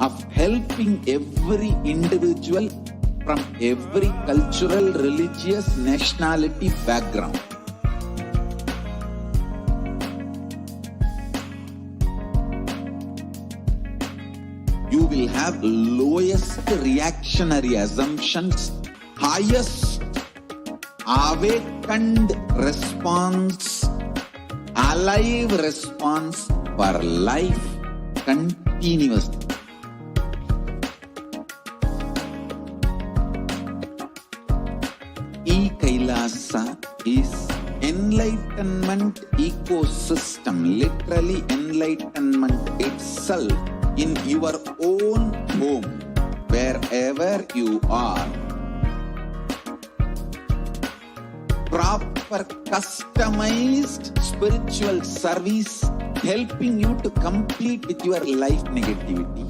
of helping every individual from every cultural, religious, nationality background. You will have lowest reactionary assumptions, highest awakened response, alive response for life continuously. E-Kailasa is enlightenment ecosystem, literally enlightenment itself in your own home, wherever you are. Proper customized spiritual service helping you to complete with your life negativity.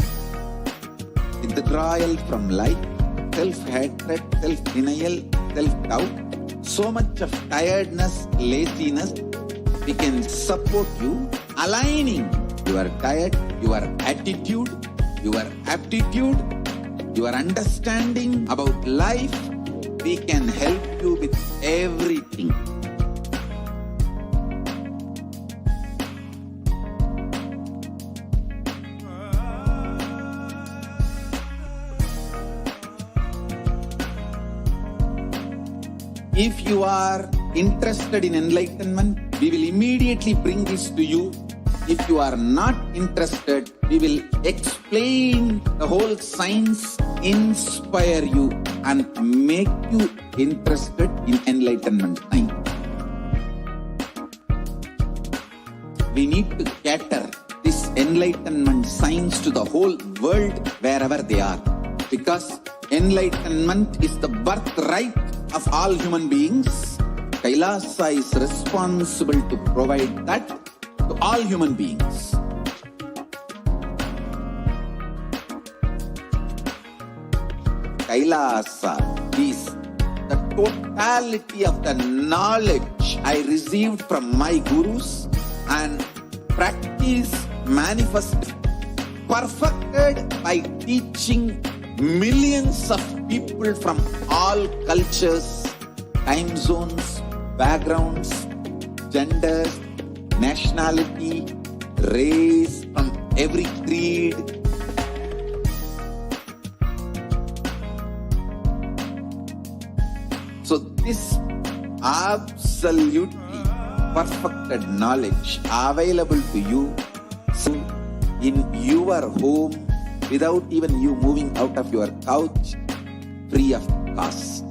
Withdrawal from life, self-hatred, self-denial, self-doubt, so much of tiredness, laziness, we can support you aligning your diet, your attitude, your aptitude, your understanding about life. We can help you with everything. If you are interested in enlightenment, we will immediately bring this to you. If you are not interested, we will explain the whole science, inspire you and make you interested in enlightenment time. We need to cater this enlightenment science to the whole world wherever they are, because enlightenment is the birthright of all human beings. Kailasa is responsible to provide that to all human beings. Kailasa is the totality of the knowledge I received from my gurus and practice manifested, perfected by teaching millions of people from all cultures, time zones, backgrounds, genders, nationality, race, from every creed. So this absolutely perfected knowledge available to you in your home without even you moving out of your couch, free of cost.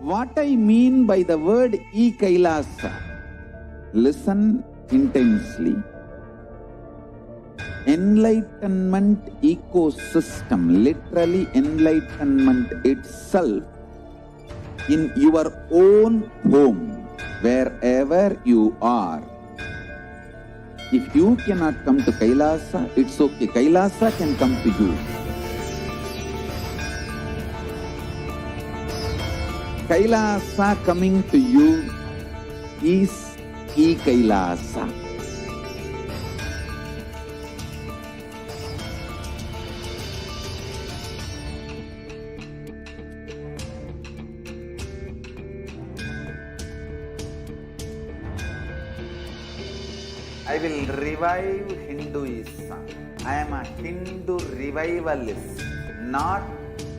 What I mean by the word E-Kailasa, listen intensely. Enlightenment ecosystem, literally enlightenment itself in your own home, wherever you are. If you cannot come to Kailasa, it's okay. Kailasa can come to you. Kailasa coming to you is E-Kailasa. I will revive Hinduism. I am a Hindu revivalist, not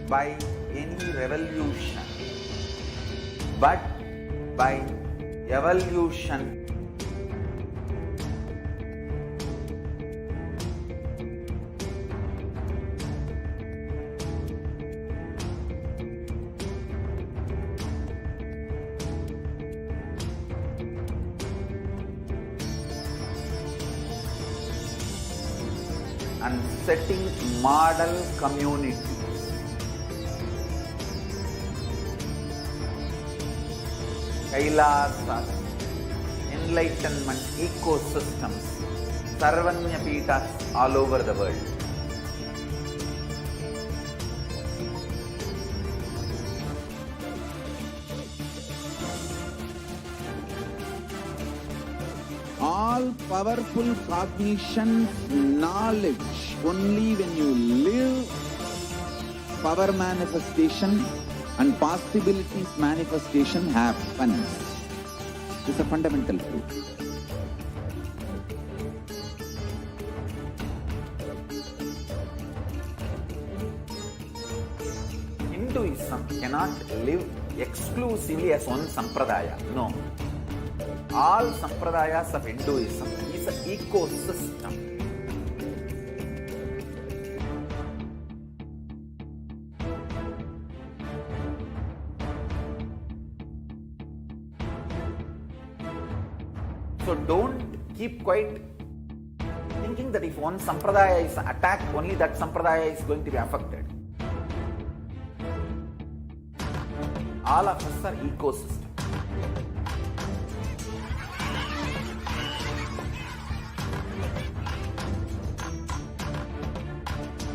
by any revolution, but by evolution. And setting model communities. Kailasas, enlightenment ecosystems, Sarvanya Peethas all over the world. all powerful cognition, knowledge, only when you live power manifestation and possibilities manifestation happens. It's a fundamental truth. Hinduism cannot live exclusively as one sampradaya. No. All sampradayas of Hinduism is an ecosystem. So don't keep quiet thinking that if one sampradaya is attacked, only that sampradaya is going to be affected. All of us are ecosystem.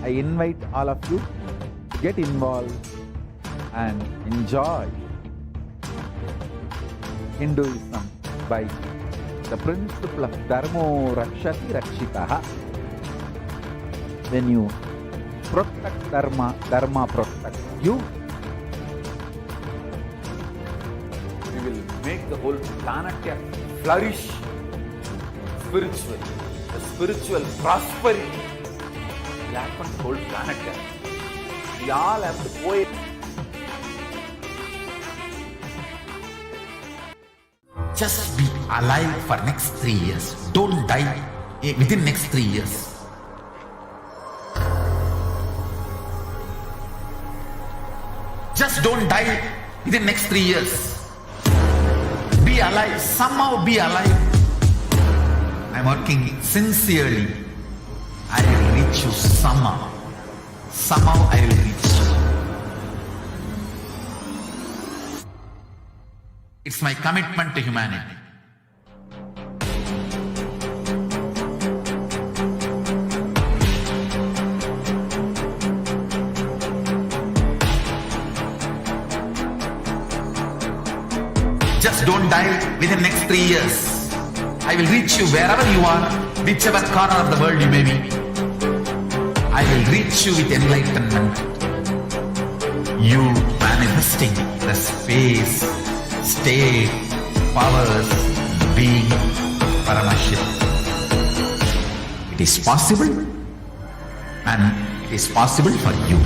I invite all of you to get involved and enjoy Hinduism by the principle of Dharmo Rakshati Rakshitaha. When you protect Dharma, Dharma protects you. We will make the whole planet flourish spiritually. The spiritual prosperity will happen to the whole planet. We all have to go. Just be alive for next 3 years. Don't die within next 3 years. Just don't die within next 3 years. Be alive. Somehow be alive. I'm working sincerely. I will reach you somehow. Somehow I will reach you. It's my commitment to humanity. Just don't die within next 3 years. I will reach you wherever you are, whichever corner of the world you may be. I will reach you with enlightenment. You manifesting the space, state, powers, being Paramashivoham. It is possible, and it is possible for you.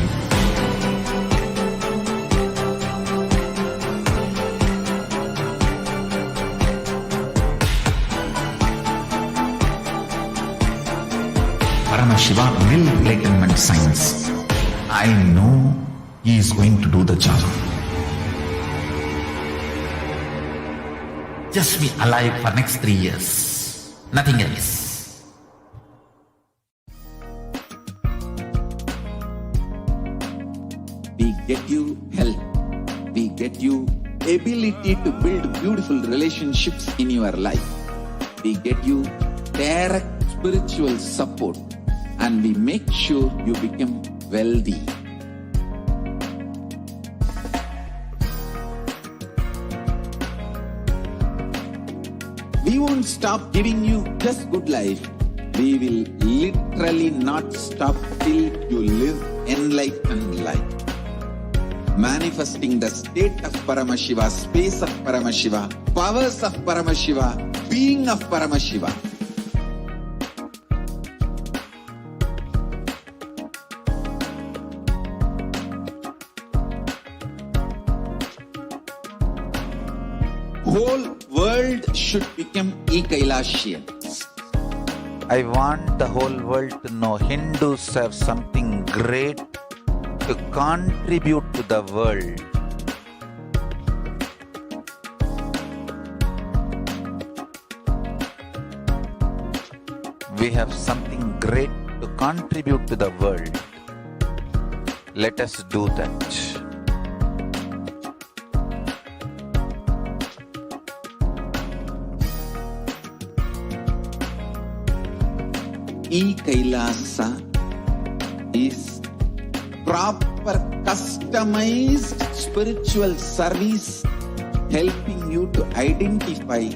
Paramashiva will enlightenment science. I know he is going to do the job. Just be alive for next 3 years. Nothing else. We get you health. We get you ability to build beautiful relationships in your life. We get you direct spiritual support. And we make sure you become wealthy. We won't stop giving you just good life. We will literally not stop till you live enlightened life. Manifesting the state of Paramashiva, space of Paramashiva, powers of Paramashiva, being of Paramashiva. Whole world should become e-Kailashian. I want the whole world to know Hindus have something great to contribute to the world. We have something great to contribute to the world. Let us do that. E-Kailasa is proper customized spiritual service helping you to identify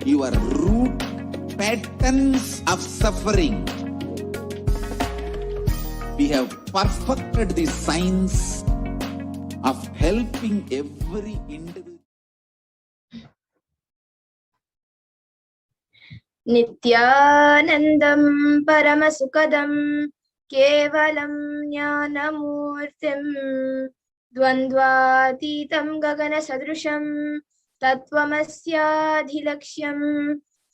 your root patterns of suffering. We have perfected the science of helping every individual. Nithyanandam Paramasukadam Kevalam Jnanamurtim Dvandvatitam Gagana Sadrusham Tattvamasya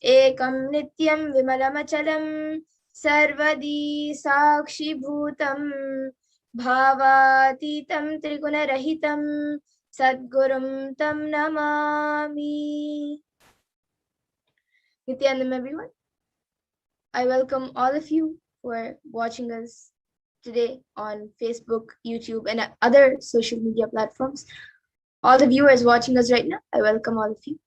Ekam Nityam Vimalamachalam Sarvadi Sakshi Bhutam Bhavatitam Trigunarahitam Sadgurum Tam Namami. Nityanam, everyone. I welcome all of you who are watching us today on Facebook, YouTube, and other social media platforms. All the viewers watching us right now, I welcome all of you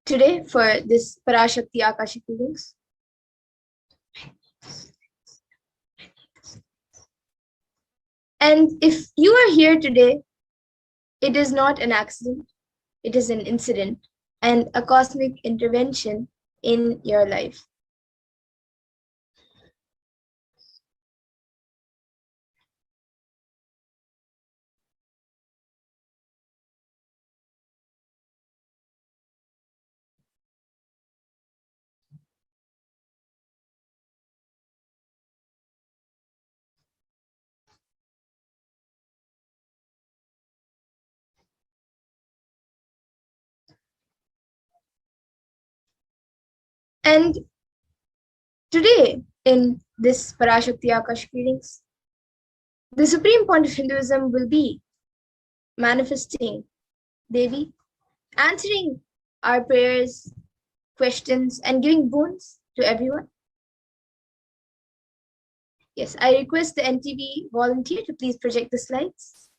today for this Parashakti Akashic readings. And if you are here today, it is not an accident, it is an incident and a cosmic intervention in your life. And today, in this Parashakti Akashic readings, the supreme point of Hinduism will be manifesting Devi, answering our prayers, questions, and giving boons to everyone. Yes, I request the NTV volunteer to please project the slides.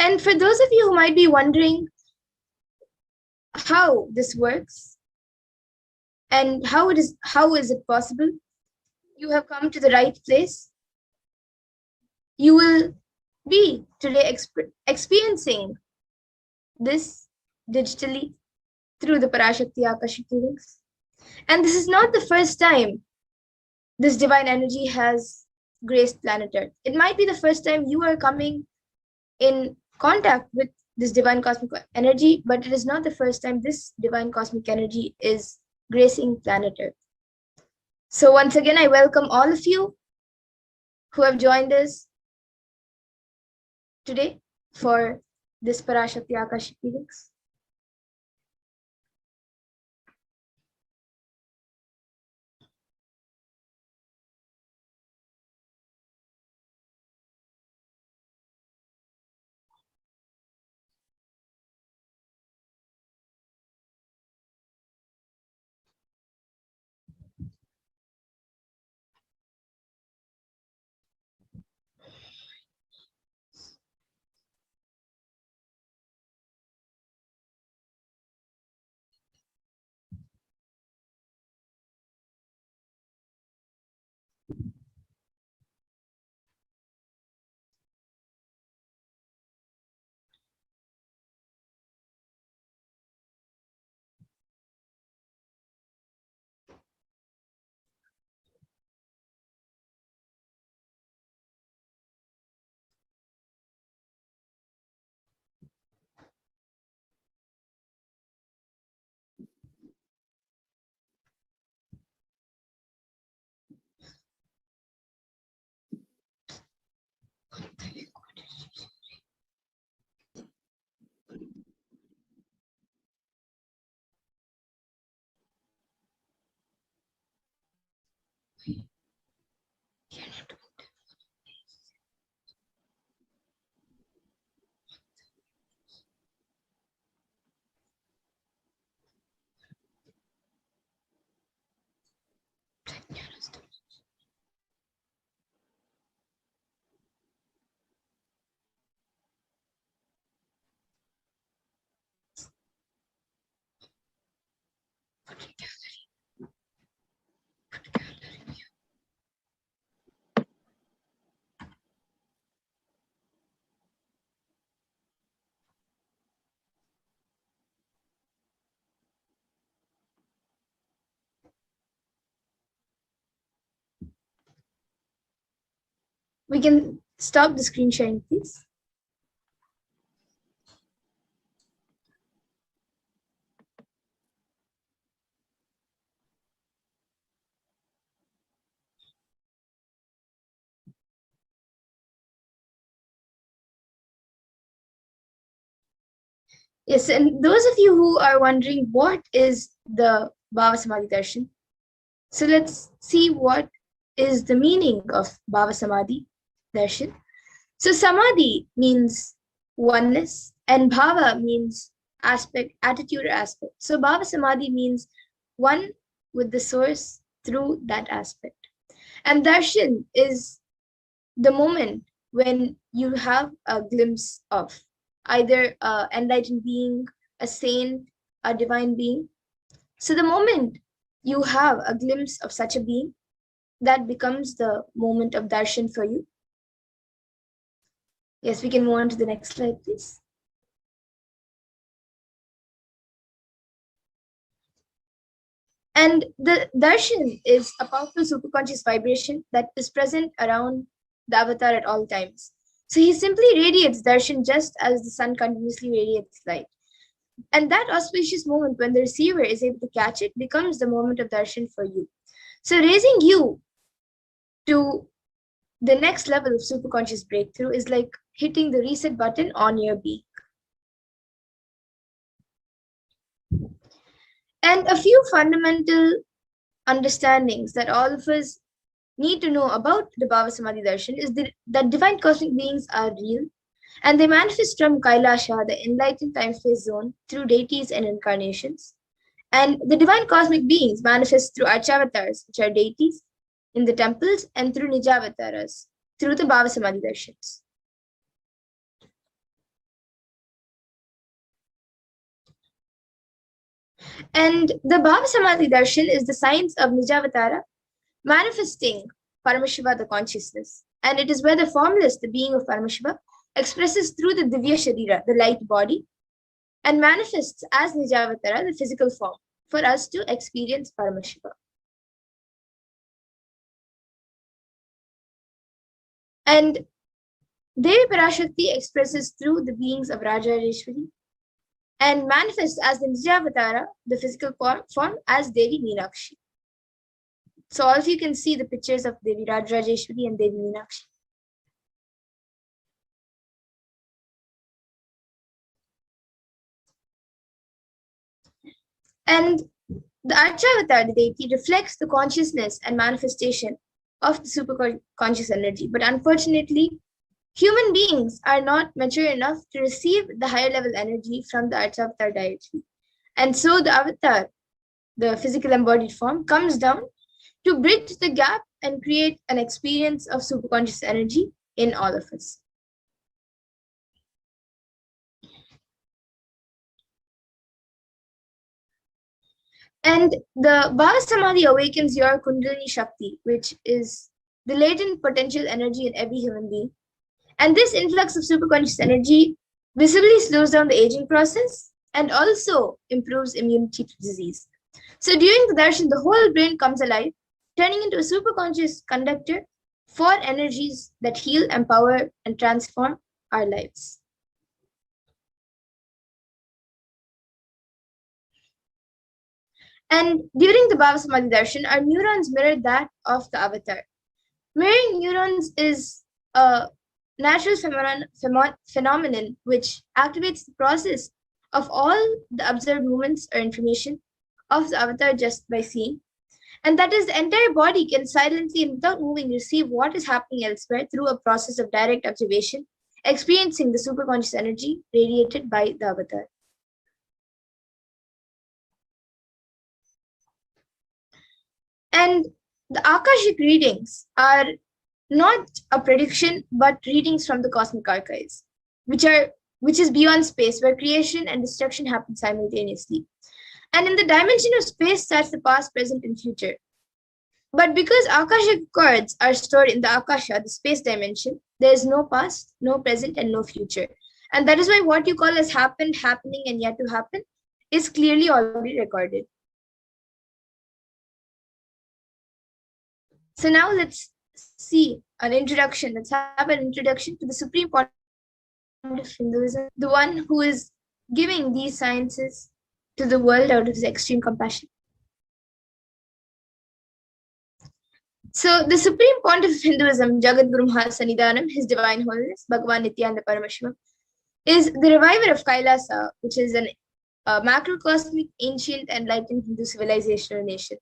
And for those of you who might be wondering how this works and how is it possible, you have come to the right place. You will be today experiencing this digitally through the Parashakti Akashic readings. And this is not the first time this divine energy has graced planet Earth. It might be the first time you are coming in contact with this divine cosmic energy, but it is not the first time this divine cosmic energy is gracing planet Earth. So once again, I welcome all of you who have joined us today for this Parashakti Akashic readings. We can stop the screen sharing, please. Yes, and those of you who are wondering what is the Bhava Samadhi Darshan, so let's see what is the meaning of Bhava Samadhi Darshan. So Samadhi means oneness and Bhava means aspect, attitude or aspect. So Bhava Samadhi means one with the source through that aspect. And Darshan is the moment when you have a glimpse of either an enlightened being, a saint, a divine being. So the moment you have a glimpse of such a being, that becomes the moment of darshan for you. Yes, we can move on to the next slide, please. And the darshan is a powerful superconscious vibration that is present around the avatar at all times. So he simply radiates darshan just as the sun continuously radiates light. And that auspicious moment when the receiver is able to catch it becomes the moment of darshan for you. So raising you to the next level of superconscious breakthrough is like hitting the reset button on your being. And a few fundamental understandings that all of us need to know about the Bhava Samadhi Darshan is that divine cosmic beings are real and they manifest from Kailasha, the enlightened time-space zone, through deities and incarnations. And the divine cosmic beings manifest through Archavatars, which are deities, in the temples, and through Nijavataras, through the Bhava Samadhi Darshans. And the Bhava Samadhi Darshan is the science of Nijavatara, manifesting Paramashiva, the consciousness. And it is where the formless, the being of Paramashiva, expresses through the Divya Sharira, the light body, and manifests as Nijavatara, the physical form, for us to experience Paramashiva. And Devi Parashakti expresses through the beings of Rajareshwari and manifests as the Nijavatara, the physical form, as Devi Meenakshi. So all of you can see the pictures of Devi Rajareshwari and Devi Meenakshi. And the Archavatar, the deity, reflects the consciousness and manifestation of the superconscious energy. But unfortunately, human beings are not mature enough to receive the higher level energy from the Archavatar deity. And so the avatar, the physical embodied form, comes down to bridge the gap and create an experience of superconscious energy in all of us. And the Bhava Samadhi awakens your Kundalini Shakti, which is the latent potential energy in every human being. And this influx of superconscious energy visibly slows down the aging process and also improves immunity to disease. So during the darshan, the whole brain comes alive, turning into a superconscious conductor for energies that heal, empower, and transform our lives. And during the Bhava Samadhi Darshan, our neurons mirror that of the avatar. Mirroring neurons is a natural phenomenon which activates the process of all the observed movements or information of the avatar just by seeing. And that is, the entire body can silently and without moving receive what is happening elsewhere through a process of direct observation, experiencing the superconscious energy radiated by the avatar. And the Akashic readings are not a prediction, but readings from the cosmic archives, which is beyond space, where creation and destruction happen simultaneously. And in the dimension of space starts the past, present, and future. But because Akashic chords are stored in the Akasha, the space dimension, there is no past, no present, and no future. And that is why what you call as happened, happening, and yet to happen is clearly already recorded. So now let's see an introduction. Let's have an introduction to the supreme point of Hinduism, the one who is giving these sciences to the world out of his extreme compassion. So the supreme point of Hinduism, Jagadguru Mahasannidhanam, His Divine Holiness, Bhagavan Nithyananda Paramashivam, is the reviver of Kailasa, which is a macrocosmic, ancient, enlightened Hindu civilizational nation.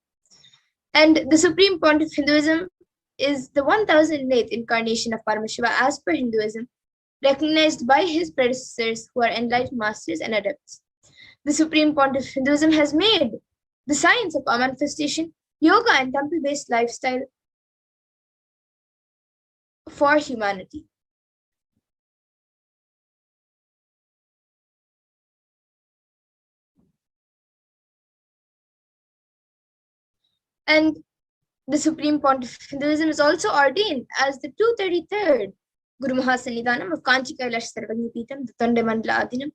And the supreme point of Hinduism is the 1008th incarnation of Paramashiva as per Hinduism, recognized by his predecessors who are enlightened masters and adepts. The supreme point of Hinduism has made the science of our manifestation, yoga, and temple-based lifestyle for humanity. And the supreme point of Hinduism is also ordained as the 233rd Guru Mahasannidhanam of Kanchi Kailash Sarvagnipitam, the Tondemandala Adinam,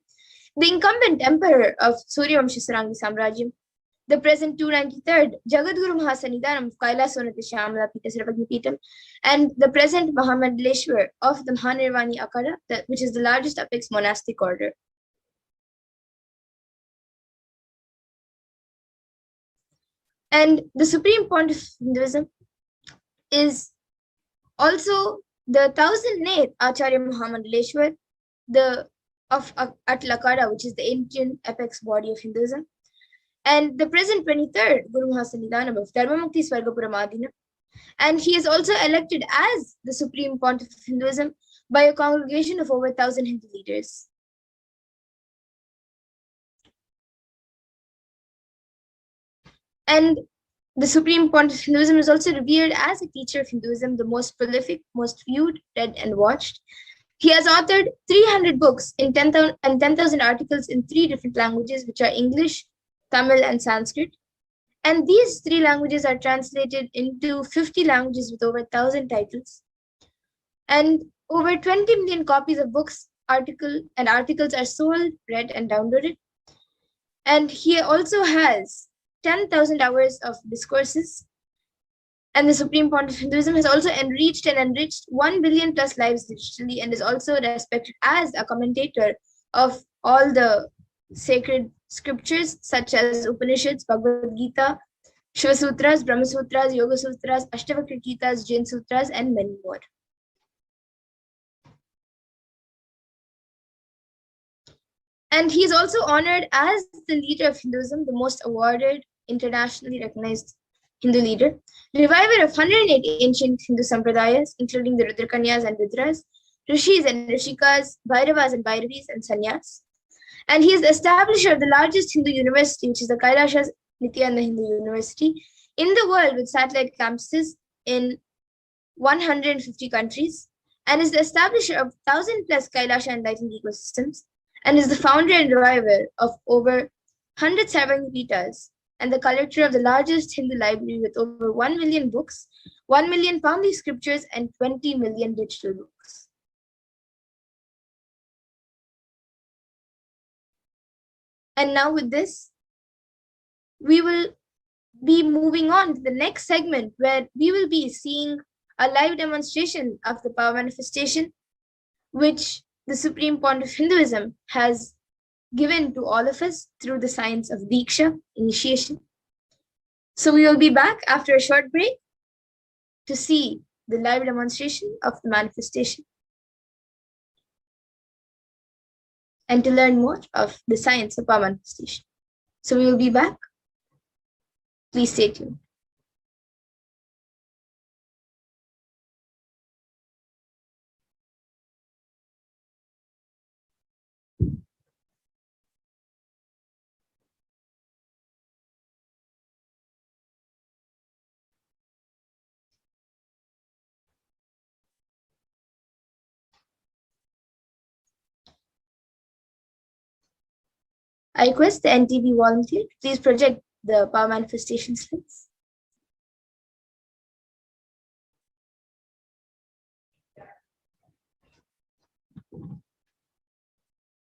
the incumbent emperor of Suryavamsha Sarangi Samrajyam, the present 293rd Jagadguru Mahasannidhanam of Kailasonati Shyamala Pita Sarvagnipitam, and the present Mahamandaleshwar of the Mahanirvani Akara, which is the largest apex monastic order. And the supreme point of Hinduism is also the 1008th Acharya Mahamandaleshwar, of Atlakara, which is the ancient apex body of Hinduism, and the present 23rd Guru Mahasannidhanam of Dharmamukti Swargapuram Adinam. And he is also elected as the supreme pontiff of Hinduism by a congregation of over 1,000 Hindu leaders. And the supreme pontiff of Hinduism is also revered as a teacher of Hinduism, the most prolific, most viewed, read, and watched. He has authored 300 books and 10,000 articles in 3 different languages, which are English, Tamil, and Sanskrit. And these 3 languages are translated into 50 languages with over 1,000 titles. And over 20 million copies of books, articles are sold, read, and downloaded. And he also has 10,000 hours of discourses. And the Supreme Pontiff of Hinduism has also enriched 1 billion plus lives digitally, and is also respected as a commentator of all the sacred scriptures such as Upanishads, Bhagavad Gita, Shiva Sutras, Brahma Sutras, Yoga Sutras, Ashtavakra Gitas, Jain Sutras, and many more. And he is also honored as the leader of Hinduism, the most awarded, internationally recognized Hindu leader, reviver of 108 ancient Hindu sampradayas, including the Rudrakanyas and Rudras, Rishis and Rishikas, Bhairavas and Bhairavis, and Sannyas. And he is the establisher of the largest Hindu university, which is the HDH Nithyananda Hindu University, in the world, with satellite campuses in 150 countries, and is the establisher of 1,000 plus Kailasha enlightened ecosystems, and is the founder and reviver of over 100 Sarvangipitas, and the collector of the largest Hindu library with over 1 million books, 1 million Pali scriptures, and 20 million digital books. And now with this, we will be moving on to the next segment, where we will be seeing a live demonstration of the power manifestation, which the Supreme Pontiff of Hinduism has given to all of us through the science of Diksha, initiation. So we will be back after a short break to see the live demonstration of the manifestation and to learn more of the science of our manifestation. So we will be back. Please stay tuned. I request the NTB volunteer to please project the power manifestation slides.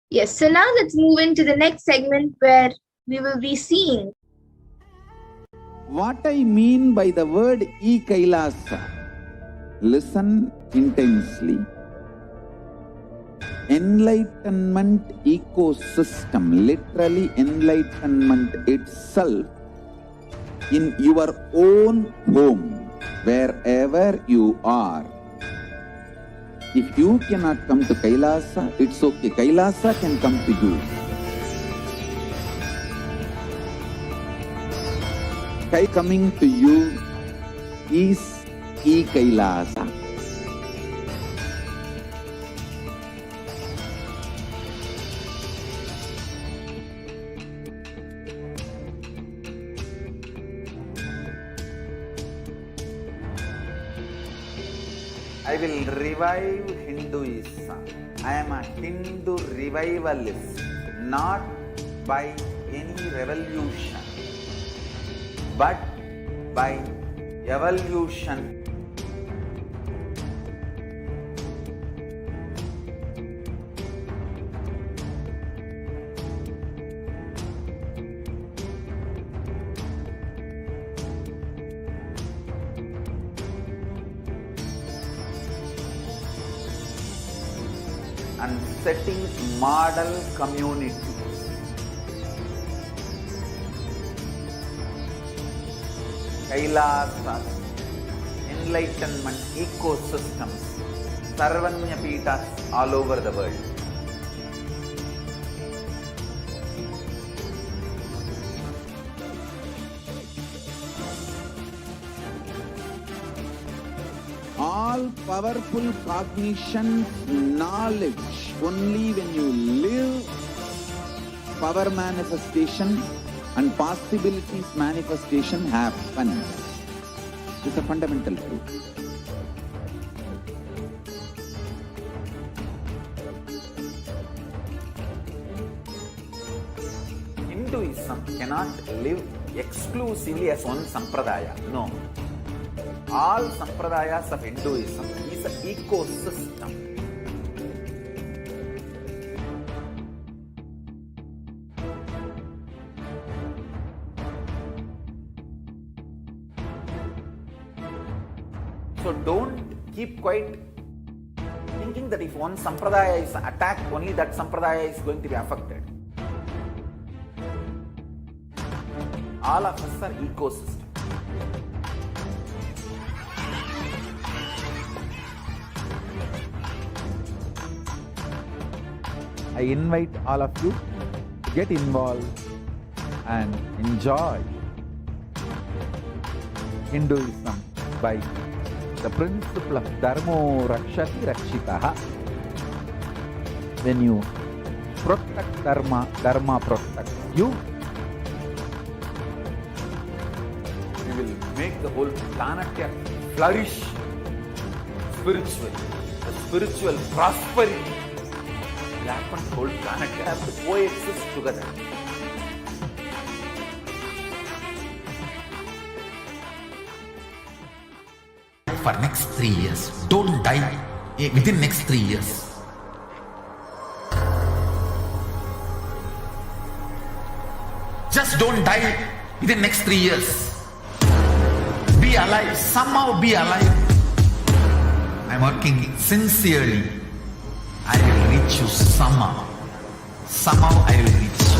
Yes, so now let's move into the next segment where we will be seeing what I mean by the word e-Kailasa. Listen intensely. Enlightenment ecosystem, literally enlightenment itself, in your own home, wherever you are. If you cannot come to Kailasa, it's okay. Kailasa can come to you. Coming to you is e-Kailasa. I will revive Hinduism. I am a Hindu revivalist, not by any revolution, but by evolution. And setting model communities. Kailasas, enlightenment ecosystems, Sarvanya Pitas all over the world. All powerful cognition, knowledge, only when you live power manifestation and possibilities manifestation happens. It's a fundamental truth. Hinduism cannot live exclusively as one sampradaya. No. All sampradayas of Hinduism is an ecosystem. So don't keep quiet thinking that if one sampradaya is attacked, only that sampradaya is going to be affected. All of us are ecosystem. I invite all of you to get involved and enjoy Hinduism by the principle of Dharmo Rakshati Rakshitaha. When you protect Dharma, Dharma protects you. We will make the whole planet flourish spiritually. The spiritual prosperity will happen. The whole planet will have to coexist together. For next 3 years. Don't die within next 3 years. Just don't die within next 3 years. Be alive. Somehow be alive. I'm working sincerely. I will reach you somehow. Somehow I will reach you.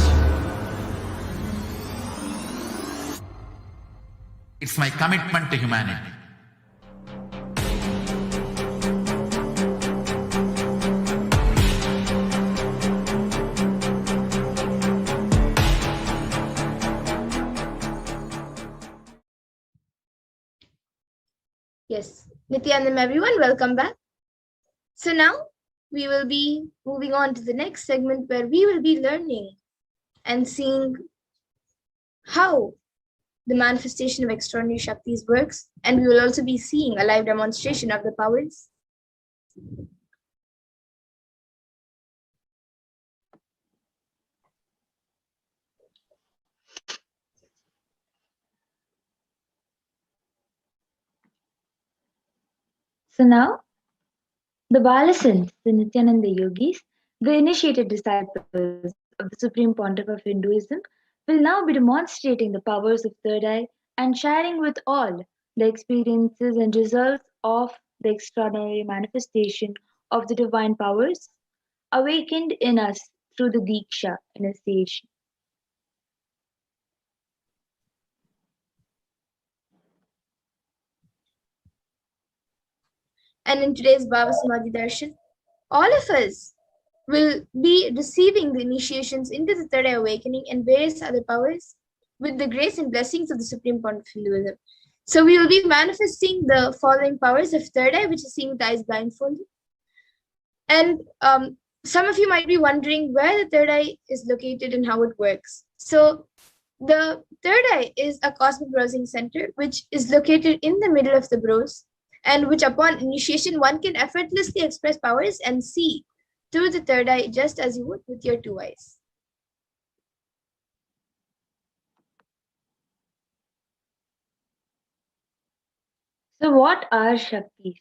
It's my commitment to humanity. Yes, Nithyanandam everyone, welcome back. So now we will be moving on to the next segment where we will be learning and seeing how the manifestation of extraordinary Shaktis works, and we will also be seeing a live demonstration of the powers. So now, the Balasants, the Nithyananda yogis, the initiated disciples of the Supreme Pontiff of Hinduism, will now be demonstrating the powers of third eye and sharing with all the experiences and results of the extraordinary manifestation of the divine powers awakened in us through the Diksha initiation. And in today's Baba Samadhi Darshan, all of us will be receiving the initiations into the third eye awakening and various other powers with the grace and blessings of the Supreme Pontiff of Hinduism. So we will be manifesting the following powers of third eye, which is seeing with eyes blindfolded. And some of you might be wondering where the third eye is located and how it works. So the third eye is a cosmic browsing center, which is located in the middle of the brows, and which upon initiation, one can effortlessly express powers and see through the third eye just as you would with your two eyes. So, what are Shaktis?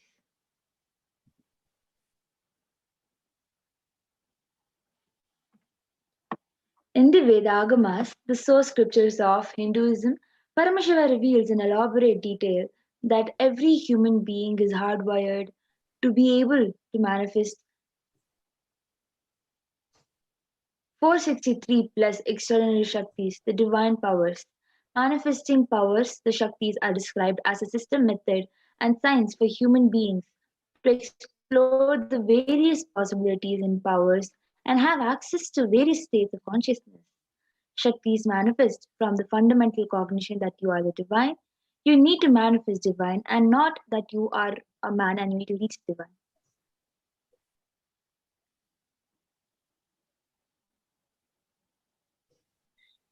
In the Vedagamas, the source scriptures of Hinduism, Paramashiva reveals in elaborate detail that every human being is hardwired to be able to manifest 463 plus extraordinary Shaktis, the divine powers. Manifesting powers, the Shaktis are described as a system, method, and science for human beings to explore the various possibilities and powers and have access to various states of consciousness. Shaktis manifest from the fundamental cognition that you are the divine. You need to manifest divine and not that you are a man and you need to reach divine.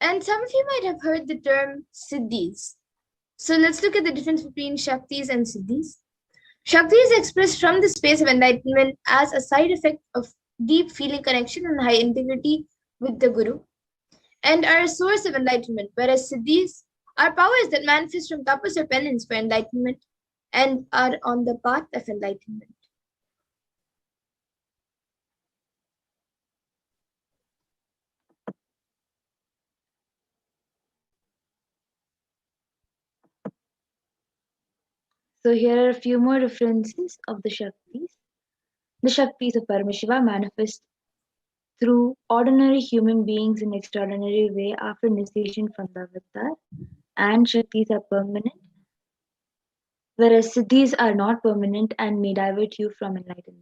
And some of you might have heard the term Siddhis. So let's look at the difference between Shaktis and Siddhis. Shakti is expressed from the space of enlightenment as a side effect of deep feeling connection and high integrity with the Guru, and are a source of enlightenment, whereas Siddhis are powers that manifest from tapas or penance for enlightenment and are on the path of enlightenment. So here are a few more references of the Shaktis. The Shaktis of Paramashiva manifest through ordinary human beings in extraordinary way after initiation from the avatar, and Shaktis are permanent, whereas Siddhis are not permanent and may divert you from enlightenment.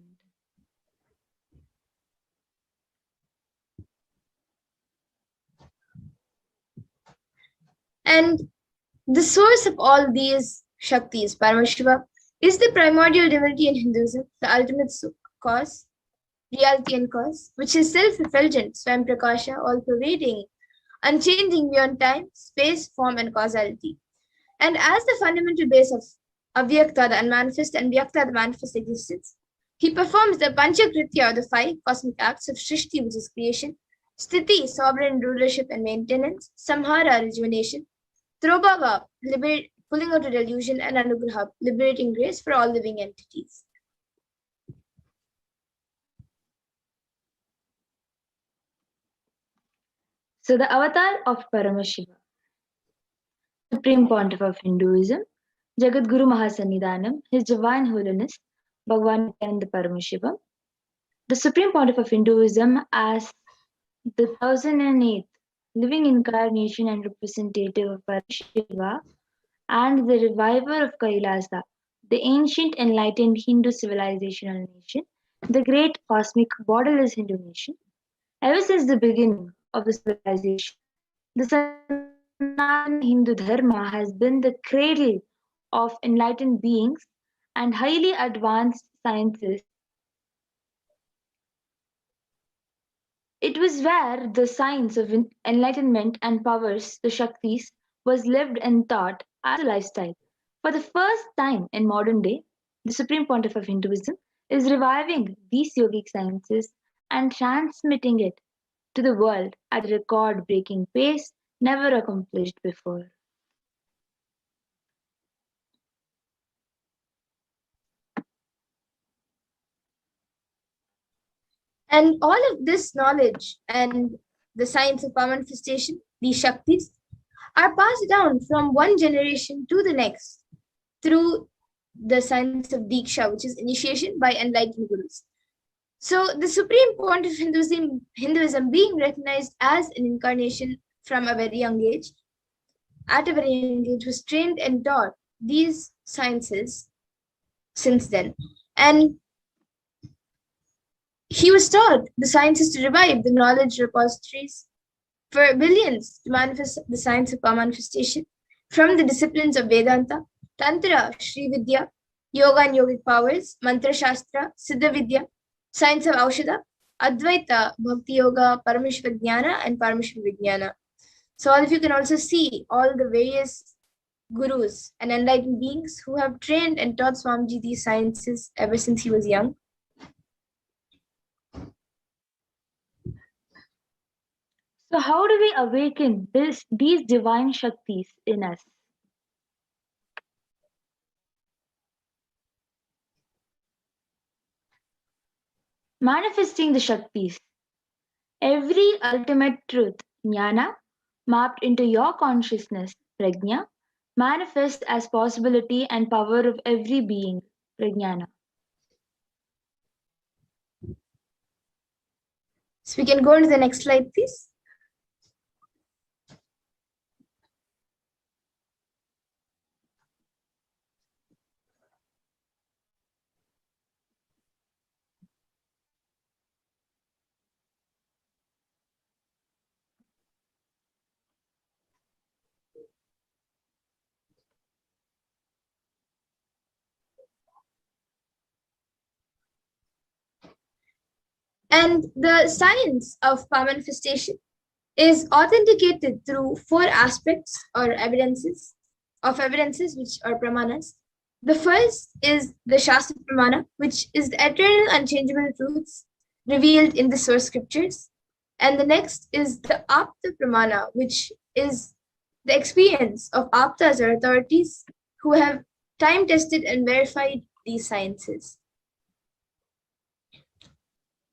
And the source of all these Shaktis, Paramashiva, is the primordial divinity in Hinduism, the ultimate cause, reality and cause, which is self-effulgent, Swam Prakasha, all-pervading, unchanging beyond time, space, form, and causality. And as the fundamental base of Avyakta, the unmanifest, and Vyakta, the manifest existence, he performs the Panchakritya, or the five cosmic acts of Srishti, which is creation, Sthiti, sovereign rulership and maintenance, Samhara, rejuvenation, Trobhava, pulling out a delusion, and Anugraha, liberating grace for all living entities. So the avatar of Paramashiva, Supreme Pontiff of Hinduism, Jagadguru Mahasannidhanam, His Divine Holiness, Bhagavan Nithyananda Paramashivam, the Supreme Pontiff of Hinduism as the 1008th living incarnation and representative of Paramashiva and the reviver of Kailasa, the ancient enlightened Hindu civilizational nation, the great cosmic borderless Hindu nation. Ever since the beginning of the civilization, the Sanatana Hindu Dharma has been the cradle of enlightened beings and highly advanced sciences. It was where the science of enlightenment and powers, the Shaktis, was lived and taught as a lifestyle. For the first time in modern day, the Supreme Pontiff of Hinduism is reviving these yogic sciences and transmitting it to the world at a record-breaking pace never accomplished before. And all of this knowledge and the science of power manifestation, these Shaktis, are passed down from one generation to the next through the science of Diksha, which is initiation by enlightened gurus. So the supreme point of Hinduism being recognized as an incarnation from a very young age, at a very young age, was trained and taught these sciences since then. And he was taught the sciences to revive the knowledge repositories for billions to manifest the science of power manifestation from the disciplines of Vedanta, Tantra, Sri Vidya, Yoga and Yogic powers, Mantra Shastra, Siddha Vidya, science of Aushadha, Advaita, Bhakti Yoga, Paramashiva Jnana, and Paramashiva Vijnana. So all of you can also see all the various gurus and enlightened beings who have trained and taught Swamiji these sciences ever since he was young. So how do we awaken these divine Shaktis in us? Manifesting the Shaktis. Every ultimate truth, jnana, mapped into your consciousness, prajna, manifests as possibility and power of every being, prajnana. So we can go on to the next slide, please. And the science of power manifestation is authenticated through four aspects or evidences which are pramanas. The first is the Shastra Pramana, which is the eternal unchangeable truths revealed in the source scriptures. And the next is the Apta Pramana, which is the experience of Aptas or authorities who have time tested and verified these sciences.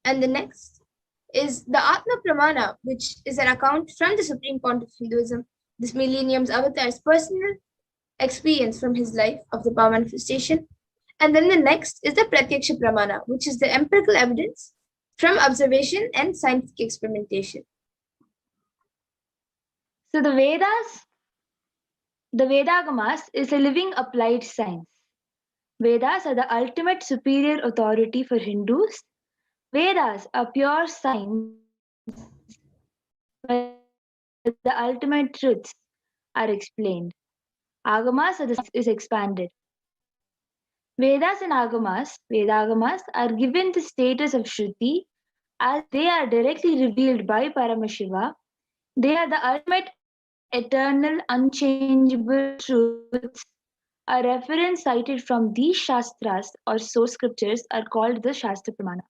And the next is the Atma Pramana, which is an account from the Supreme Pontiff of Hinduism, this millennium's avatar's personal experience from his life of the power manifestation. And then the next is the Pratyaksha Pramana, which is the empirical evidence from observation and scientific experimentation. So the Vedagamas is a living applied science. Vedas are the ultimate superior authority for Hindus. Vedas are pure science where the ultimate truths are explained. Agamas are the science is expanded. Vedas and Vedagamas are given the status of Shruti as they are directly revealed by Paramashiva. They are the ultimate, eternal, unchangeable truths. A reference cited from these Shastras or source scriptures are called the Shastra Pramana.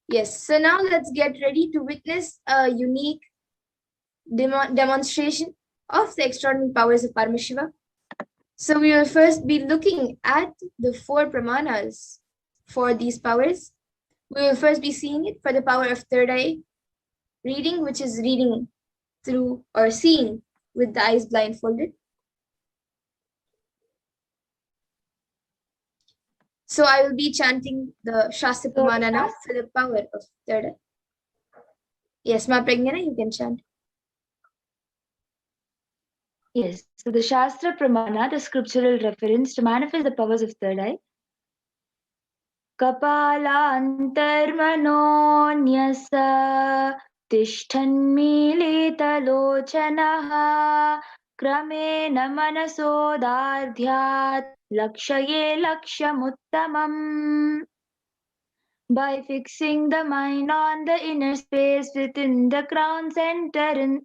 Yes, so now let's get ready to witness a unique demonstration of the extraordinary powers of Paramashiva. So we will first be looking at the four pramanas for these powers. We will first be seeing it for the power of third eye reading, which is reading through or seeing with the eyes blindfolded. So I will be chanting the Shastra Pramana now for the power of third eye. Yes, Ma Pragnana, you can chant. Yes, so the Shastra Pramana, the scriptural reference to manifest the powers of third eye. Kapala तिष्ठन्मीलितलोचनः क्रमेण मनसोदार्ध्यात् lakshye lakshamuttamam. By fixing the mind on the inner space within the crown center,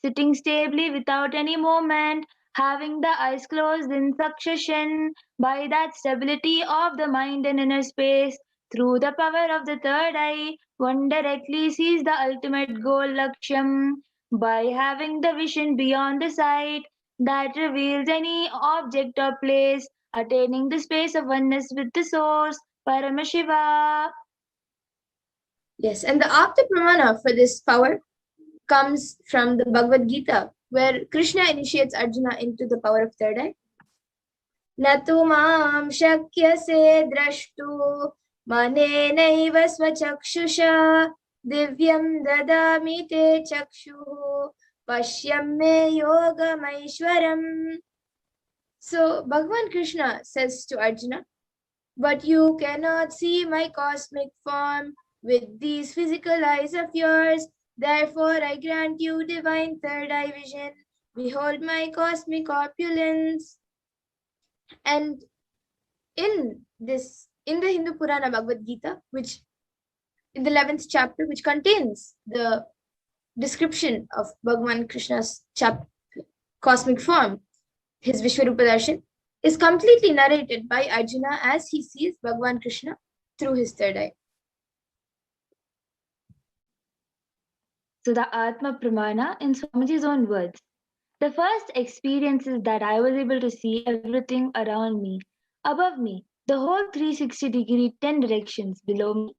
sitting stably without any movement, having the eyes closed in succession, by that stability of the mind and inner space, through the power of the third eye, one directly sees the ultimate goal, Lakshyam. By having the vision beyond the sight that reveals any object or place, attaining the space of oneness with the source, Paramashiva. Yes, and the Apta Pramana for this power comes from the Bhagavad Gita, where Krishna initiates Arjuna into the power of third eye. Natu mam shakyase drashtu manenaiva swachakshusha divyam dadami te chakshu pashyam me yogamaishwaram. So Bhagavan Krishna says to Arjuna, but you cannot see my cosmic form with these physical eyes of yours. Therefore, I grant you divine third eye vision. Behold my cosmic opulence. And in the Hindu Purana Bhagavad Gita, which in the 11th chapter, which contains the description of Bhagavan Krishna's cosmic form, his Vishwarupa Darshan, is completely narrated by Arjuna as he sees Bhagavan Krishna through his third eye. So the Atma Pramana in Swamiji's own words. The first experience is that I was able to see everything around me, above me, the whole 360-degree, 10 directions below me.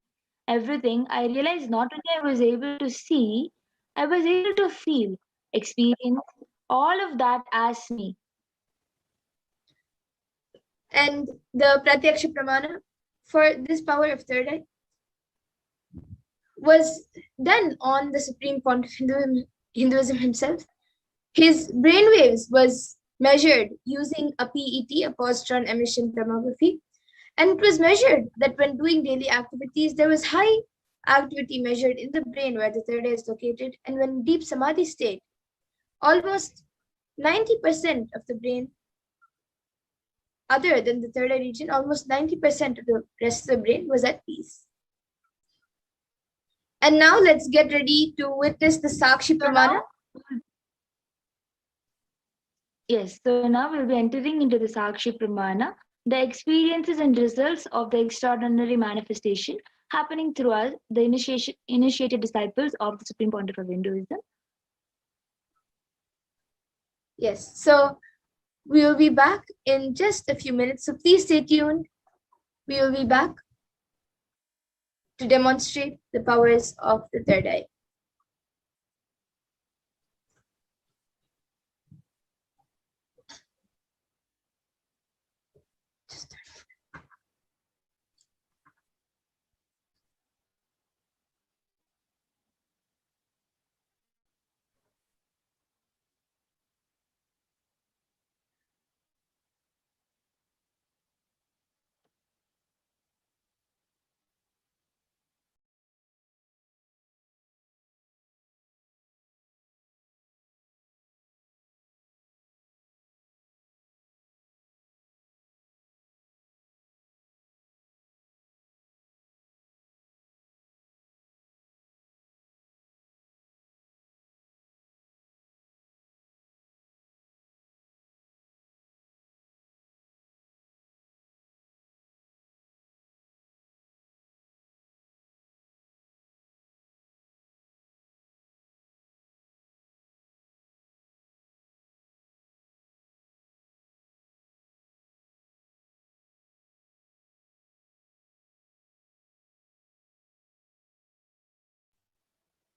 Everything, I realized not only I was able to see, I was able to feel, experience all of that as me. And the Pratyaksha Pramana for this power of third eye was done on the Supreme Pontiff Hinduism himself. His brainwaves was measured using a PET, a positron emission tomography, and it was measured that when doing daily activities, there was high activity measured in the brain where the third eye is located, and when deep samadhi state, almost 90% of the brain, other than the third eye region, almost 90% of the rest of the brain was at peace. And now let's get ready to witness the Sakshi Pramana. Yes, so now we'll be entering into the Sakshi Pramana, the experiences and results of the extraordinary manifestation happening through us, the initiated disciples of the Supreme Pontiff of Hinduism. Yes, so we will be back in just a few minutes, so please stay tuned. We will be back to demonstrate the powers of the third eye.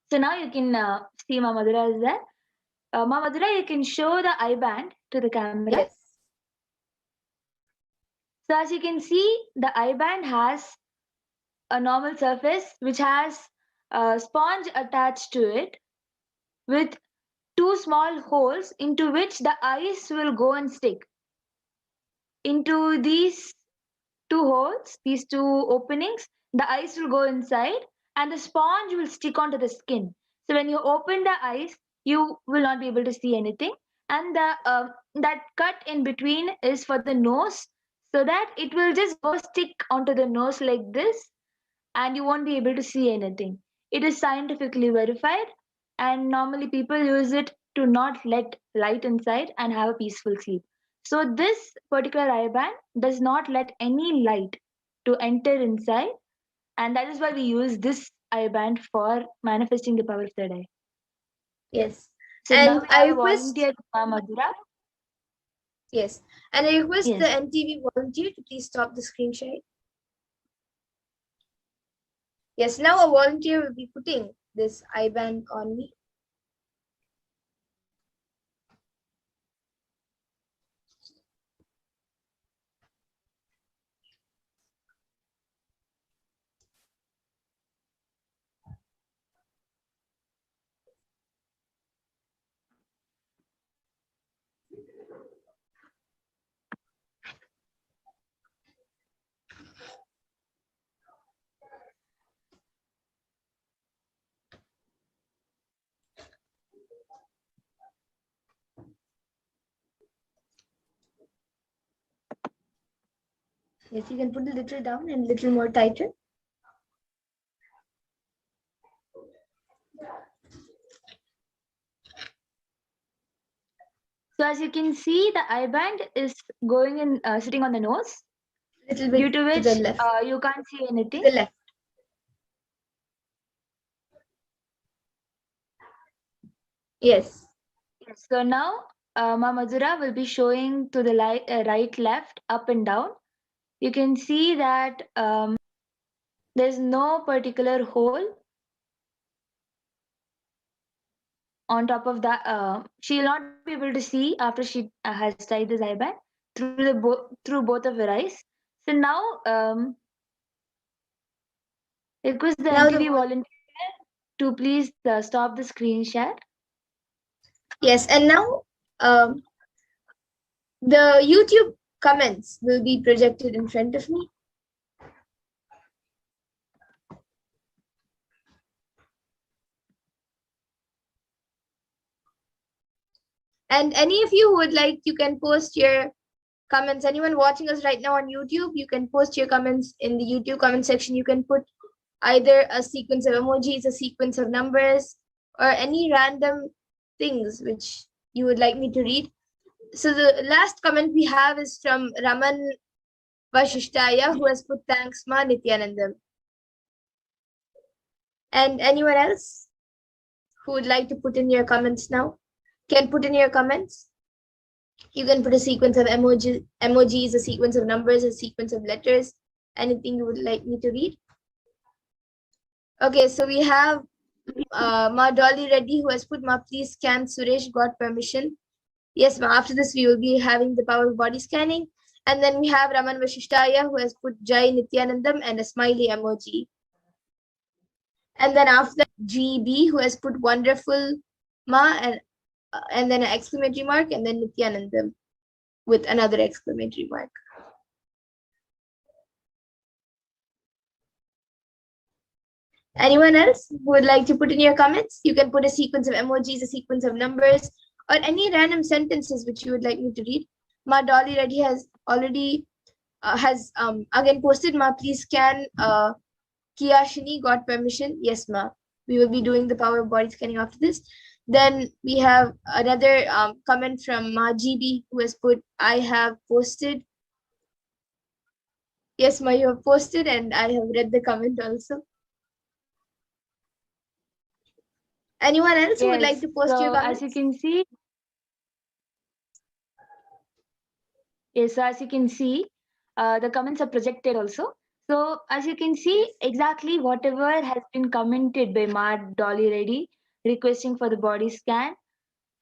So now you can see Ma Madhura is there. Ma Madhura, you can show the eye band to the camera. Yes. So as you can see, the eye band has a normal surface which has a sponge attached to it with two small holes into which the eyes will go and stick. Into these two holes, these two openings, the eyes will go inside and the sponge will stick onto the skin. So when you open the eyes, you will not be able to see anything. And the that cut in between is for the nose, so that it will just go stick onto the nose like this, and you won't be able to see anything. It is scientifically verified, and normally people use it to not let light inside and have a peaceful sleep. So this particular eye band does not let any light to enter inside, and that is why we use this eye band for manifesting the power of third eye. Yes. So And now we I have a request, volunteer, Madhura. yes, and I request Yes. the NTV volunteer to please stop the screen share. Yes, now a volunteer will be putting this I-band on me. Yes, you can put a little down and a little more tighter. So as you can see, the I-band is going in, sitting on the nose, Little bit due to to which the left. you can't see anything. To the left. Yes. So now Ma Madhura will be showing to the right, left, up and down. You can see that there's no particular hole on top of that. She'll not be able to see after she has tied this I-band through both of her eyes. So now request the Now MPV volunteer to please stop the screen share. Yes, and now the YouTube comments will be projected in front of me. And any of you who would like, you can post your comments. Anyone watching us right now on YouTube, you can post your comments in the YouTube comment section. You can put either a sequence of emojis, a sequence of numbers, or any random things which you would like me to read. So the last comment we have is from Raman Vashishtaya, who has put thanks Ma Nithyanandam. And anyone else who would like to put in your comments now can put in your comments. You can put a sequence of emojis, a sequence of numbers, a sequence of letters, anything you would like me to read. Okay, so we have Ma Dolly Reddy, who has put Ma please scan Suresh, got permission. Yes, Ma, after this we will be having the power of body scanning. And then we have Raman Vashishtaya, who has put Jai Nithyanandam and a smiley emoji. And then after that, GB, who has put wonderful Ma and then an exclamatory mark, and then Nithyanandam with another exclamatory mark. Anyone else who would like to put in your comments? You can put a sequence of emojis, a sequence of numbers, or any random sentences which you would like me to read. Ma Dolly Reddy has already again posted. Ma please scan Kiyashini, got permission. Yes, Ma. We will be doing the power of body scanning after this. Then we have another comment from Ma GB, who has put, I have posted. Yes, Ma, you have posted, and I have read the comment also. Anyone else who would like to post your comments? As you can see, yes, so as you can see, the comments are projected also. So as you can see, exactly whatever has been commented by Ma Dolly Reddy, requesting for the body scan,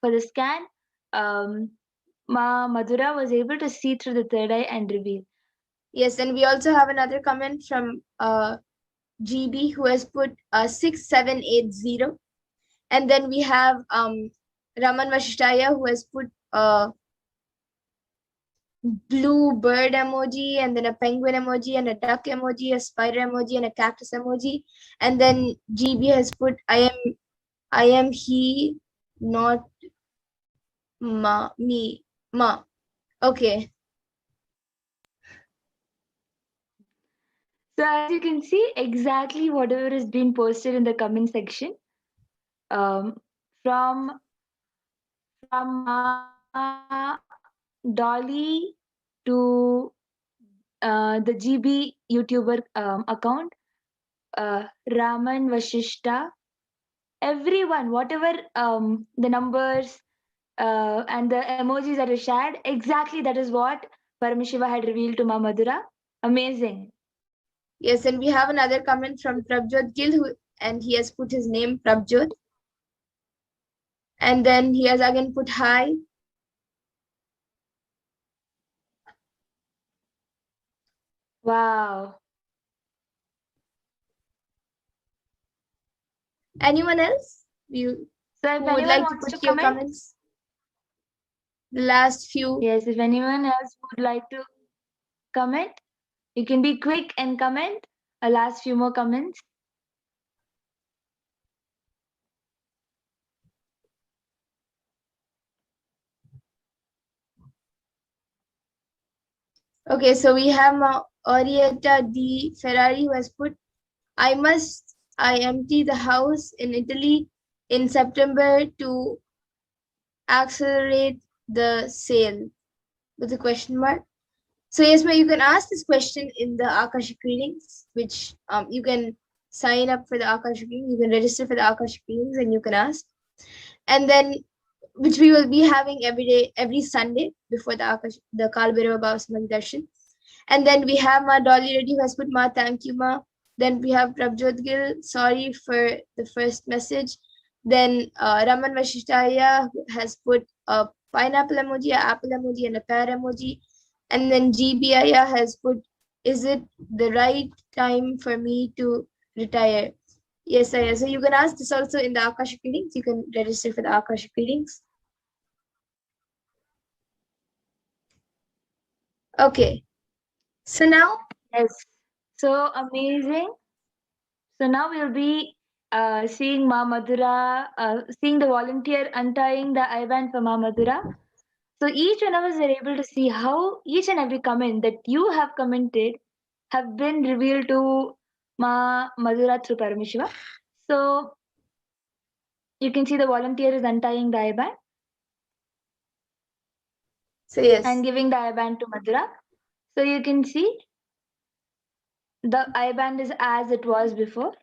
for the scan, Ma Madhura was able to see through the third eye and reveal. Yes, and we also have another comment from GB, who has put 6780. And then we have Raman Vashishtaya, who has put blue bird emoji, and then a penguin emoji, and a duck emoji, a spider emoji, and a cactus emoji. And then GB has put, I am he, not me. Okay. So as you can see, exactly whatever is being posted in the comment section, from Dolly to the GB YouTuber account, Raman Vashishta, everyone, whatever the numbers and the emojis that are shared, exactly that is what Paramashiva had revealed to Ma Madhura. Amazing. Yes, and we have another comment from Prabjot Gill, and he has put his name Prabjot. And then he has again put hi. Wow. Anyone else? So if Who would anyone like to wants put to your comment, comments? The last few. yes, if anyone else would like to comment, you can be quick and comment. A last few more comments. Okay, so we have Orietta D. Ferrari who has put, I empty the house in Italy in September to accelerate the sale with a question mark. So Yasma, you can ask this question in the Akashic readings, which you can sign up for the Akashic reading, you can register for the Akashic readings and you can ask. And then, which we will be having every day, every Sunday before the Kalbhairava Bhava Samadhi Darshan. And then we have Ma Dolly Reddy who has put Ma, thank you Ma. Then we have Prabjot Gill, sorry for the first message. Then Raman Vashishtaya has put a pineapple emoji, a apple emoji, and a pear emoji. And then GBIA has put, is it the right time for me to retire? Yes, Aya. So you can ask this also in the Akashic readings. You can register for the Akashic readings. Okay. So now, Yes. So amazing. So now we'll be seeing Ma Madhura, seeing the volunteer untying the I-band for Ma Madhura. So each one of us are able to see how each and every comment that you have commented have been revealed to Ma Madhura through Paramashiva. So you can see the volunteer is untying the I-band so yes. and giving the I-band to Madhura. So you can see the I-band is as it was before.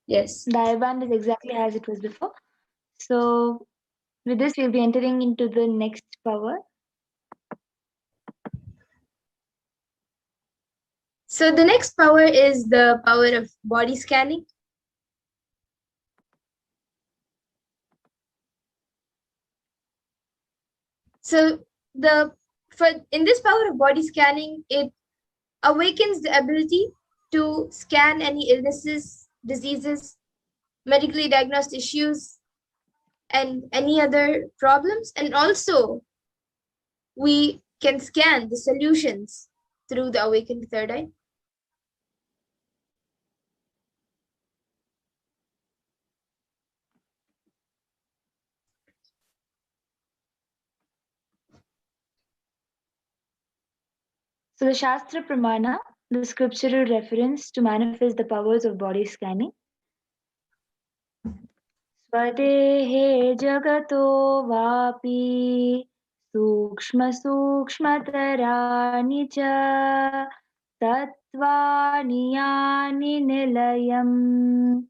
Yes. The I-band is exactly as it was before. So with this, we'll be entering into the next power. So the next power is the power of body scanning. So in this power of body scanning, it awakens the ability to scan any illnesses, diseases, medically diagnosed issues, and any other problems. And also, we can scan the solutions through the awakened third eye. So the Shastra Pramana, the scriptural reference to manifest the powers of body scanning. Swadehe jagato vapi sukshma sukshmatarani cha tatvani yani nilayam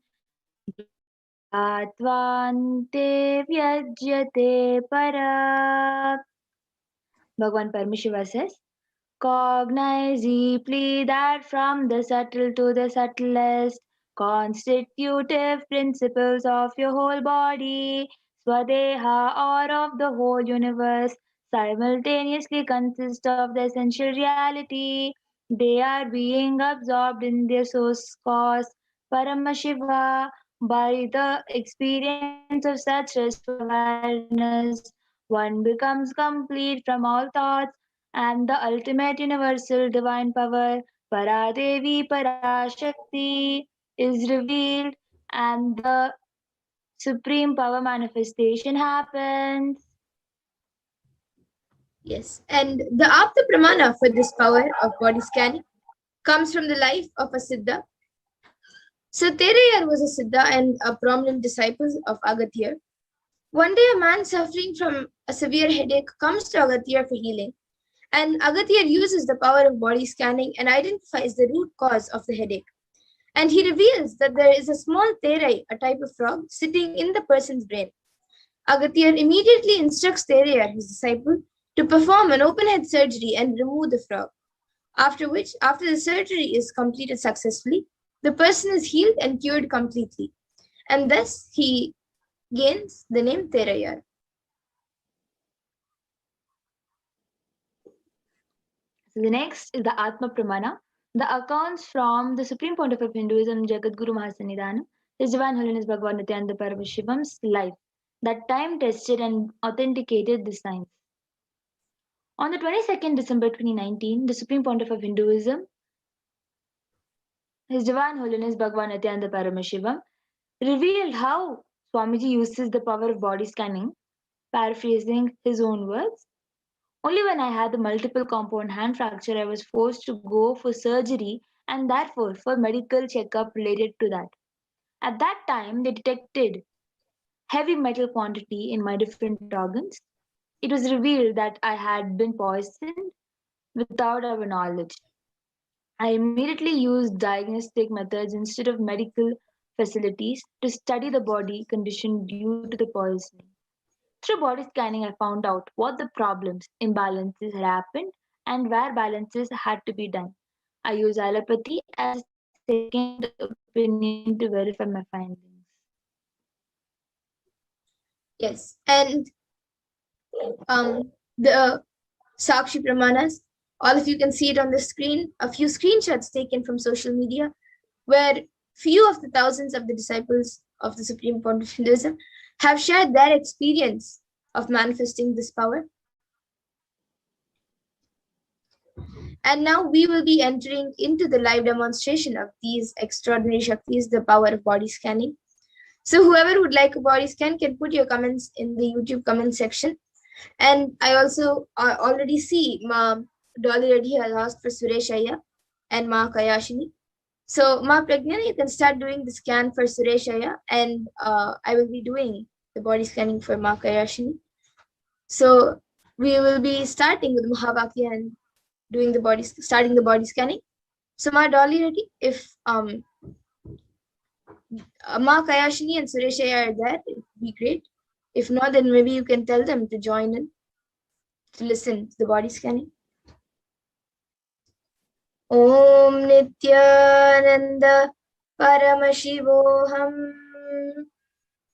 atvante vyajyate para. Bhagavan Paramashiva says, cognize deeply that from the subtle to the subtlest, constitutive principles of your whole body, Swadeha, or of the whole universe, simultaneously consist of the essential reality. They are being absorbed in their source cause, Paramashiva, by the experience of such restful awareness. One becomes complete from all thoughts and the ultimate universal divine power, Paradevi Parashakti, is revealed and the supreme power manifestation happens. Yes, and the Apta Pramana for this power of body scanning comes from the life of a Siddha. So Terayar was a Siddha and a prominent disciple of Agathir. One day, a man suffering from a severe headache comes to Agathir for healing. And Agathir uses the power of body scanning and identifies the root cause of the headache. And he reveals that there is a small terai, a type of frog, sitting in the person's brain. Agathir immediately instructs Terayar, his disciple, to perform an open head surgery and remove the frog. After the surgery is completed successfully, the person is healed and cured completely. And thus he gains the name Therayar. So the next is the Atma Pramana, the accounts from the Supreme Pontiff of Hinduism, Jagadguru Mahasannidhanam, His Divine Holiness Bhagavan Nithyananda Paramashivan's life, that time tested and authenticated the science. On the 22nd December 2019, the Supreme Pontiff of Hinduism, His Divine Holiness Bhagavan Nithyananda Paramashivam, revealed how Swamiji uses the power of body scanning, paraphrasing his own words. Only when I had the multiple compound hand fracture, I was forced to go for surgery and therefore for medical checkup related to that. At that time, they detected heavy metal quantity in my different organs. It was revealed that I had been poisoned without our knowledge. I immediately used diagnostic methods instead of medical facilities to study the body condition due to the poisoning. Through body scanning, I found out what the problems, imbalances had happened and where balances had to be done. I use allopathy as a second opinion to verify my findings. Yes, and the Sakshi Pramanas, all of you can see it on the screen, a few screenshots taken from social media, where few of the thousands of the disciples of the Supreme Pontiff of Hinduism have shared their experience of manifesting this power. And now we will be entering into the live demonstration of these extraordinary Shaktis, the power of body scanning. So whoever would like a body scan can put your comments in the YouTube comment section. And I also already see Ma Dolly Reddy has asked for Suresh Ayya and Ma Kayashini. So Ma Pragnana, you can start doing the scan for Suresh Ayya, and I will be doing the body scanning for Ma Kayashini. So we will be starting with Mahavakya and starting the body scanning. So Ma Dolly Reddy, if Ma Kayashini and Suresh Ayya are there, it would be great. If not, then maybe you can tell them to join in to listen to the body scanning. Om Nithyananda Paramashivoham.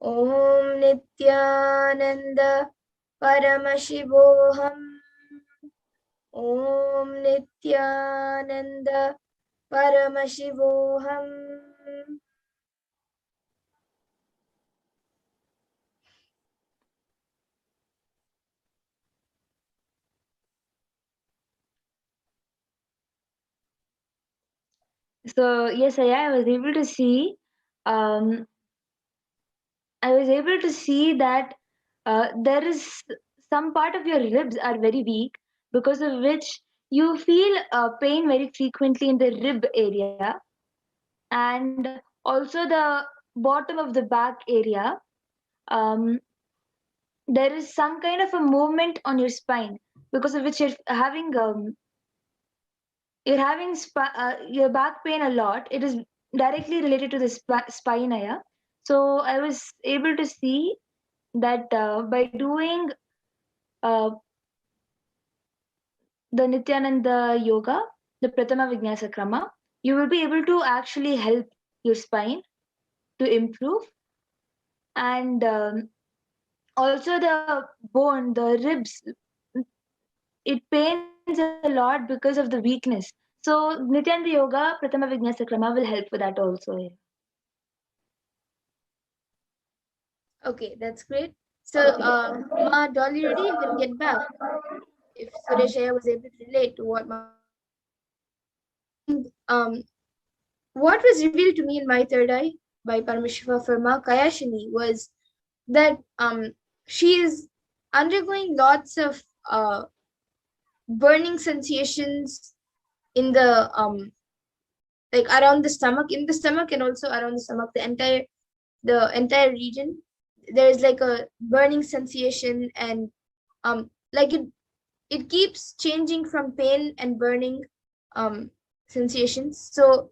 Om Nithyananda Paramashivoham. Om Nithyananda Paramashivoham. So yes, I was able to see. I was able to see that there is some part of your ribs are very weak, because of which you feel pain very frequently in the rib area, and also the bottom of the back area. Um, there is some kind of a movement on your spine, because of which you're having your back pain a lot. It is directly related to the spine area. So I was able to see that by doing the Nityananda yoga, the Pratama Vinyasa Krama, you will be able to actually help your spine to improve. And also the bone, the ribs, it pains a lot because of the weakness. So Nityananda yoga, Pratama Vinyasa Krama will help with that also. Okay, that's great. So Ma Dolly Reddy, you can get back if Suresh Ayya was able to relate to what what was revealed to me in my third eye by Paramashiva for Ma Kayashini was that she is undergoing lots of burning sensations in the like around the stomach, in the stomach, and also around the stomach, the entire region. There is like a burning sensation, and like it keeps changing from pain and burning sensations. So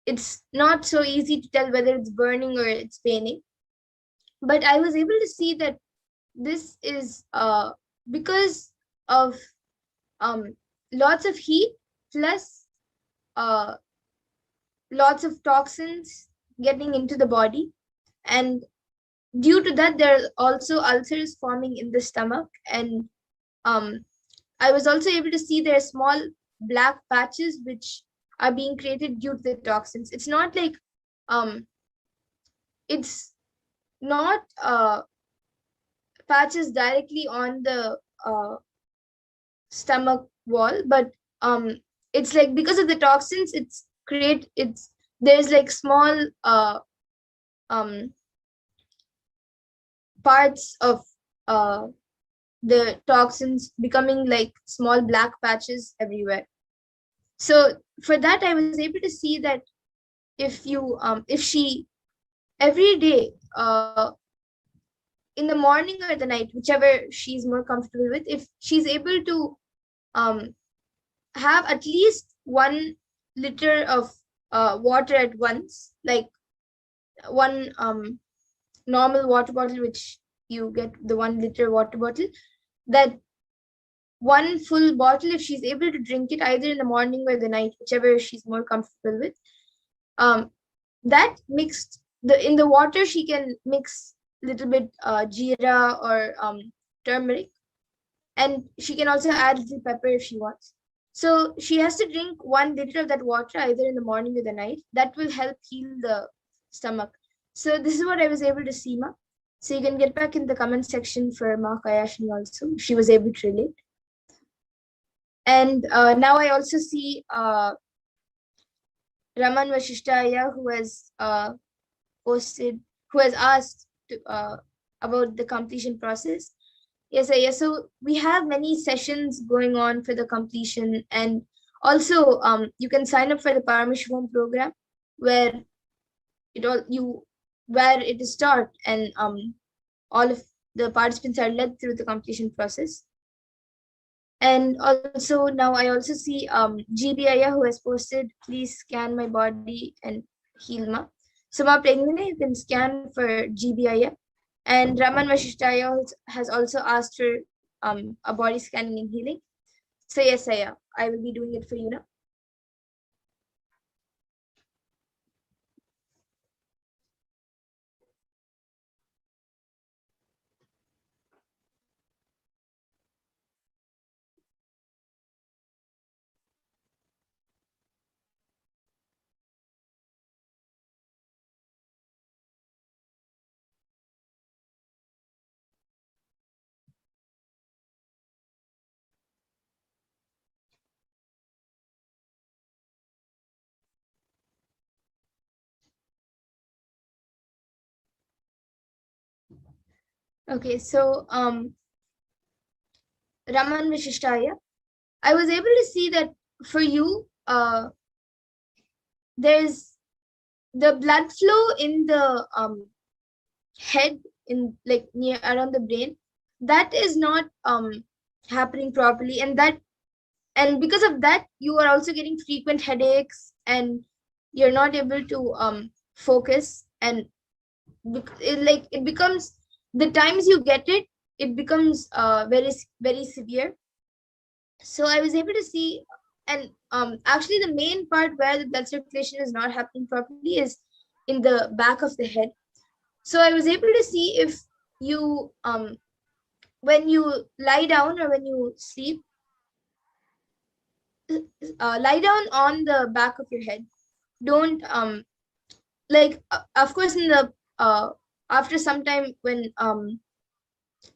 it's not so easy to tell whether it's burning or it's paining. But I was able to see that this is because of lots of heat plus lots of toxins getting into the body, and due to that there are also ulcers forming in the stomach. And I was also able to see there are small black patches which are being created due to the toxins. It's not like it's not patches directly on the stomach wall, but it's like because of the toxins there's like small parts of the toxins becoming like small black patches everywhere. So for that I was able to see that if she every day in the morning or the night, whichever she's more comfortable with, if she's able to have at least 1 liter of water at once, like one normal water bottle, which you get the 1 liter water bottle, that 1 full bottle, if she's able to drink it either in the morning or the night, whichever she's more comfortable with, that mixed in the water she can mix little bit jeera or turmeric, and she can also add little pepper if she wants. So she has to drink 1 liter of that water either in the morning or the night. That will help heal the stomach. So this is what I was able to see, Ma. So you can get back in the comment section for Ma Kayashni also. She was able to relate. And now I also see Raman Vashishtaya, who has asked about the completion process. Yes, yes. So we have many sessions going on for the completion, and also you can sign up for the Paramashivoham program, where it is taught, and all of the participants are led through the completion process. And also now I also see GBIA, who has posted, please scan my body and heal Ma. So Ma Pregnine, you can scan for GBIA. And Raman Vashishtaya has also asked for a body scanning and healing. So yes, I will be doing it for you now. Okay, so Raman Vashishtaya, I was able to see that for you, there's the blood flow in the head, in like near around the brain, that is not happening properly, and because of that you are also getting frequent headaches, and you're not able to focus, and it becomes, the times you get it becomes very very severe. So I was able to see, and actually the main part where the blood circulation is not happening properly is in the back of the head. So I was able to see if you when you lie down or when you sleep, lie down on the back of your head. Don't of course in the after some time when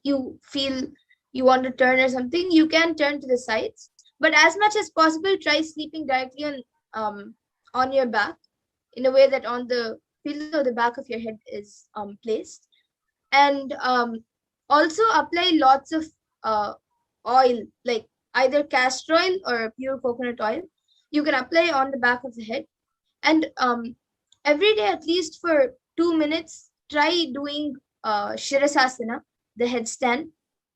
you feel you want to turn or something, you can turn to the sides, but as much as possible try sleeping directly on your back, in a way that on the pillow the back of your head is placed. And also apply lots of oil, like either castor oil or pure coconut oil. You can apply on the back of the head, and every day at least for 2 minutes try doing Shirasasana, the headstand.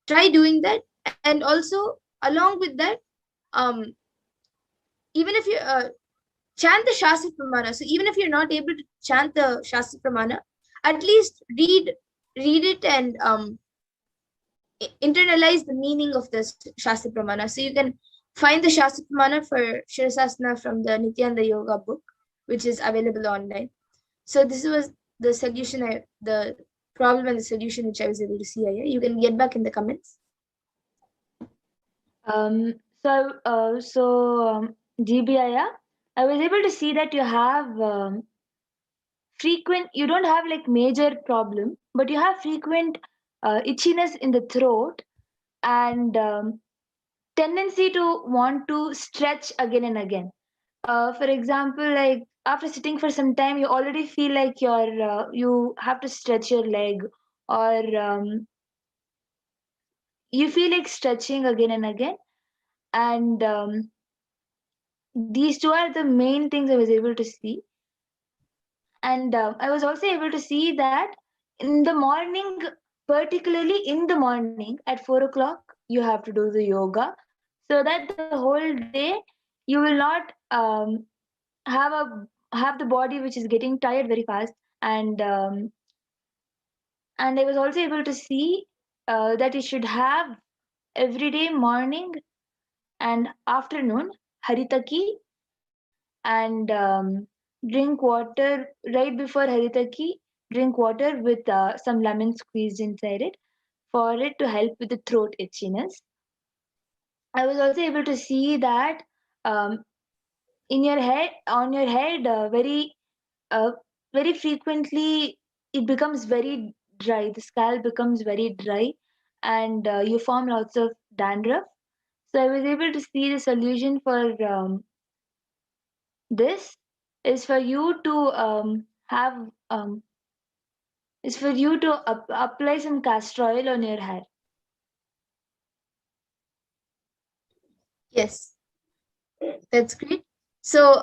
Try doing that, and also along with that, even if you chant the Shastra Pramana. So even if you're not able to chant the Shastra Pramana, at least read it, and internalize the meaning of this Shastra Pramana. So you can find the Shastra Pramana for Shirasasana from the Nithyananda Yoga book, which is available online. So this was the solution, the problem and the solution which I was able to see here. You can get back in the comments. GBIA, I was able to see that you have you don't have like major problem, but you have frequent itchiness in the throat and tendency to want to stretch again and again. For example, like after sitting for some time, you already feel like you have to stretch your leg, or you feel like stretching again and again. And these two are the main things I was able to see. And I was also able to see that in the morning, particularly in the morning at 4 o'clock, you have to do the yoga, so that the whole day you will not have the body which is getting tired very fast. And I was also able to see that you should have every day morning and afternoon haritaki, and drink water right before haritaki. Drink water with some lemon squeezed inside it for it to help with the throat itchiness. I was also able to see that um, in your head, on your head, very frequently it becomes very dry. The scalp becomes very dry, and you form lots of dandruff. So I was able to see the solution for this is for you to have is for you to apply some castor oil on your hair. Yes, that's great. So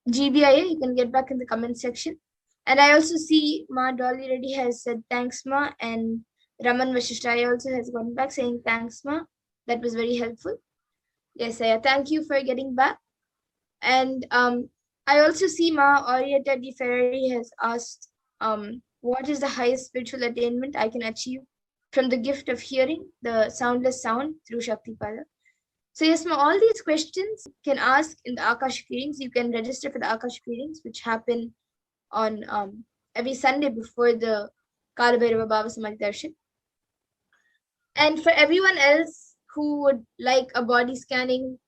GBIA, you can get back in the comment section. And I also see Ma Dolly Reddy has said thanks, Ma, and Raman Vashishtai also has gone back saying thanks, Ma. That was very helpful. Yes, Aya, thank you for getting back. And I also see Ma Orietta Di Ferrari has asked, what is the highest spiritual attainment I can achieve from the gift of hearing the soundless sound through Shaktipada? So yes, Ma, all these questions you can ask in the Akashic readings. You can register for the Akashic readings, which happen on every Sunday before the Kalabhairava Bhava Samadhi Darshan. And for everyone else who would like a body scanning,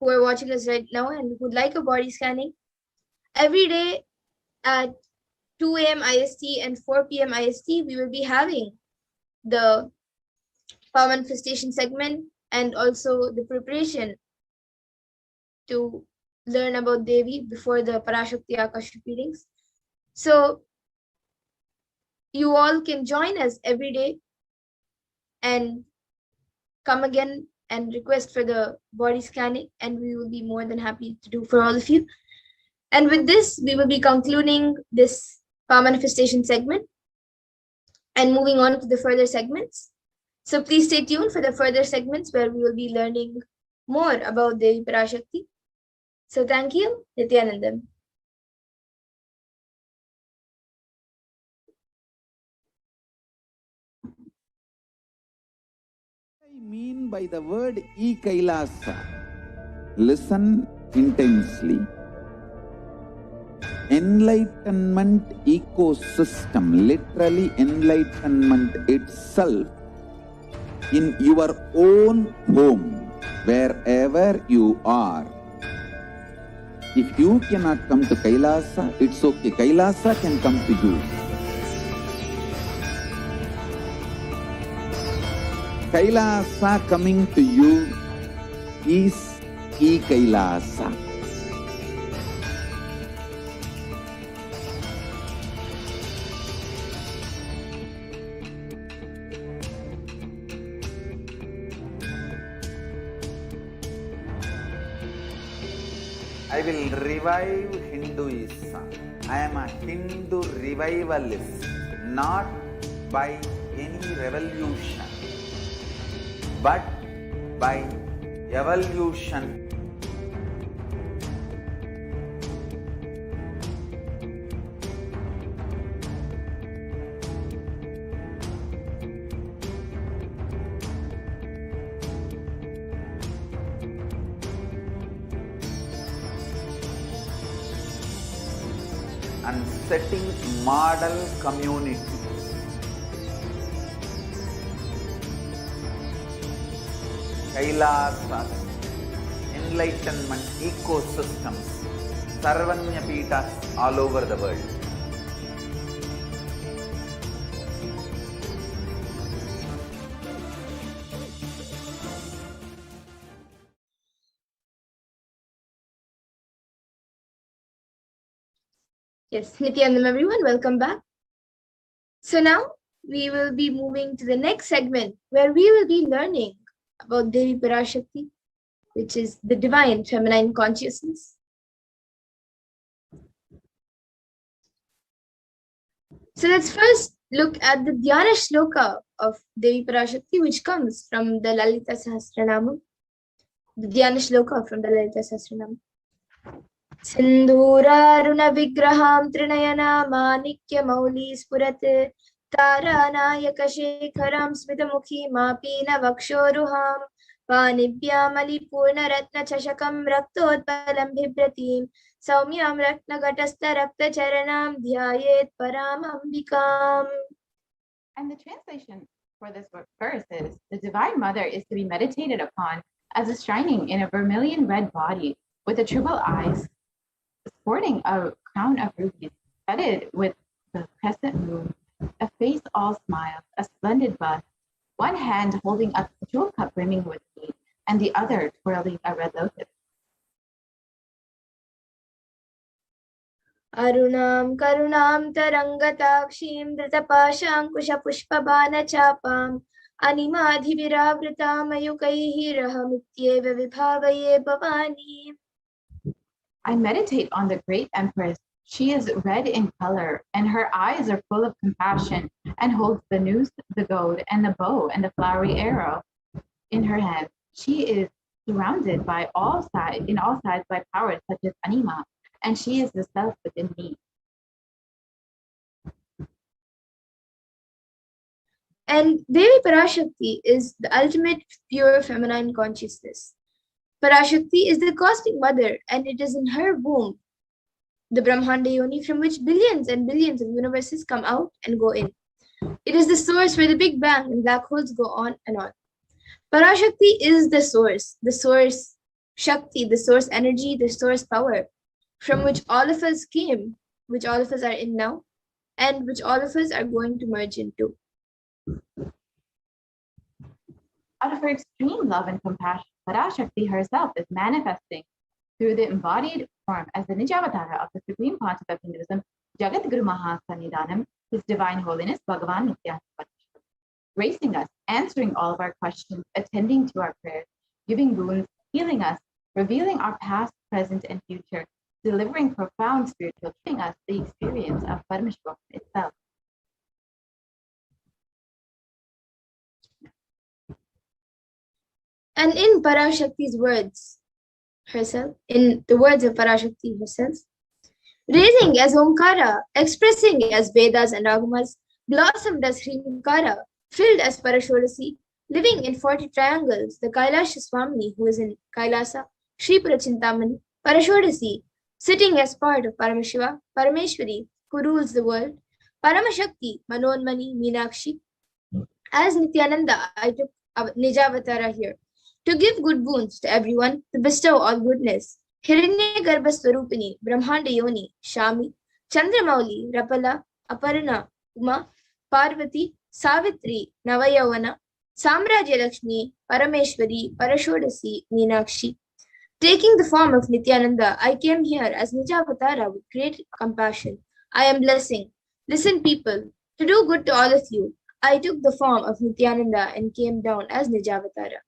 who are watching us right now and would like a body scanning, every day at 2 a.m. IST and 4 p.m. IST, we will be having the power manifestation segment and also the preparation to learn about Devi before the Parashakti Akashic readings. So you all can join us every day and come again and request for the body scanning, and we will be more than happy to do for all of you. And with this, we will be concluding this power manifestation segment and moving on to the further segments. So please stay tuned for the further segments where we will be learning more about Devi Parashakti. So thank you, Nithyanandam. I mean by the word e-Kailasa. Listen intensely. Enlightenment ecosystem, literally enlightenment itself, in your own home, wherever you are. If you cannot come to Kailasa, it's okay. Kailasa can come to you. Kailasa coming to you is e-Kailasa. I will revive Hinduism. I am a Hindu revivalist, not by any revolution, but by evolution. and setting model community. Kailasas, enlightenment ecosystems, Sarvanya Peethas all over the world. Yes, Nithyanandam everyone, welcome back. So now we will be moving to the next segment where we will be learning about Devi Parashakti, which is the divine feminine consciousness. So let's first look at the Dhyana Shloka of Devi Parashakti, which comes from the Lalita Sahasranama. The Dhyana Shloka from the Lalita Sahasranama. Sindhuraruna Vigraham Trinayana Manikya Mauli Spurat Taranayaka Shekharam Smitamukhi Mapina Vakshoruham Panibhyamali Purna Ratna Chashakam Raktotpalam Bhibratim Saumyam Ratna Gatasta Rakta Charanam Dhyayet Paramambikam. And the translation for this verse is, the Divine Mother is to be meditated upon as a shining in a vermilion red body with the triple eyes, sporting a crown of rubies, studded with the crescent moon, a face all smiles, a splendid bust, one hand holding up a jewel cup brimming with tea, and the other twirling a red lotus. Arunam Karunam Tarangatakshim Dritapashankusha Pushpabana Chapam Animadhiviravrita Mayukaihi Rahamityeva Vibhavaye Bhavani. I meditate on the great Empress. She is red in color, and her eyes are full of compassion, and holds the noose, the goad, and the bow, and the flowery arrow in her hand. She is surrounded by all sides by powers such as Anima, and she is the self within me. And Devi Parashakti is the ultimate pure feminine consciousness. Parashakti is the cosmic mother, and it is in her womb, the Brahmanda Yoni, from which billions and billions of universes come out and go in. It is the source where the Big Bang and black holes go on and on. Parashakti is the source Shakti, the source energy, the source power, from which all of us came, which all of us are in now, and which all of us are going to merge into. Out of her extreme love and compassion, Parashakti herself is manifesting through the embodied form as the Nijavatara of the Supreme Pontiff of Hinduism, Jagat Guru Mahasannidhanam, His Divine Holiness Bhagavan Nithyananda Paramashivam, gracing us, answering all of our questions, attending to our prayers, giving boons, healing us, revealing our past, present, and future, delivering profound spiritual, giving us the experience of Paramashivoham itself. And in Parashakti's words herself, in the words of Parashakti herself, raising as Omkara, expressing as Vedas and Agamas, blossomed as Hrimkara, filled as Parashodasi, living in 40 triangles, the Kailasha Swamini, who is in Kailasa, Shripura Chintamani, Parashodasi, sitting as part of Paramashiva, Parameshwari, who rules the world, Paramashakti, Manonmani, Meenakshi. As Nithyananda, I took Nijavatara here to give good boons to everyone, to bestow all goodness. Hiranyagarbha Swarupini, Brahmanda Yoni, Shami, Chandramauli, Rapala, Aparana, Uma, Parvati, Savitri, Navayavana, Samrajya Lakshmi, Parameshwari, Parashodasi, Meenakshi. Taking the form of Nithyananda, I came here as Nijavatara with great compassion. I am blessing. Listen, people, to do good to all of you, I took the form of Nithyananda and came down as Nijavatara.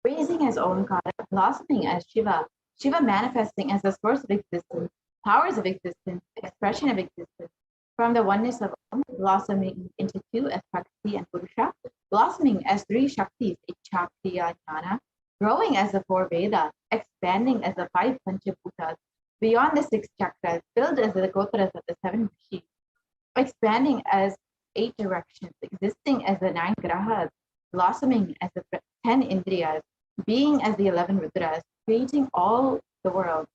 Raising as Omkara, blossoming as Shiva, Shiva manifesting as the source of existence, powers of existence, expression of existence, from the oneness of Om, blossoming into two as Prakriti and Purusha, blossoming as three Shaktis, Ichakriya, Jnana, growing as the four Vedas, expanding as the five Panchabhutas, beyond the six chakras, filled as the Gotras of the seven Rishis, expanding as 8 directions, existing as the 9 grahas, blossoming as the 10 indriyas, being as the 11 rudras, creating all the world,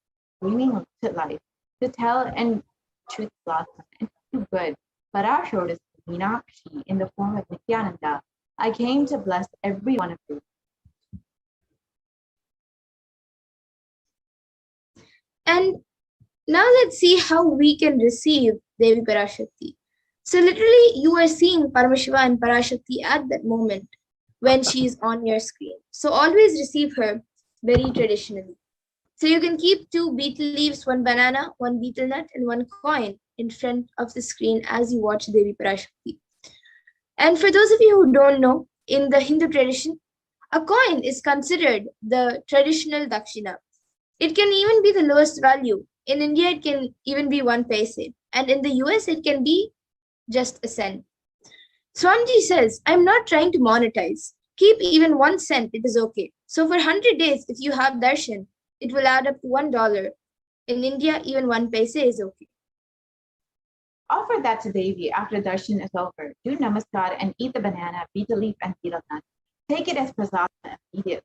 bringing to life, to tell and truth blossom and to do good. Para showed us Meenakshi in the form of Nithyananda. I came to bless every one of you. And now let's see how we can receive Devi Parashakti. So literally you are seeing Paramashiva and Parashakti at that moment when she is on your screen. So always receive her very traditionally. So you can keep 2 betel leaves, 1 banana, 1 betel nut, and 1 coin in front of the screen as you watch Devi Parashakti. And for those of you who don't know, in the Hindu tradition, a coin is considered the traditional dakshina. It can even be the lowest value. In India, it can even be 1 paise. And in the US, it can be just a cent. Swamiji says, I'm not trying to monetize. Keep even 1 cent, it is okay. So for 100 days, if you have darshan, it will add up to $1. In India, even 1 paise is okay. Offer that to Devi after darshan is over. Do namaskar and eat the banana, betel leaf, and betel nut. Take it as prasadam immediately.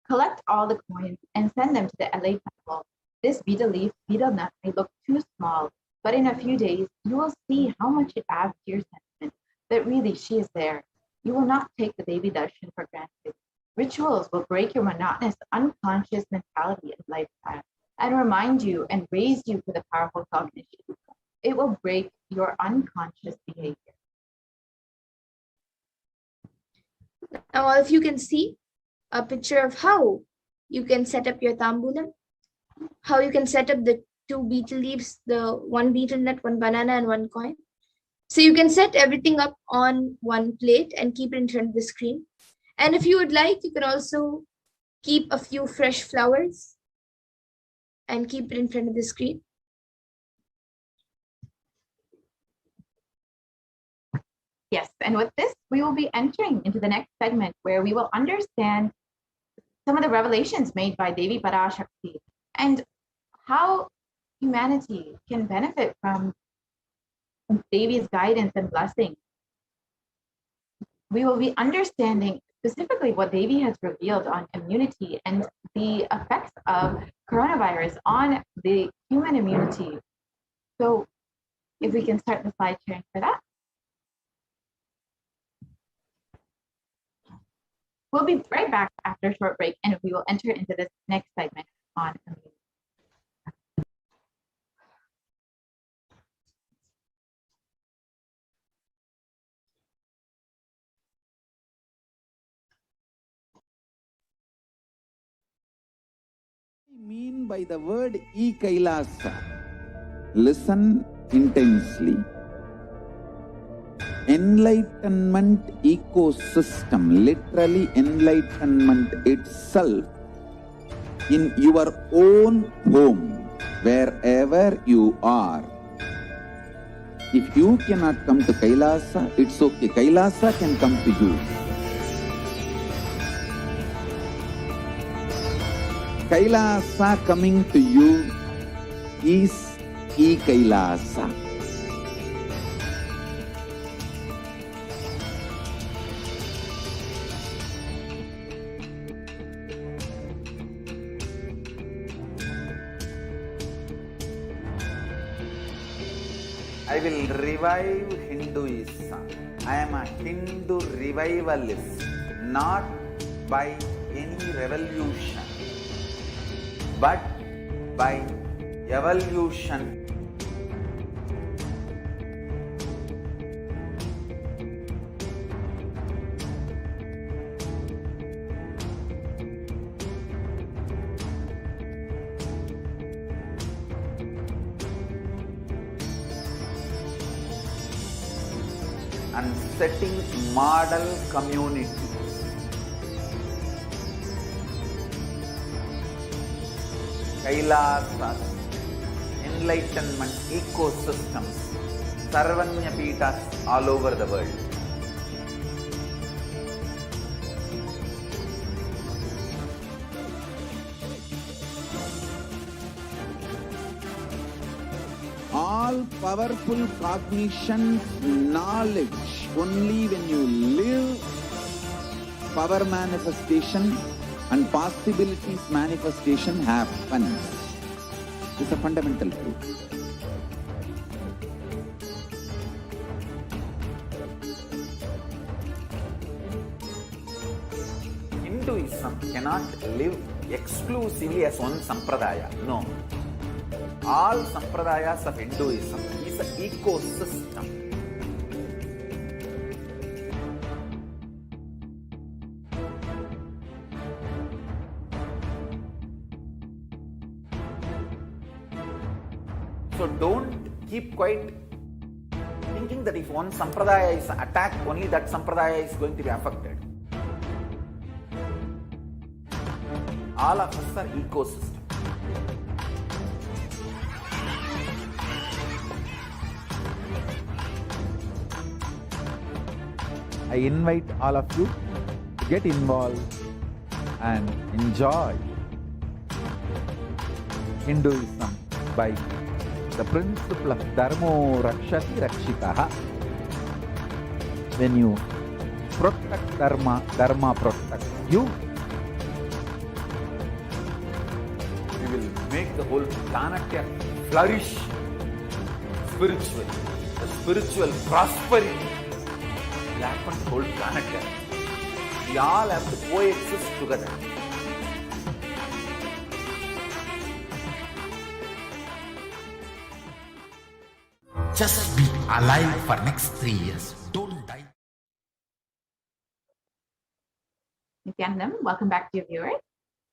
Collect all the coins and send them to the LA temple. This betel leaf, betel nut may look too small, but in a few days, you will see how much it adds to your sentiment that really she is there. You will not take the Devi darshan for granted. Rituals will break your monotonous, unconscious mentality and lifestyle and remind you and raise you to the powerful cognition. It will break your unconscious behavior. Now, all of you can see a picture of how you can set up your tambulam, how you can set up the 2 betel leaves, the 1 betel nut, 1 banana, and 1 coin. So you can set everything up on 1 plate and keep it in front of the screen. And if you would like, you can also keep a few fresh flowers and keep it in front of the screen. Yes, and with this, we will be entering into the next segment where we will understand some of the revelations made by Devi Parashakti and how humanity can benefit from Devi's guidance and blessing. We will be understanding specifically what Devi has revealed on immunity and the effects of coronavirus on the human immunity. So if we can start the slide sharing for that. We'll be right back after a short break and we will enter into this next segment on immunity. Mean by the word e-Kailasa? Listen intensely. Enlightenment ecosystem, literally enlightenment itself, in your own home, wherever you are. If you cannot come to Kailasa, it's okay. Kailasa can come to you. Kailasa coming to you is e-Kailasa. I will revive Hinduism. I am a Hindu revivalist, not by any revolution, but by evolution. And setting model communities. Kailasas, enlightenment ecosystems, Sarvanya Peethas all over the world. All powerful cognition, knowledge, only when you live, power manifestation and possibilities manifestation happens. It's a fundamental truth. Hinduism cannot live exclusively as one sampradaya. No. All sampradayas of Hinduism is an ecosystem. So don't keep quiet thinking that if one sampradaya is attacked, only that sampradaya is going to be affected. All of us are ecosystem. I invite all of you to get involved and enjoy Hinduism by the principle of Dharmo Rakshati Rakshitaha. When you protect Dharma, Dharma protects you. We will make the whole planet flourish spiritually. The spiritual prosperity will happen to the whole planet. We all have to coexist together. Just be alive for next 3 years. Don't die. Nithyanandam, welcome back to your viewers.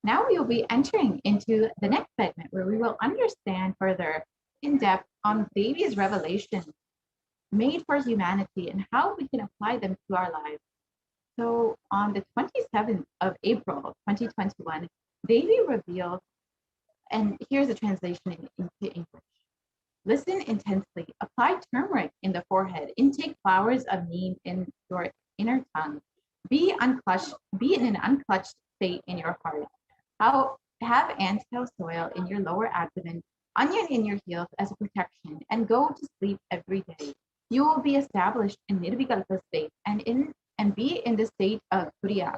Now we will be entering into the next segment where we will understand further in depth on Devi's revelations made for humanity and how we can apply them to our lives. So on the 27th of April, 2021, Devi revealed, and here's a translation into English. Listen intensely, apply turmeric in the forehead, intake flowers of neem in your inner tongue, be in an unclutched state in your heart. Have anthill soil in your lower abdomen, onion in your heels as a protection, and go to sleep every day. You will be established in Nirvikalpa state and be in the state of Turiya.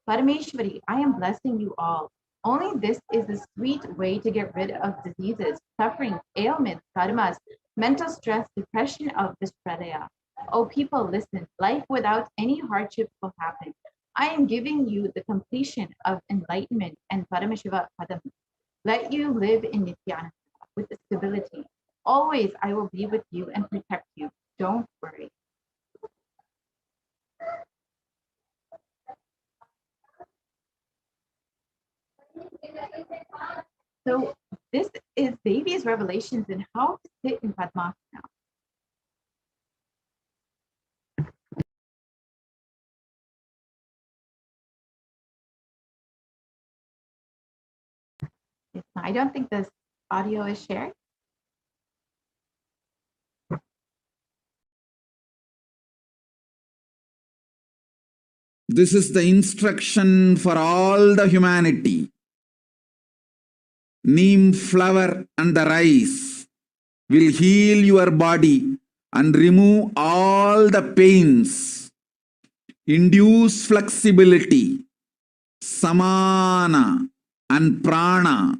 Parameshwari, I am blessing you all. Only this is the sweet way to get rid of diseases, suffering, ailments, karmas, mental stress, depression of this pradaya. Oh people, listen, life without any hardship will happen. I am giving you the completion of enlightenment and Paramashiva Padam. Let you live in Nithyananda with stability. Always I will be with you and protect you. Don't worry. So this is Devi's revelations in how to sit in Padmasana. Yes, I don't think this audio is shared. This is the instruction for all the humanity. Neem flower and the rice will heal your body and remove all the pains, induce flexibility, samana and prana,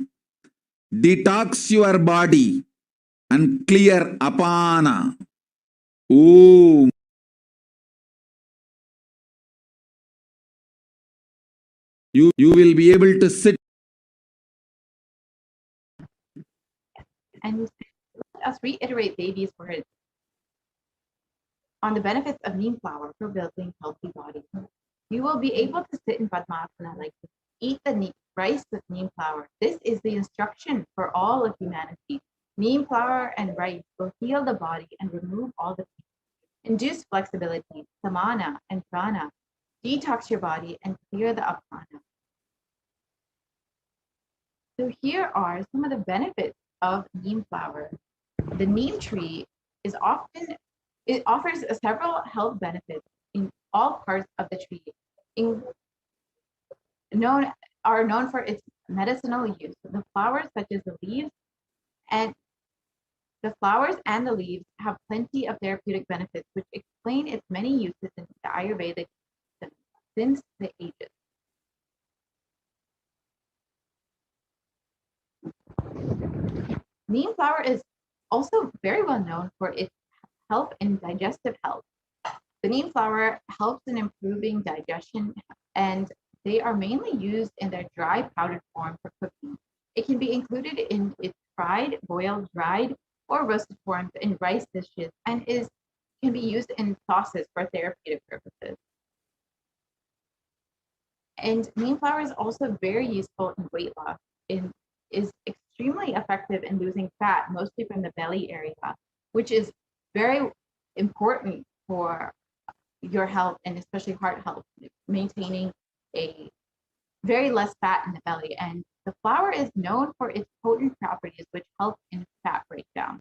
detox your body and clear apana. Om. You will be able to sit. And let us reiterate Devi's words on the benefits of neem flower for building healthy bodies. You will be able to sit in Padmasana like this. Eat the rice with neem flower. This is the instruction for all of humanity. Neem flour and rice will heal the body and remove all the pain. Induce flexibility, samana and prana. Detox your body and clear the apana. So here are some of the benefits of neem flower. The neem tree it offers several health benefits in all parts of the tree. Known for its medicinal use. The flowers, such as the leaves, and the leaves have plenty of therapeutic benefits, which explain its many uses in the Ayurvedic system since the ages. Neem flower is also very well known for its help in digestive health. The neem flower helps in improving digestion and they are mainly used in their dry powdered form for cooking. It can be included in its fried, boiled, dried, or roasted forms in rice dishes and can be used in sauces for therapeutic purposes. And neem flower is also very useful in weight loss. It is extremely effective in losing fat, mostly from the belly area, which is very important for your health and especially heart health, maintaining a very less fat in the belly. And the flower is known for its potent properties, which help in fat breakdown.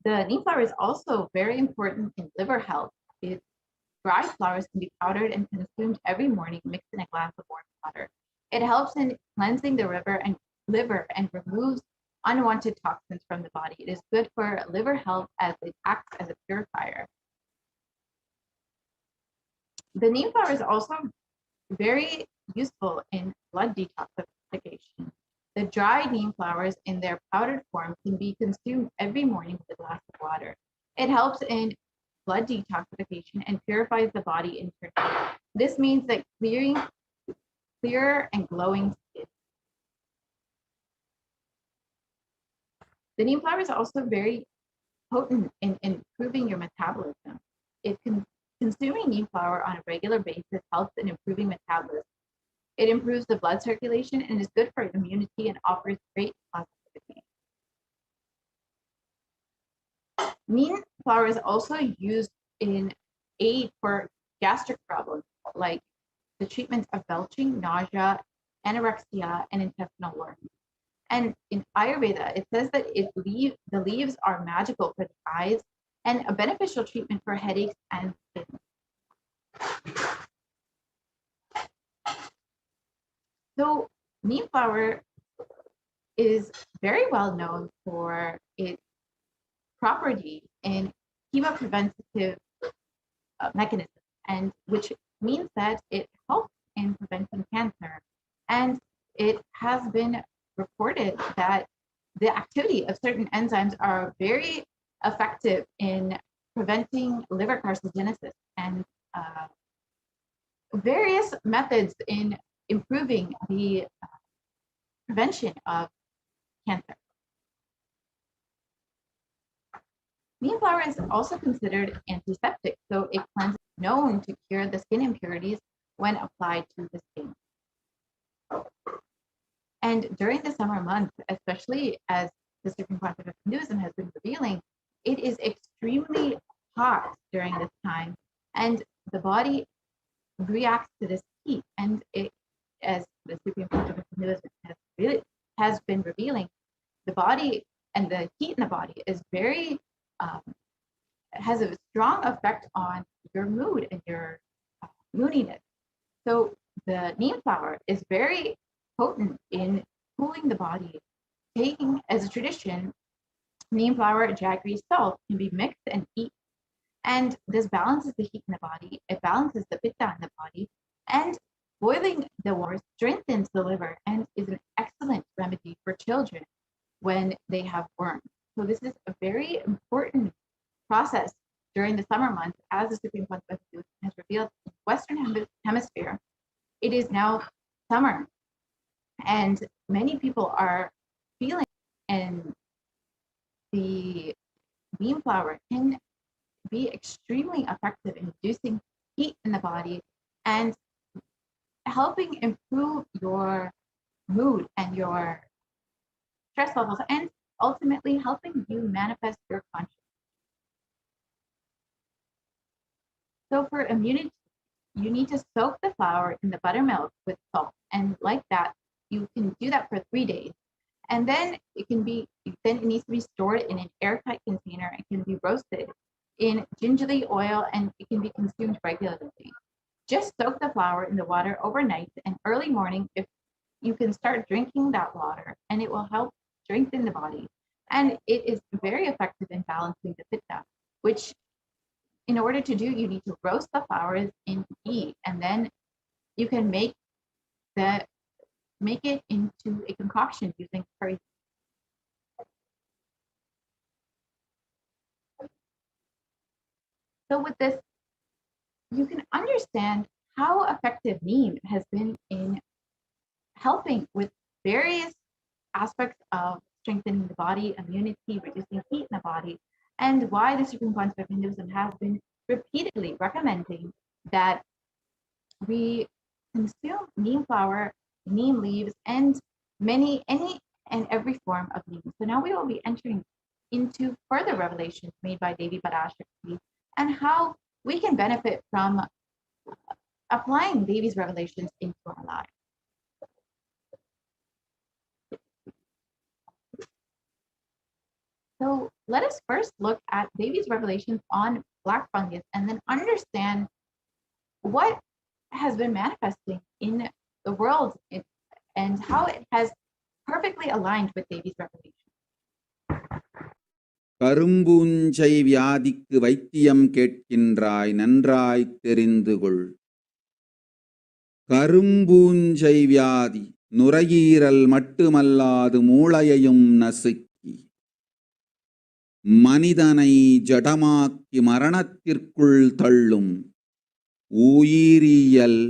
The neem flower is also very important in liver health. Its dry flowers can be powdered and consumed every morning, mixed in a glass of warm water. It helps in cleansing the liver and removes unwanted toxins from the body. It is good for liver health as it acts as a purifier. The neem flower is also very useful in blood detoxification. The dry neem flowers in their powdered form can be consumed every morning with a glass of water. It helps in blood detoxification and purifies the body internally. This means that clearer and glowing skin. The neem flower is also very potent in improving your metabolism. Consuming neem flower on a regular basis helps in improving metabolism. It improves the blood circulation and is good for immunity and offers great positivity. Neem flower is also used in aid for gastric problems like the treatment of belching, nausea, anorexia, and intestinal worms. And in Ayurveda, it says that the leaves are magical for the eyes and a beneficial treatment for headaches and skin. So neem flower is very well known for its property in chemopreventative mechanism, and which means that it helps in preventing cancer. And it has been reported that the activity of certain enzymes are very effective in preventing liver carcinogenesis and various methods in improving the prevention of cancer. Neem flower is also considered antiseptic, so it cleanses, known to cure the skin impurities when applied to the skin. And during the summer months, especially as the Supreme Pontiff of Hinduism has been revealing, it is extremely hot during this time, and the body reacts to this heat. And it, as the Supreme Pontiff of Hinduism has been revealing, the body and the heat in the body is very has a strong effect on your mood and your moodiness. So the neem flower is very potent in cooling the body. Taking as a tradition, neem flower, jaggery, salt can be mixed and eaten. And this balances the heat in the body. It balances the pitta in the body. And boiling the water strengthens the liver and is an excellent remedy for children when they have worms. So this is a very important process during the summer months, as the Supreme Pontiff has revealed in the Western Hemisphere. It is now summer, and many people are feeling, and the neem flower can be extremely effective in reducing heat in the body and helping improve your mood and your stress levels, and ultimately helping you manifest your consciousness. So for immunity, you need to soak the flower in the buttermilk with salt, and like that, you can do that for 3 days. And then it needs to be stored in an airtight container and can be roasted in gingerly oil, and it can be consumed regularly. Just soak the flower in the water overnight, and early morning, if you can start drinking that water, and it will help strengthen the body. And it is very effective in balancing the pitta, which in order to do, you need to roast the flowers in ghee, and then you can make it into a concoction using curry. So with this you can understand how effective neem has been in helping with various aspects of strengthening the body, immunity, reducing heat in the body, and why the Supreme Concept of Hinduism has been repeatedly recommending that we consume neem flower, neem leaves, and any and every form of neem. So now we will be entering into further revelations made by Devi Parashakti and how we can benefit from applying Devi's revelations into our lives. So let us first look at Devi's revelations on black fungus and then understand what has been manifesting in the world and how it has perfectly aligned with Devi's revelation. கரும்பூஞ்சை வியாதிக்கு வைத்தியம் கேட்கின்றாய், நன்றாய் தெரிந்து கொள். கரும்பூஞ்சை வியாதி நுரையீரல் மட்டுமல்லாது மூளையையும் நசுக்கி மனிதனை ஜடமாக்கி மரணத்திற்குள் தள்ளும் உயிரியல்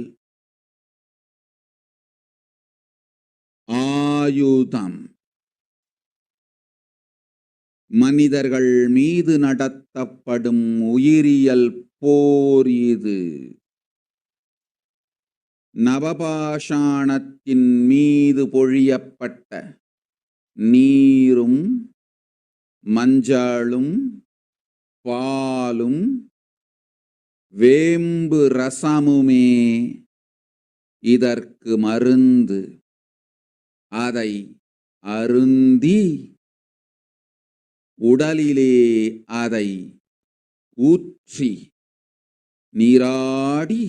ஆயுதம். மனிதர்கள் மீது நடத்தப்படும் உயிரியல் போர் இது. நவபாஷாணத்தின் மீது பொழியப்பட்ட நீரும் மஞ்சளும் பாலும் வேம்பு ரசமுமே இதற்கு மருந்து. அதை அருந்தி உடலிலே அதை ஊற்றி நீராடி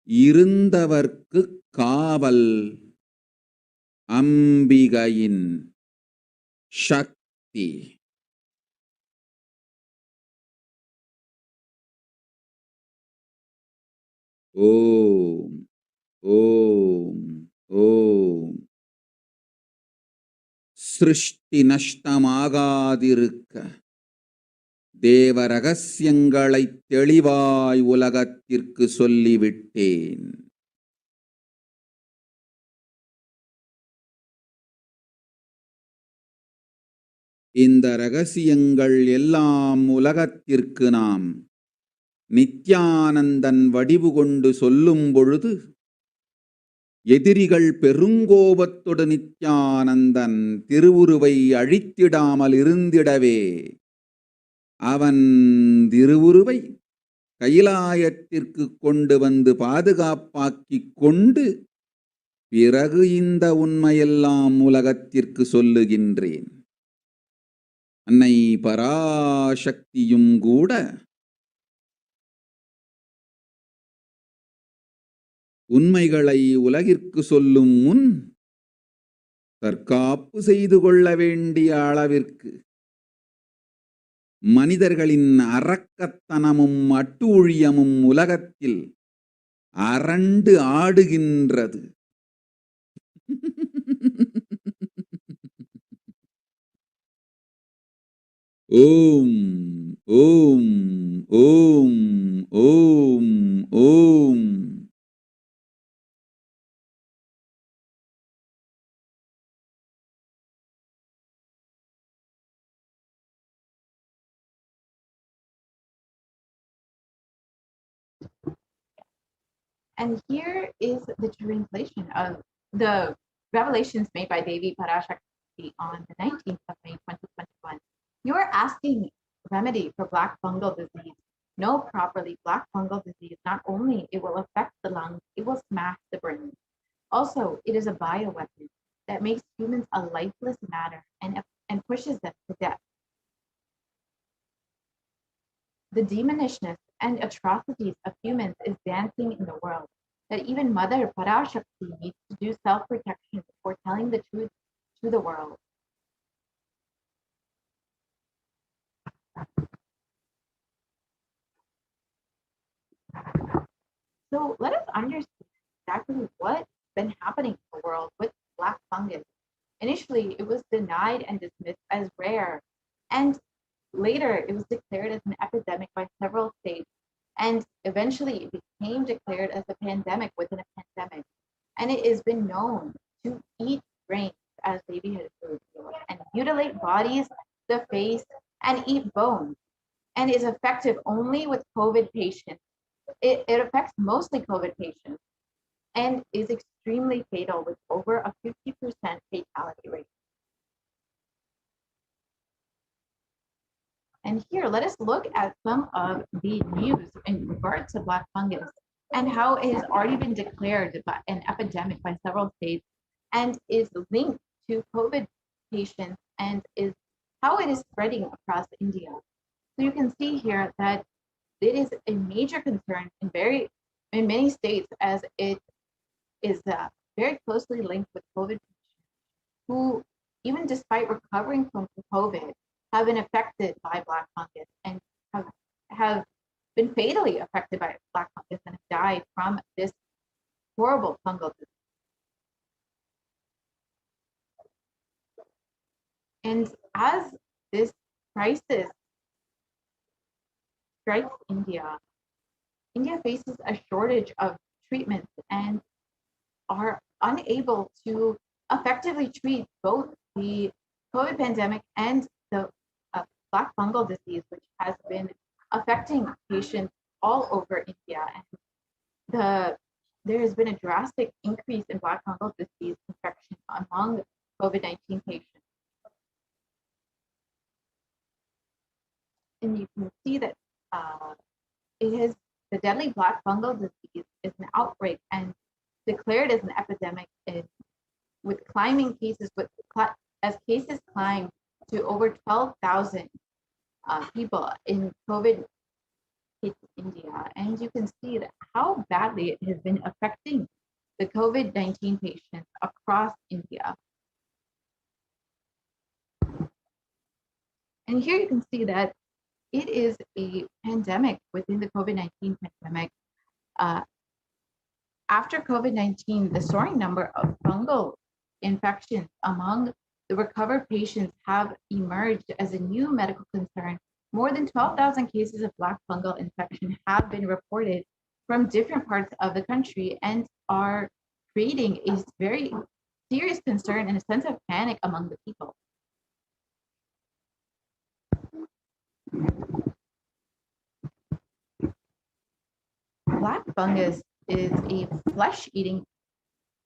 இருந்தவர்க்கு காவல் அம்பிகையின் சக்தி. ஓம் ஓம் ஓம். சிருஷ்டி நஷ்டமாகாதிருக்க தேவ ரகசியங்களை தெளிவாய் உலகத்திற்கு சொல்லிவிட்டேன். இந்த ரகசியங்கள் எல்லாம் உலகத்திற்கு நாம் நித்யானந்தன் வடிவு கொண்டு சொல்லும் பொழுது எதிரிகள் பெருங்கோபத்தோடு நித்யானந்தன் திருவுருவை அழித்திடாமல் இருந்திடவே அவன் திருவுருவை கைலாயத்திற்கு கொண்டு வந்து பாதுகாப்பாக்கிக் கொண்டு பிறகு இந்த உண்மையெல்லாம் உலகத்திற்கு சொல்லுகின்றேன். அன்னை பராசக்தியும் கூட உண்மைகளை உலகிற்கு சொல்லும் முன் தற்காப்பு செய்து கொள்ள வேண்டிய அளவிற்கு மனிதர்களின் அரக்கத்தனமும் அட்டூழியமும் உலகத்தில் அரண்டு ஆடுகின்றது. ஓம் ஓம் ஓம் ஓம் ஓம். And here is the translation of the revelations made by Devi Parashakti on the 19th of May, 2021. You are asking remedy for black fungal disease. Know properly, black fungal disease, not only it will affect the lungs, it will smash the brain. Also, it is a bioweapon that makes humans a lifeless matter and pushes them to death. The demonishness and atrocities of humans is dancing in the world, that even Mother Parashakti needs to do self-protection before telling the truth to the world. So let us understand exactly what's been happening in the world with black fungus. Initially, it was denied and dismissed as rare, and later it was declared as an epidemic by several states. And eventually it became declared as a pandemic within a pandemic. And it has been known to eat brains, as Devi has revealed, and mutilate bodies, the face, and eat bones, and is effective only with COVID patients. It affects mostly COVID patients and is extremely fatal with over a 50% fatality rate. And here, let us look at some of the news in regards to Black fungus and how it has already been declared an epidemic by several states and is linked to COVID patients and is how it is spreading across India. So you can see here that it is a major concern in many states, as it is very closely linked with COVID patients who, even despite recovering from COVID, have been affected by Black fungus and have been fatally affected by Black fungus and have died from this horrible fungal disease. And as this crisis strikes India, India faces a shortage of treatments and are unable to effectively treat both the COVID pandemic and the Black fungal disease, which has been affecting patients all over India. And there has been a drastic increase in Black fungal disease infection among COVID-19 patients. And you can see that the deadly Black fungal disease is an outbreak and declared as an epidemic with climbing cases, as cases climb to over 12,000 people in COVID hit India. And you can see that how badly it has been affecting the COVID-19 patients across India. And here you can see that it is a pandemic within the COVID-19 pandemic. After COVID-19, the soaring number of fungal infections among the recovered patients have emerged as a new medical concern. More than 12,000 cases of Black fungal infection have been reported from different parts of the country and are creating a very serious concern and a sense of panic among the people. Black fungus is a flesh-eating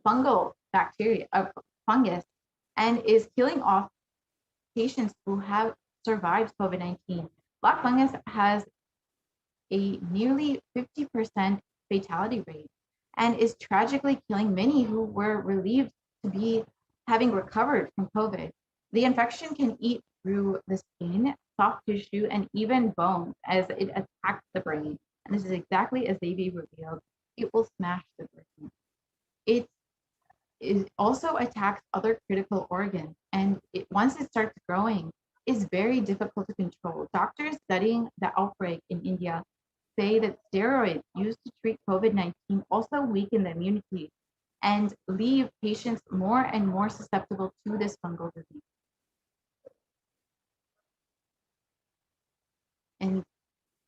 fungal bacteria, fungus, and is killing off patients who have survived COVID-19. Black fungus has a nearly 50% fatality rate and is tragically killing many who were relieved to be having recovered from COVID. The infection can eat through the skin, soft tissue, and even bones as it attacks the brain. And this is exactly as Devi revealed. It will smash the brain. It also attacks other critical organs, and once it starts growing, is very difficult to control. Doctors studying the outbreak in India say that steroids used to treat COVID-19 also weaken the immunity and leave patients more and more susceptible to this fungal disease. And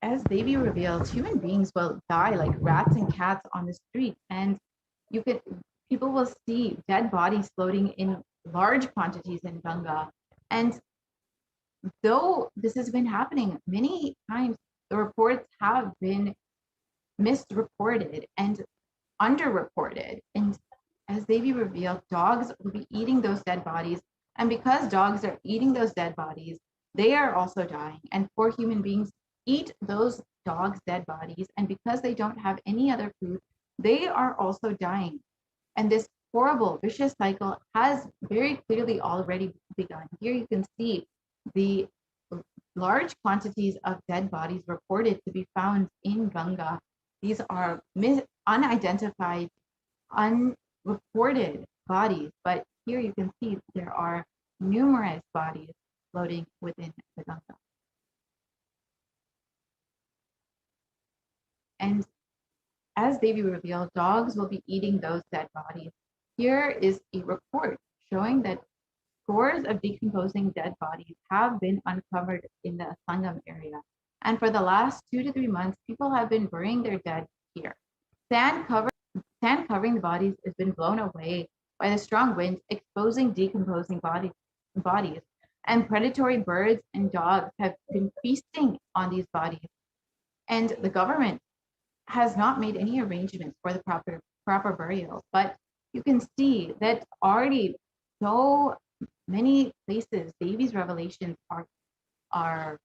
as Devi revealed, human beings will die like rats and cats on the street, and people will see dead bodies floating in large quantities in Ganga. And though this has been happening many times, the reports have been misreported and underreported. And as Devi revealed, dogs will be eating those dead bodies. And because dogs are eating those dead bodies, they are also dying. And poor human beings eat those dogs' dead bodies. And because they don't have any other food, they are also dying. And this horrible vicious cycle has very clearly already begun. Here you can see the large quantities of dead bodies reported to be found in Ganga. These are unidentified, unreported bodies, but here you can see there are numerous bodies floating within the Ganga. And as Devi revealed, dogs will be eating those dead bodies. Here is a report showing that scores of decomposing dead bodies have been uncovered in the Sangam area. And for the last 2 to 3 months, people have been burying their dead here. Sand covering the bodies has been blown away by the strong winds, exposing decomposing bodies. And predatory birds and dogs have been feasting on these bodies. And the government has not made any arrangements for the proper burial. But you can see that already so many places, Devi's revelations are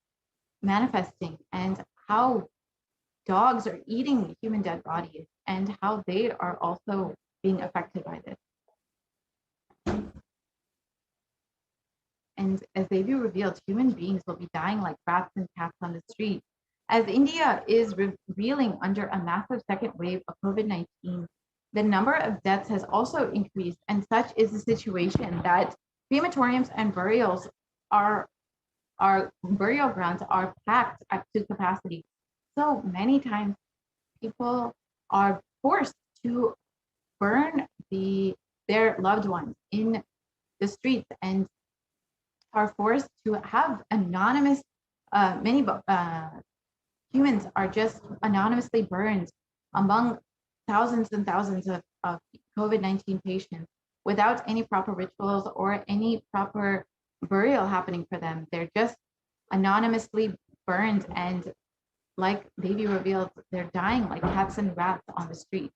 manifesting, and how dogs are eating human dead bodies and how they are also being affected by this. And as Devi revealed, human beings will be dying like rats and cats on the street. As India is reeling under a massive second wave of COVID-19, the number of deaths has also increased, and such is the situation that crematoriums and burial grounds are packed up to capacity. So many times people are forced to burn their loved ones in the streets and are forced to have anonymous, many humans are just anonymously burned among thousands and thousands of COVID-19 patients without any proper rituals or any proper burial happening for them. They're just anonymously burned, and like Devi revealed, they're dying like cats and rats on the street.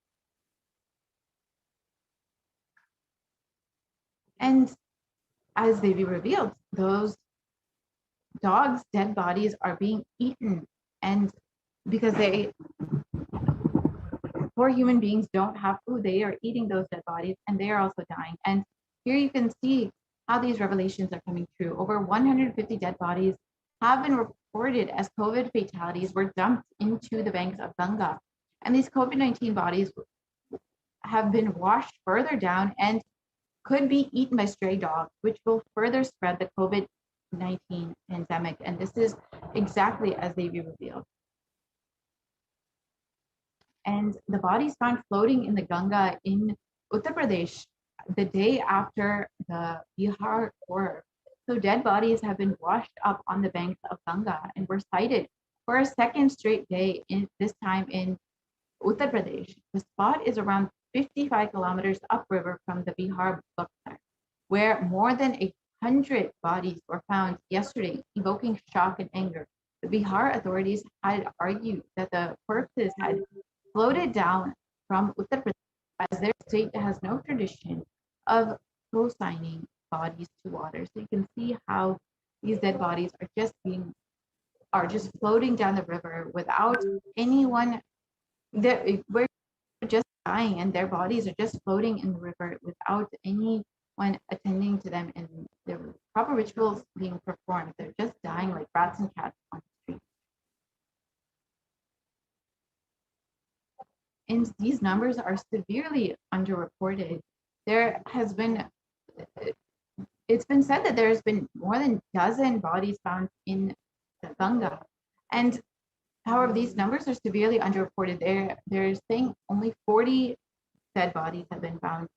And as Devi revealed, those dogs' dead bodies are being eaten, and because poor human beings don't have food, they are eating those dead bodies and they are also dying. And here you can see how these revelations are coming true. Over 150 dead bodies have been reported as COVID fatalities were dumped into the banks of Ganga. And these COVID-19 bodies have been washed further down and could be eaten by stray dogs, which will further spread the COVID-19 pandemic. And this is exactly as Devi revealed. And the bodies found floating in the Ganga in Uttar Pradesh the day after the Bihar horror. So dead bodies have been washed up on the banks of Ganga and were sighted for a second straight day, this time in Uttar Pradesh. The spot is around 55 kilometers upriver from the Bihar Bukhar, where more than 100 bodies were found yesterday, evoking shock and anger. The Bihar authorities had argued that the corpses had floated down from Uttar Pradesh, as their state has no tradition of co-signing bodies to water. So you can see how these dead bodies are just floating down the river without anyone. We're just dying, and their bodies are just floating in the river without anyone attending to them and the proper rituals being performed. They're just dying like rats and cats on the street. And these numbers are severely underreported. It's been said that there's been more than a dozen bodies found in the Ganga. And however, these numbers are severely underreported. They're saying only 40 dead bodies have been found,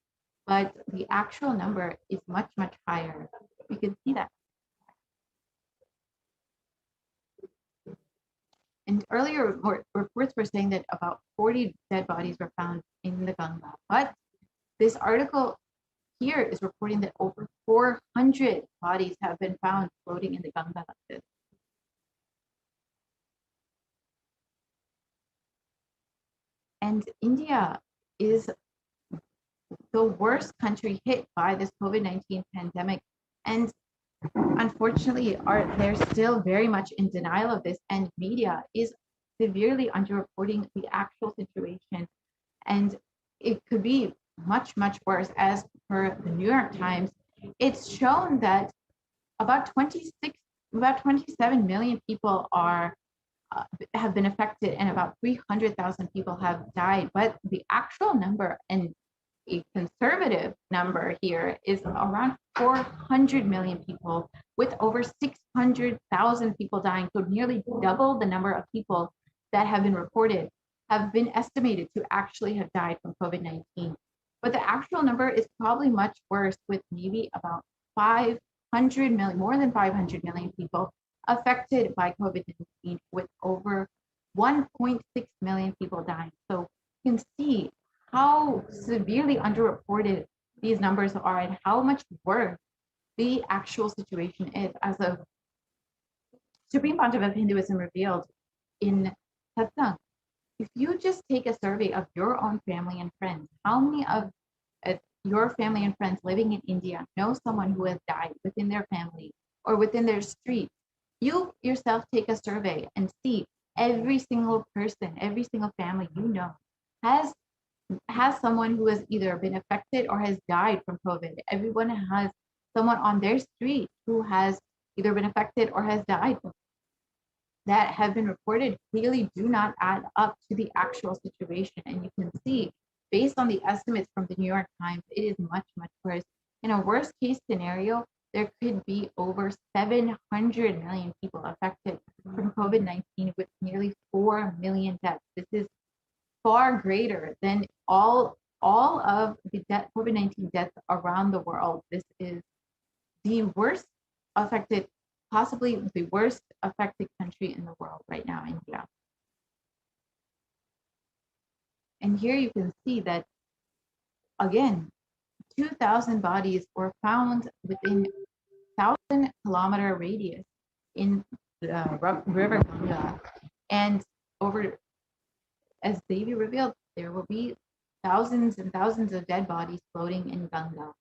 but the actual number is much, much higher. You can see that. And earlier reports were saying that about 40 dead bodies were found in the Ganga. But this article here is reporting that over 400 bodies have been found floating in the Ganga like this. And India is the worst country hit by this COVID-19 pandemic. And unfortunately, they're still very much in denial of this, and media is severely underreporting the actual situation. And it could be much, much worse. As per the New York Times, it's shown that about 27 million people have been affected, and about 300,000 people have died. But the actual number, and a conservative number here, is around 400 million people, with over 600,000 people dying. So nearly double the number of people that have been reported have been estimated to actually have died from COVID-19. But the actual number is probably much worse, with maybe about 500 million, more than 500 million people affected by COVID-19, with over 1.6 million people dying. So you can see how severely underreported these numbers are and how much worse the actual situation is. As a Supreme Pontiff of Hinduism revealed in Satsang, if you just take a survey of your own family and friends, how many of your family and friends living in India know someone who has died within their family or within their street? You yourself take a survey and see every single person, every single family you know has someone who has either been affected or has died from COVID. Everyone has someone on their street who has either been affected or has died, that have been reported clearly do not add up to the actual situation. And you can see, based on the estimates from the New York Times, it is much, much worse. In a worst case scenario, there could be over 700 million people affected from COVID-19 with nearly 4 million deaths. This is far greater than all of the COVID-19 deaths around the world. This is the worst affected, possibly the worst affected country in the world right now, India. And here you can see that, again, 2,000 bodies were found within 1,000-kilometer radius in the River Ganga. And over, as Devi revealed, there will be thousands and thousands of dead bodies floating in Ganga.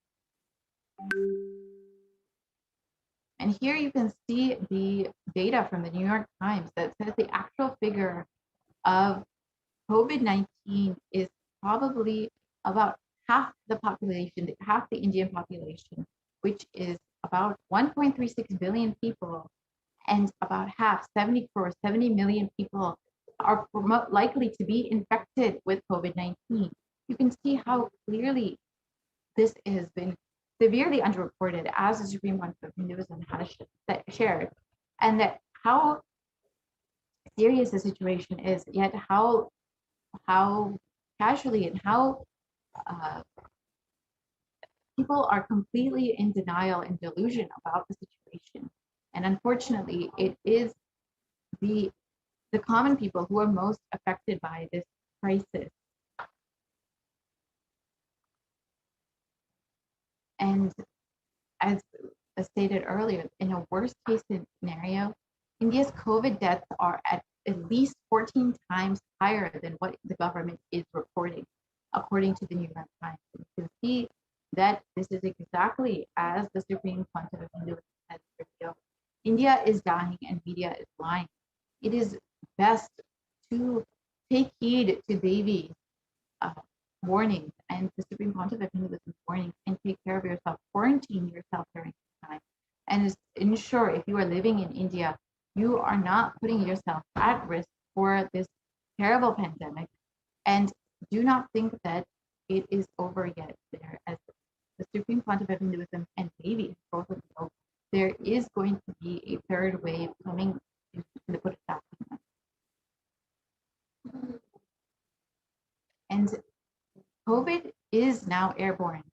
And here you can see the data from the New York Times that says the actual figure of COVID-19 is probably about half the population, half the Indian population, which is about 1.36 billion people, and about half, 70 million people are likely to be infected with COVID-19. You can see how clearly this has been severely underreported, as the Supreme Pontiff of Hinduism has shared, and that how serious the situation is, yet how casually and how people are completely in denial and delusion about the situation. And unfortunately, it is the common people who are most affected by this crisis. And as stated earlier, in a worst case scenario, India's COVID deaths are at least 14 times higher than what the government is reporting, according to the New York Times. You can see that this is exactly as the Supreme Pontiff of Hinduism has revealed. India is dying and media is lying. It is best to take heed to Devi's warnings and the Supreme Pontiff of Hinduism's warnings and take care of yourself. Quarantine yourself during this time, and ensure, if you are living in India, you are not putting yourself at risk for this terrible pandemic. And do not think that it is over yet. There, as the Supreme Pontiff of Hinduism and Devi both of you, there is going to be a third wave coming in the Buddhist kingdom. And COVID is now airborne.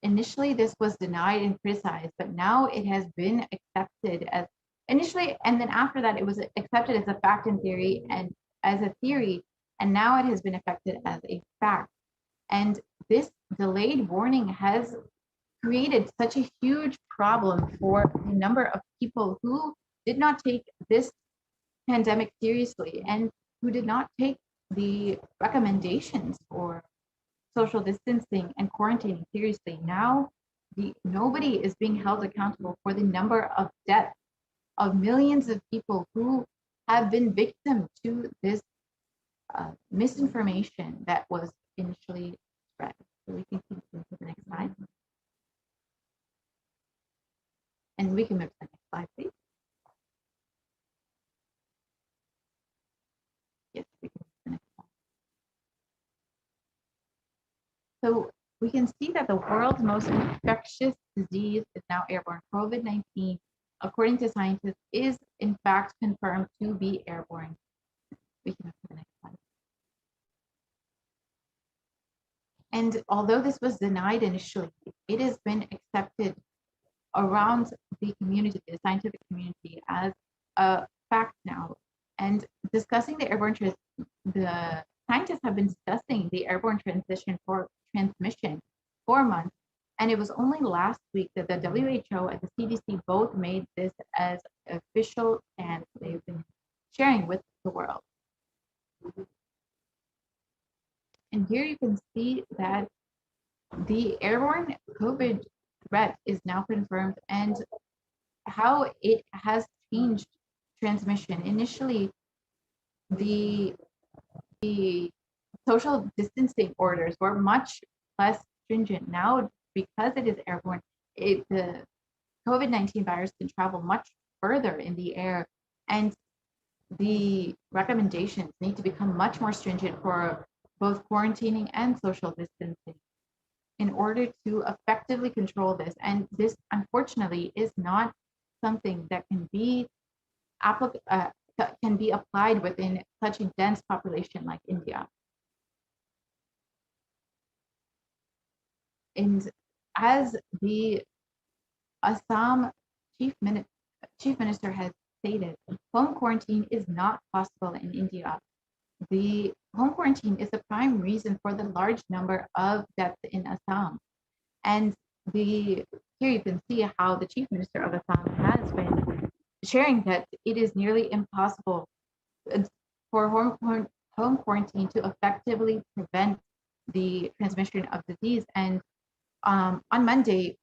Initially, this was denied and criticized, but now it has been accepted as initially, and then after that, it was accepted as a fact in theory and as a theory, and now it has been accepted as a fact. And this delayed warning has created such a huge problem for the number of people who did not take this pandemic seriously and who did not take the recommendations for social distancing and quarantining seriously. Now, nobody is being held accountable for the number of deaths of millions of people who have been victim to this misinformation that was initially spread. So we can continue to the next slide. And we can move to the next slide, please. Yes, we can move to the next slide. So we can see that the world's most infectious disease is now airborne. COVID-19, according to scientists, is in fact confirmed to be airborne. We can move to the next slide. And although this was denied initially, it has been accepted around the community, the scientific community, as a fact now. And discussing the the scientists have been discussing the airborne transmission for months. And it was only last week that the WHO and the CDC both made this as official stance they've been sharing with the world. And here you can see that the airborne COVID threat is now confirmed and how it has changed transmission. Initially, the social distancing orders were much less stringent. Now, because it is airborne, the COVID-19 virus can travel much further in the air, and the recommendations need to become much more stringent for both quarantining and social distancing in order to effectively control this. And this, unfortunately, is not something that can be applied within such a dense population like India. And as the Assam chief minister has stated, home quarantine is not possible in India. The home quarantine is the prime reason for the large number of deaths in Assam. And here you can see how the chief minister of Assam has been sharing that it is nearly impossible for home quarantine to effectively prevent the transmission of disease. And on Monday,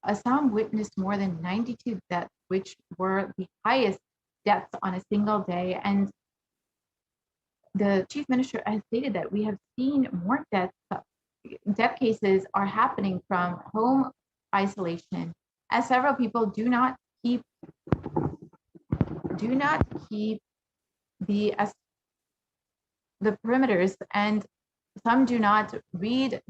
Assam witnessed more than 92 deaths, which were the highest deaths on a single day. And the chief minister has stated that we have seen more death cases are happening from home isolation, as several people do not keep the perimeters, and some do not read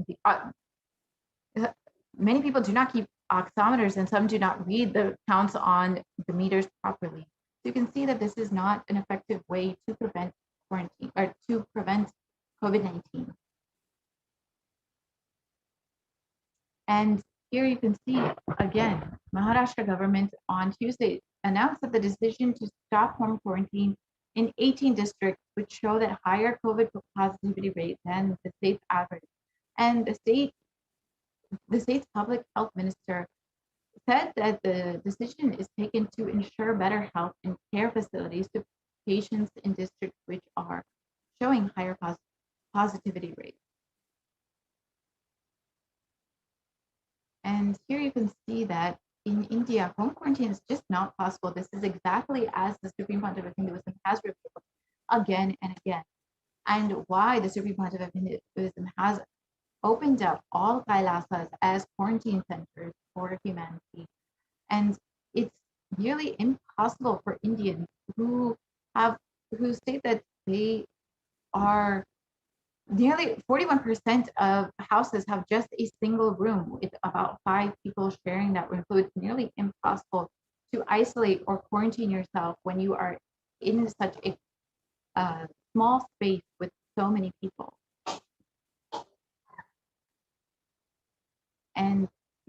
many people do not keep oximeters, and some do not read the counts on the meters properly. So you can see that this is not an effective way to prevent quarantine or to prevent COVID-19. And here you can see again, Maharashtra government on Tuesday announced that the decision to stop home quarantine in 18 districts would show that higher COVID positivity rate than the state's average. And the state's public health minister said that the decision is taken to ensure better health and care facilities to patients in districts which are showing higher positivity rates. And here you can see that in India, home quarantine is just not possible. This is exactly as the Supreme Pontiff of Hinduism has revealed again and again, and why the Supreme Pontiff of Hinduism has opened up all Kailasas as quarantine centers for humanity. And it's nearly impossible for Indians who state that they are nearly 41% of houses have just a single room with about 5 people sharing that room. So it's nearly impossible to isolate or quarantine yourself when you are in such a small space with so many people. And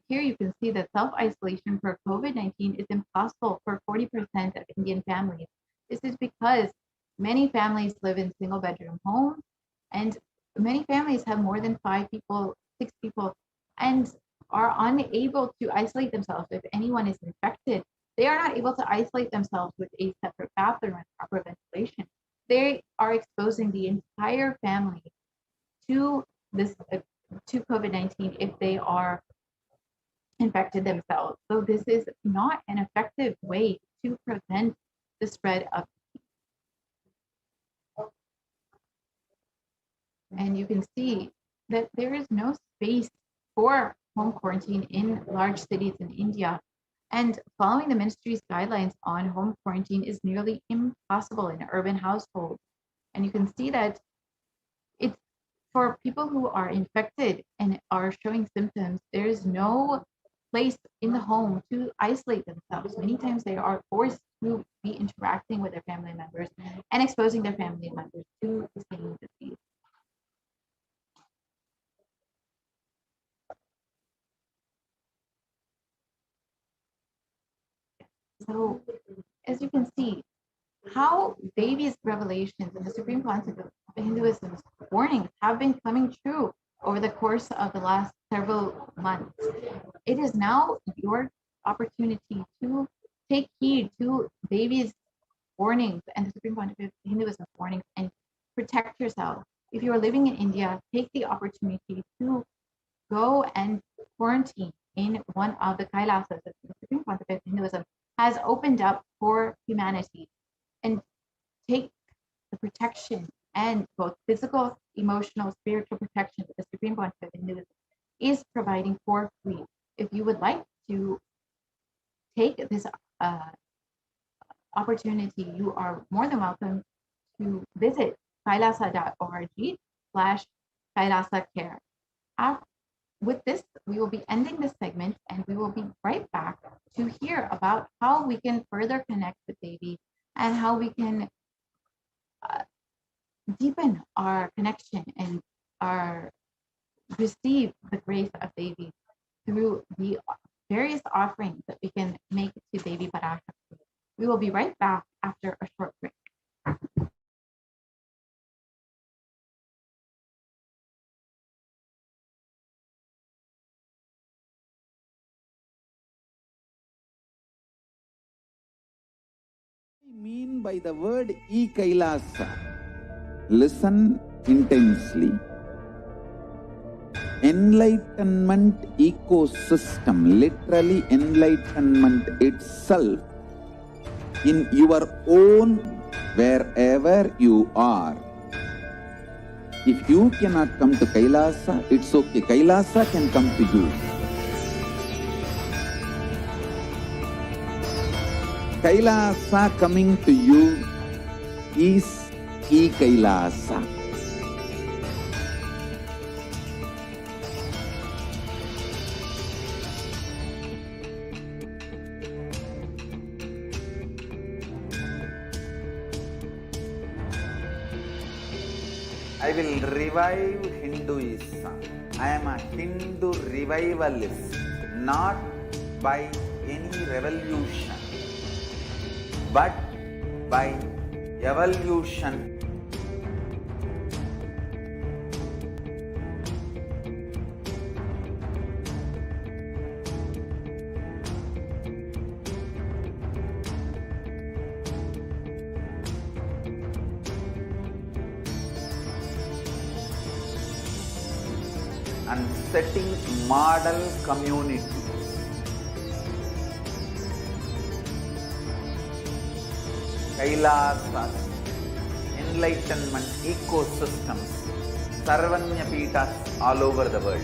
here you can see that self-isolation for COVID-19 is impossible for 40% of Indian families. This is because many families live in single bedroom homes, and many families have more than 5 people, 6 people, and are unable to isolate themselves. If anyone is infected, they are not able to isolate themselves with a separate bathroom and proper ventilation. They are exposing the entire family to COVID-19 if they are infected themselves. So this is not an effective way to prevent the spread of disease. And you can see that there is no space for home quarantine in large cities in India. And following the ministry's guidelines on home quarantine is nearly impossible in urban households. And you can see that it's for people who are infected and are showing symptoms, there is no place in the home to isolate themselves. Many times they are forced to be interacting with their family members and exposing their family members to the same disease. So, as you can see, how Devi's revelations and the supreme concept of Hinduism's warnings have been coming true over the course of the last several months. It is now your opportunity to take heed to Devi's warnings and the supreme concept of Hinduism's warnings and protect yourself. If you are living in India, take the opportunity to go and quarantine in one of the Kailasas that the supreme concept of Hinduism has opened up for humanity, and take the protection and both physical, emotional, spiritual protection that the supreme concept of Hinduism is providing for free. If you would like to take this opportunity, you are more than welcome to visit kailasa.org/kailasacare. With this, we will be ending this segment, and we will be right back to hear about how we can further connect with Devi and how we can deepen our connection and receive the grace of Devi through the various offerings that we can make to Devi Parashakti. We will be right back after a short break. I mean by the word e-Kailasa? Listen intensely. Enlightenment ecosystem, literally enlightenment itself, in your own, wherever you are. If you cannot come to Kailasa, it's okay. Kailasa can come to you. Kailasa coming to you is e-Kailasa. I will revive Hinduism. I am a Hindu revivalist, not by any revolution, but by evolution. And setting model communities. Kailasas, enlightenment ecosystems, Sarvanya Pitas all over the world.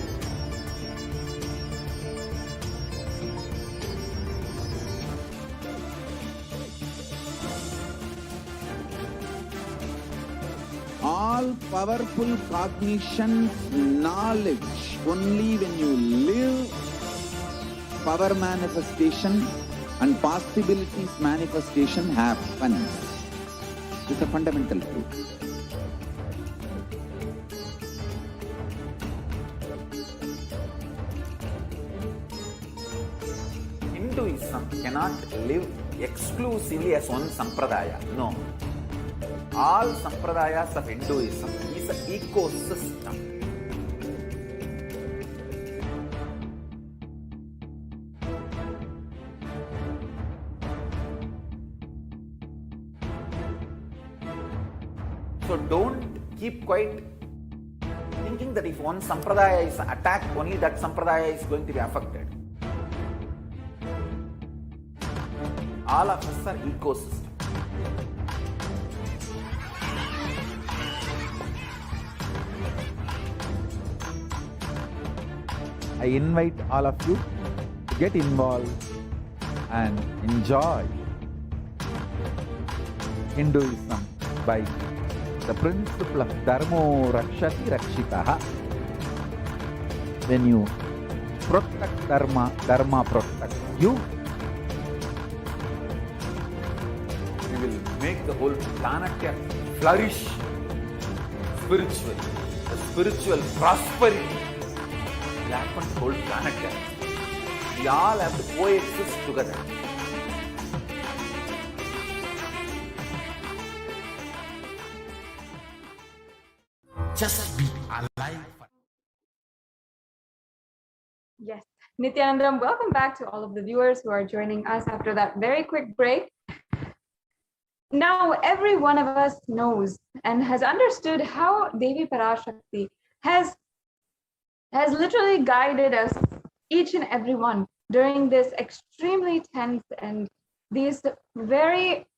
All powerful cognition, knowledge, only when you live, power manifestation and possibilities manifestation happens. It's a fundamental truth. Hinduism cannot live exclusively as one sampradaya. No. All sampradayas of Hinduism is an ecosystem. So don't keep quiet thinking that if one sampradaya is attacked, only that sampradaya is going to be affected. All of us are ecosystems. I invite all of you to get involved and enjoy Hinduism by the principle of Dharmo Rakshati Rakshitaha. When you protect Dharma, Dharma protects you. We will make the whole planet flourish spiritually. The spiritual prosperity will happen to the whole planet. We all have to coexist together. Just be alive. Yes. Nithyanandam, welcome back to all of the viewers who are joining us after that very quick break. Now, every one of us knows and has understood how Devi Parashakti has literally guided us, each and every one, during this extremely tense and these very,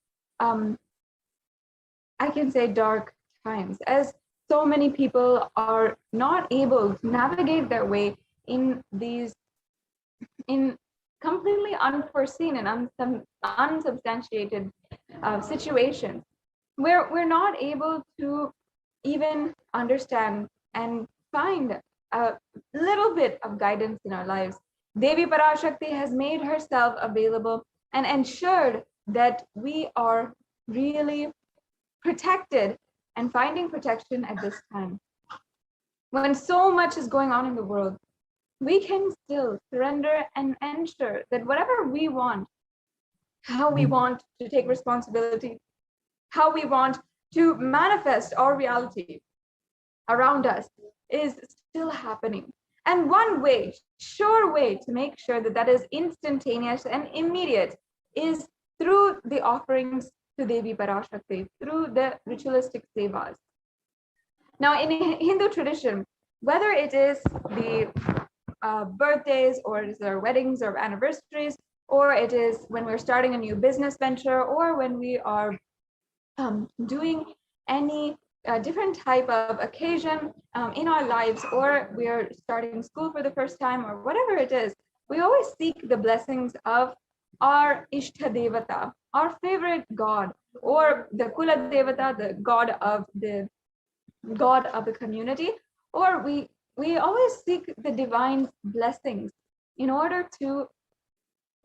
I can say, dark times, as so many people are not able to navigate their way in these, in completely unforeseen and unsubstantiated situations, where we're not able to even understand and find a little bit of guidance in our lives. Devi Parashakti has made herself available and ensured that we are really protected and finding protection at this time. When so much is going on in the world, we can still surrender and ensure that whatever we want, how we want to take responsibility, how we want to manifest our reality around us is still happening. And one way, sure way to make sure that that is instantaneous and immediate is through the offerings to Devi Parashakti, through the ritualistic sevas. Now, in Hindu tradition, whether it is the birthdays, or it is our weddings or anniversaries, or it is when we're starting a new business venture, or when we are doing any different type of occasion in our lives, or we're starting school for the first time, or whatever it is, we always seek the blessings of our Ishta Devata, our favorite god, or the Kula Devata, the god of the community, or we always seek the divine blessings in order to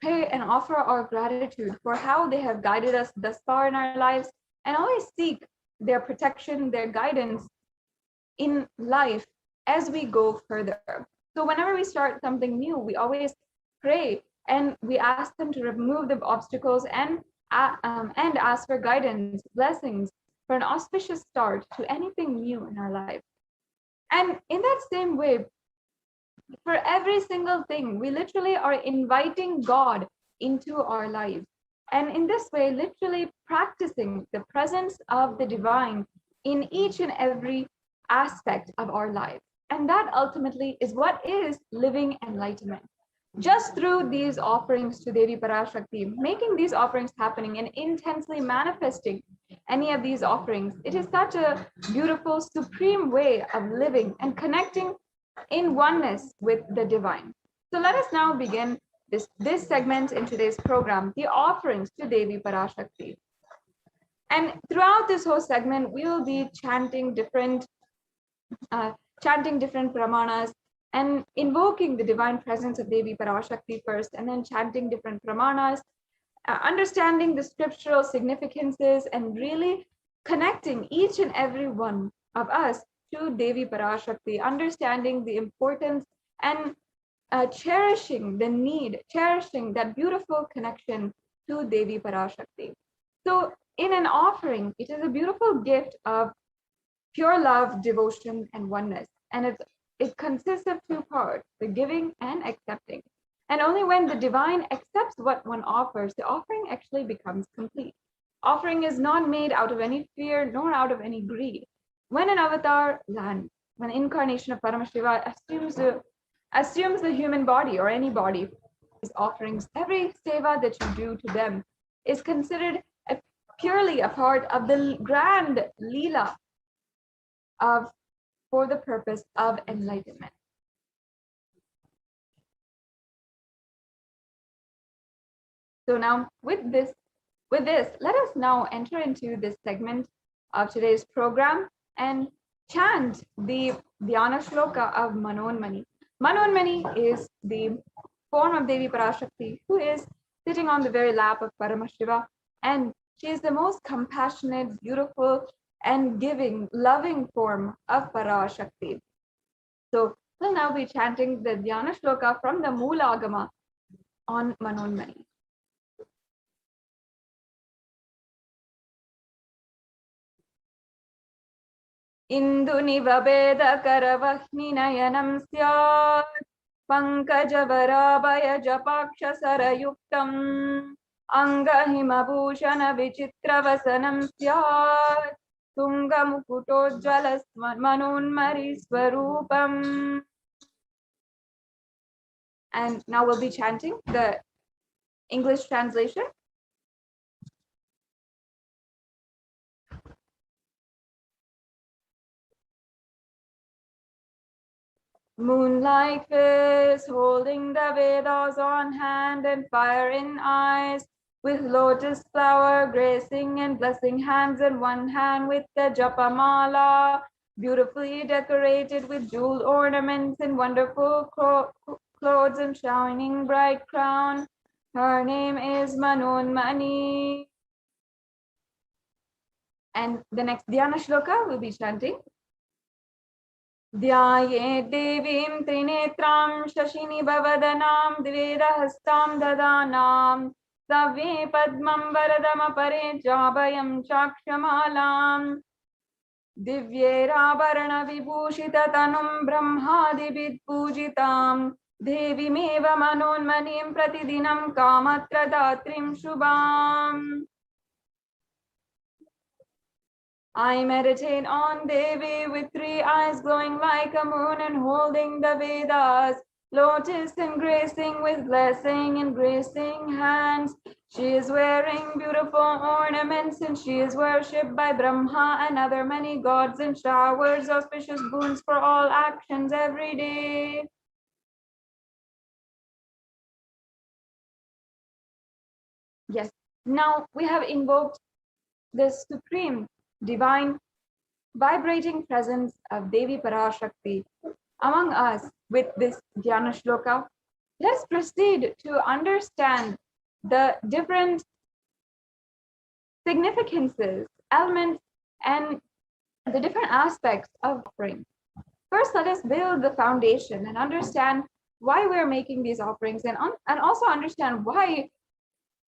pay and offer our gratitude for how they have guided us thus far in our lives, and always seek their protection, their guidance in life as we go further. So whenever we start something new, we always pray and we ask them to remove the obstacles and ask for guidance, blessings for an auspicious start to anything new in our life. And in that same way, for every single thing, we literally are inviting God into our lives. And in this way, literally practicing the presence of the divine in each and every aspect of our life. And that ultimately is what is living enlightenment. Just through these offerings to Devi Parashakti, making these offerings happening and intensely manifesting any of these offerings, it is such a beautiful, supreme way of living and connecting in oneness with the divine. So let us now begin this segment in today's program, the offerings to Devi Parashakti. And throughout this whole segment, we will be chanting different pramanas and invoking the divine presence of Devi Parashakti first, and then chanting different pramanas, understanding the scriptural significances, and really connecting each and every one of us to Devi Parashakti, understanding the importance and cherishing that beautiful connection to Devi Parashakti. So in an offering, it is a beautiful gift of pure love, devotion, and oneness. And it consists of two parts, the giving and accepting. And only when the divine accepts what one offers, the offering actually becomes complete. Offering is not made out of any fear nor out of any greed. When an avatar lands, when incarnation of Paramashiva assumes the human body or any body, these offerings, every seva that you do to them is considered purely a part of the grand lila for the purpose of enlightenment. So now with this, let us now enter into this segment of today's program and chant the Dhyana Shloka of Manonmani. Manonmani is the form of Devi Parashakti who is sitting on the very lap of Paramashiva, and she is the most compassionate, beautiful, and giving, loving form of Parashakti. So we'll now be chanting the Dhyana Shloka from the Moola Agama on Manonmani. Indunivabedakaravahni syat Pankajavarabayajapakshasarayuktam Angahimabhushana vichitravasanam syat Tungamukutojjalasmanunmari swarupam. And now we'll be chanting the English translation. Moonlight face, holding the Vedas on hand and fire in eyes, with lotus flower gracing and blessing hands in one hand with the japamala, beautifully decorated with jeweled ornaments and wonderful clothes and shining bright crown. Her name is Manonmani. And the next Dhyana Shloka will be chanting. Dhyaye devim trinetram shashini bhavadhanam dvedahastam dadanam savve padmam varadam apare jabhayam chakshamalam divyeravarana vibhushita tanum brahmadibhid pujitam devimeva manonmanim pratidinam kamatradatrim shubham. I meditate on Devi with 3 eyes glowing like a moon and holding the Vedas, lotus and gracing with blessing and gracing hands. She is wearing beautiful ornaments and she is worshipped by Brahma and other many gods and showers auspicious boons for all actions every day. Yes, now we have invoked the supreme divine vibrating presence of Devi Parashakti among us with this Dhyana Shloka. Let's proceed to understand the different significances, elements, and the different aspects of offering. First, let us build the foundation and understand why we're making these offerings and also understand why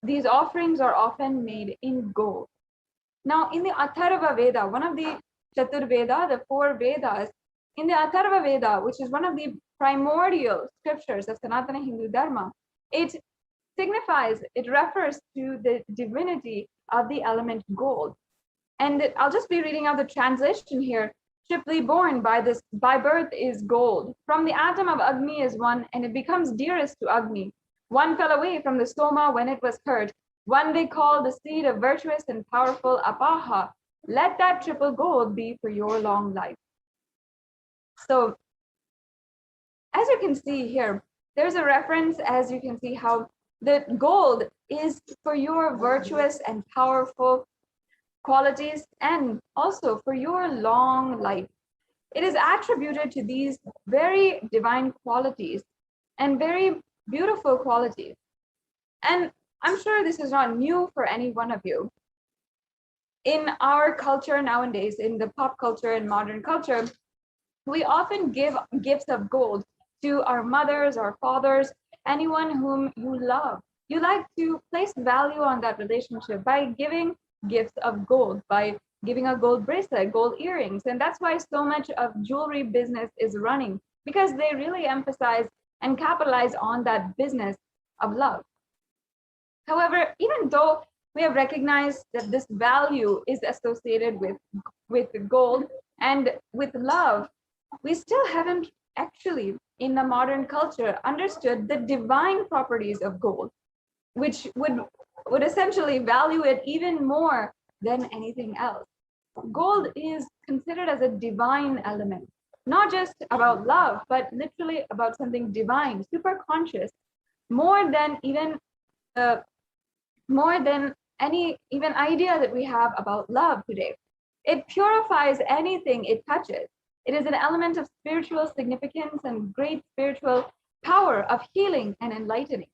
these offerings are often made in gold. Now, in the Atharva Veda, one of the Chatur Veda, the 4 Vedas, in the Atharva Veda, which is one of the primordial scriptures of Sanatana Hindu Dharma, it signifies, it refers to the divinity of the element gold. And I'll just be reading out the translation here. Triply born by birth is gold. From the atom of Agni is one, and it becomes dearest to Agni. One fell away from the Soma when it was hurt. One they call the seed of virtuous and powerful Apaha. Let that triple gold be for your long life. So, as you can see here, there's a reference, as you can see, how the gold is for your virtuous and powerful qualities and also for your long life. It is attributed to these very divine qualities and very beautiful qualities. And I'm sure this is not new for any one of you. In our culture nowadays, in the pop culture and modern culture, we often give gifts of gold to our mothers, our fathers, anyone whom you love. You like to place value on that relationship by giving gifts of gold, by giving a gold bracelet, gold earrings. And that's why so much of jewelry business is running, because they really emphasize and capitalize on that business of love. However, even though we have recognized that this value is associated with gold and with love, we still haven't actually, in the modern culture, understood the divine properties of gold, which would essentially value it even more than anything else. Gold is considered as a divine element, not just about love, but literally about something divine, super conscious, more than any even idea that we have about love today. It purifies anything it touches. It is an element of spiritual significance and great spiritual power of healing and enlightening.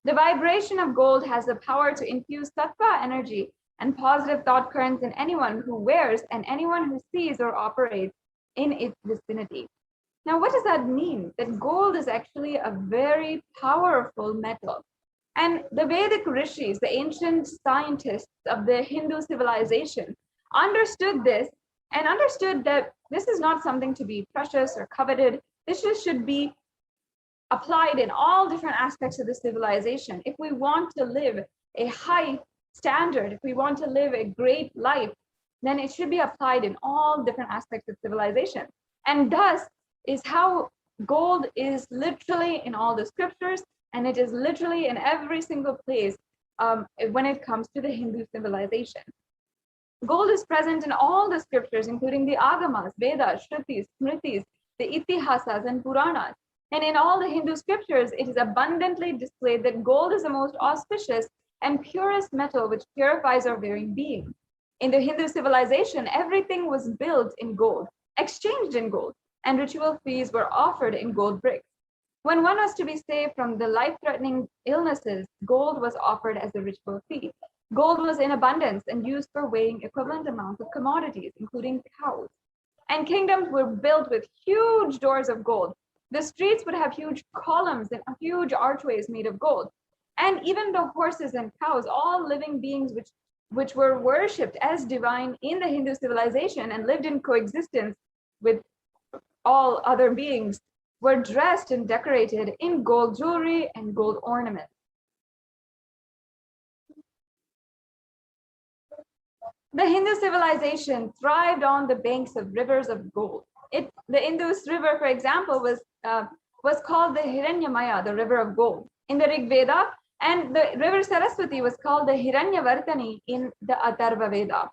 The vibration of gold has the power to infuse sattva energy and positive thought currents in anyone who wears and anyone who sees or operates in its vicinity. Now, what does that mean? That gold is actually a very powerful metal. And the Vedic rishis, the ancient scientists of the Hindu civilization, understood this and understood that this is not something to be precious or coveted. This just should be applied in all different aspects of the civilization. If we want to live a high standard, if we want to live a great life, then it should be applied in all different aspects of civilization. And thus is how gold is literally in all the scriptures, and it is literally in every single place when it comes to the Hindu civilization. Gold is present in all the scriptures, including the Agamas, Vedas, Shrutis, Smritis, the Itihasas and Puranas. And in all the Hindu scriptures, it is abundantly displayed that gold is the most auspicious and purest metal which purifies our very being. In the Hindu civilization, everything was built in gold, exchanged in gold, and ritual fees were offered in gold bricks. When one was to be saved from the life-threatening illnesses, gold was offered as a ritual fee. Gold was in abundance and used for weighing equivalent amounts of commodities, including cows. And kingdoms were built with huge doors of gold. The streets would have huge columns and huge archways made of gold. And even the horses and cows, all living beings which were worshipped as divine in the Hindu civilization and lived in coexistence with all other beings, were dressed and decorated in gold jewelry and gold ornaments. The Hindu civilization thrived on the banks of rivers of gold. The Indus River, for example, was called the Hiranyamaya, the river of gold, in the Rig Veda, and the river Saraswati was called the Hiranyavartani in the Atharva Veda.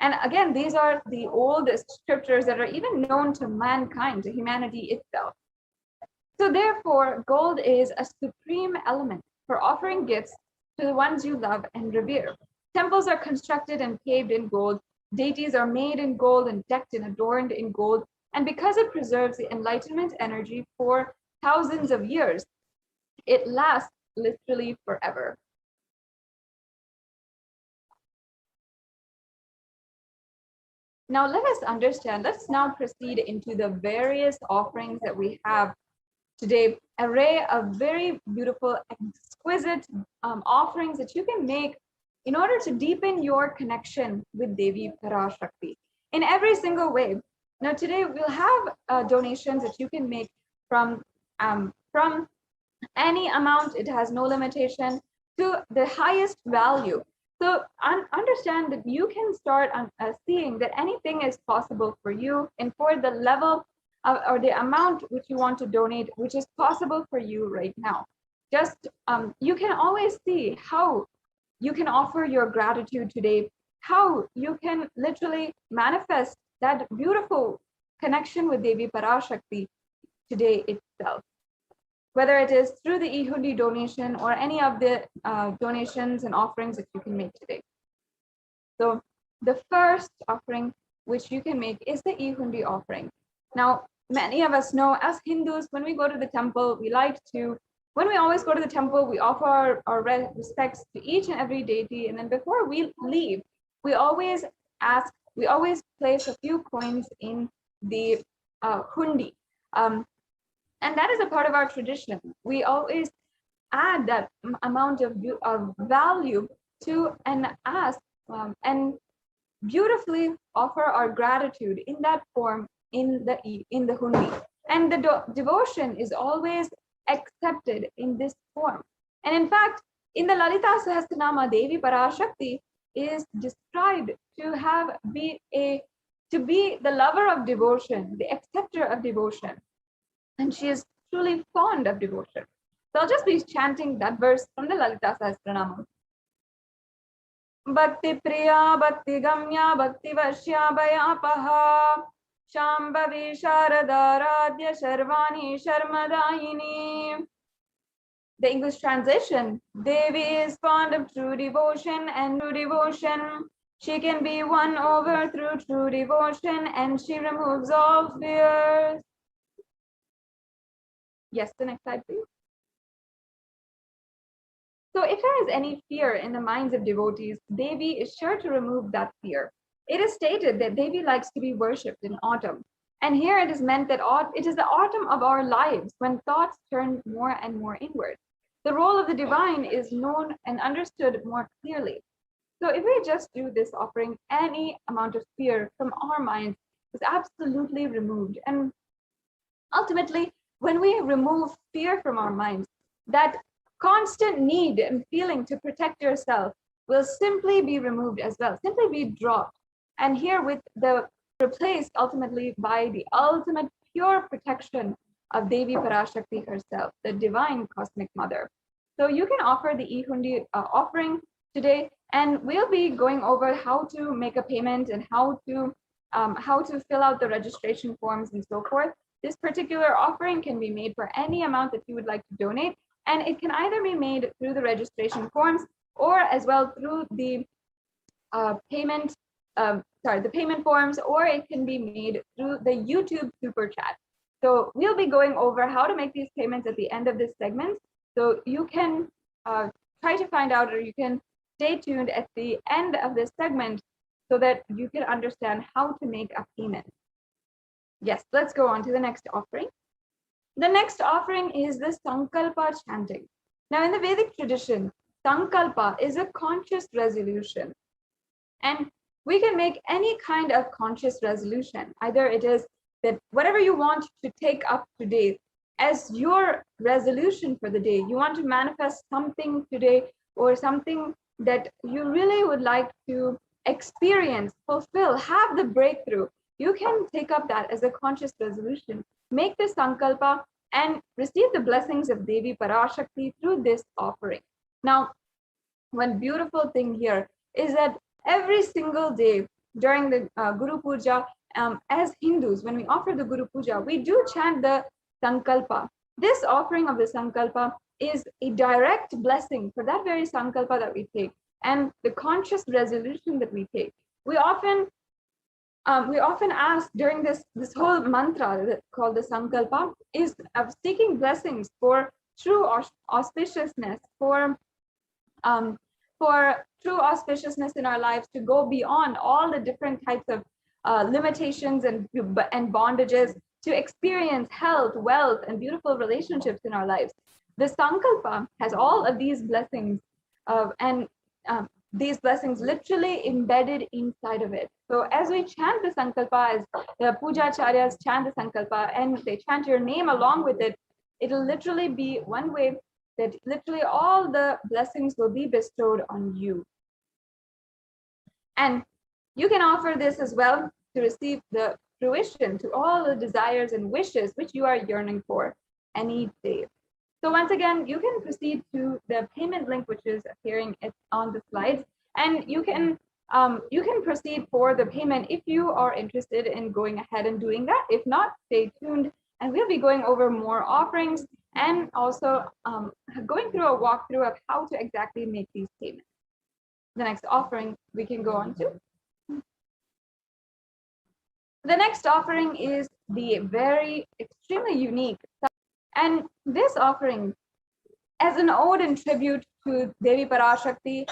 And again, these are the oldest scriptures that are even known to mankind, to humanity itself. So therefore, gold is a supreme element for offering gifts to the ones you love and revere. Temples are constructed and paved in gold. Deities are made in gold and decked and adorned in gold. And because it preserves the enlightenment energy for thousands of years, it lasts literally forever. Now let us understand, let's now proceed into the various offerings that we have today, array of very beautiful, exquisite offerings that you can make in order to deepen your connection with Devi Parashakti in every single way. Now today we'll have donations that you can make from any amount. It has no limitation to the highest value. So understand that you can start seeing that anything is possible for you, and for the level or the amount which you want to donate, which is possible for you right now. Just you can always see how you can offer your gratitude today, how you can literally manifest that beautiful connection with Devi Parashakti today itself. Whether it is through the e-hundi donation or any of the donations and offerings that you can make today. So the first offering which you can make is the e-hundi offering. Now, many of us know as Hindus, when we go to the temple, when we always go to the temple, we offer our respects to each and every deity. And then before we leave, we always place a few coins in the hundi. And that is a part of our tradition. We always add that amount of value to and ask and beautifully offer our gratitude in that form in the hundi. And the devotion is always accepted in this form. And in fact, in the Lalita Sahasranama, Devi Parashakti is described to be the lover of devotion, the acceptor of devotion. And she is truly fond of devotion. So I'll just be chanting that verse from the Lalita Sahasranama. Bhakti Priya, Bhakti Gamya, Bhakti Vashya Bhayapaha, Shambhavi Sharadaradhya Sharvani Sharmadayini. The English translation: Devi is fond of true devotion and true devotion. She can be won over through true devotion, and she removes all fears. Yes, the next slide, please. So if there is any fear in the minds of devotees, Devi is sure to remove that fear. It is stated that Devi likes to be worshipped in autumn. And here it is meant that it is the autumn of our lives when thoughts turn more and more inward. The role of the divine is known and understood more clearly. So if we just do this offering, any amount of fear from our minds is absolutely removed. And ultimately, when we remove fear from our minds, that constant need and feeling to protect yourself will simply be removed as well, simply be dropped. And here with the replaced ultimately by the ultimate pure protection of Devi Parashakti herself, the divine cosmic mother. So you can offer the e-hundi offering today, and we'll be going over how to make a payment and how to fill out the registration forms and so forth. This particular offering can be made for any amount that you would like to donate, and it can either be made through the registration forms or as well through the payment forms, or it can be made through the YouTube super chat. So we'll be going over how to make these payments at the end of this segment. So you can try to find out, or you can stay tuned at the end of this segment so that you can understand how to make a payment. Yes, let's go on to the next offering. The next offering is the Sankalpa chanting. Now, in the Vedic tradition, Sankalpa is a conscious resolution. And we can make any kind of conscious resolution. Either it is that whatever you want to take up today as your resolution for the day, you want to manifest something today or something that you really would like to experience, fulfill, have the breakthrough. You can take up that as a conscious resolution, make the sankalpa, and receive the blessings of Devi Parashakti through this offering. Now, one beautiful thing here is that every single day during the Guru Puja, as Hindus, when we offer the Guru Puja, we do chant the Sankalpa. This offering of the Sankalpa is a direct blessing for that very Sankalpa that we take and the conscious resolution that we take. We often ask during this whole mantra called the Sankalpa is of seeking blessings for true auspiciousness, for true auspiciousness in our lives, to go beyond all the different types of limitations and bondages, to experience health, wealth, and beautiful relationships in our lives. The Sankalpa has all of these blessings, and these blessings literally embedded inside of it. So as we chant the Sankalpa, as the Pujacharyas chant the Sankalpa, and they chant your name along with it, it'll literally be one way that literally all the blessings will be bestowed on you. And you can offer this as well to receive the fruition to all the desires and wishes which you are yearning for any day. So once again, you can proceed to the payment link which is appearing on the slides, and you can proceed for the payment if you are interested in going ahead and doing that. If not, stay tuned, and we'll be going over more offerings and also going through a walkthrough of how to exactly make these payments. The next offering we can go on to. The next offering is the very extremely unique, and this offering, as an ode and tribute to Devi Parashakti,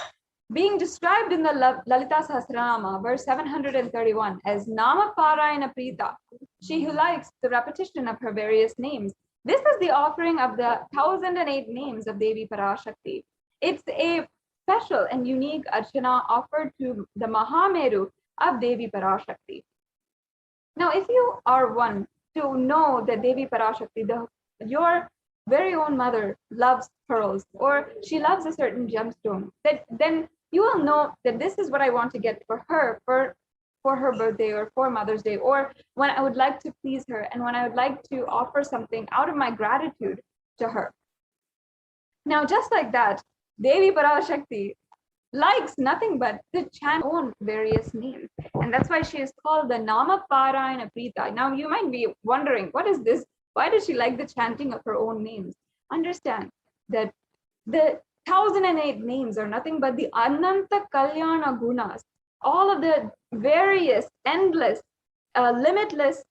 being described in the Lalita Sahasranama, verse 731, as Nama Parayana Prita, she who likes the repetition of her various names. This is the offering of the 1008 names of Devi Parashakti. It's a special and unique archana offered to the Mahameru of Devi Parashakti. Now, if you are one to know that Devi Parashakti, your very own mother, loves pearls, or she loves a certain gemstone, then you will know that this is what I want to get for her for her birthday or for Mother's Day, or when I would like to please her and when I would like to offer something out of my gratitude to her. Now, just like that, Devi Parashakti likes nothing but to chant own various names. And that's why she is called the Nama Parayana Prita. Now, you might be wondering, what is this? Why does she like the chanting of her own names? Understand that the 1008 names are nothing but the Ananta Kalyana Gunas, all of the various, endless, limitless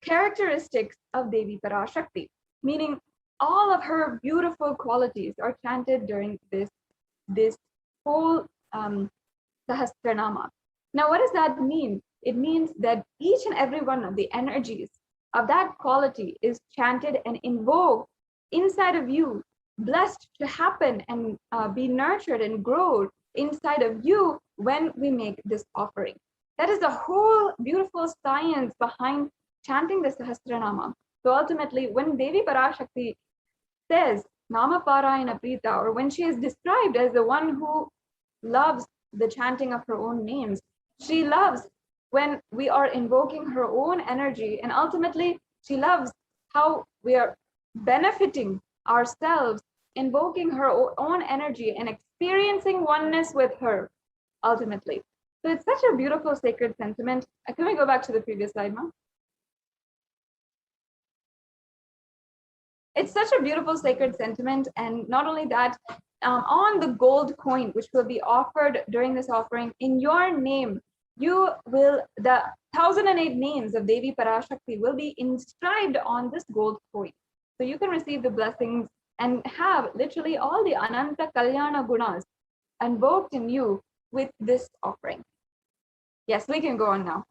characteristics of Devi Parashakti, meaning all of her beautiful qualities are chanted during this whole Sahasranama. Now, what does that mean? It means that each and every one of the energies of that quality is chanted and invoked inside of you, blessed to happen and be nurtured and grow inside of you when we make this offering. That is the whole beautiful science behind chanting the Sahasranama. So ultimately, when Devi Parashakti says Nama Parayana Prita, or when she is described as the one who loves the chanting of her own names, she loves when we are invoking her own energy, and ultimately she loves how we are benefiting ourselves, invoking her own energy and experiencing oneness with her ultimately. So it's such a beautiful sacred sentiment. Can we go back to the previous slide, Ma? It's such a beautiful sacred sentiment, and not only that, on the gold coin which will be offered during this offering, in your name, you will, the 1008 names of Devi Parashakti will be inscribed on this gold coin. So you can receive the blessings and have literally all the Ananta Kalyana Gunas invoked in you with this offering. Yes, we can go on now.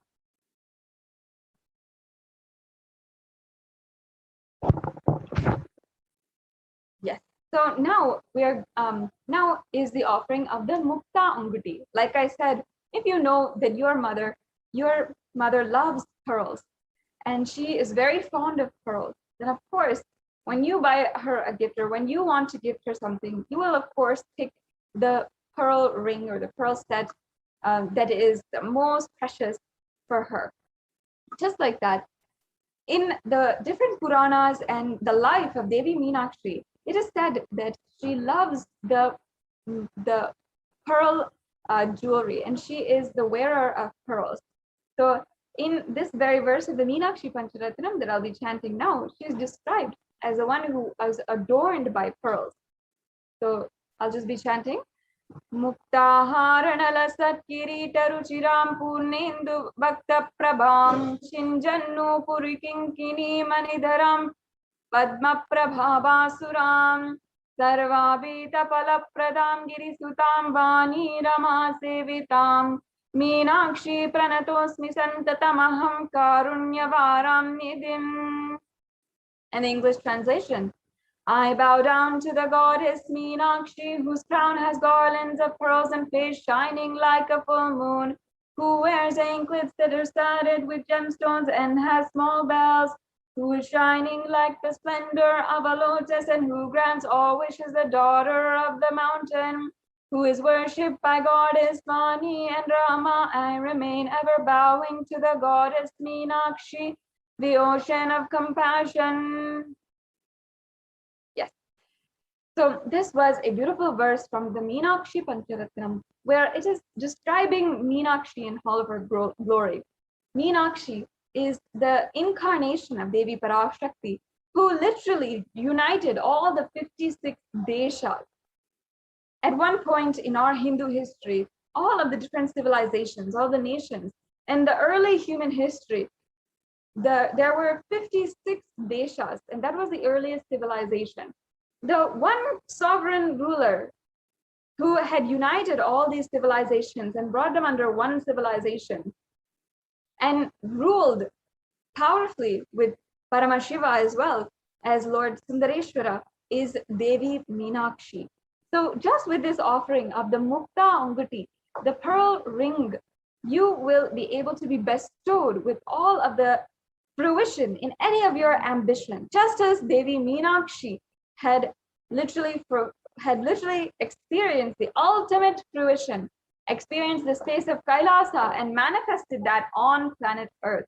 Yes. So now we are now is the offering of the Mukta Anguti. Like I said, if you know that your mother loves pearls and she is very fond of pearls, then of course, when you buy her a gift or when you want to gift her something, you will of course pick the pearl ring or the pearl set that is the most precious for her. Just like that, in the different Puranas and the life of Devi Meenakshi, it is said that she loves the pearl jewelry, and she is the wearer of pearls. So in this very verse of the Meenakshi Pancharatnam that I'll be chanting now, she is described as the one who is adorned by pearls. So I'll just be chanting. मुक्ताहारणलसत् किरीटरुचिरां Purnendu भक्तप्रभां छिञ्जन्नु पुरिकिङ्किणीमणिधरां पद्मप्रभाभासुरां सर्वाभीतफलप्रदां गिरिसुतां वाणी रमासेवितां मीनाक्षी प्रणतोऽस्मि सन्ततमहं कारुण्यवारां निधिम्. And the English translation. I bow down to the goddess Meenakshi, whose crown has garlands of pearls and face shining like a full moon, who wears anklets that are studded with gemstones and has small bells, who is shining like the splendor of a lotus and who grants all wishes, the daughter of the mountain, who is worshipped by goddess Mani and Rama. I remain ever bowing to the goddess Meenakshi, the ocean of compassion. So this was a beautiful verse from the Meenakshi Pancharatnam, where it is describing Meenakshi in all of her glory. Meenakshi is the incarnation of Devi Parashakti, who literally united all the 56 deshas. At one point in our Hindu history, all of the different civilizations, all the nations, in the early human history, there were 56 deshas, and that was the earliest civilization. The one sovereign ruler who had united all these civilizations and brought them under one civilization and ruled powerfully with Paramashiva as well as Lord Sundareshwara is Devi Meenakshi. So just with this offering of the Mukta Anguti, the pearl ring, you will be able to be bestowed with all of the fruition in any of your ambition, just as Devi Meenakshi had literally experienced the ultimate fruition, experienced the space of Kailasa and manifested that on planet Earth.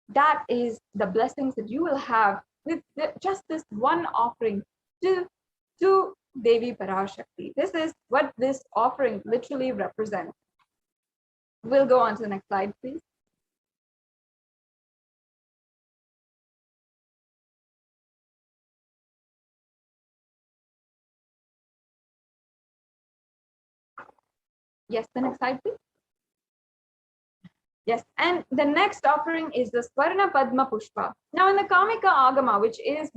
That is the blessings that you will have with just this one offering to Devi Parashakti. This is what this offering literally represents. We'll go on to the next slide, please. Yes, the next slide, please. Yes, and the next offering is the Swarna Padma Pushpa. Now in the Kamika Agama, which is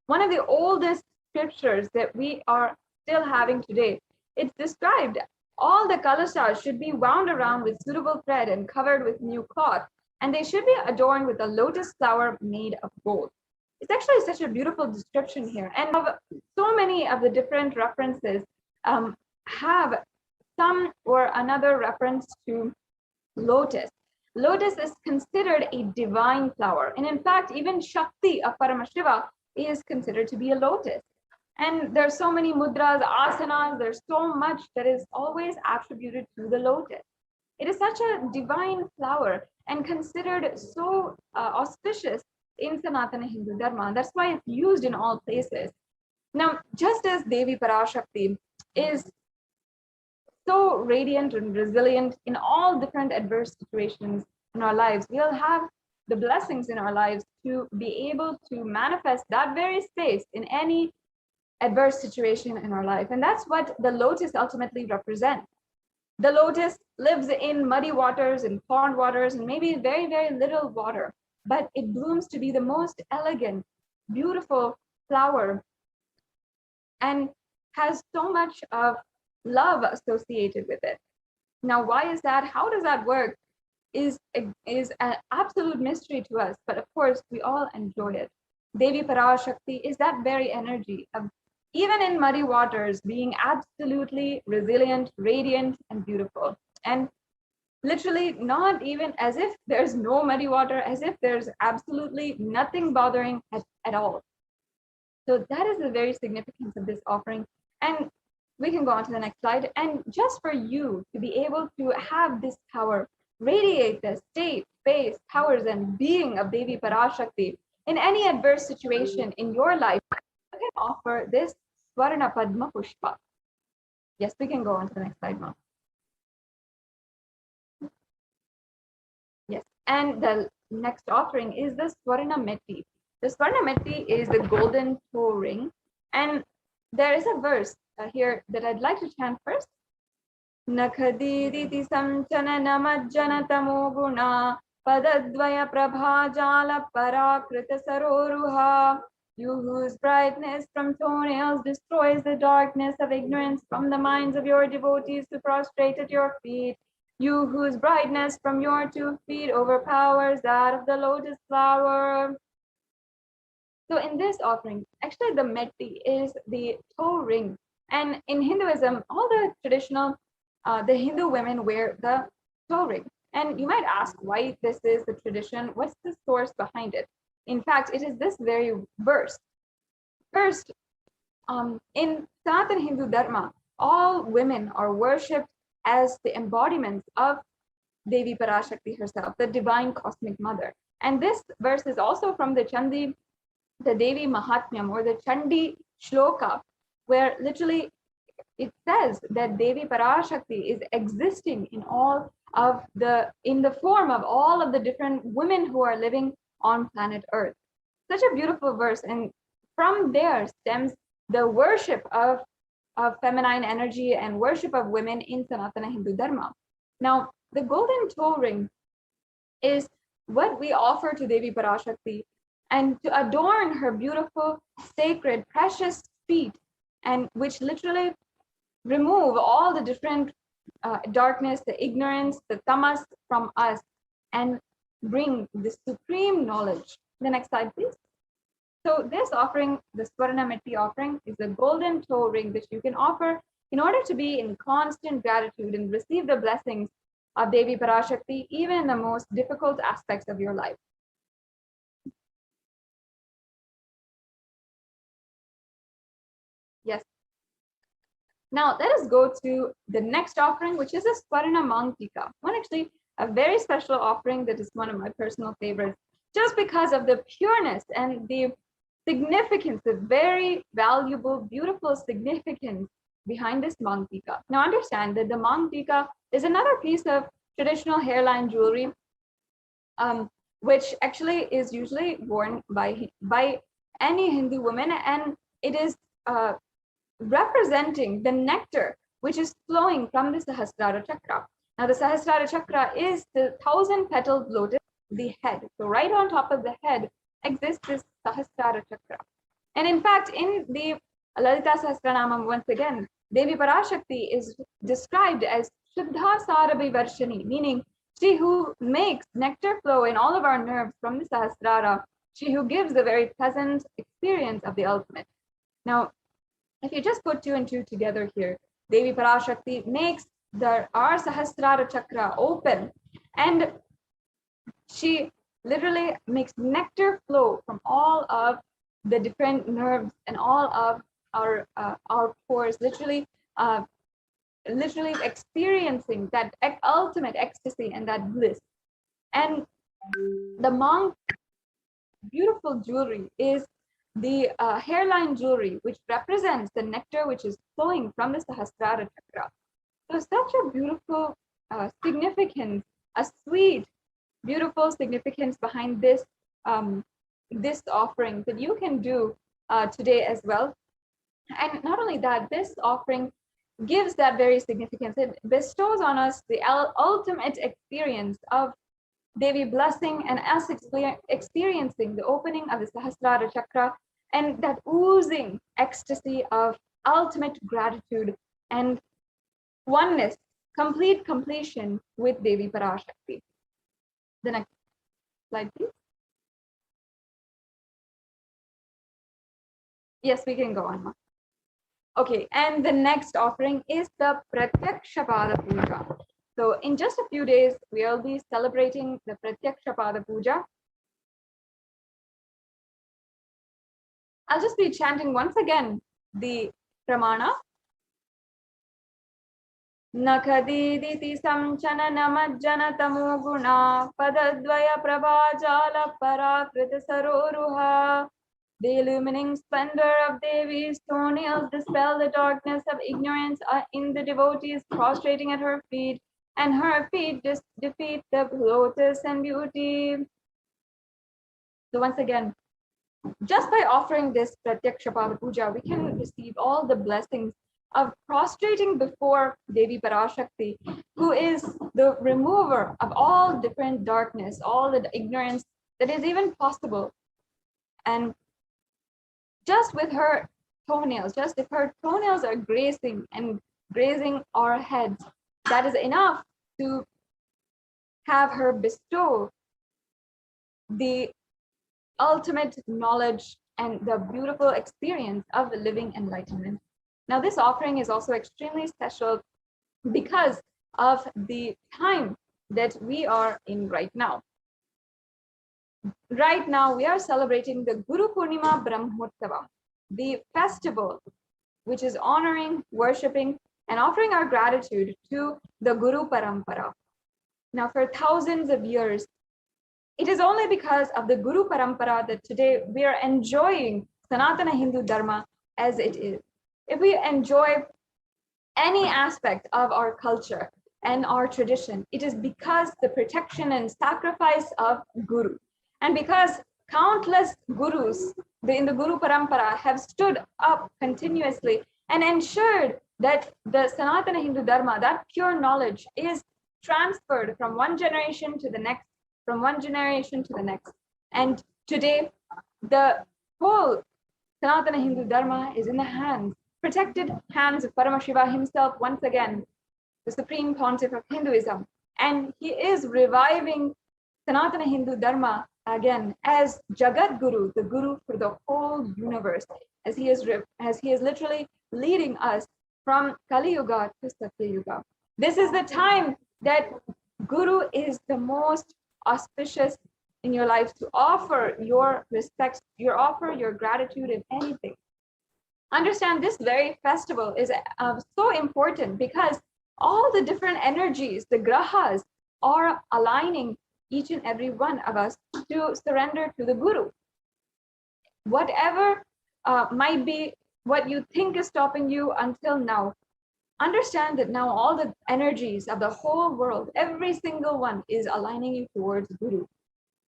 one of the oldest scriptures that we are still having today, it's described all the kalashas should be wound around with suitable thread and covered with new cloth, and they should be adorned with a lotus flower made of gold. It's actually such a beautiful description here, and so many of the different references have some or another reference to lotus. Lotus is considered a divine flower. And in fact, even Shakti of Paramashiva is considered to be a lotus. And there's so many mudras, asanas, there's so much that is always attributed to the lotus. It is such a divine flower and considered so auspicious in Sanatana Hindu Dharma. That's why it's used in all places. Now, just as Devi Parashakti is so radiant and resilient in all different adverse situations in our lives, we'll have the blessings in our lives to be able to manifest that very space in any adverse situation in our life. And that's what the lotus ultimately represents. The lotus lives in muddy waters and pond waters and maybe very, very little water, but it blooms to be the most elegant, beautiful flower and has so much of love associated with it. Now, why is that? How does that work? Is an absolute mystery to us, but of course, we all enjoy it. Devi Parashakti is that very energy of, even in muddy waters, being absolutely resilient, radiant, and beautiful. And literally not even as if there's no muddy water, as if there's absolutely nothing bothering at all. So that is the very significance of this offering. And we can go on to the next slide. And just for you to be able to have this power, radiate the state, space, powers, and being of Devi Parashakti in any adverse situation in your life, you can offer this Swarna Padma Pushpa. Yes, we can go on to the next slide now. Yes, and the next offering is the Swarna Metti. The Swarna Metti is the golden toe ring. And there is a verse here that I'd like to chant first. Nakhadiditi samchana namajjana tamo guna padadvaya prabhajala parakrita saroruha. You whose brightness from toenails destroys the darkness of ignorance from the minds of your devotees to prostrate at your feet. You whose brightness from your 2 feet overpowers that of the lotus flower. So in this offering, actually the metti is the toe ring. And in Hinduism, all the traditional, the Hindu women wear the toe ring. And you might ask why this is the tradition, what's the source behind it? In fact, it is this very verse. First, in Sanatana Hindu Dharma, all women are worshipped as the embodiments of Devi Parashakti herself, the divine cosmic mother. And this verse is also from the Chandi, the Devi Mahatmyam, or the Chandi Shloka, where literally it says that Devi Parashakti is existing in the form of all of the different women who are living on planet Earth. Such a beautiful verse, and from there stems the worship of feminine energy and worship of women in Sanatana Hindu Dharma. Now, the golden toe ring is what we offer to Devi Parashakti and to adorn her beautiful, sacred, precious feet, and which literally remove all the different darkness, the ignorance, the tamas from us, and bring the supreme knowledge. The next slide, please. So this offering, the Swarna Metti offering, is a golden toe ring that you can offer in order to be in constant gratitude and receive the blessings of Devi Parashakti, even in the most difficult aspects of your life. Yes. Now let us go to the next offering, which is a Swarna Mangtika. One actually a very special offering that is one of my personal favorites, just because of the pureness and the significance, the very valuable, beautiful significance behind this Mangtika. Now understand that the Mangtika is another piece of traditional hairline jewelry, which actually is usually worn by any Hindu woman, and it is representing the nectar which is flowing from the Sahasrara Chakra. Now the Sahasrara Chakra is the 1,000-petaled lotus, the head. So right on top of the head exists this Sahasrara Chakra. And in fact, in the Lalita Sahasranamam, once again, Devi Parashakti is described as Shuddha Sarabhi Varshani, meaning she who makes nectar flow in all of our nerves from the Sahasrara, she who gives the very pleasant experience of the ultimate. Now, if you just put 2 and 2 together here, Devi Parashakti makes our Sahasrara chakra open, and she literally makes nectar flow from all of the different nerves and all of our pores, literally experiencing that ultimate ecstasy and that bliss. And the monk beautiful jewelry is the hairline jewelry, which represents the nectar which is flowing from the Sahasrara chakra. So such a beautiful significance, a sweet, beautiful significance behind this this offering that you can do today as well. And not only that, this offering gives that very significance. It bestows on us the ultimate experience of Devi blessing and us experiencing the opening of the Sahasrara chakra and that oozing ecstasy of ultimate gratitude and oneness, complete completion with Devi Parashakti. The next slide, please. Yes, we can go on. Okay, and the next offering is the Pratyakshapada Puja. So in just a few days, we'll be celebrating the Pratyakshapada Puja. I'll just be chanting once again the Pramana. Nakhadiditi samchana namajjana tamo guna padadvaya prabhajala parakrita saroruha. The illumining splendor of Devi's toenails dispel the darkness of ignorance in the devotees prostrating at her feet, and her feet defeat the lotus and beauty. So once again, just by offering this Pratyakshapada Puja, we can receive all the blessings of prostrating before Devi Parashakti, who is the remover of all different darkness, all the ignorance that is even possible. And just with her toenails, just if her toenails are grazing our heads, that is enough to have her bestow the ultimate knowledge and the beautiful experience of the living enlightenment. Now, this offering is also extremely special because of the time that we are in right now. Right now, we are celebrating the Guru Purnima Brahmotsavam, the festival which is honoring, worshipping, and offering our gratitude to the Guru Parampara. Now, for thousands of years, it is only because of the Guru Parampara that today we are enjoying Sanatana Hindu Dharma as it is. If we enjoy any aspect of our culture and our tradition, it is because the protection and sacrifice of Guru. And because countless gurus in the Guru Parampara have stood up continuously and ensured that the Sanatana Hindu Dharma, that pure knowledge, is transferred from one generation to the next, from one generation to the next. And today, the whole Sanatana Hindu Dharma is in the hands, protected hands of Paramashiva himself once again, the supreme pontiff of Hinduism. And he is reviving Sanatana Hindu Dharma again as Jagat Guru, the Guru for the whole universe, as he is literally leading us from Kali Yuga to Satya Yuga. This is the time that Guru is the most auspicious in your life to offer your respects, your gratitude in anything. Understand this very festival is so important because all the different energies, the grahas, are aligning each and every one of us to surrender to the Guru. Whatever might be what you think is stopping you until now, understand that now all the energies of the whole world, every single one, is aligning you towards Guru.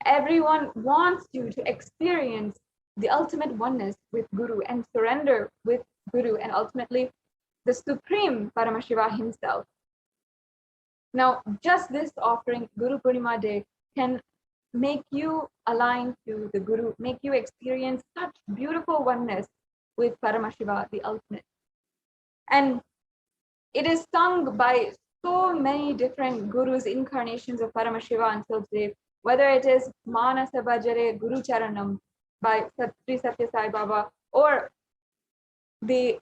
Everyone wants you to experience the ultimate oneness with Guru and surrender with Guru and ultimately the supreme Paramashiva himself. Now, just this offering, Guru Purnima Day, can make you align to the Guru, make you experience such beautiful oneness with Paramashiva, the ultimate. And it is sung by so many different Gurus, incarnations of Paramashiva until today, whether it is Manasa Bhajare Guru Charanam by Sri Satya Sai Baba, or the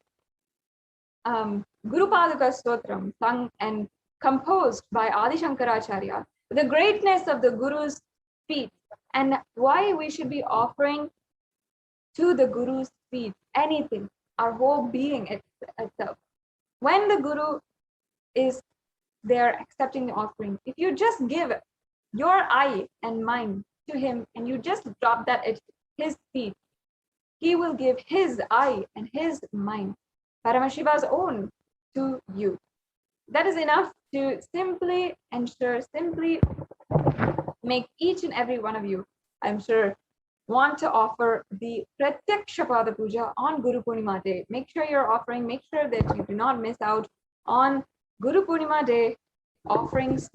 Guru Paduka Stotram, sung and composed by Adi Shankaracharya, the greatness of the Guru's feet, and why we should be offering to the Guru's feet anything, our whole being itself. When the Guru is there accepting the offering, if you just give your eye and mind to him and you just drop that at his feet, he will give his eye and his mind, Paramashiva's own, to you. That is enough to simply ensure, simply make each and every one of you, I'm sure, want to offer the Pratyaksha Pada Puja on Guru Purnima Day. Make sure you're offering, make sure that you do not miss out on Guru Purnima Day offerings,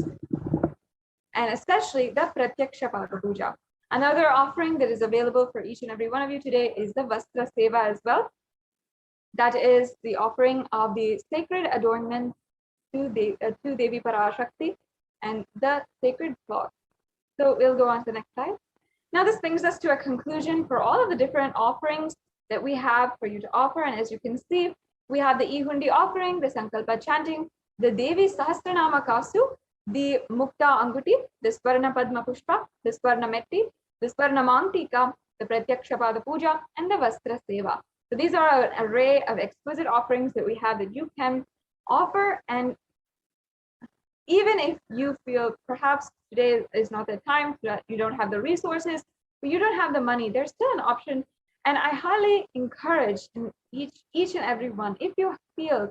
and especially the Pratyaksha Pada Puja. Another offering that is available for each and every one of you today is the Vastra Seva as well. That is the offering of the sacred adornment to Devi Parashakti and the sacred cloth. So we'll go on to the next slide. Now this brings us to a conclusion for all of the different offerings that we have for you to offer. And as you can see, we have the Ihundi offering, the Sankalpa chanting, the Devi Sahasranama Kasu, the Mukta Anguti, the Swarna Padma Pushpa, the Swarna Metti, the Swarna Mantika, the Pratyaksha Pada Puja, and the Vastra Seva. So these are an array of exquisite offerings that we have that you can offer. And even if you feel perhaps today is not the time, you don't have the resources, but you don't have the money, there's still an option. And I highly encourage each and every one, if you feel,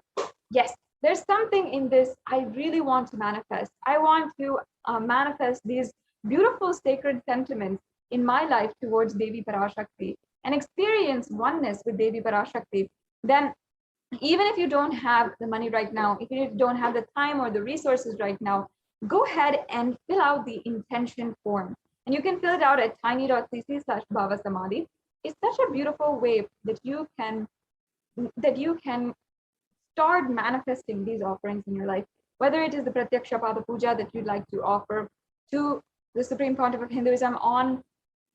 yes, there's something in this I really want to manifest. I want to manifest these beautiful sacred sentiments in my life towards Devi Parashakti and experience oneness with Devi Parashakti. Then even if you don't have the money right now, if you don't have the time or the resources right now, go ahead and fill out the intention form. And you can fill it out at tiny.cc/bhavasamadhi. It's such a beautiful way that you can start manifesting these offerings in your life, whether it is the Pratyaksha Pada Puja that you'd like to offer to the Supreme Pontiff of Hinduism on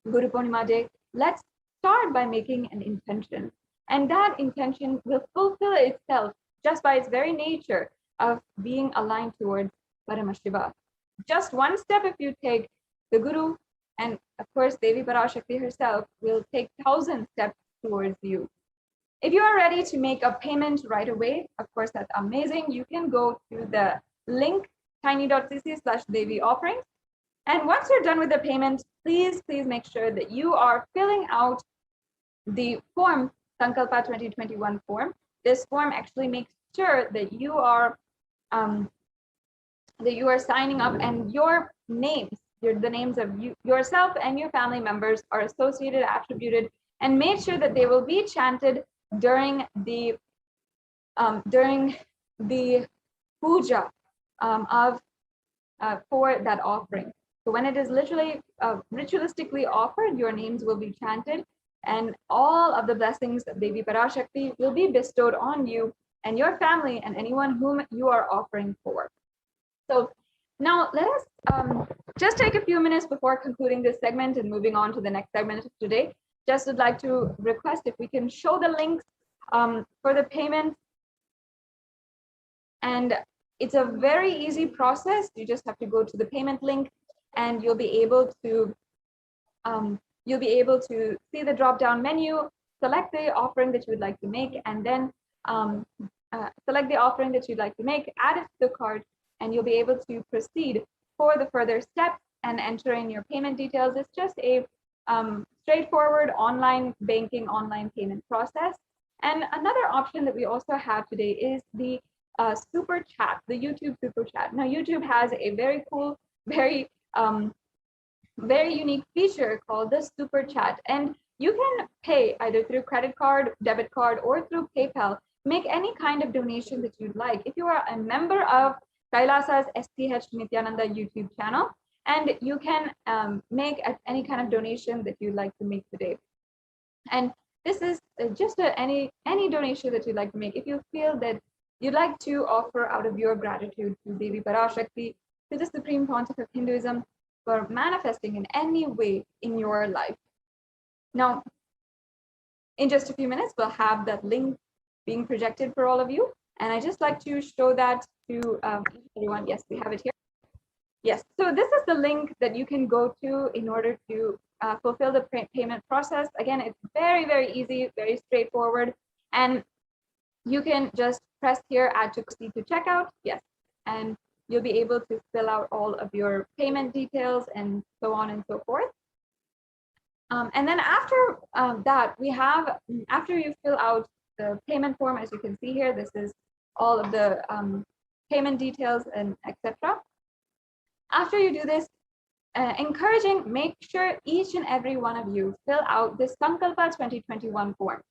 Guru Purnima Day. Let's start by making an intention. And that intention will fulfill itself just by its very nature of being aligned towards Paramashiva. Just one step if you take, the Guru and of course Devi Parashakti herself will take 1,000 steps towards you. If you are ready to make a payment right away, of course, that's amazing. You can go to the link tiny.cc/Devi offerings. And once you're done with the payment, please make sure that you are filling out the form, Sankalpa 2021 form. This form actually makes sure that you are signing up and your names, the names of yourself and your family members are associated, attributed, and made sure that they will be chanted during the puja for that offering. So when it is literally ritualistically offered, your names will be chanted, and all of the blessings of Devi Parashakti will be bestowed on you and your family and anyone whom you are offering for. So now let us just take a few minutes before concluding this segment and moving on to the next segment of today. Just would like to request if we can show the links for the payment. And it's a very easy process. You just have to go to the payment link and you'll be able to see the drop-down menu, select the offering that you would like to make, and then select the offering that you'd like to make, add it to the cart, and you'll be able to proceed for the further steps and enter in your payment details. It's just a straightforward online banking, online payment process. And another option that we also have today is the super chat, the YouTube super chat. Now, YouTube has a very cool, very unique feature called the super chat, and you can pay either through credit card, debit card, or through PayPal. Make any kind of donation that you'd like. If you are a member of Kailasa's HDH Nithyananda YouTube channel, and you can make any kind of donation that you'd like to make today. And this is just any donation that you'd like to make. If you feel that you'd like to offer out of your gratitude to Devi Parashakti, to the Supreme Pontiff of Hinduism, for manifesting in any way in your life. Now, in just a few minutes, we'll have that link being projected for all of you. And I just like to show that to everyone. Yes, we have it here. Yes, so this is the link that you can go to in order to fulfill the payment process. Again, it's very, very easy, very straightforward. And you can just press here, add to proceed to checkout. Yes, and you'll be able to fill out all of your payment details and so on and so forth. And then after that, we have, after you fill out the payment form, as you can see here, this is all of the payment details and etc. After you do this, encouraging, make sure each and every one of you fill out this Sankalpa 2021 form.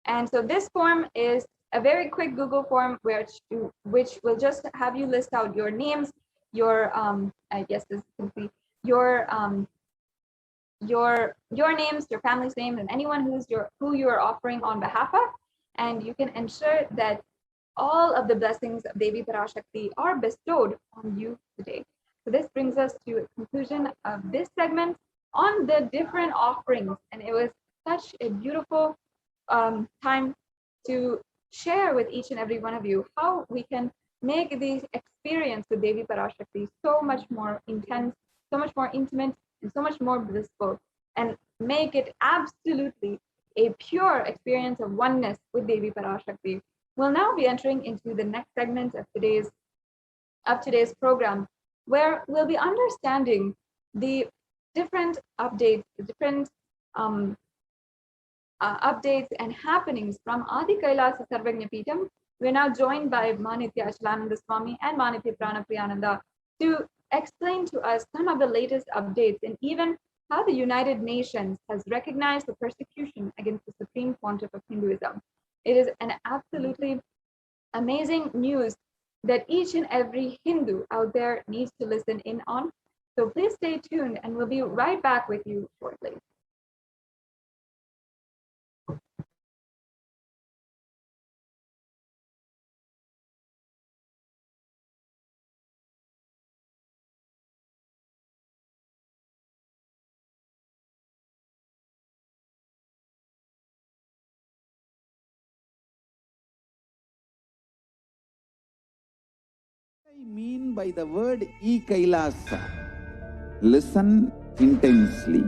And so this form is a very quick Google form which will just have you list out your names, your I guess this is complete, your names, your family's names, and anyone who you are offering on behalf of, and you can ensure that all of the blessings of Devi Parashakti are bestowed on you today. So this brings us to a conclusion of this segment on the different offerings, and it was such a beautiful time to share with each and every one of you how we can make the experience with Devi Parashakti so much more intense, so much more intimate, and so much more blissful, and make it absolutely a pure experience of oneness with Devi Parashakti. We'll now be entering into the next segment of today's program, where we'll be understanding the different updates, the different updates and happenings from Adi Kailasa Sarvagnya Peetham. We're now joined by Manitya Ashlananda Swami and Manitya Pranapriyananda to explain to us some of the latest updates and even how the United Nations has recognized the persecution against the Supreme Pontiff of Hinduism. It is an absolutely amazing news that each and every Hindu out there needs to listen in on. So please stay tuned and we'll be right back with you shortly. I mean by the word e-Kailasa? Listen intensely.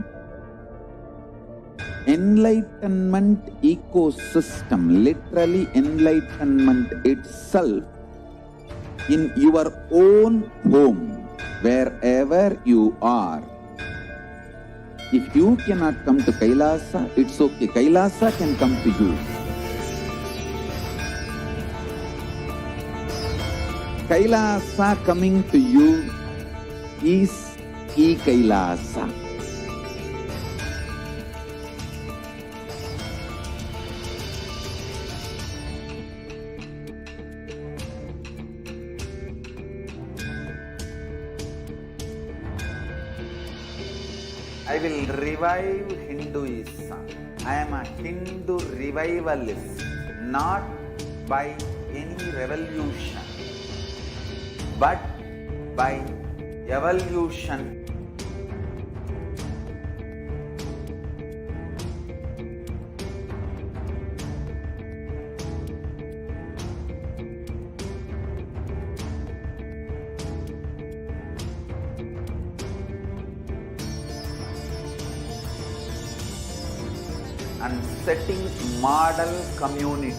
Enlightenment ecosystem, literally enlightenment itself, in your own home, wherever you are. If you cannot come to Kailasa, it's okay. Kailasa can come to you. Kailasa coming to you is e-Kailasa. I will revive Hinduism. I am a Hindu revivalist, not by any revolution, but by evolution. And setting model communities.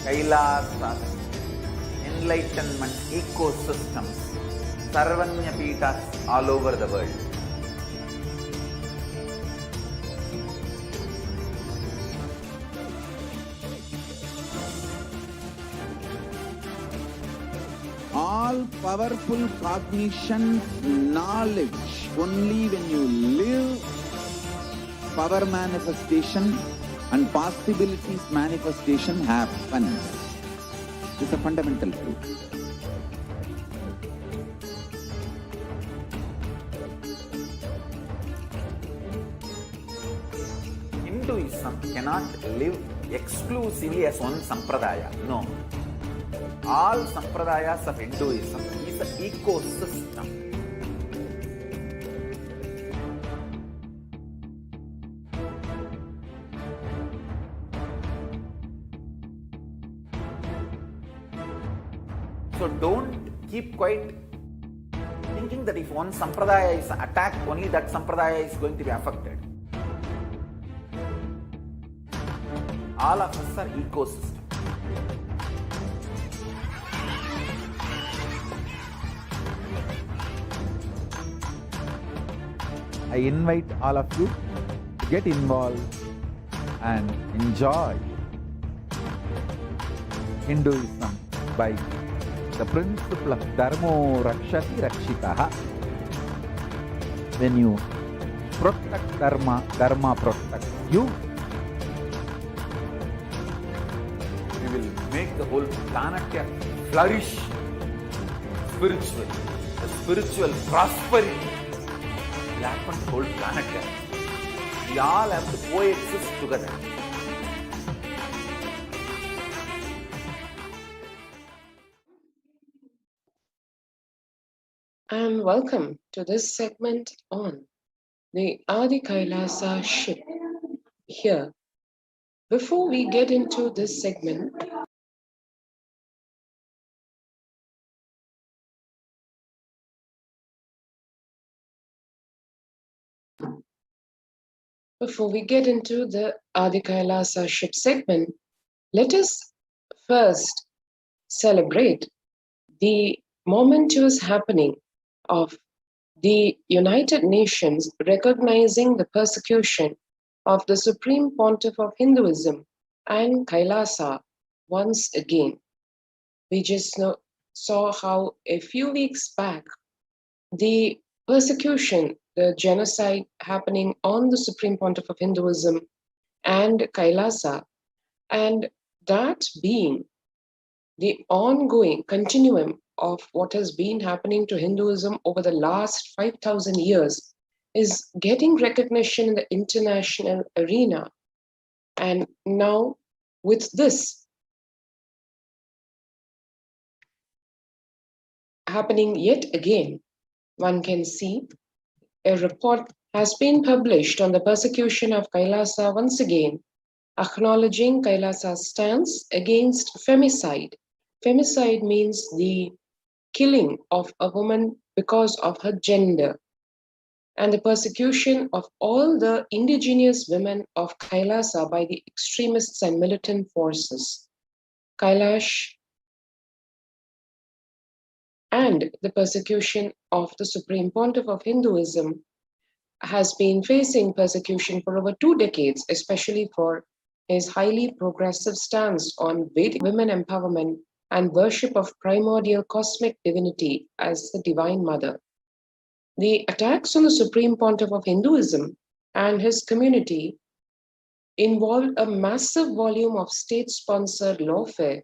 Kailasas, enlightenment ecosystems, Sarvanya Peethas all over the world. All powerful cognition, knowledge, only when you live, power manifestation and possibilities manifestation happens. This is a fundamental truth. Hinduism cannot live exclusively as one sampradaya. No. All sampradayas of Hinduism is an ecosystem. So don't keep quiet thinking that if one sampradaya is attacked, only that sampradaya is going to be affected. All of us are ecosystem. I invite all of you to get involved and enjoy Hinduism by the principle of Dharmo Rakshati Rakshitaha. When you protect Dharma, Dharma protects you. We will make the whole planet flourish spiritually. The spiritual prosperity will happen to the whole planet. We all have to coexist together. And welcome to this segment on the Adi Kailasa ship. Here, before we get into this segment, Adi Kailasa ship segment, let us first celebrate the momentous happening of the United Nations recognizing the persecution of the Supreme Pontiff of Hinduism and Kailasa once again. We just saw how a few weeks back the persecution, the genocide happening on the Supreme Pontiff of Hinduism and Kailasa, and that being the ongoing continuum of what has been happening to Hinduism over the last 5,000 years, is getting recognition in the international arena. And now, with this happening yet again, one can see a report has been published on the persecution of Kailasa once again, acknowledging Kailasa's stance against femicide. Femicide means the killing of a woman because of her gender, and the persecution of all the indigenous women of Kailasa by the extremists and militant forces. Kailash and the persecution of the Supreme Pontiff of Hinduism has been facing persecution for over 2 decades, especially for his highly progressive stance on Vedic women empowerment and worship of primordial cosmic divinity as the Divine Mother. The attacks on the Supreme Pontiff of Hinduism and his community involved a massive volume of state-sponsored lawfare,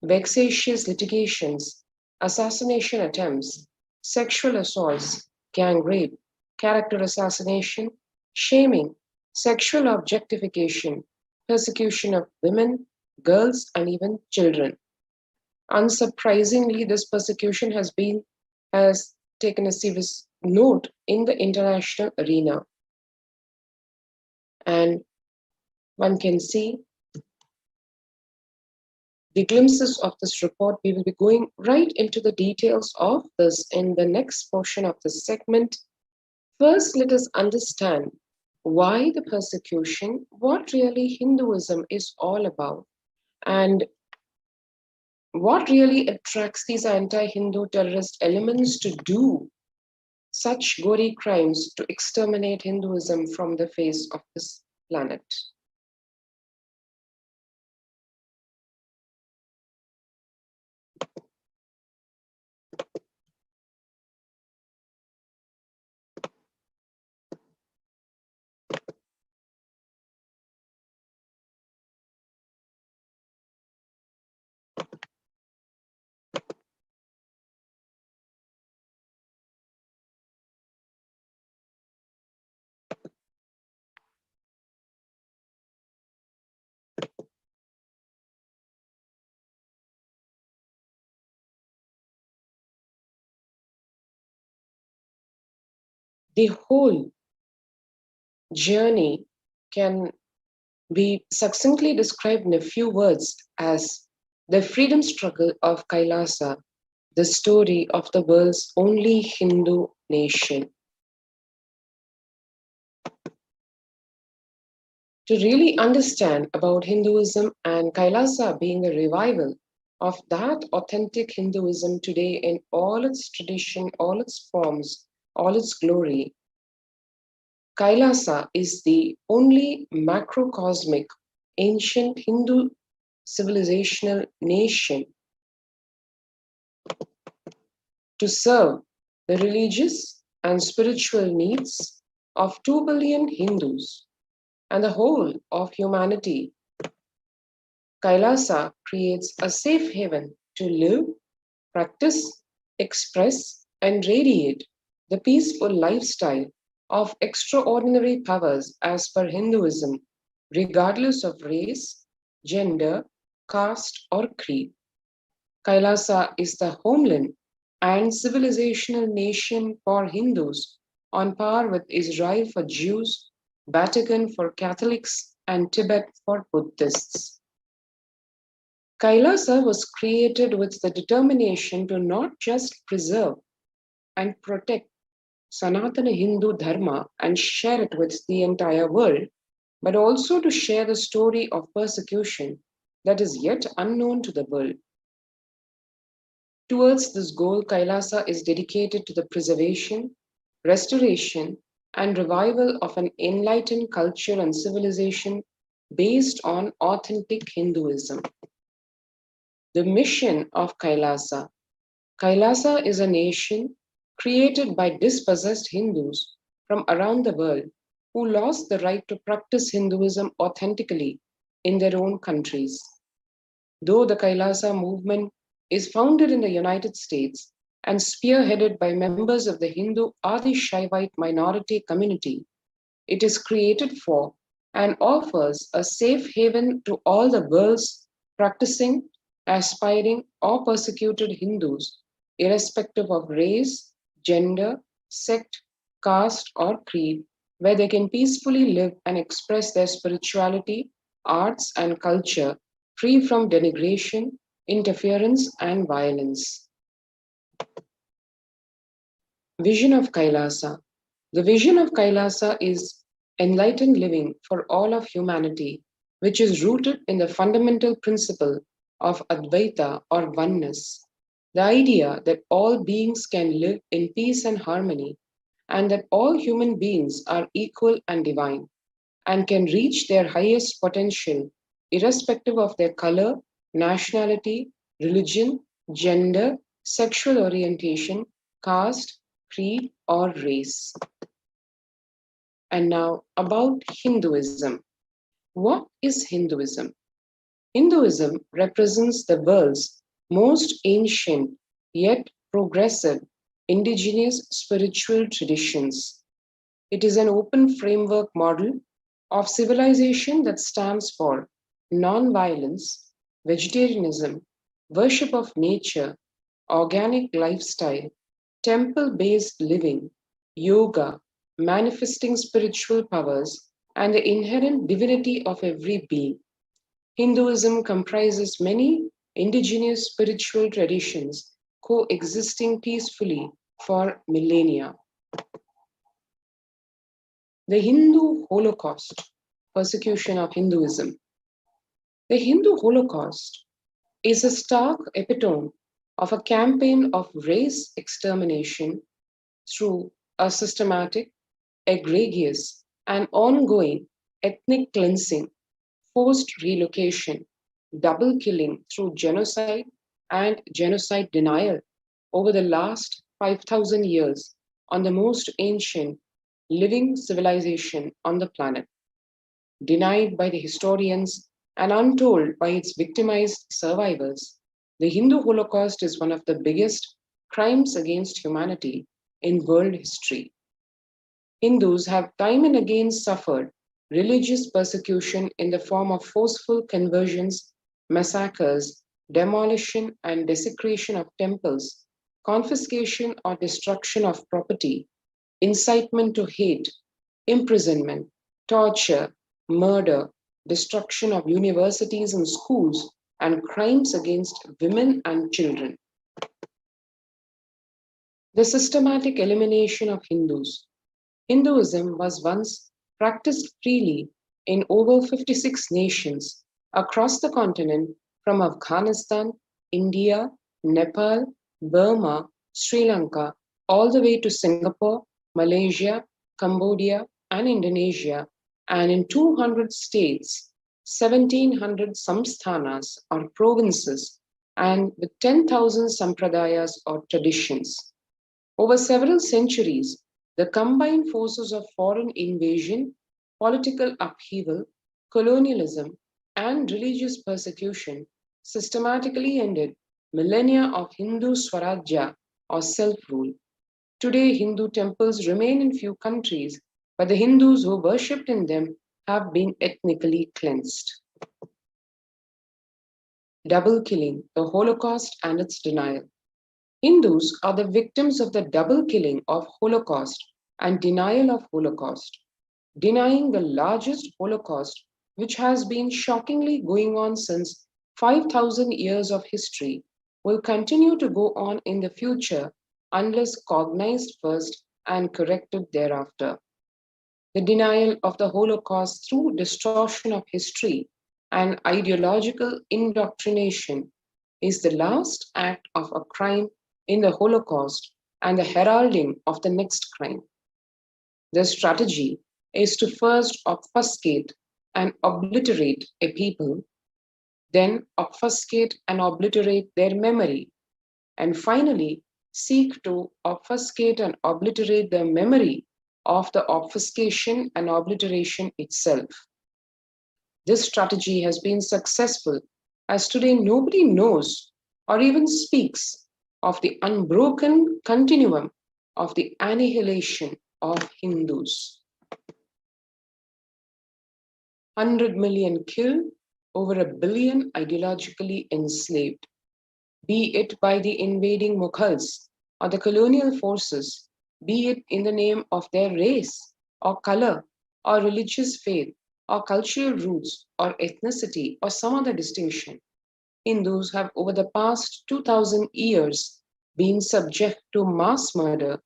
vexatious litigations, assassination attempts, sexual assaults, gang rape, character assassination, shaming, sexual objectification, persecution of women, girls, and even children. Unsurprisingly, this persecution has taken a serious note in the international arena. And one can see the glimpses of this report. We will be going right into the details of this in the next portion of this segment. First, let us understand why the persecution, what really Hinduism is all about, and what really attracts these anti-Hindu terrorist elements to do such gory crimes to exterminate Hinduism from the face of this planet. The whole journey can be succinctly described in a few words as the freedom struggle of Kailasa the story of the world's only Hindu nation. To really understand about Hinduism and Kailasa being a revival of that authentic Hinduism today in all its tradition, all its forms, all its glory, Kailasa is the only macrocosmic ancient Hindu civilizational nation to serve the religious and spiritual needs of 2 billion Hindus and the whole of humanity. Kailasa creates a safe haven to live, practice, express, and radiate the peaceful lifestyle of extraordinary powers as per Hinduism, regardless of race, gender, caste, or creed. Kailasa is the homeland and civilizational nation for Hindus, on par with Israel for Jews, Vatican for Catholics, and Tibet for Buddhists. Kailasa was created with the determination to not just preserve and protect Sanatana Hindu Dharma and share it with the entire world, but also to share the story of persecution that is yet unknown to the world. Towards this goal, Kailasa is dedicated to the preservation, restoration, and revival of an enlightened culture and civilization based on authentic Hinduism. The mission of Kailasa. Kailasa is a nation created by dispossessed Hindus from around the world who lost the right to practice Hinduism authentically in their own countries. Though the Kailasa movement is founded in the United States and spearheaded by members of the Hindu Adi Shaivite minority community, it is created for and offers a safe haven to all the world's practicing, aspiring, or persecuted Hindus, irrespective of race, gender, sect, caste, or creed, where they can peacefully live and express their spirituality, arts, and culture free from denigration, interference, and violence. Vision of Kailasa. The vision of Kailasa is enlightened living for all of humanity, which is rooted in the fundamental principle of Advaita or oneness, the idea that all beings can live in peace and harmony, and that all human beings are equal and divine, and can reach their highest potential irrespective of their color, nationality, religion, gender, sexual orientation, caste, creed, or race. And now about Hinduism. What is Hinduism? Hinduism represents the world's most ancient yet progressive indigenous spiritual traditions. It is an open framework model of civilization that stands for non-violence, vegetarianism, worship of nature, organic lifestyle, temple-based living, yoga, manifesting spiritual powers, and the inherent divinity of every being. Hinduism comprises many indigenous spiritual traditions coexisting peacefully for millennia. The Hindu Holocaust, persecution of Hinduism. The Hindu Holocaust is a stark epitome of a campaign of race extermination through a systematic, egregious, and ongoing ethnic cleansing, forced relocation, double killing through genocide and genocide denial over the last 5,000 years on the most ancient living civilization on the planet, denied by the historians and untold by its victimized survivors. The Hindu Holocaust is one of the biggest crimes against humanity in world history. Hindus have time and again suffered religious persecution in the form of forceful conversions, massacres, demolition and desecration of temples, confiscation or destruction of property, incitement to hate, imprisonment, torture, murder, destruction of universities and schools, and crimes against women and children. The systematic elimination of Hindus. Hinduism was once practiced freely in over 56 nations across the continent, from Afghanistan, India, Nepal, Burma, Sri Lanka, all the way to Singapore, Malaysia, Cambodia, and Indonesia, and in 200 states, 1700 samsthanas or provinces, and with 10,000 sampradayas or traditions. Over several centuries, the combined forces of foreign invasion, political upheaval, colonialism, and religious persecution systematically ended millennia of Hindu Swarajya or self-rule. Today, Hindu temples remain in few countries, but the Hindus who worshipped in them have been ethnically cleansed. Double killing, the Holocaust and its denial. Hindus are the victims of the double killing of Holocaust and denial of Holocaust. Denying the largest Holocaust, which has been shockingly going on since 5,000 years of history, will continue to go on in the future unless cognized first and corrected thereafter. The denial of the Holocaust through distortion of history and ideological indoctrination is the last act of a crime in the Holocaust and the heralding of the next crime. The strategy is to first obfuscate and obliterate a people, then obfuscate and obliterate their memory, and finally seek to obfuscate and obliterate the memory of the obfuscation and obliteration itself. This strategy has been successful, as today nobody knows or even speaks of the unbroken continuum of the annihilation of Hindus. 100 million killed, over 1 billion ideologically enslaved, be it by the invading Mughals or the colonial forces, be it in the name of their race or color or religious faith or cultural roots or ethnicity or some other distinction. Hindus have over the past 2,000 years been subject to mass murder,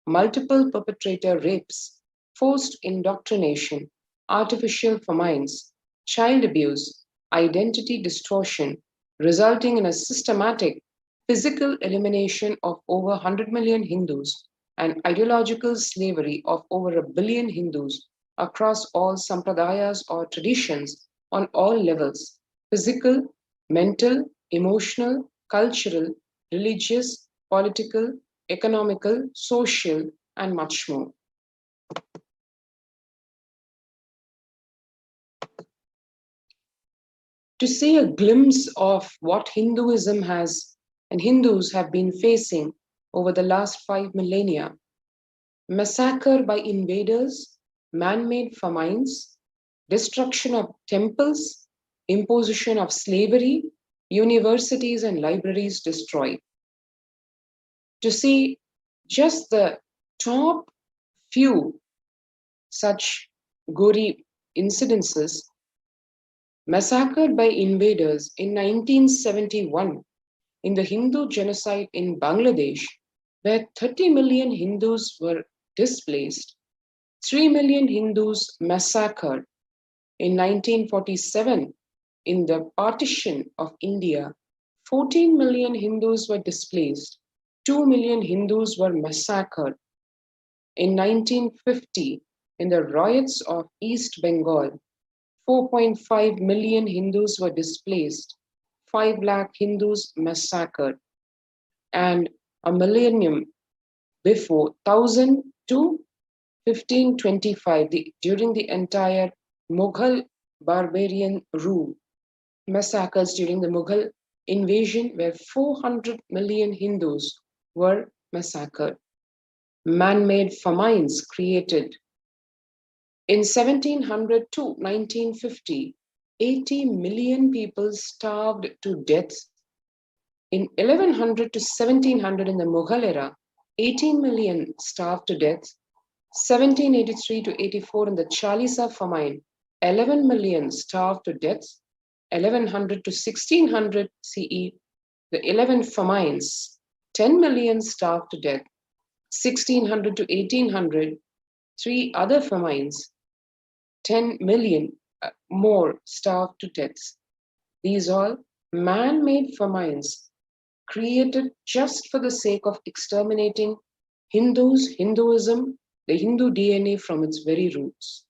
multiple perpetrator rapes, forced indoctrination, artificial famines, child abuse, identity distortion, resulting in a systematic physical elimination of over 100 million Hindus and ideological slavery of over 1 billion Hindus across all sampradayas or traditions on all levels: physical, mental, emotional, cultural, religious, political, economical, social, and much more. To see a glimpse of what Hinduism has and Hindus have been facing over the last 5 millennia: massacre by invaders, man-made famines, destruction of temples, imposition of slavery, universities and libraries destroyed. To see just the top few such gory incidences: massacred by invaders in 1971 in the Hindu genocide in Bangladesh, where 30 million Hindus were displaced, 3 million Hindus massacred. In 1947, in the partition of India, 14 million Hindus were displaced, 2 million Hindus were massacred. In 1950, in the riots of East Bengal, 4.5 million Hindus were displaced, 5 lakh Hindus massacred. And a millennium before, 1000 to 1525, during the entire Mughal barbarian rule, massacres during the Mughal invasion, where 400 million Hindus were massacred. Man-made famines created. In 1700 to 1950, 80 million people starved to death. In 1100 to 1700 in the Mughal era, 18 million starved to death. 1783 to 84 in the Chalisa famine, 11 million starved to death. 1100 to 1600 CE, the 11 famines, 10 million starved to death. 1600 to 1800, 3 other famines, 10 million more starved to death. These all man-made famines created just for the sake of exterminating Hindus, Hinduism, the Hindu DNA from its very roots.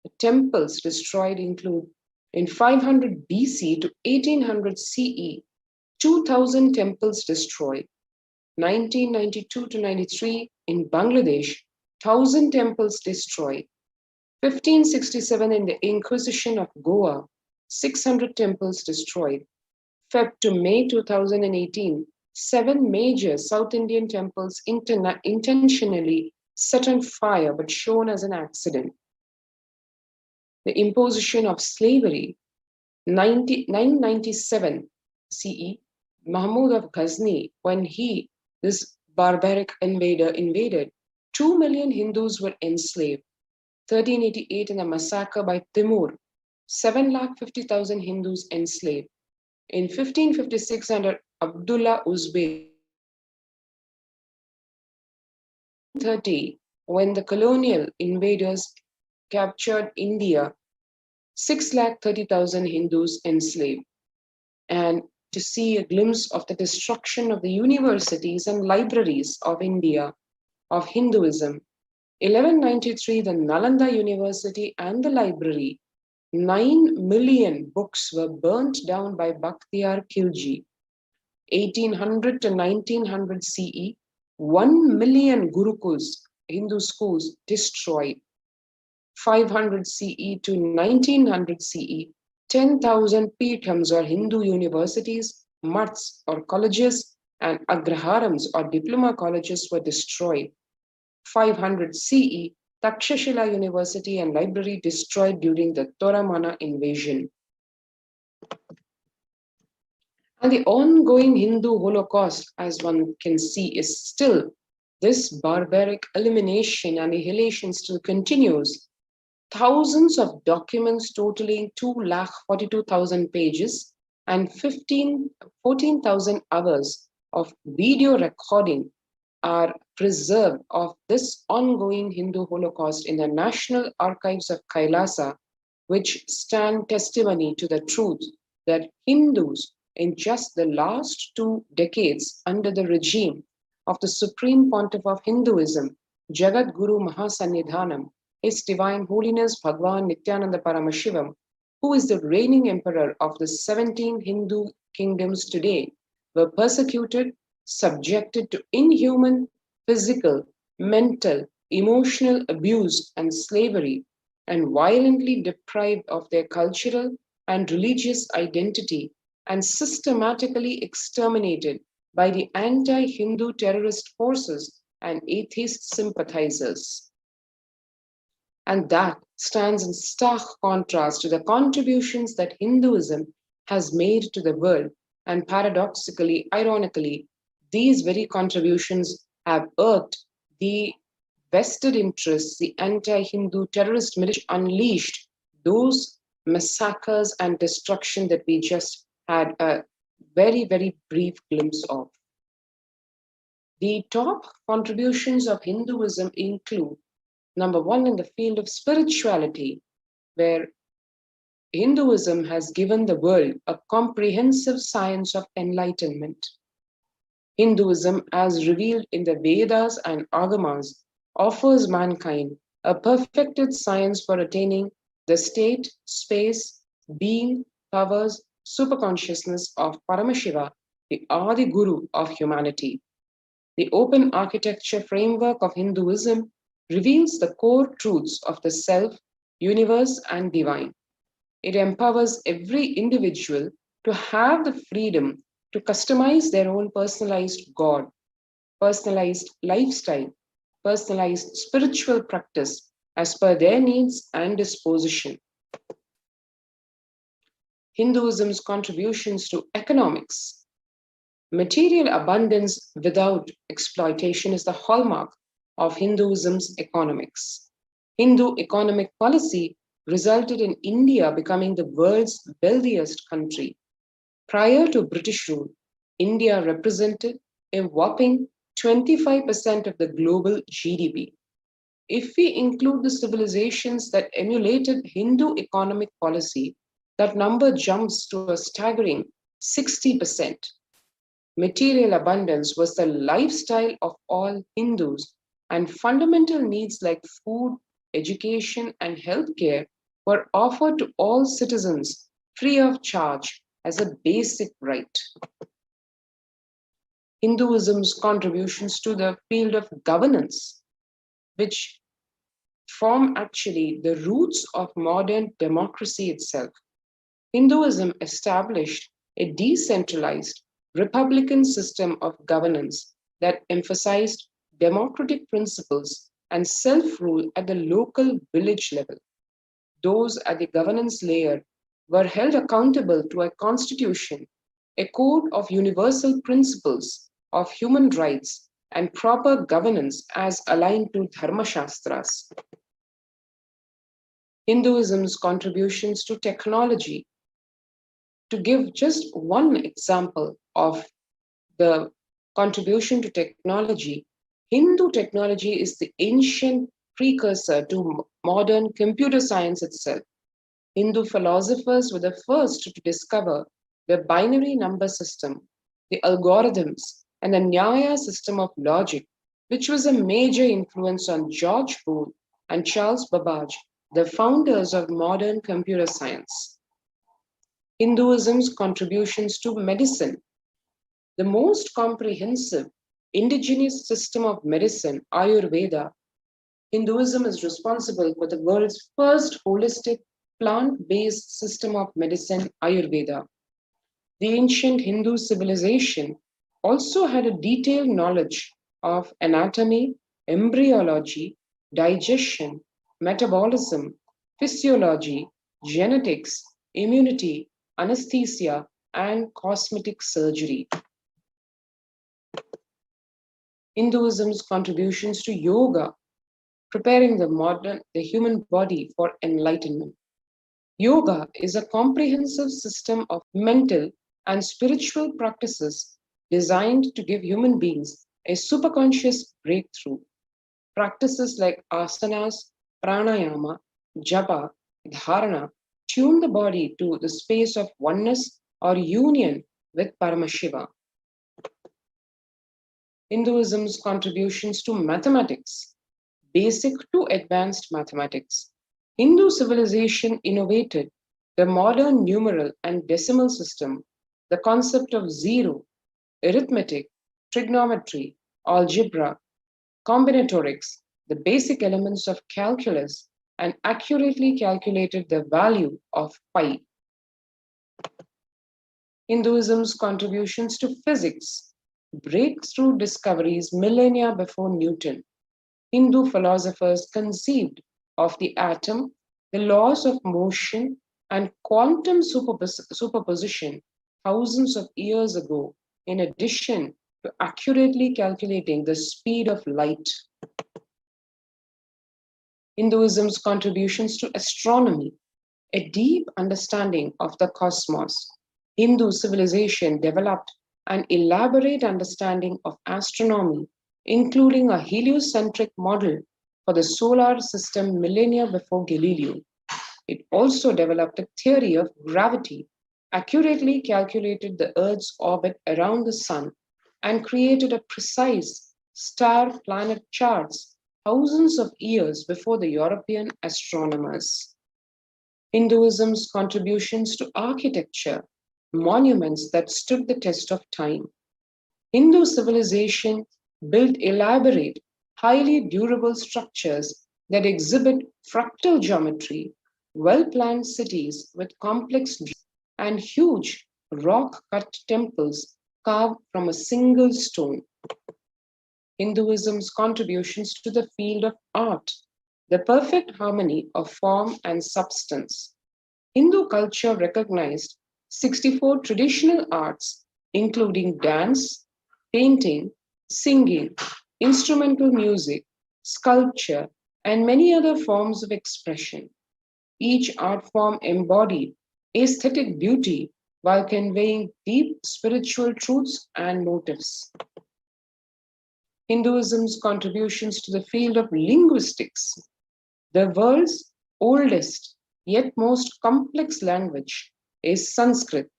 The temples destroyed include in 500 BC to 1800 CE, 2,000 temples destroyed. 1992 to 93 in Bangladesh, 1,000 temples destroyed. 1567 in the Inquisition of Goa, 600 temples destroyed. Feb to May 2018, 7 major South Indian temples intentionally set on fire but shown as an accident. The imposition of slavery, 997 CE, Mahmud of Ghazni, when this barbaric invader, invaded, 2 million Hindus were enslaved. 1388 in a massacre by Timur, 750,000 Hindus enslaved. In 1556 under Abdullah Uzbek, 30, when the colonial invaders captured India, 630,000 Hindus enslaved. And to see a glimpse of the destruction of the universities and libraries of India, of Hinduism, 1193, the Nalanda University and the library, 9 million books were burnt down by Bakhtiyar Khilji. 1800 to 1900 CE, 1 million gurukuls, Hindu schools, destroyed. 500 CE to 1900 CE, 10,000 Peethams or Hindu universities, mats or colleges, and agraharams or diploma colleges were destroyed. 500 CE, Takshashila University and library destroyed during the Toramana invasion. And the ongoing Hindu Holocaust, as one can see, is still this barbaric elimination, annihilation still continues. Thousands of documents totaling 2,42,000 pages and 14,000 hours of video recording are preserved of this ongoing Hindu Holocaust in the National Archives of Kailasa, which stand testimony to the truth that Hindus in just the last 2 decades under the regime of the Supreme Pontiff of Hinduism, Jagat Guru Mahasannidhanam, His Divine Holiness Bhagwan Nithyananda Paramashivam, who is the reigning emperor of the 17 Hindu kingdoms today, were persecuted, subjected to inhuman physical, mental, emotional abuse and slavery, and violently deprived of their cultural and religious identity, and systematically exterminated by the anti-Hindu terrorist forces and atheist sympathizers. And that stands in stark contrast to the contributions that Hinduism has made to the world. And paradoxically, ironically, these very contributions have irked the vested interests, the anti-Hindu terrorist militias unleashed those massacres and destruction that we just had a very, very brief glimpse of. The top contributions of Hinduism include, number one, in the field of spirituality, where Hinduism has given the world a comprehensive science of enlightenment. Hinduism, as revealed in the Vedas and Agamas, offers mankind a perfected science for attaining the state, space, being, powers, superconsciousness of Paramashiva, the Adi Guru of humanity. The open architecture framework of Hinduism reveals the core truths of the self, universe, and divine. It empowers every individual to have the freedom to customize their own personalized God, personalized lifestyle, personalized spiritual practice as per their needs and disposition. Hinduism's contributions to economics. Material abundance without exploitation is the hallmark of Hinduism's economics. Hindu economic policy resulted in India becoming the world's wealthiest country. Prior to British rule, India represented a whopping 25% of the global GDP. If we include the civilizations that emulated Hindu economic policy, that number jumps to a staggering 60%. Material abundance was the lifestyle of all Hindus, and fundamental needs like food, education, and healthcare were offered to all citizens free of charge as a basic right. Hinduism's contributions to the field of governance, which form actually the roots of modern democracy itself. Hinduism established a decentralized republican system of governance that emphasized democratic principles and self-rule at the local village level. Those at the governance layer were held accountable to a constitution, a code of universal principles of human rights and proper governance as aligned to Dharma Shastras. Hinduism's contributions to technology. To give just one example of the contribution to technology, Hindu technology is the ancient precursor to modern computer science itself. Hindu philosophers were the first to discover the binary number system, the algorithms, and the Nyaya system of logic, which was a major influence on George Boole and Charles Babbage, the founders of modern computer science. Hinduism's contributions to medicine. The most comprehensive indigenous system of medicine, Ayurveda. Hinduism is responsible for the world's first holistic plant-based system of medicine, Ayurveda. The ancient Hindu civilization also had a detailed knowledge of anatomy, embryology, digestion, metabolism, physiology, genetics, immunity, anesthesia, and cosmetic surgery. Hinduism's contributions to yoga, preparing the human body for enlightenment. Yoga is a comprehensive system of mental and spiritual practices designed to give human beings a superconscious breakthrough. Practices like asanas, pranayama, japa, dharana tune the body to the space of oneness or union with Paramashiva. Hinduism's contributions to mathematics, basic to advanced mathematics. Hindu civilization innovated the modern numeral and decimal system, the concept of zero, arithmetic, trigonometry, algebra, combinatorics, the basic elements of calculus, and accurately calculated the value of pi. Hinduism's contributions to physics, breakthrough discoveries millennia before Newton. Hindu philosophers conceived of the atom, the laws of motion, and quantum superposition thousands of years ago, in addition to accurately calculating the speed of light. Hinduism's contributions to astronomy, a deep understanding of the cosmos. Hindu civilization developed an elaborate understanding of astronomy, including a heliocentric model for the solar system millennia before Galileo. It also developed a theory of gravity, accurately calculated the Earth's orbit around the Sun, and created a precise star-planet charts thousands of years before the European astronomers. Hinduism's contributions to architecture, monuments that stood the test of time. Hindu civilization built elaborate, highly durable structures that exhibit fractal geometry, well-planned cities with complex and huge rock-cut temples carved from a single stone. Hinduism's contributions to the field of art, the perfect harmony of form and substance. Hindu culture recognized 64 traditional arts, including dance, painting, singing, instrumental music, sculpture, and many other forms of expression. Each art form embodied aesthetic beauty while conveying deep spiritual truths and motives. Hinduism's contributions to the field of linguistics. The world's oldest yet most complex language is Sanskrit,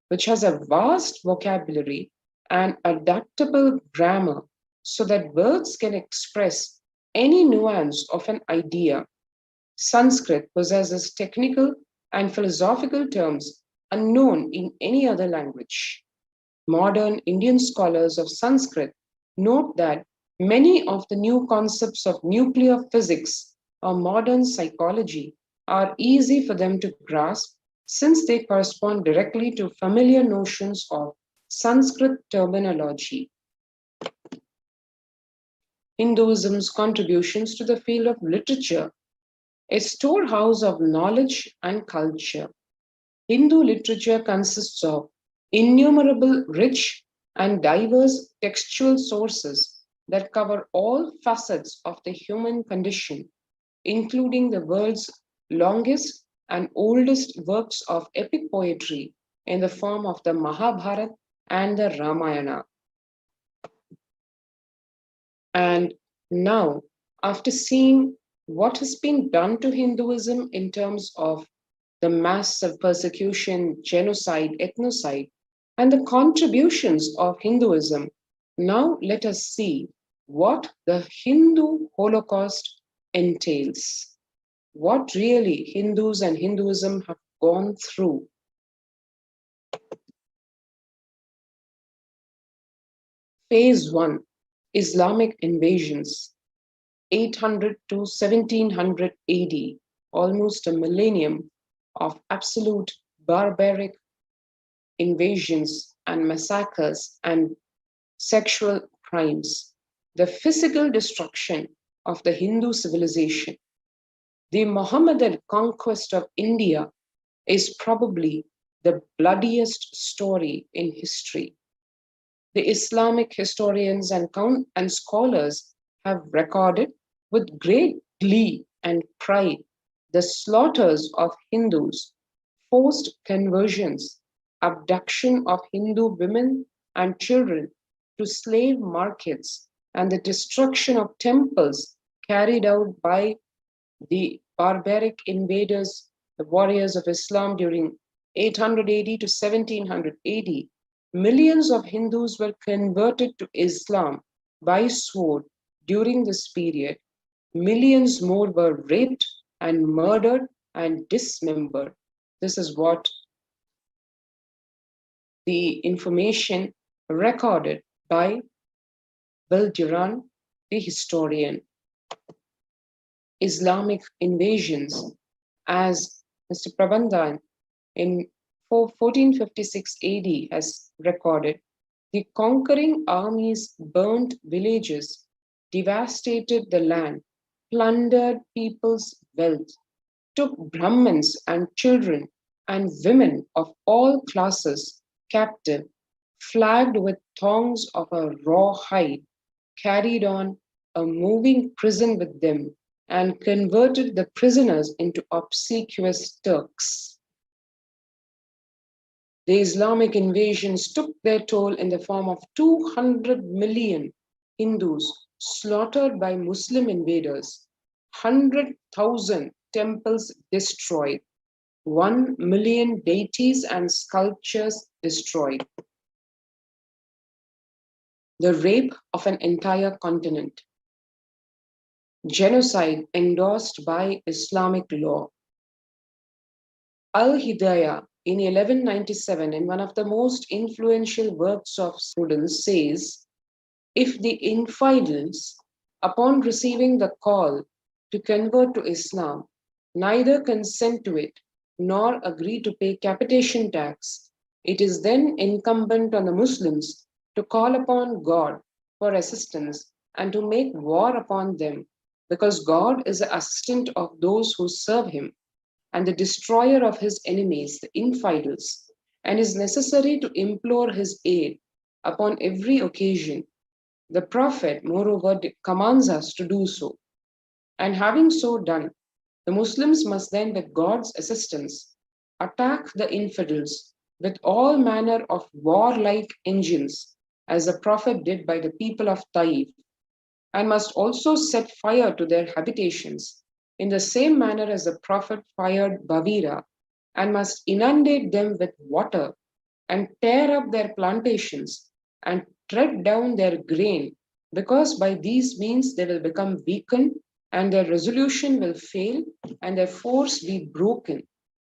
which has a vast vocabulary and adaptable grammar so that words can express any nuance of an idea. Sanskrit possesses technical and philosophical terms unknown in any other language. Modern Indian scholars of Sanskrit note that many of the new concepts of nuclear physics or modern psychology are easy for them to grasp since they correspond directly to familiar notions of Sanskrit terminology. Hinduism's contributions to the field of literature, a storehouse of knowledge and culture. Hindu literature consists of innumerable rich and diverse textual sources that cover all facets of the human condition, including the world's longest and oldest works of epic poetry in the form of the Mahabharata and the Ramayana. And now, after seeing what has been done to Hinduism in terms of the massive persecution, genocide, ethnocide, and the contributions of Hinduism, now let us see what the Hindu Holocaust entails. What really Hindus and Hinduism have gone through. Phase 1, Islamic invasions, 800 to 1700 AD, almost a millennium of absolute barbaric invasions and massacres and sexual crimes, the physical destruction of the Hindu civilization. The Mohammedan conquest of India is probably the bloodiest story in history. The Islamic historians and scholars have recorded with great glee and pride the slaughters of Hindus, forced conversions, abduction of Hindu women and children to slave markets, and the destruction of temples carried out by the barbaric invaders, the warriors of Islam during 800 AD to 1700 AD. Millions of Hindus were converted to Islam by sword during this period. Millions more were raped and murdered and dismembered. This is what the information recorded by Bill Duran, the historian. Islamic invasions, as Mr. Prabandhan in 1456 AD has recorded, the conquering armies burnt villages, devastated the land, plundered people's wealth, took Brahmins and children and women of all classes captive, flagged with thongs of a raw hide, carried on a moving prison with them, and converted the prisoners into obsequious Turks. The Islamic invasions took their toll in the form of 200 million Hindus slaughtered by Muslim invaders, 100,000 temples destroyed, 1 million deities and sculptures destroyed. The rape of an entire continent. Genocide endorsed by Islamic law. Al-Hidayah in 1197, in one of the most influential works of students, says, if the infidels, upon receiving the call to convert to Islam, neither consent to it nor agree to pay capitation tax, it is then incumbent on the Muslims to call upon God for assistance and to make war upon them, because God is the assistant of those who serve him and the destroyer of his enemies, the infidels, and is necessary to implore his aid upon every occasion. The Prophet, moreover, commands us to do so. And having so done, the Muslims must then, with God's assistance, attack the infidels with all manner of warlike engines, as the Prophet did by the people of Taif and must also set fire to their habitations, in the same manner as the prophet fired Bavira, and must inundate them with water, and tear up their plantations, and tread down their grain, because by these means they will become weakened, and their resolution will fail, and their force be broken.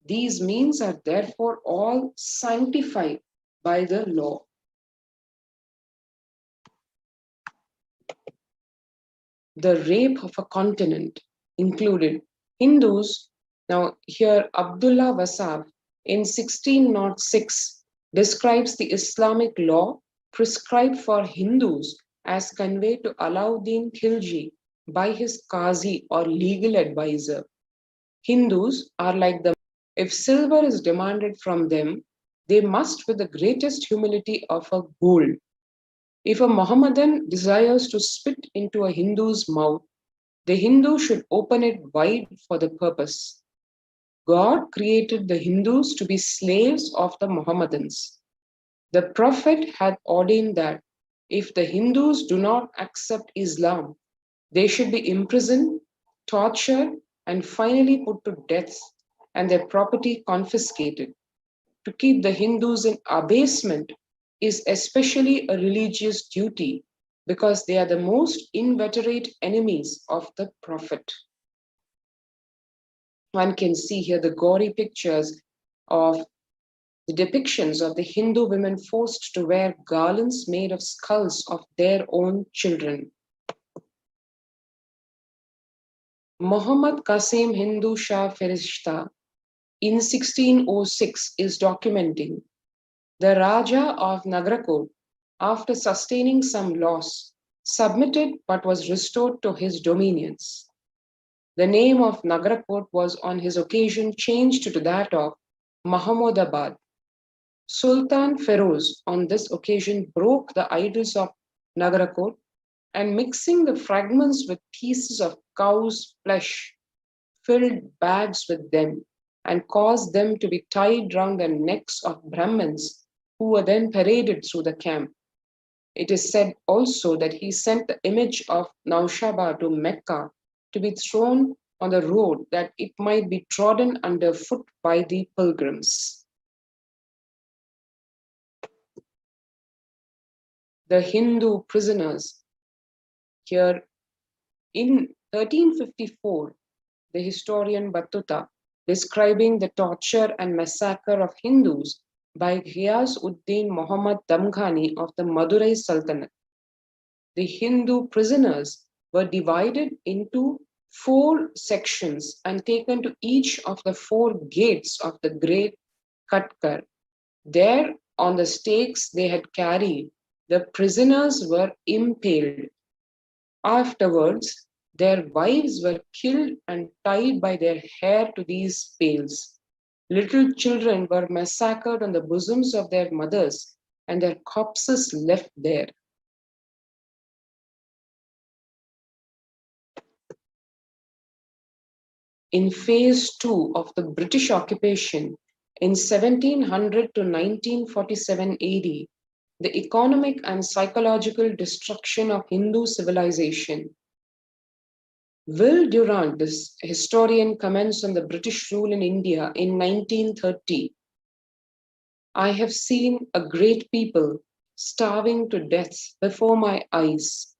These means are therefore all sanctified by the law. The rape of a continent included Hindus. Now, here Abdullah Wasab in 1606 describes the Islamic law prescribed for Hindus as conveyed to Alauddin Khilji by his Qazi or legal advisor. Hindus are like the if silver is demanded from them, they must with the greatest humility offer gold. If a Mohammedan desires to spit into a Hindu's mouth, the Hindu should open it wide for the purpose. God created the Hindus to be slaves of the Mohammedans. The Prophet had ordained that if the Hindus do not accept Islam, they should be imprisoned, tortured, and finally put to death, and their property confiscated. To keep the Hindus in abasement is especially a religious duty because they are the most inveterate enemies of the Prophet. One can see here the gory pictures of the depictions of the Hindu women forced to wear garlands made of skulls of their own children. Muhammad Qasim Hindu Shah Firishta in 1606 is documenting the Raja of Nagarkot, after sustaining some loss, submitted but was restored to his dominions. The name of Nagarkot was on his occasion changed to that of Mahmudabad. Sultan Feroz on this occasion broke the idols of Nagarkot and mixing the fragments with pieces of cow's flesh, filled bags with them and caused them to be tied round the necks of Brahmins who were then paraded through the camp. It is said also that he sent the image of Naushaba to Mecca to be thrown on the road that it might be trodden underfoot by the pilgrims. The Hindu prisoners. Here in 1354, the historian Battuta, describing the torture and massacre of Hindus by Ghiyas-ud-Din Muhammad Damghani of the Madurai Sultanate. The Hindu prisoners were divided into 4 sections and taken to each of the 4 gates of the great Katkar. There, on the stakes they had carried, the prisoners were impaled. Afterwards, their wives were killed and tied by their hair to these pales. Little children were massacred on the bosoms of their mothers and their corpses left there. In phase 2 of the British occupation in 1700 to 1947 AD, the economic and psychological destruction of Hindu civilization. Will Durant, this historian, comments on the British rule in India in 1930. I have seen a great people starving to death before my eyes,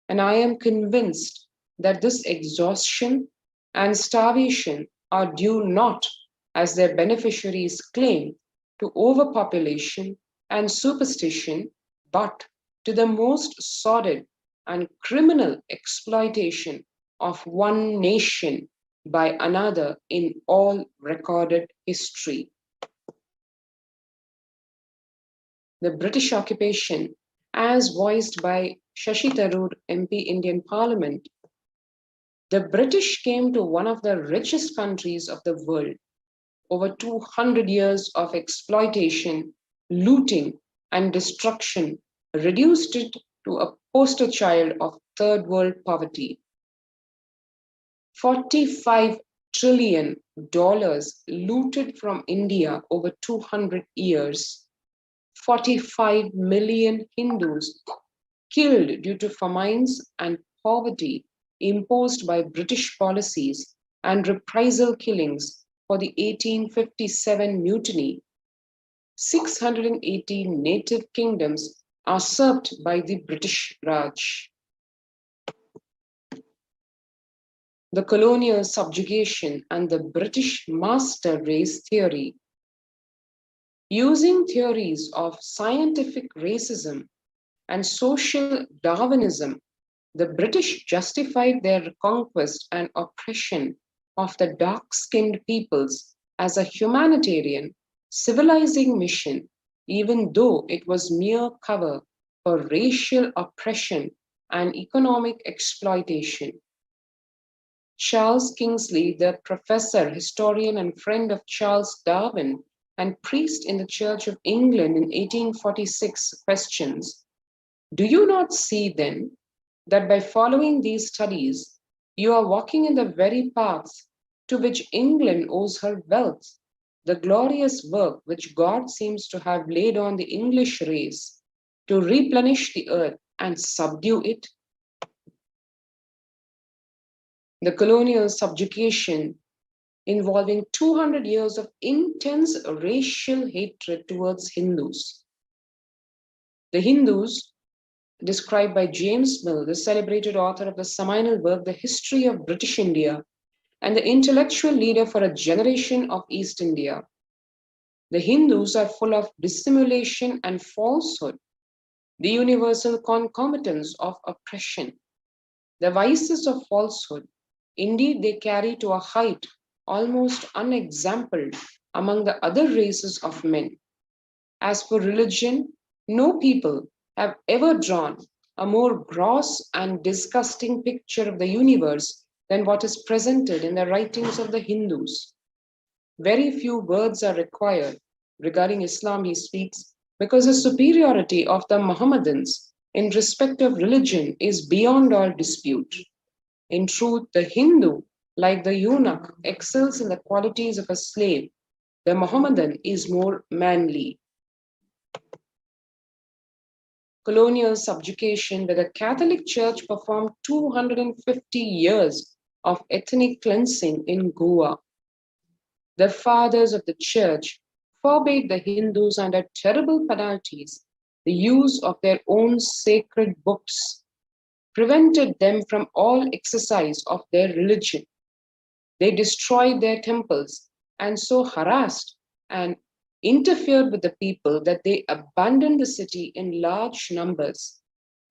and I am convinced that this exhaustion and starvation are due not, as their beneficiaries claim, to overpopulation and superstition, but to the most sordid and criminal exploitation of one nation by another in all recorded history. The British occupation, as voiced by Shashi Tharoor, MP, Indian Parliament, the British came to one of the richest countries of the world. Over 200 years of exploitation, looting, and destruction reduced it to a poster child of third world poverty. $45 trillion looted from India over 200 years. 45 million Hindus killed due to famines and poverty imposed by British policies and reprisal killings for the 1857 mutiny, 618 native kingdoms are usurped by the British Raj. The colonial subjugation and the British master race theory. Using theories of scientific racism and social Darwinism, the British justified their conquest and oppression of the dark-skinned peoples as a humanitarian, civilizing mission, even though it was mere cover for racial oppression and economic exploitation. Charles Kingsley, the professor, historian, and friend of Charles Darwin, and priest in the Church of England in 1846, questions, "Do you not see then that by following these studies, you are walking in the very path to which England owes her wealth, the glorious work which God seems to have laid on the English race to replenish the earth and subdue it?" The colonial subjugation involving 200 years of intense racial hatred towards Hindus. The Hindus, described by James Mill, the celebrated author of the seminal work, The History of British India, and the intellectual leader for a generation of East India. The Hindus are full of dissimulation and falsehood, the universal concomitants of oppression. The vices of falsehood, indeed, they carry to a height almost unexampled among the other races of men. As for religion, no people have ever drawn a more gross and disgusting picture of the universe than what is presented in the writings of the Hindus. Very few words are required regarding Islam, he speaks, because the superiority of the Mohammedans in respect of religion is beyond all dispute. In truth, the Hindu, like the eunuch, excels in the qualities of a slave. The Mohammedan is more manly. Colonial subjugation, where the Catholic Church performed 250 years of ethnic cleansing in Goa. The fathers of the Church forbade the Hindus under terrible penalties the use of their own sacred books, prevented them from all exercise of their religion. They destroyed their temples and so harassed and interfered with the people that they abandoned the city in large numbers,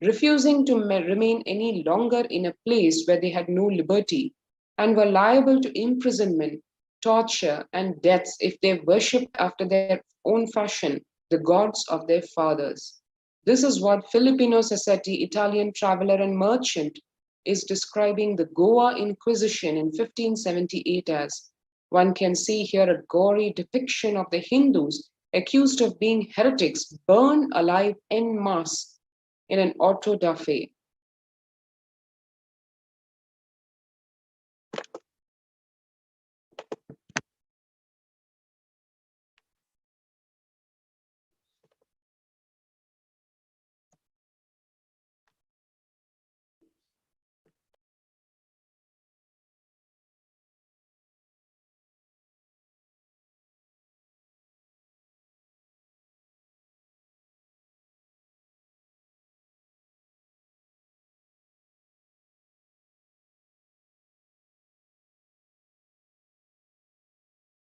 refusing to remain any longer in a place where they had no liberty and were liable to imprisonment, torture, and deaths if they worshipped after their own fashion the gods of their fathers. This is what Filipino Sassetti, Italian traveler and merchant, is describing the Goa Inquisition in 1578 as. One can see here a gory depiction of the Hindus accused of being heretics burned alive en masse in an auto da fe.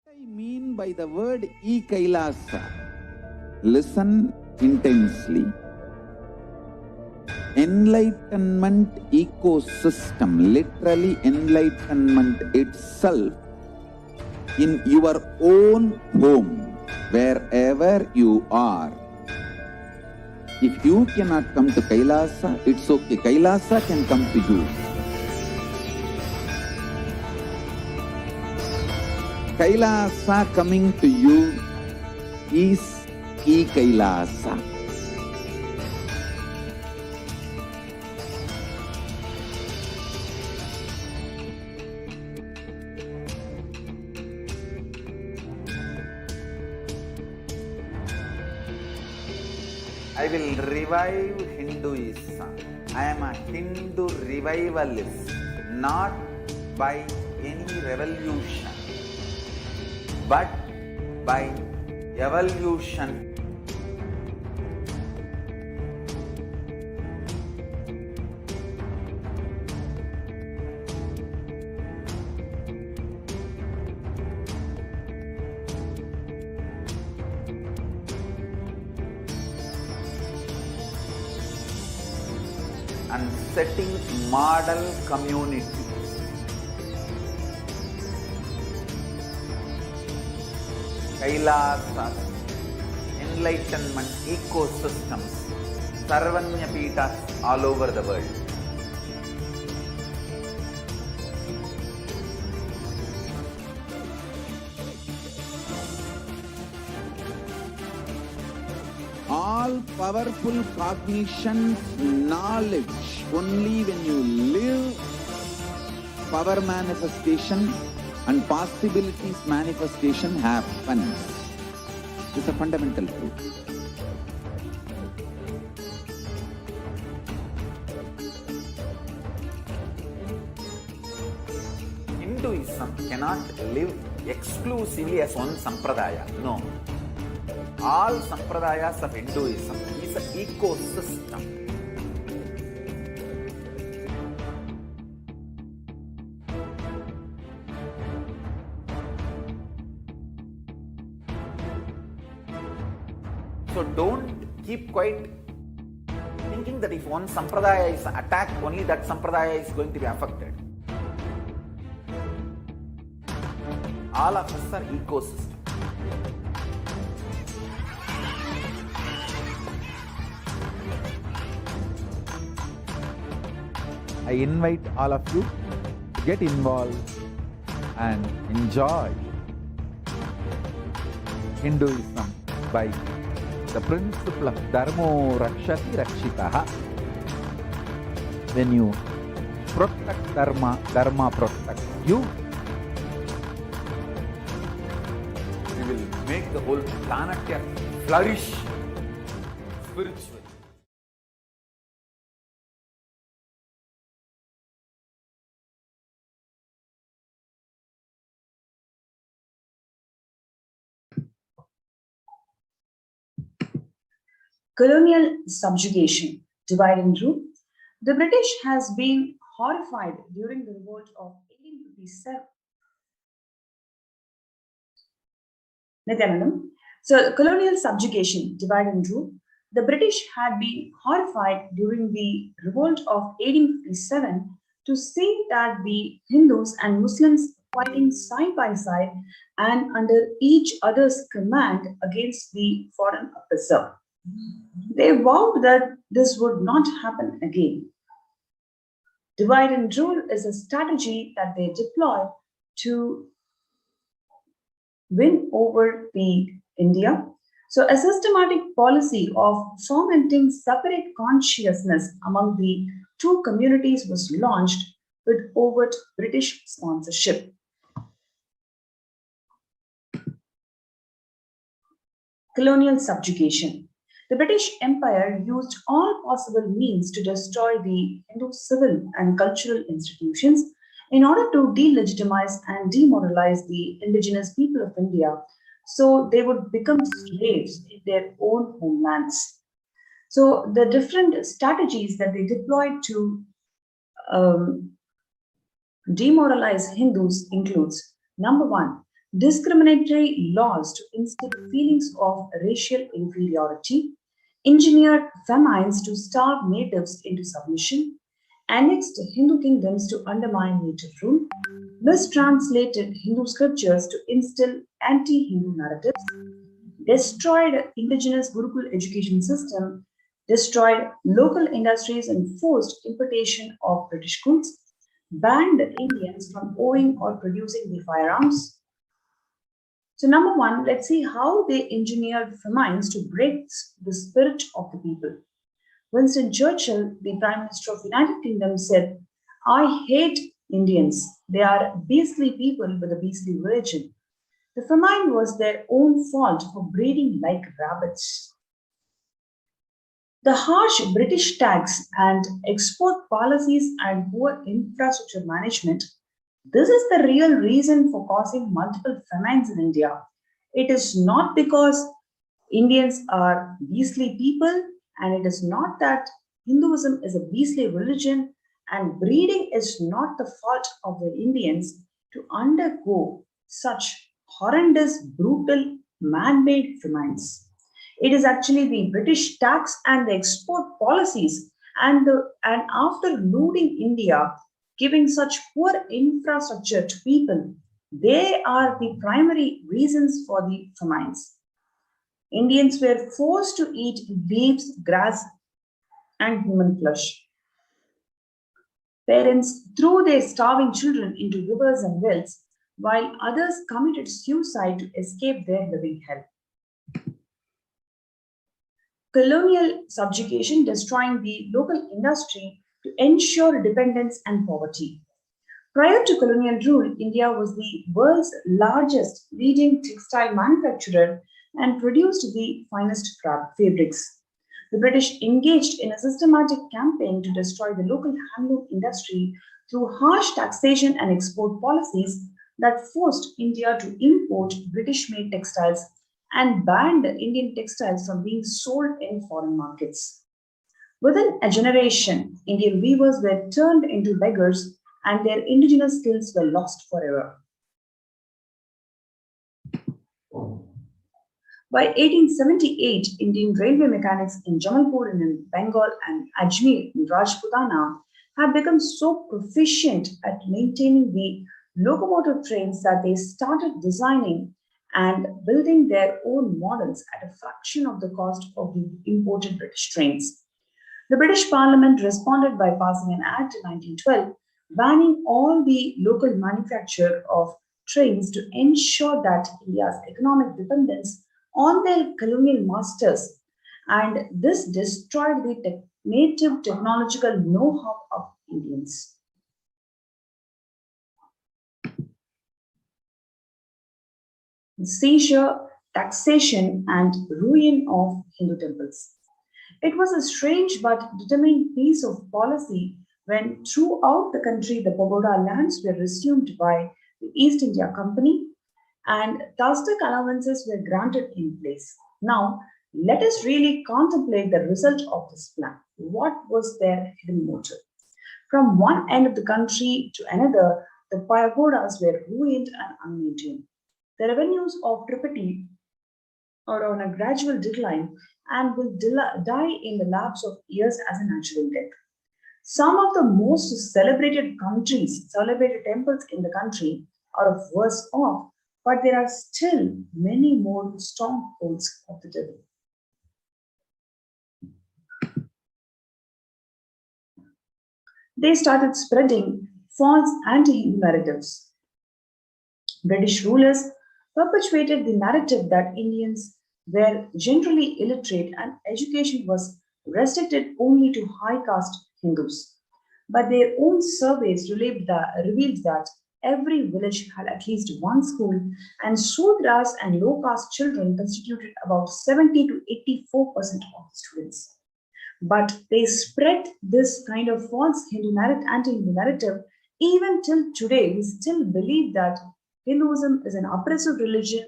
What I mean by the word e-Kailasa? Listen intensely. Enlightenment ecosystem, literally enlightenment itself, in your own home, wherever you are. If you cannot come to Kailasa, it's okay. Kailasa can come to you. Kailasa coming to you is e-Kailasa. I will revive Hinduism. I am a Hindu revivalist, not by any revolution, but by evolution. And setting model community. Kailasas, enlightenment ecosystems, Sarvanya Peethas all over the world. All powerful cognition, knowledge, only when you live, power manifestation and possibilities manifestation happens. This is a fundamental truth. Hinduism cannot live exclusively as one sampradaya. No. All sampradayas of Hinduism is an ecosystem. So don't keep quiet thinking that if one sampradaya is attacked, only that sampradaya is going to be affected. All of us are ecosystem. I invite all of you to get involved and enjoy Hinduism by the principle of Dharmo Rakshati Rakshitaha. When you protect Dharma, Dharma protects you. We will make the whole planet flourish spiritually. Colonial subjugation, divide and rule. The British has been horrified during the revolt of 1857. Nithyanandam. So, colonial subjugation, divide and rule. The British had been horrified during the revolt of 1857 to see that the Hindus and Muslims fighting side by side and under each other's command against the foreign oppressor. They vowed that this would not happen again. Divide and rule is a strategy that they deploy to win over the India. So a systematic policy of fomenting separate consciousness among the two communities was launched with overt British sponsorship. Colonial subjugation. The British Empire used all possible means to destroy the Hindu civil and cultural institutions in order to delegitimize and demoralize the indigenous people of India, so they would become slaves in their own homelands. So the different strategies that they deployed to demoralize Hindus includes, number one, discriminatory laws to instill feelings of racial inferiority, engineered famines to starve natives into submission, annexed Hindu kingdoms to undermine native rule, mistranslated Hindu scriptures to instill anti-Hindu narratives, destroyed indigenous Gurukul education system, destroyed local industries and forced importation of British goods, banned Indians from owning or producing the firearms. So number one, let's see how they engineered famines to break the spirit of the people. Winston Churchill, the Prime Minister of the United Kingdom, said, "I hate Indians. They are beastly people with a beastly religion." The famine was their own fault for breeding like rabbits. The harsh British tax and export policies and poor infrastructure management, this is the real reason for causing multiple famines in India. It is not because Indians are beastly people, and it is not that Hinduism is a beastly religion, and breeding is not the fault of the Indians to undergo such horrendous, brutal, man made famines. It is actually the British tax and the export policies and after looting India, giving such poor infrastructure to people, they are the primary reasons for the famines. Indians were forced to eat leaves, grass, and human flesh. Parents threw their starving children into rivers and wells, while others committed suicide to escape their living hell. Colonial subjugation destroying the local industry to ensure dependence and poverty. Prior to colonial rule, India was the world's largest leading textile manufacturer and produced the finest fabrics. The British engaged in a systematic campaign to destroy the local handloom industry through harsh taxation and export policies that forced India to import British made textiles and banned Indian textiles from being sold in foreign markets. Within a generation, Indian weavers were turned into beggars and their indigenous skills were lost forever. By 1878, Indian railway mechanics in Jamalpur in Bengal and Ajmer in Rajputana had become so proficient at maintaining the locomotive trains that they started designing and building their own models at a fraction of the cost of the imported British trains. The British Parliament responded by passing an act in 1912 banning all the local manufacture of trains to ensure that India's economic dependence on their colonial masters, and this destroyed the native technological know-how of Indians. Seizure, taxation, and ruin of Hindu temples. It was a strange but determined piece of policy when throughout the country the pagoda lands were resumed by the East India Company and Tastic allowances were granted in place. Now, let us really contemplate the result of this plan. What was their hidden motive? From one end of the country to another, the pagodas were ruined and unmaintained. The revenues of Tripati are on a gradual decline and will die in the lapse of years as a natural death. Some of the most celebrated temples in the country are worse off, but there are still many more strongholds of the devil. They started spreading false anti-Hindu narratives. British rulers perpetuated the narrative that Indians were generally illiterate and education was restricted only to high caste Hindus. But their own surveys revealed that every village had at least one school, and Sudras and low caste children constituted about 70 to 84% of the students. But they spread this kind of false anti-Hindu narrative even till today. We still believe that Hinduism is an oppressive religion,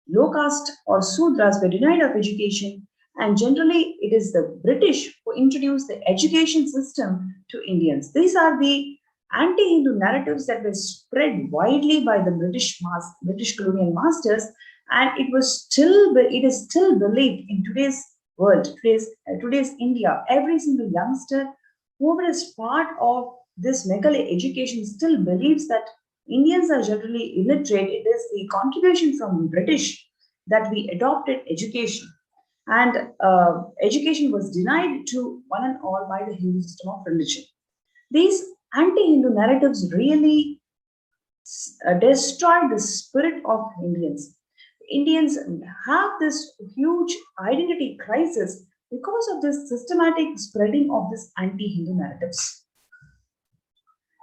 low caste or Sudras were denied of education, and generally it is the British who introduced the education system to Indians. These are the anti-Hindu narratives that were spread widely by the British colonial masters, and it is still believed in today's world, today's India. Every single youngster, whoever is part of this Meghalaya education, still believes that Indians are generally illiterate. It is the contribution from British that we adopted education. And education was denied to one and all by the Hindu system of religion. These anti-Hindu narratives really destroyed the spirit of Indians. Indians have this huge identity crisis because of this systematic spreading of this anti-Hindu narratives.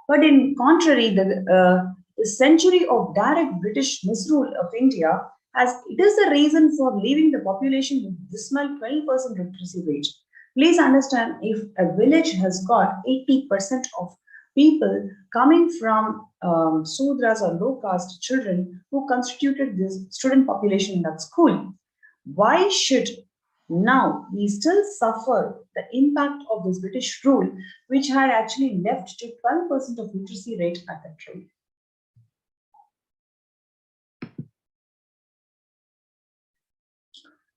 But in contrary, the century of direct British misrule of India it is the reason for leaving the population with dismal 20% literacy rate. Please understand, if a village has got 80% of people coming from Sudras or low caste children who constituted this student population in that school, why should now we still suffer the impact of this British rule, which had actually left to 12% of literacy rate at that rate?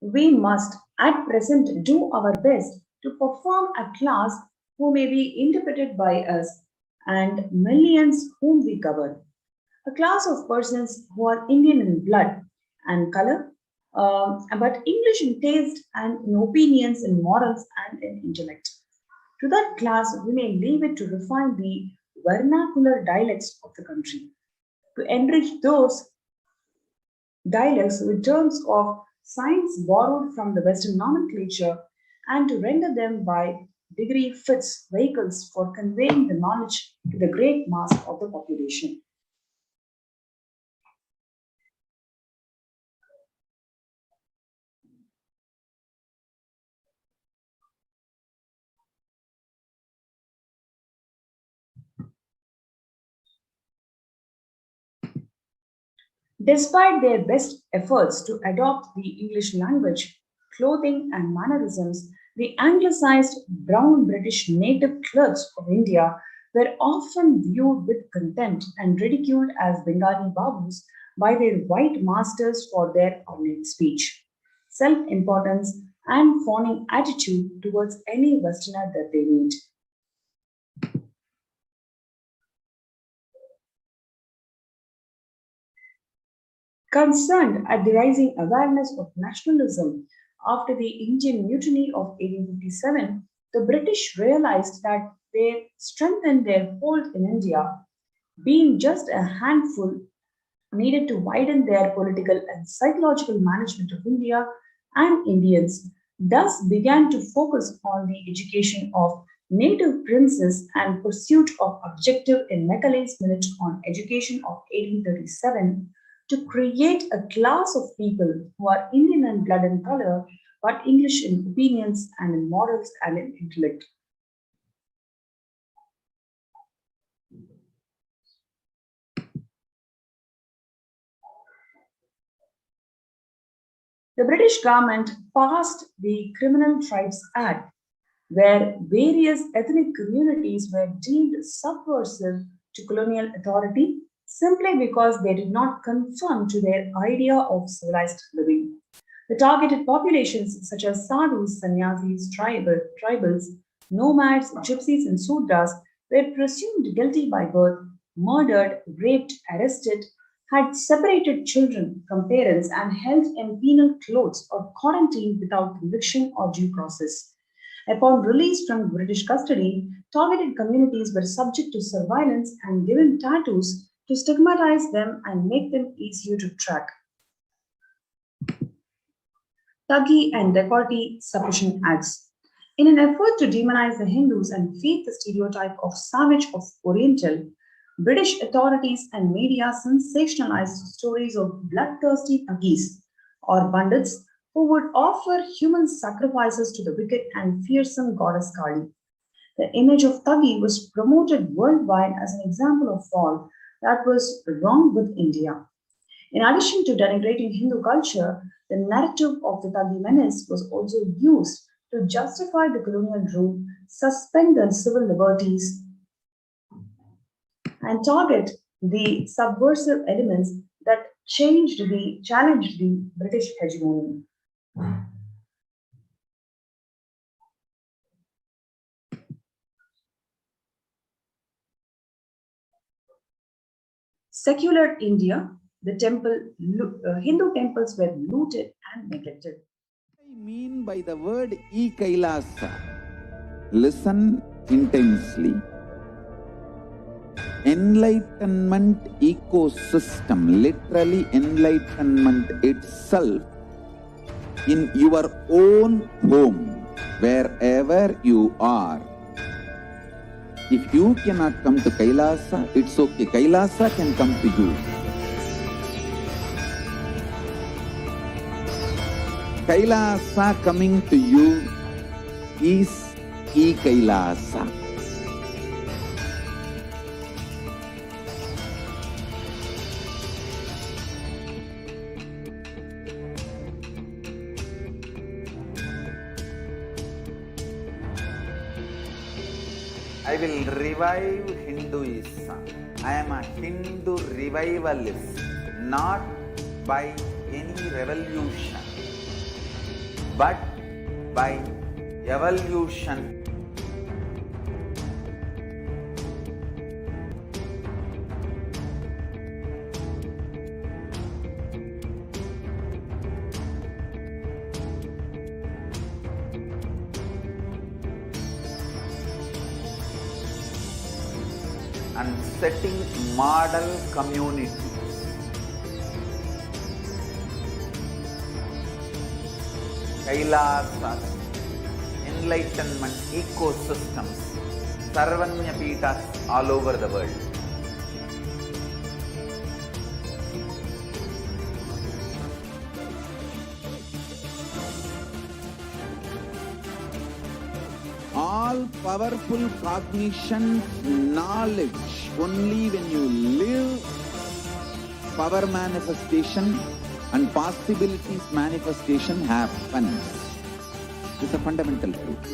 We must at present do our best to perform a class who may be interpreted by us and millions whom we govern. A class of persons who are Indian in blood and color, but English in taste and in opinions, in morals and in intellect. To that class, we may leave it to refine the vernacular dialects of the country, to enrich those dialects with terms of science borrowed from the Western nomenclature, and to render them by degree fits vehicles for conveying the knowledge to the great mass of the population. Despite their best efforts to adopt the English language, clothing, and mannerisms, the anglicized brown British native clerks of India were often viewed with contempt and ridiculed as Bengali babus by their white masters for their ornate speech, self importance, and fawning attitude towards any Westerner that they meet. Concerned at the rising awareness of nationalism after the Indian Mutiny of 1857, the British realized that they strengthened their hold in India, being just a handful, needed to widen their political and psychological management of India and Indians, thus began to focus on the education of native princes and pursuit of objective in Macaulay's Minute on Education of 1837 to create a class of people who are Indian in blood and color, but English in opinions and in morals and in intellect. The British government passed the Criminal Tribes Act, where various ethnic communities were deemed subversive to colonial authority simply because they did not conform to their idea of civilized living. The targeted populations such as sadhus, sannyasis, tribals, nomads, gypsies, and sudras were presumed guilty by birth, murdered, raped, arrested, had separated children from parents, and held in penal clothes or quarantined without conviction or due process. Upon release from British custody, targeted communities were subject to surveillance and given tattoos to stigmatize them and make them easier to track. Thuggy and Dacoity Suppression Acts. In an effort to demonize the Hindus and feed the stereotype of savage of Oriental, British authorities and media sensationalized stories of bloodthirsty Thuggis or bandits who would offer human sacrifices to the wicked and fearsome goddess Kali. The image of Thuggy was promoted worldwide as an example of all that was wrong with India. In addition to denigrating Hindu culture, the narrative of the Thuggy menace was also used to justify the colonial rule, suspend the civil liberties, and target the subversive elements that challenged the British hegemony. Secular India, the Hindu temples were looted and neglected. What I mean by the word e-Kailasa, listen intensely. Enlightenment ecosystem, literally enlightenment itself, in your own home, wherever you are. If you cannot come to Kailasa, it's okay. Kailasa can come to you. Kailasa coming to you is e-Kailasa. I will revive Hinduism. I am a Hindu revivalist, not by any revolution, but by evolution. And setting model communities. Kailasas, enlightenment ecosystems, Sarvanya Pitas all over the world. All powerful cognition, knowledge, only when you live, power manifestation and possibilities manifestation happens. It's a fundamental truth.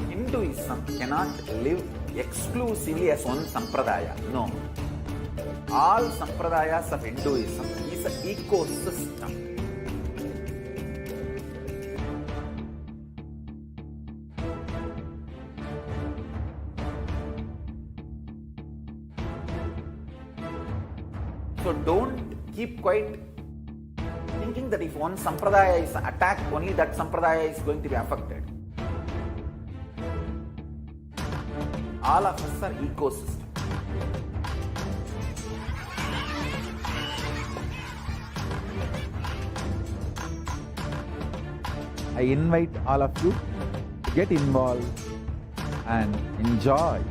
Hinduism cannot live exclusively as one sampradaya. No. All sampradayas of Hinduism is an ecosystem. So don't keep quiet thinking that if one sampradaya is attacked, only that sampradaya is going to be affected. All of us are ecosystem. I invite all of you to get involved and enjoy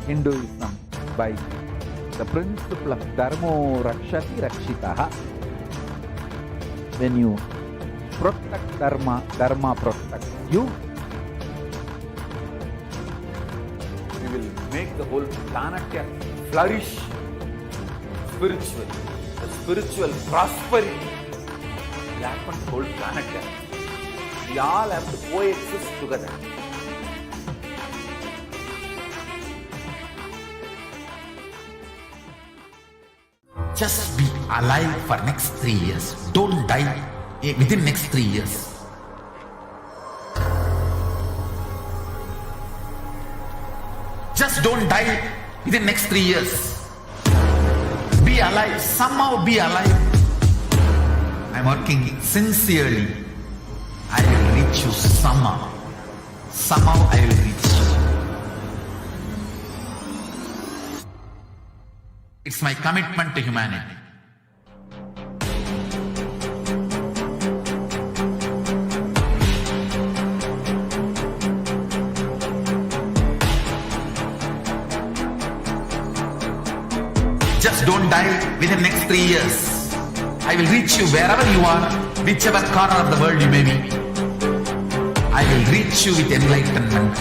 Hinduism by the principle of Dharmo Rakshati Rakshitaha. When you protect Dharma, Dharma protects you. We will make the whole planet flourish spiritually. The spiritual prosperity will happen to the whole planet. We all have to coexist together. Just be alive for next 3 years. Don't die within next 3 years. Just don't die within next 3 years. Be alive. Somehow be alive. I'm working sincerely. I will reach you somehow. Somehow I will reach you. It's my commitment to humanity. Just don't die within next 3 years. I will reach you wherever you are, whichever corner of the world you may be. I will reach you with enlightenment.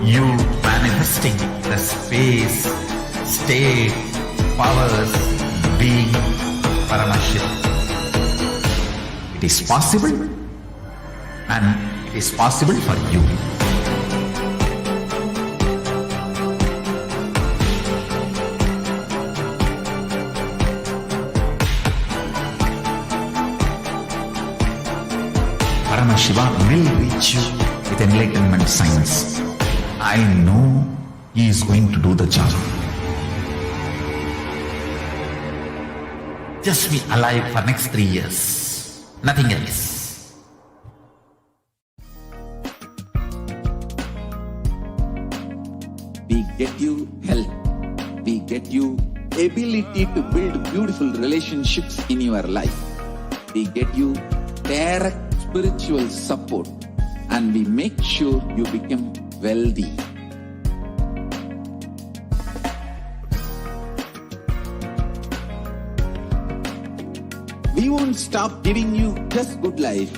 You manifesting the space, state, powers, being Paramashivoham. It is possible, and it is possible for you. Paramashivoham will reach you with enlightenment science. I know he is going to do the job. Just be alive for next 3 years. Nothing else. We get you health. We get you ability to build beautiful relationships in your life. We get you direct spiritual support, and we make sure you become wealthy. We won't stop giving you just good life.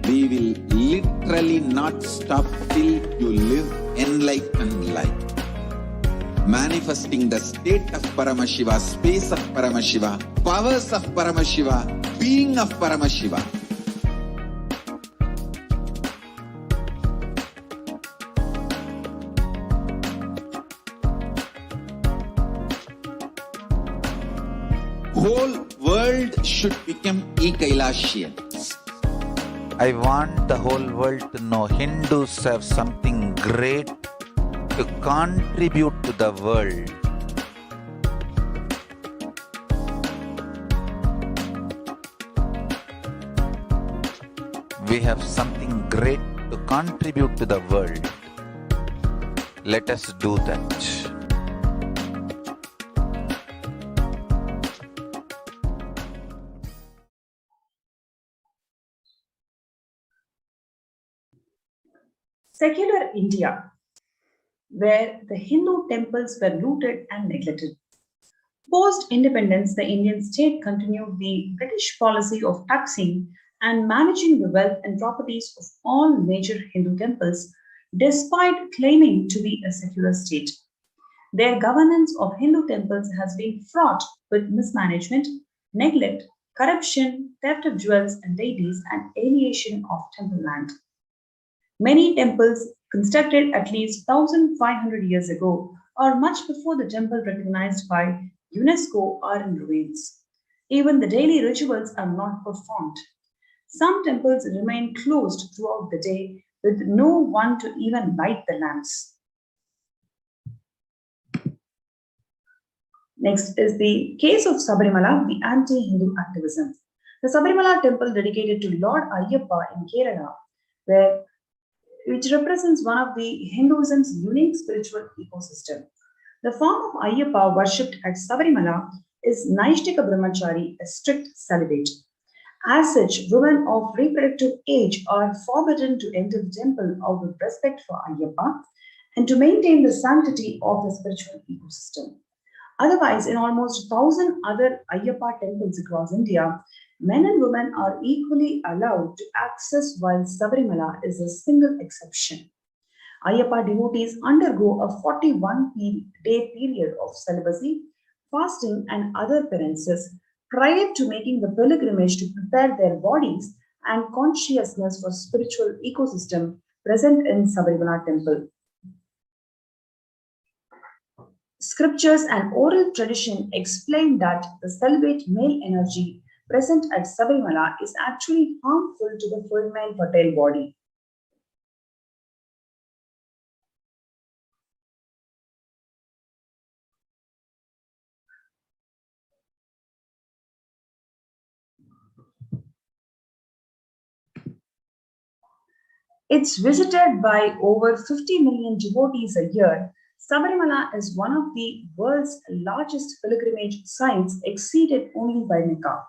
We will literally not stop till you live enlightened life. Manifesting the state of Paramashiva, space of Paramashiva, powers of Paramashiva, being of Paramashiva. Whole world should become e-Kailashians. I want the whole world to know Hindus have something great to contribute to the world. We have something great to contribute to the world. Let us do that. Secular India, where the Hindu temples were looted and neglected. Post-independence, the Indian state continued the British policy of taxing and managing the wealth and properties of all major Hindu temples, despite claiming to be a secular state. Their governance of Hindu temples has been fraught with mismanagement, neglect, corruption, theft of jewels and deities, and alienation of temple land. Many temples constructed at least 1,500 years ago or much before the temple recognized by UNESCO are in ruins. Even the daily rituals are not performed. Some temples remain closed throughout the day with no one to even light the lamps. Next is the case of Sabarimala, the anti-Hindu activism. The Sabarimala temple dedicated to Lord Ayyappa in Kerala, which represents one of the Hinduism's unique spiritual ecosystem. The form of Ayyappa worshipped at Sabarimala is Naishtika Brahmachari, a strict celibate. As such, women of reproductive age are forbidden to enter the temple out of respect for Ayyappa and to maintain the sanctity of the spiritual ecosystem. Otherwise, in almost 1,000 other Ayyappa temples across India, men and women are equally allowed to access, while Sabarimala is a single exception. Ayyappa devotees undergo a 41-day period of celibacy, fasting, and other penances prior to making the pilgrimage to prepare their bodies and consciousness for spiritual ecosystem present in Sabarimala temple. Scriptures and oral tradition explain that the celibate male energy present at Sabarimala is actually harmful to the female fertile body. It's visited by over 50 million devotees a year. Sabarimala is one of the world's largest pilgrimage sites, exceeded only by Mecca.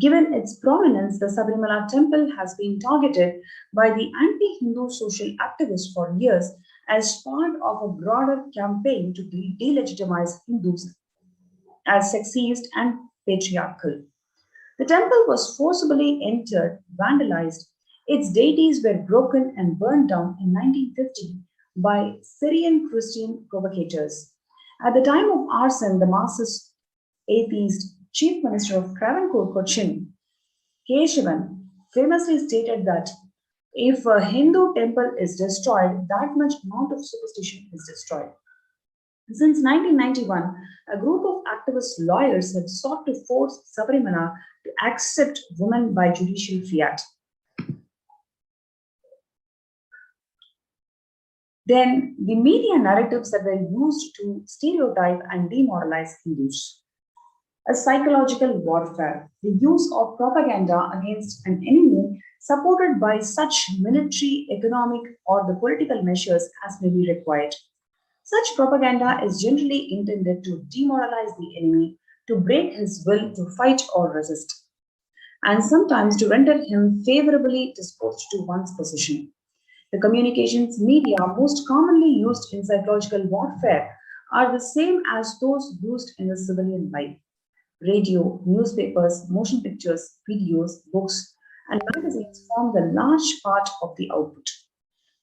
Given its prominence, the Sabarimala temple has been targeted by the anti-Hindu social activists for years as part of a broader campaign to delegitimize Hindus as sexist and patriarchal. The temple was forcibly entered, vandalized. Its deities were broken and burned down in 1950 by Syrian Christian provocators. At the time of arson, the Marxist atheist Chief Minister of Travancore, Cochin, Keshavan, famously stated that if a Hindu temple is destroyed, that much amount of superstition is destroyed. Since 1991, a group of activist lawyers have sought to force Sabarimala to accept women by judicial fiat. Then the media narratives that were used to stereotype and demoralize Hindus. A psychological warfare, the use of propaganda against an enemy supported by such military, economic, or the political measures as may be required. Such propaganda is generally intended to demoralize the enemy, to break his will to fight or resist, and sometimes to render him favorably disposed to one's position. The communications media most commonly used in psychological warfare are the same as those used in the civilian life. Radio, newspapers, motion pictures, videos, books, and magazines form the large part of the output.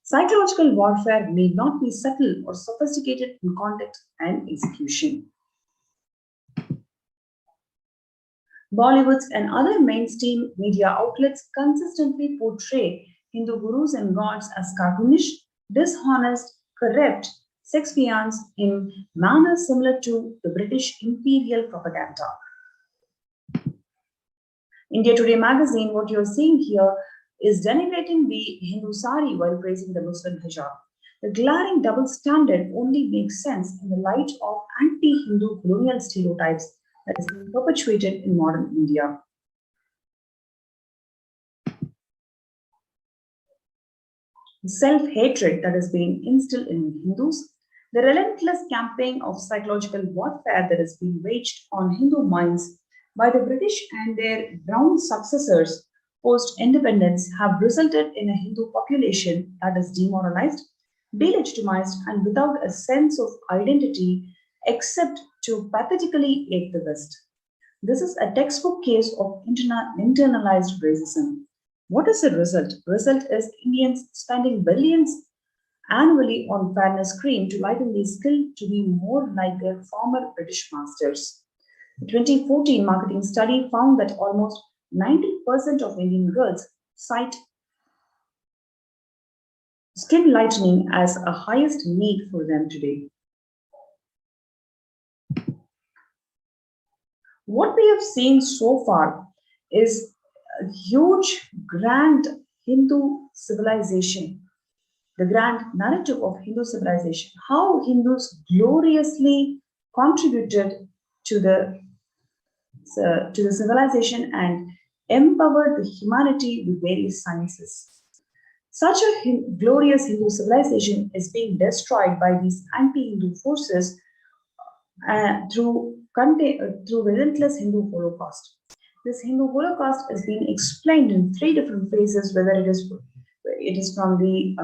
Psychological warfare may not be subtle or sophisticated in context and execution. Bollywood's and other mainstream media outlets consistently portray Hindu gurus and gods as cartoonish, dishonest, corrupt sex peons in manners similar to the British imperial propaganda. India Today magazine, what you're seeing here is denigrating the Hindu sari while praising the Muslim hijab. The glaring double standard only makes sense in the light of anti-Hindu colonial stereotypes that is being perpetuated in modern India. The self-hatred that is being instilled in Hindus, the relentless campaign of psychological warfare that is being waged on Hindu minds by the British and their brown successors post-independence have resulted in a Hindu population that is demoralized, delegitimized, and without a sense of identity except to pathetically aid the West. This is a textbook case of internalized racism. What is the result? Result is Indians spending billions annually on fairness cream to lighten their skill to be more like their former British masters. The 2014 marketing study found that almost 90% of Indian girls cite skin lightening as a highest need for them today. What we have seen so far is a huge, grand Hindu civilization, the grand narrative of Hindu civilization, how Hindus gloriously contributed to the civilization and empowered the humanity with various sciences. Such a glorious Hindu civilization is being destroyed by these anti-Hindu forces through relentless Hindu Holocaust. This Hindu Holocaust is being explained in three different phases, whether it is from the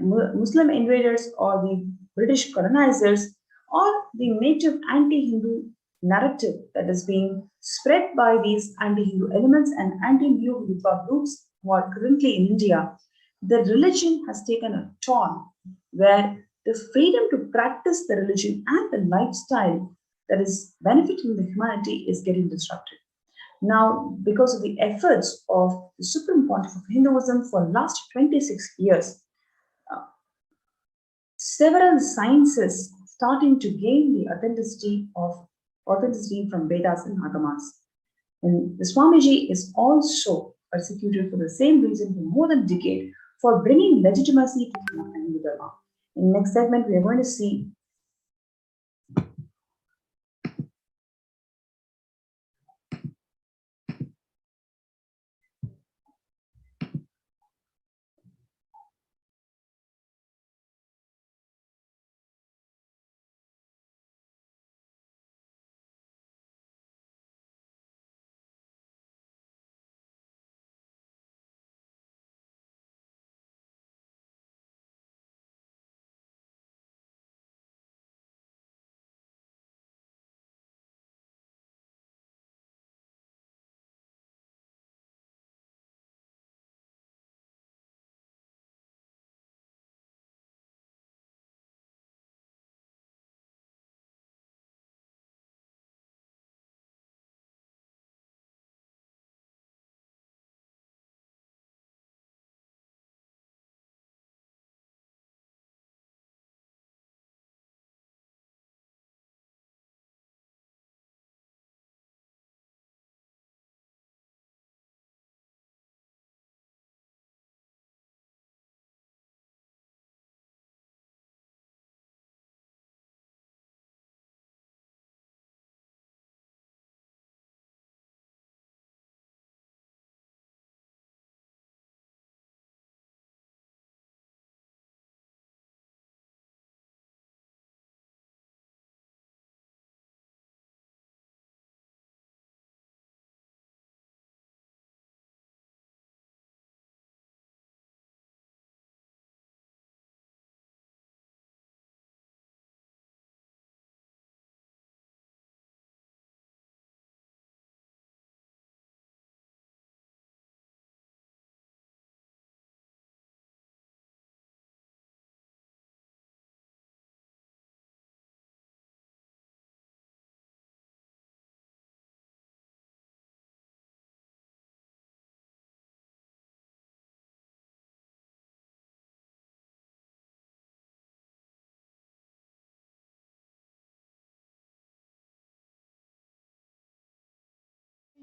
Muslim invaders or the British colonizers or the native anti-Hindu narrative that is being spread by these anti-Hindu elements and anti-New Hitler groups who are currently in India. The religion has taken a turn where the freedom to practice the religion and the lifestyle that is benefiting the humanity is getting disrupted. Now, because of the efforts of the Supreme Pontiff of Hinduism for the last 26 years, several sciences starting to gain the authenticity from Vedas and Agamas. And the Swamiji is also persecuted for the same reason for more than a decade for bringing legitimacy to Hindu Dharma. In the next segment, we are going to see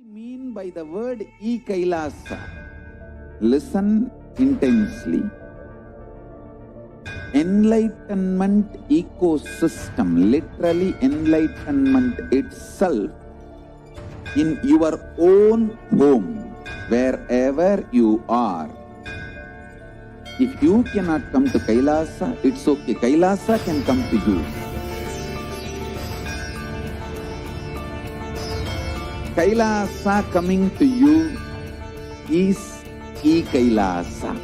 mean by the word e-Kailasa? Listen intensely. Enlightenment ecosystem, literally enlightenment itself, in your own home, wherever you are. If you cannot come to Kailasa, it's okay. Kailasa can come to you. Kailasa coming to you is e-Kailasa.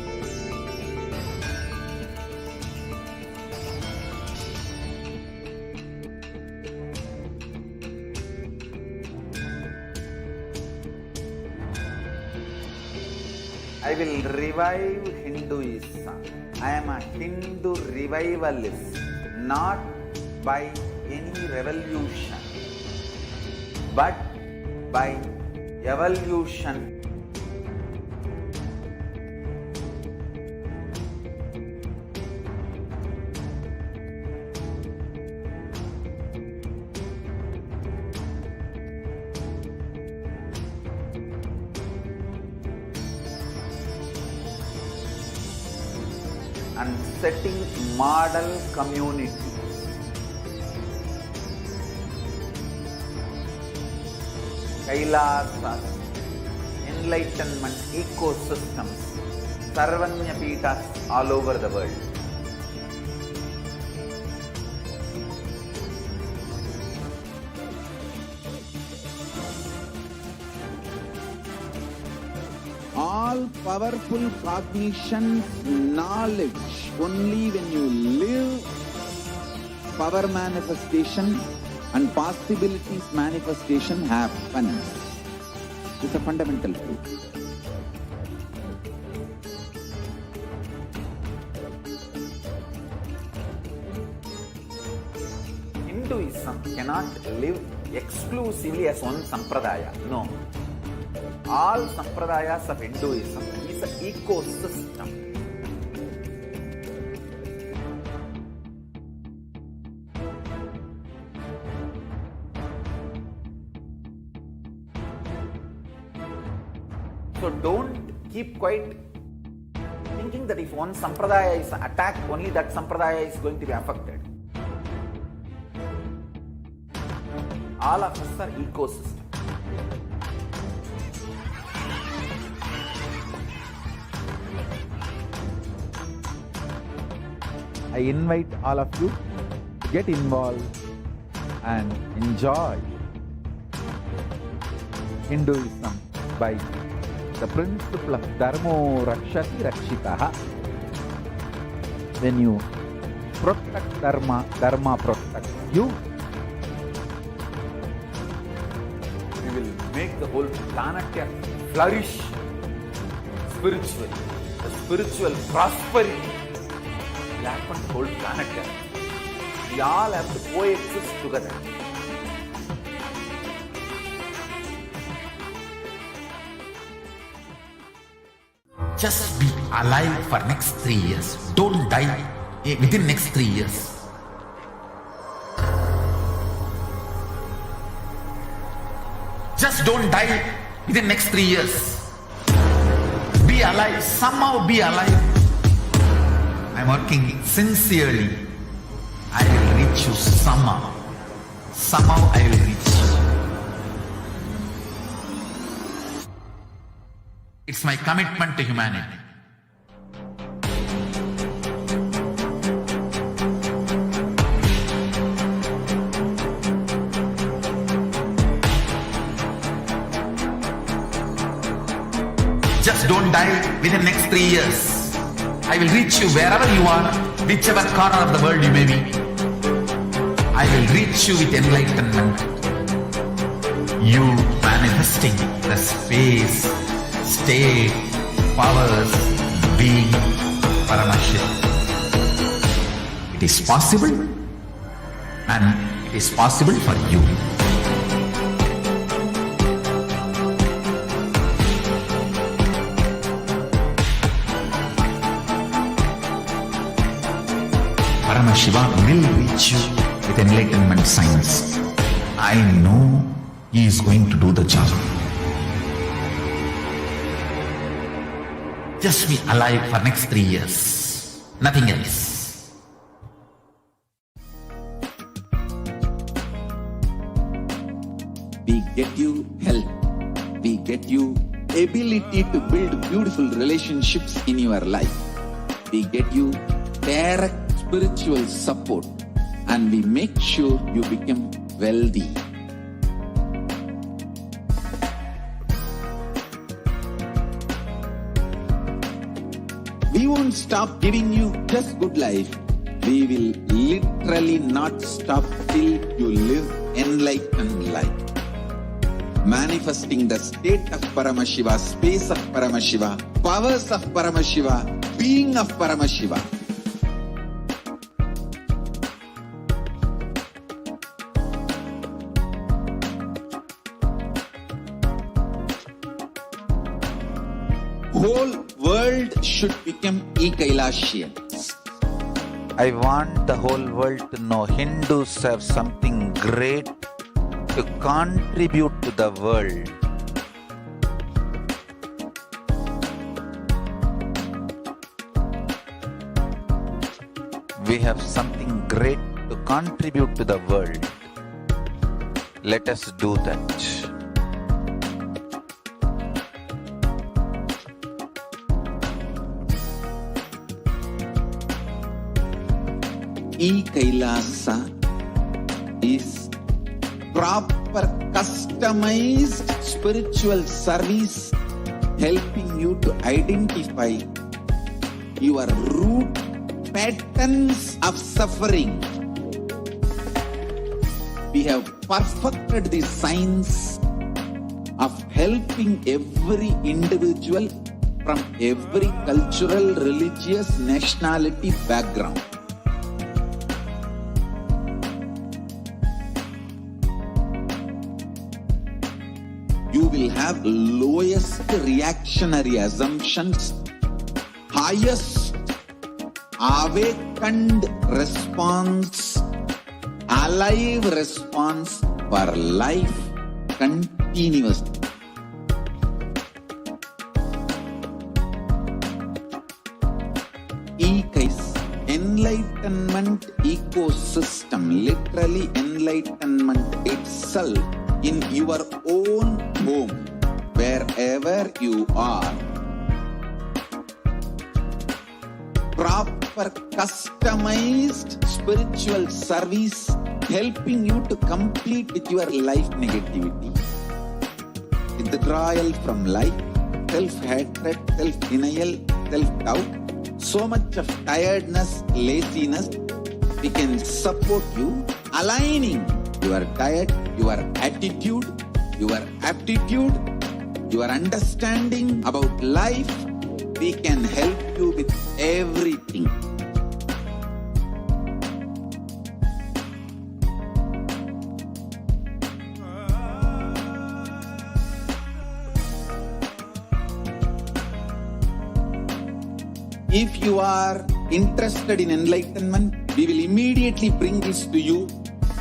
I will revive Hinduism. I am a Hindu revivalist, not by any revolution, but by evolution. And setting model community. Kailasas, enlightenment ecosystems, Sarvanya Peethas all over the world. All powerful cognition, knowledge, only when you live, power manifestation and possibilities manifestation happens. It's a fundamental truth. Hinduism cannot live exclusively as one sampradaya. No. All sampradayas of Hinduism is an ecosystem. So don't keep quiet thinking that if one sampradaya is attacked, only that sampradaya is going to be affected. All of us are ecosystem. I invite all of you to get involved and enjoy Hinduism by the principle of Dharmo Rakshati Rakshitaha. When you protect Dharma, Dharma protects you. We will make the whole planet flourish spiritually. The spiritual prosperity will happen to the whole planet. We all have to coexist together. Just be alive for next 3 years. Don't die within next 3 years. Just don't die within next 3 years. Be alive. Somehow be alive. I'm working sincerely. I will reach you somehow. Somehow I will reach you. It's my commitment to humanity. Just don't die within next 3 years. I will reach you wherever you are, whichever corner of the world you may be. I will reach you with enlightenment. You manifesting the space, state, powers, being Paramashivoham. It is possible, and it is possible for you. Paramashivoham will reach you with enlightenment science. I know he is going to do the job. Just be alive for next 3 years. Nothing else. We get you health. We get you ability to build beautiful relationships in your life. We get you direct spiritual support, and we make sure you become wealthy. We won't stop giving you just good life. We will literally not stop till you live enlightened life. Manifesting the state of Paramashiva, space of Paramashiva, powers of Paramashiva, being of Paramashiva. Whole world should become e-Kailashians. I want the whole world to know Hindus have something great to contribute to the world. We have something great to contribute to the world. Let us do that. E-Kailasa is proper customized spiritual service helping you to identify your root patterns of suffering. We have perfected the science of helping every individual from every cultural, religious, nationality background. You will have lowest reactionary assumptions, highest awakened response, alive response for life continuously. Enlightenment ecosystem, literally enlightenment itself in your own home, wherever you are. Proper customized spiritual service helping you to complete with your life negativity. Withdrawal from life, self-hatred, self-denial, self-doubt, so much of tiredness, laziness. We can support you aligning your diet, your attitude, your aptitude, your understanding about life. We can help you with everything. If you are interested in enlightenment, we will immediately bring this to you.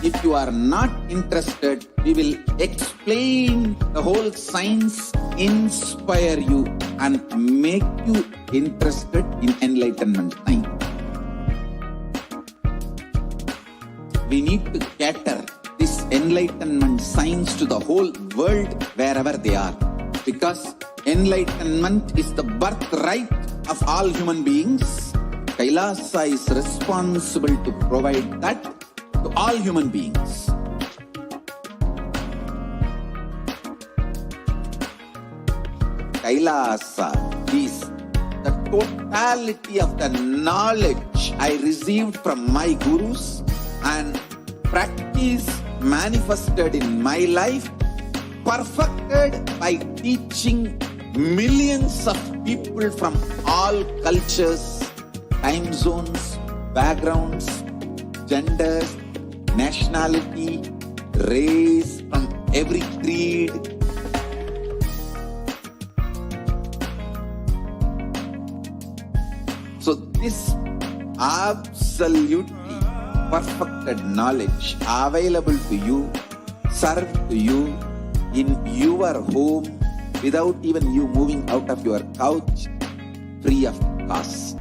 If you are not interested, we will explain the whole science, inspire you, and make you interested in enlightenment time. We need to cater this enlightenment science to the whole world wherever they are, because enlightenment is the birthright of all human beings. Kailasa is responsible to provide that to all human beings. Kailasa is the totality of the knowledge I received from my gurus and practice manifested in my life, perfected by teaching millions of people from all cultures, time zones, backgrounds, genders, nationality, race, from every creed. So this absolutely perfected knowledge available to you, served to you in your home, without even you moving out of your couch, free of cost.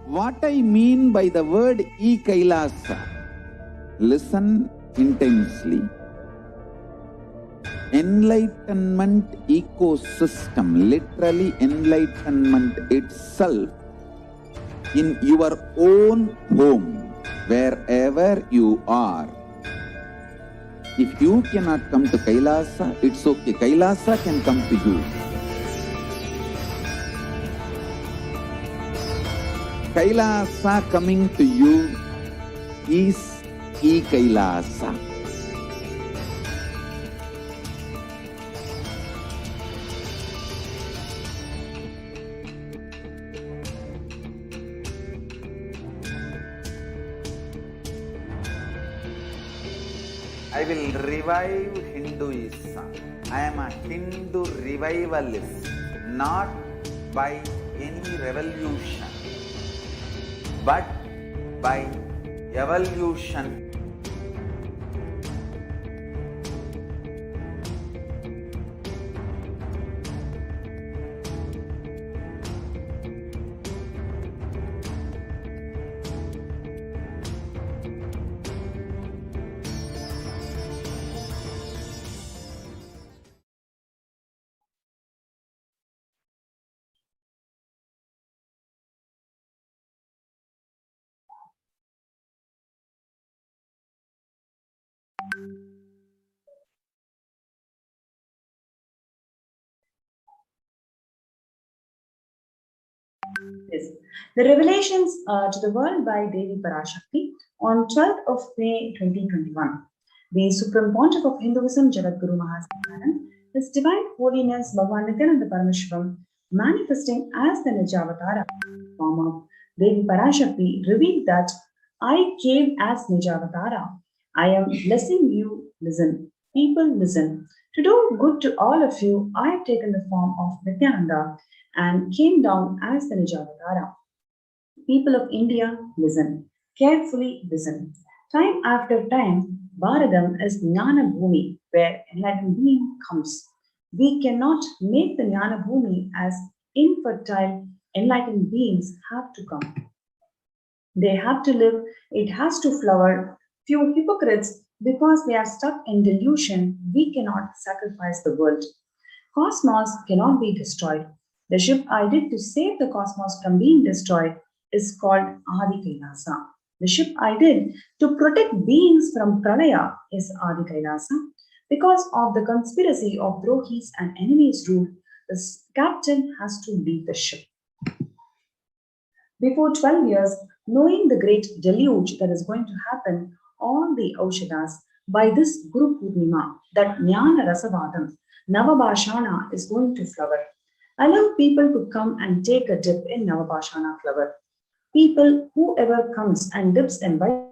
What I mean by the word e-Kailasa, listen intensely. Enlightenment ecosystem, literally enlightenment itself, in your own home, wherever you are. If you cannot come to Kailasa, it's okay. Kailasa can come to you. Kailasa coming to you is e-Kailasa. I will revive Hinduism. I am a Hindu revivalist, not by any revolution, but by evolution. Yes. The revelations to the world by Devi Parashakti on 12th of May 2021. The Supreme Pontiff of Hinduism, Jagadguru Mahasannidhanam, His Divine Holiness Bhagwan Nithyananda Paramashivam, manifesting as the Nijavatara form of Devi Parashakti, revealed that I came as Nijavatara. I am blessing you, listen. People, listen. To do good to all of you, I have taken the form of Nithyananda and came down as the Nijavatara. People of India, listen. Carefully listen. Time after time, Bharadam is Jnana Bhumi, where enlightened being comes. We cannot make the Jnana Bhumi as infertile enlightened beings have to come. They have to live, it has to flower. Few hypocrites, because they are stuck in delusion, we cannot sacrifice the world. Cosmos cannot be destroyed. The ship I did to save the cosmos from being destroyed is called Adi Kailasa. The ship I did to protect beings from Pralaya is Adi Kailasa. Because of the conspiracy of Drohis and enemies' rule, the captain has to leave the ship. Before 12 years, knowing the great deluge that is going to happen, all the Aushadas, by this Guru Purnima, that Jnana Rasavadam, Navabhashana is going to flower. Allow people to come and take a dip in Navabhashana flower. People, whoever comes and dips in by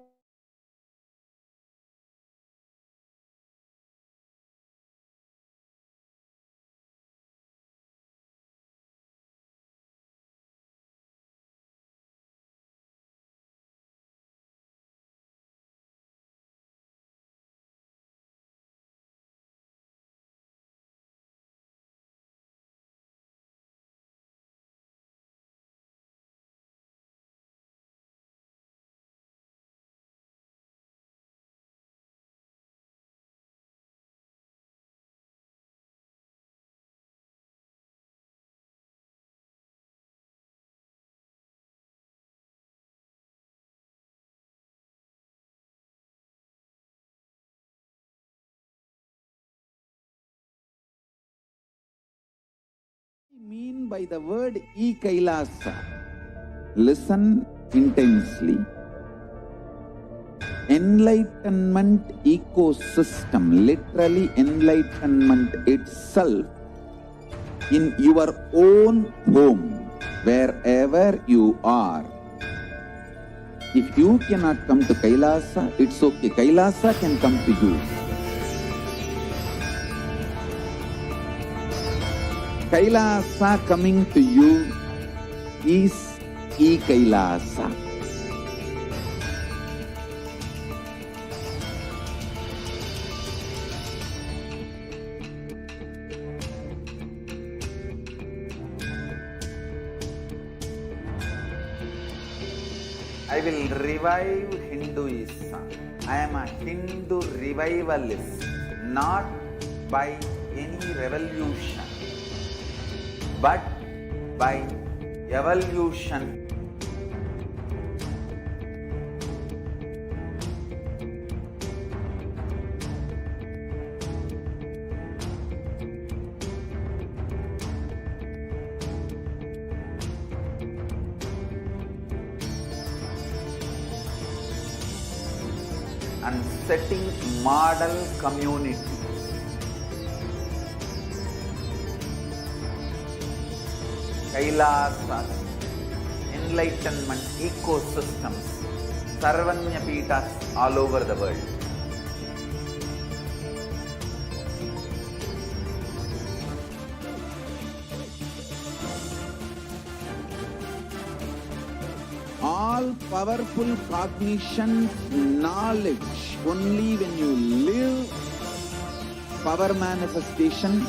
mean by the word e-Kailasa? Listen intensely. Enlightenment ecosystem, literally enlightenment itself, in your own home, wherever you are. If you cannot come to Kailasa, it's okay. Kailasa can come to you. Kailasa coming to you is e-Kailasa. I will revive Hinduism. I am a Hindu revivalist, not by any revolution, but by evolution. And setting model community. Kailasas, enlightenment ecosystems, Sarvanya Pitas all over the world. All powerful cognition, knowledge, only when you live, power manifestation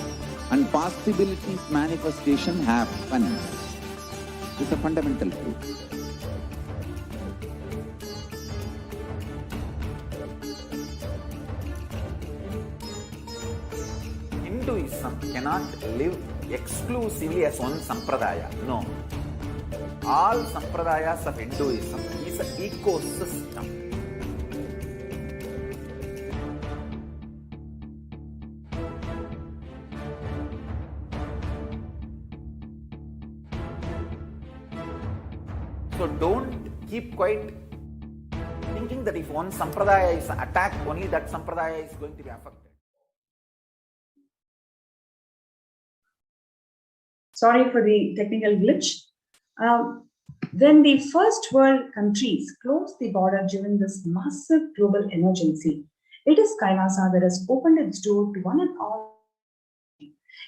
and possibilities manifestation happens. It's a fundamental truth. Hinduism cannot live exclusively as one sampradaya. No. All sampradayas of Hinduism is an ecosystem. So don't keep quiet thinking that if one sampradaya is attacked, only that sampradaya is going to be affected. Sorry for the technical glitch. When the first world countries closed the border during this massive global emergency, it is Kailasa that has opened its door to one and all.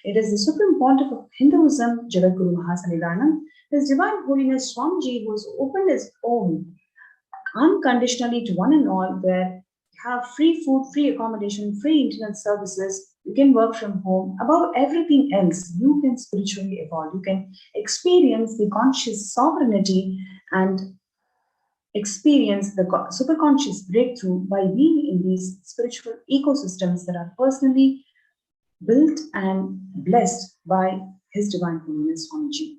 It is the Supreme Pontiff of Hinduism, Jagadguru Mahasannidhanam, His Divine Holiness Swamiji, who has opened his home unconditionally to one and all, where you have free food, free accommodation, free internet services. You can work from home. Above everything else, you can spiritually evolve. You can experience the conscious sovereignty and experience the superconscious breakthrough by being in these spiritual ecosystems that are personally built and blessed by His Divine Holiness Swamiji.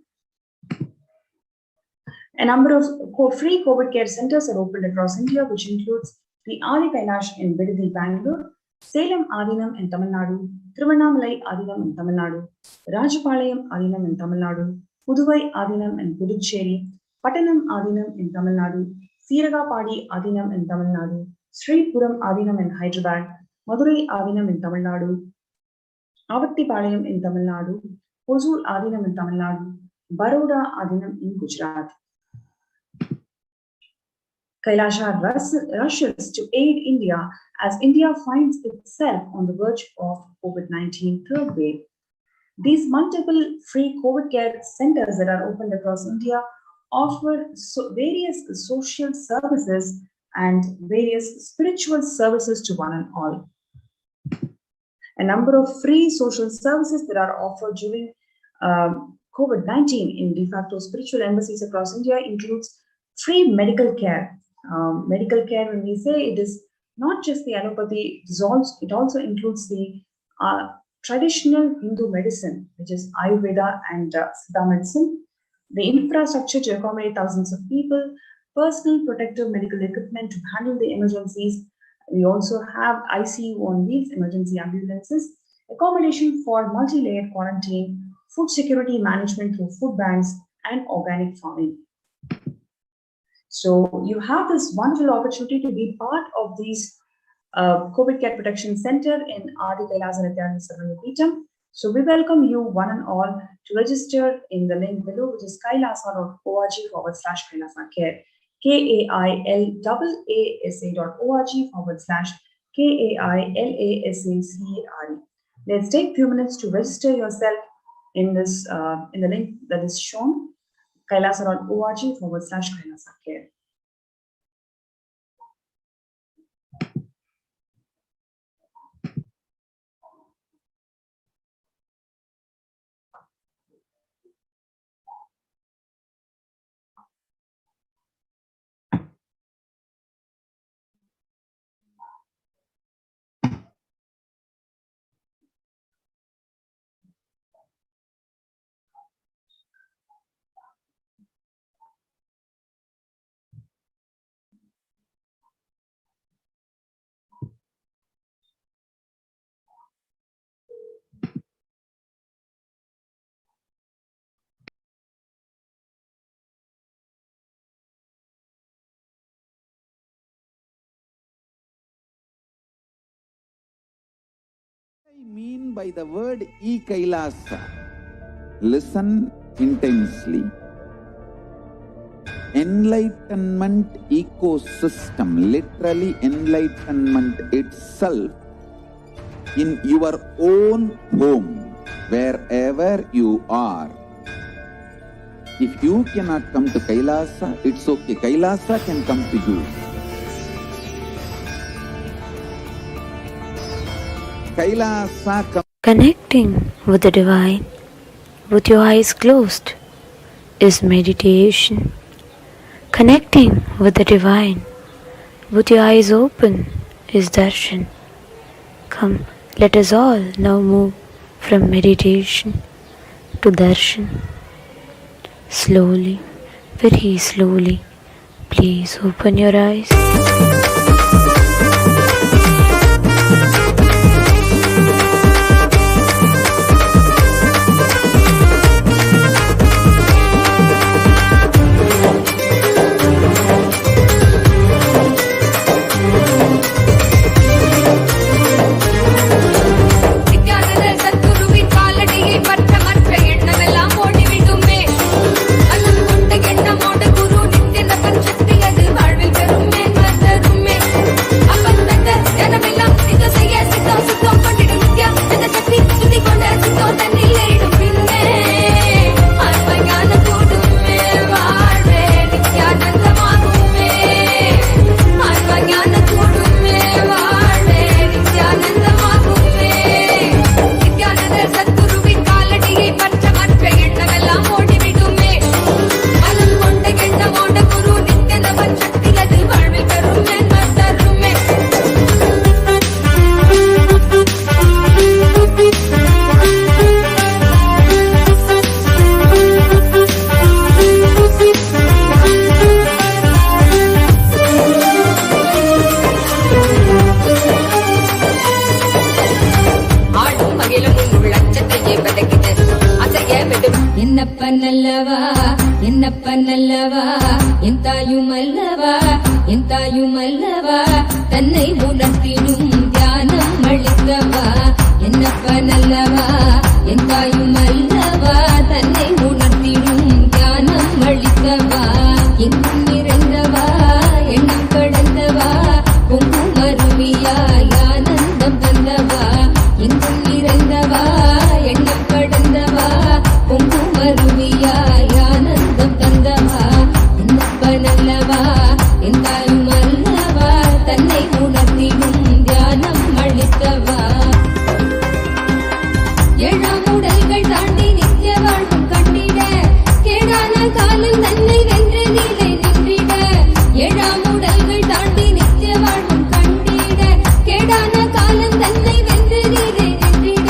A number of free COVID care centers are opened across India, which includes the Adi Kailash in Bidadi, Bangalore, Salem Adinam in Tamil Nadu, Tiruvannamalai Adinam in Tamil Nadu, Rajapalayam Adinam in Tamil Nadu, Puduvai Adinam in Puducherry, Pattanam Adinam in Tamil Nadu, Siragapadi Adinam in Tamil Nadu, Sri Puram Adinam in Hyderabad, Madurai Adinam in Tamil Nadu, Avattipalayam in Tamil Nadu, Hosur Adinam in Tamil Nadu, Baroda Adinam in Gujarat. Kailasha rushes to aid India as India finds itself on the verge of COVID-19 third wave. These multiple free COVID care centers that are opened across India offer various social services and various spiritual services to one and all. A number of free social services that are offered during COVID-19 in de facto spiritual embassies across India includes free medical care. Medical care, when we say, it is not just the allopathy, it also includes the traditional Hindu medicine, which is Ayurveda and Siddha medicine, the infrastructure to accommodate thousands of people, personal protective medical equipment to handle the emergencies. We also have ICU on wheels, emergency ambulances, accommodation for multi-layered quarantine, food security management through food banks, and organic farming. So you have this wonderful opportunity to be part of these COVID Care Protection Center in Adi Kailasa Nithyananda Paramashivam. So we welcome you one and all to register in the link below, which is kailasa.org/kailasacare, kailasa.org/KAILASACARE. Let's take a few minutes to register yourself in this in the link that is shown, kailasa.org/kailasacare. mean by the word e-Kailasa? Listen intensely. Enlightenment ecosystem, literally enlightenment itself, in your own home, wherever you are. If you cannot come to Kailasa, it's okay. Kailasa can come to you. Kailasa Connecting with the divine with your eyes closed is meditation. Connecting with the divine with your eyes open is darshan. Come, let us all now move from meditation to darshan. Slowly, very slowly, please open your eyes. என்னப்பனல்லவா என் தாயுமல்லவா என் தாயுமல்லவா தன்னை உணர்த்திடும் தியானம் அளிக்கவா என்னப்பனல்லவா என் தாயுமல்லவா தன்னை உணர்த்திடும் தியானம் அளிக்கவா எங்கும் நிறைந்தவா எண்ணம் கடந்தவா பொங்கும் அருவியாய் ஆனந்தம் தந்தவா எங்கும் நிறைந்தவா எண்ணம் கடந்தவா பொங்கும் அருவியாய் ஆனந்தம் தந்தவா என்னப்பனல்லவா என் தாயுமல்லவா தன்னை உணர்த்திடும் தியானம் அளிக்கவா ஏழாம் உடல்கள் தாண்டி நித்திய வாழ்வும் கண்டிட கேடான காலம் தன்னை வென்று நீலை நின்றிட ஏழாம் உடல்கள் தாண்டி நித்திய வாழ்வும் கண்டிட கேடான காலம் தன்னை வென்று நீலை நின்றிட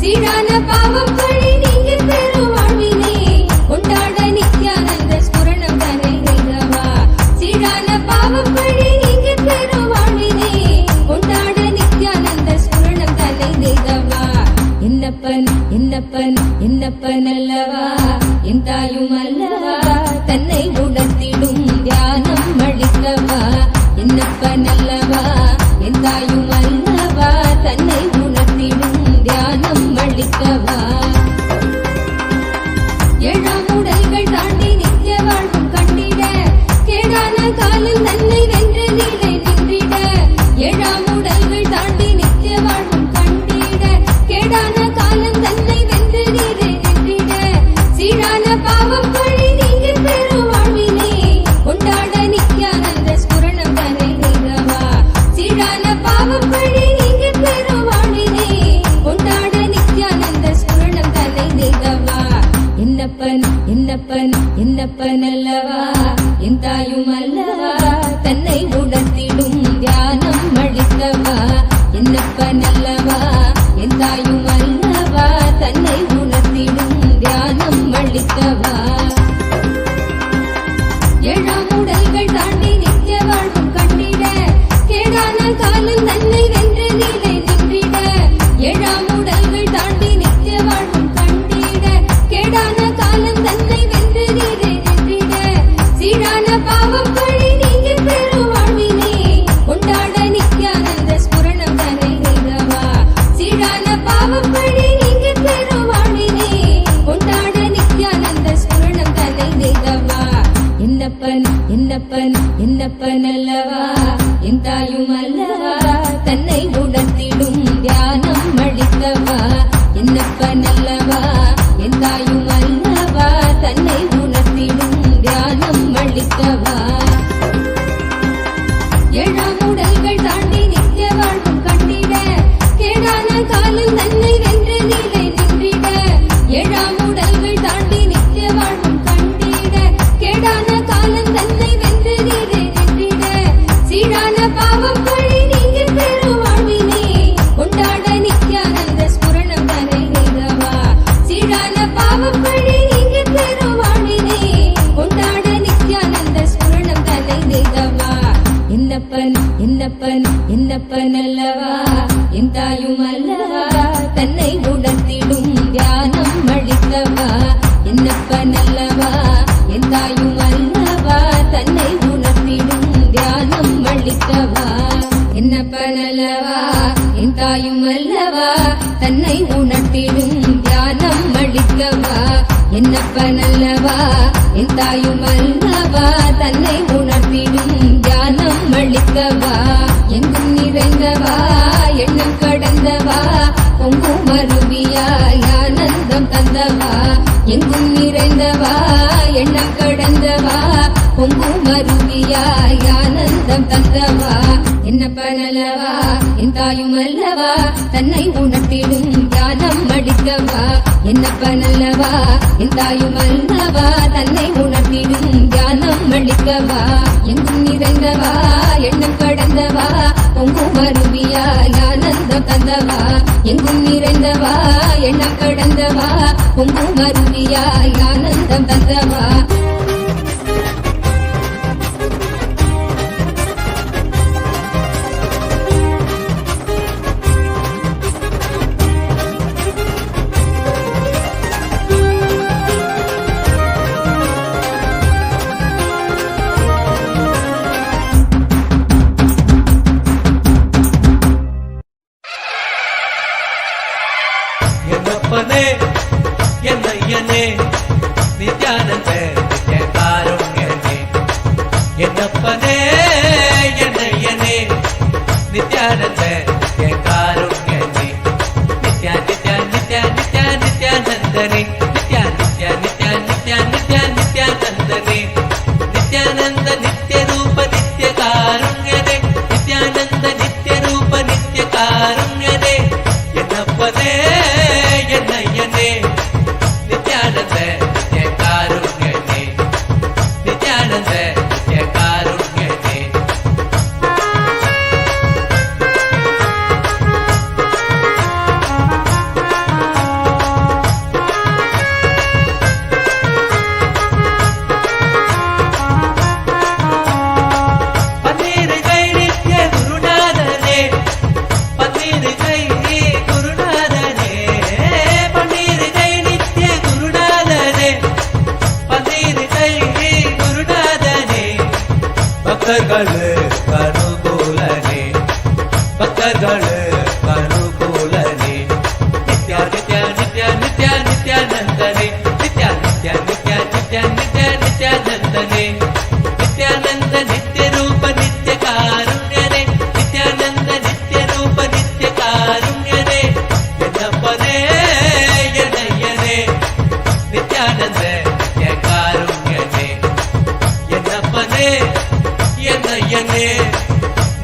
சீரான பாவம் பழி நீங்கி பெரும் வாழ்வினே கொண்டாட நித்யானந்த ஸ்புரணம் தன்னை செய்தவா சீரான பாவம் பழி நீங்கி பெரும் வாழ்வினே கொண்டாட நித்யானந்த ஸ்புரணம் தன்னை செய்தவா என்னப்பன் அல்லவா என் தாயும் அல்லவா தன்னை உணர்த்திடும் தியானம் அளிக்கவா என்னப்பன் அல்லவா என் தாயும் அல்லவா தன்னை உணர்த்திடும் தியானம் அளிக்கவா ஏழாம் உடல்கள் தாண்டி நித்திய வாழ்வும் கண்டிட கேடான காலம் தன்னை வென்று நீலை நின்றிட ஏழாம் உடல்கள் தாண்டி நித்திய வாழ்வும் கண்டிட கேடான காலம் தன்னை வென்று நீலை நின்றிட சீரான பாவம் பழி நீங்கி பெரும் வாழ்வினே கொண்டாட நித்யானந்த ஸ்புரணம் தன்னை செய்தவா சீரான பாவம் பழி நீங்கி பெரும் வாழ்வினே கொண்டாட நித்யானந்த ஸ்புரணம் தன்னை செய்தவா என்னப்பன் அல்லவா என் தாயும் அல்லவா தன்னை உணர்த்திடும் தியானம் அளிக்கவா என்னப்பன் அல்லவா என் தாயும் அல்லவா தன்னை உணர்த்திடும் தியானம் அளிக்கவா ஏழாம் உடல்கள் தாண்டி நித்திய வாழ்வும் கண்டிட கேடான காலம் தன்னை வென்று நீலை நின்றிட ஏழாம் உடல்கள் தாண்டி நித்திய வாழ்வும் கண்டிட கேடான காலம் தன்னை வென்று நீலை நின்றிட சீரான பாவம் பழி என்னப்பன் அல்லவா என் தாயும் அல்லவா தன்னை உணர்த்திடும் தியானம் அளித்தவா என்னப்பன் அல்லவா என் தாயும் அல்லவா தன்னை உணர்த்திடும் தியானம் அளித்தவா ஏழாம் உடல்கள் தாண்டி நித்திய வாழ்வும் கண்டிட கேடான காலம் தன்னை வென்ற நிலை நின்றிட ஏழாம் உடல்கள் தாண்டி நித்திய வாழ்வும் கண்டிட கேடான காலம் தன்னை வென்ற நிலை நின்றிட சீடான பாவம் பழி நீங்க பெரும் வாழ்வினே கொண்டாட நித்யானந்த ஸ்புரணம் தன்னை நிகவா சீடான பாவம் பழி நீங்க பெரும் வாழ்வினே கொண்டாட நித்யானந்த ஸ்புரணம் தன்னை நிகவா என்னப்பன் அல்லவா என் தாயும் அல்லவா தன்னை உணர்த்திடும் தியானம் அளித்தவா என்னப்பன் அல்லவா என் தாயும் அல்லவா தன்னை உணர்த்திடும் தியானம் அளித்தவா என்னப்பன் அல்லவா என் தாயும் அல்லவா தன்னை உணர்த்திடும் தியானம் அளித்தவா என்னப்பன் அல்லவா என் தாயும் அல்லவா தன்னை உணர்த்திடும் தியானம் அளித்தவா எங்கும் நிறைந்தவா எண்ணம் கடந்தவா பொங்கும் அருவியாய் ஆனந்தம் தந்தவா எங்கும் நிறைந்தவா எண்ணம் கடந்தவா பொங்கும் அருவியாய் ஆனந்தம் தந்தவா என்னப்பன் அல்லவா என் தாயும் அல்லவா தன்னை உணர்த்திடும் தியானம் அளித்தவா என்னப்பன் அல்லவா என் தாயும் அல்லவா தன்னை உணர்த்திடும் தியானம் அளித்தவா எங்கும் நிறைந்தவா எண்ணம் கடந்தவா பொங்கும் அருவியாய் ஆனந்தம் தந்தவா எங்கும் நிறைந்தவா எண்ணம் கடந்தவா பொங்கும் அருவியாய் ஆனந்தம் தந்தவா என்னப்பனே என்னையனே நித்யானந்த நித்யகாருண்யனே என்னப்பனே என்னையனே நித்யானந்த நித்யகாருண்யனே நித்யா நித்யா நித்யா நித்யா நித்யானந்தனே நித்யா நித்யா நித்யா நித்யா நித்யா நித்யானந்தனே நித்யானந்த நித்ய ரூப நித்ய காருண்யனே நித்யானந்த நித்ய ரூப நித்ய காருண்யனே என்னப்பனே என்னையனே நித்யானந்த நித்ய காருண்யனே நித்யானந்த நித்ய காருண்யனே பன்னீரு கை நித்ய குருநாதனே பன்னீரு கை குருநாதனே பன்னீரு கை நித்ய குருநாதனே பன்னீரு கை குருநாதனே பக்தர்களுக்கு அனுகூலனே பக்தர்களுக்கு அனுகூலனே நித்யா நித்யா நித்யா நித்யா நித்யானந்தனே நித்யா நித்யா நித்யா நித்யா நித்யா நித்யானந்தனே நித்யானந்த நித்ய ரூப நித்ய காருண்யனே நித்யானந்த நித்ய ரூப நித்ய காருண்யனே என்னப்பனே என்னையனே நித்யானந்த நித்ய காருண்யனே என்னப்பனே என்னையனே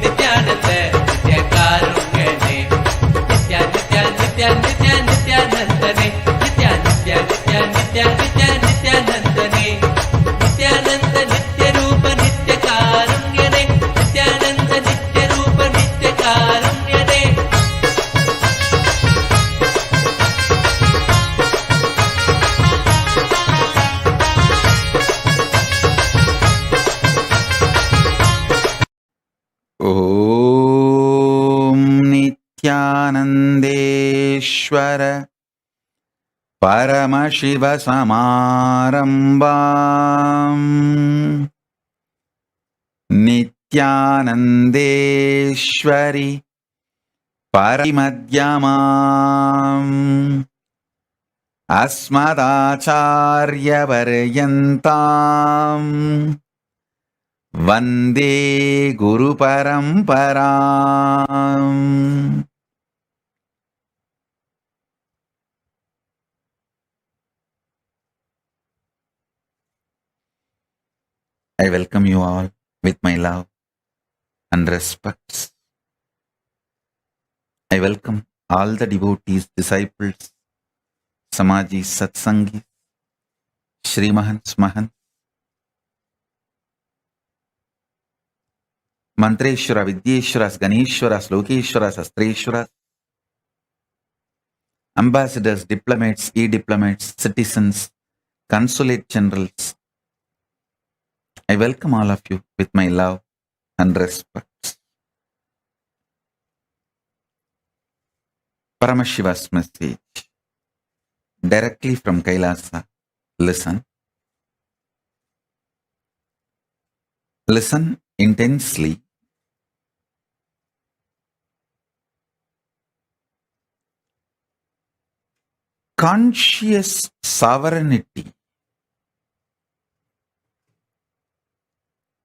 நித்யானந்த நித்ய காருண்யனே நித்யா நித்யா நித்யா நித்யா நித்யானந்தனே நித்யா நித்யா நித்யா நித்யா நித்யா நித்யானந்தனே நித்யானந்த நித்ய ரூப நித்ய காருண்யனே நித்யானந்த நித்ய ரூப நித்ய காருண்யனே ॐ नित्यानन्देश्वर परमशिवसमारम्भाम् नित्यानन्देश्वरि परिमध्यमाम् अस्मदाचार्यपर्यन्ताम् Vande Guru Paramparam. I welcome you all with my love and respect. I welcome all the devotees, disciples, Samajis, Satsangis, Shri Mahants, Mahants, Mantreshwara, Vidyeshwaras, Ganeshwaras, Lokeshwaras, Astreshwaras, ambassadors, diplomats, e-diplomats, citizens, consulate generals. I welcome all of you with my love and respect. Paramashiva's message directly from Kailasa. Listen. Listen intensely. Conscious sovereignty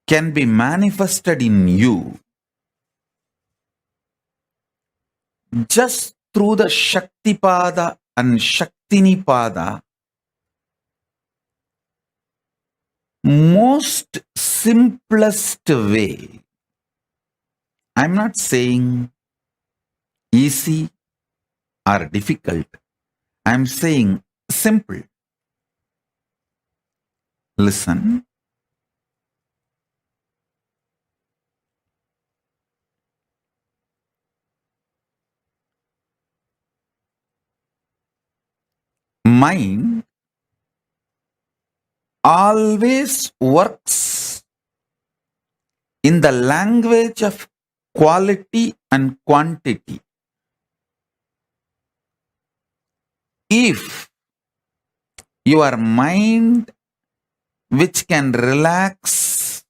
can be manifested in you just through the Shaktipada and Shaktinipada, most simplest way. I'm not saying easy or difficult. I'm saying simple. Listen. Mind always works in the language of quality and quantity. If your mind, which can relax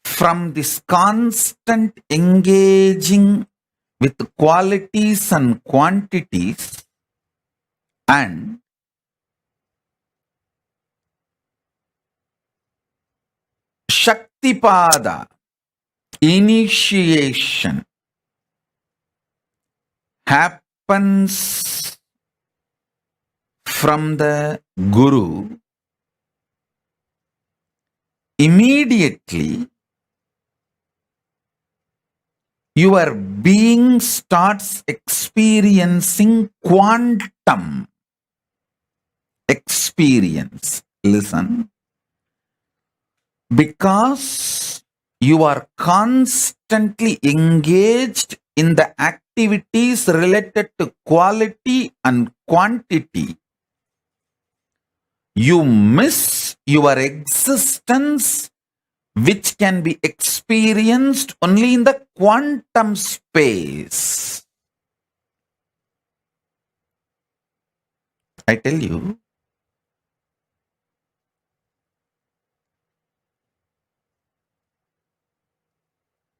from this constant engaging with qualities and quantities, and Shaktipada, initiation, happens from the Guru, immediately your being starts experiencing quantum experience. Listen. Because you are constantly engaged in the activities related to quality and quantity, you miss your existence, which can be experienced only in the quantum space. I tell you,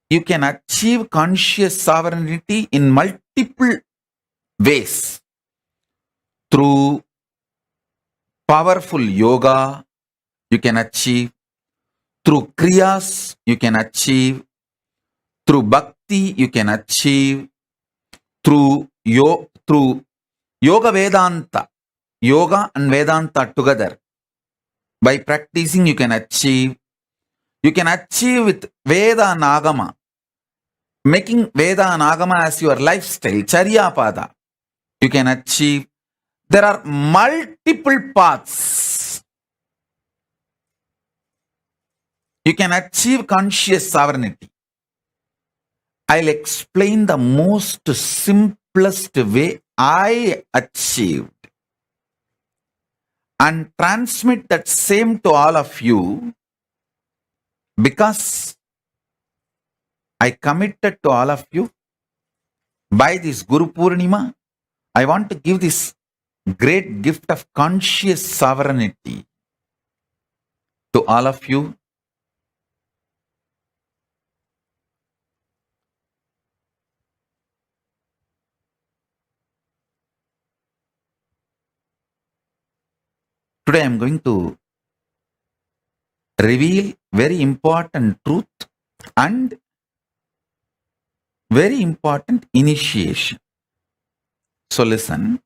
you can achieve conscious sovereignty in multiple ways. Through powerful yoga, you can achieve. Through kriyas, you can achieve. Through bhakti, you can achieve. Through yoga Vedanta, yoga and Vedanta together. By practicing, you can achieve. You can achieve with Veda and Agama. Making Veda and Agama as your lifestyle, Charya Pada. You can achieve. There are multiple paths. You can achieve conscious sovereignty. I'll explain the most simplest way I achieved and transmit that same to all of you, because I committed to all of you by this Guru Purnima. I want to give this great gift of conscious sovereignty to all of you. Today I am going to reveal very important truth and very important initiation. So listen.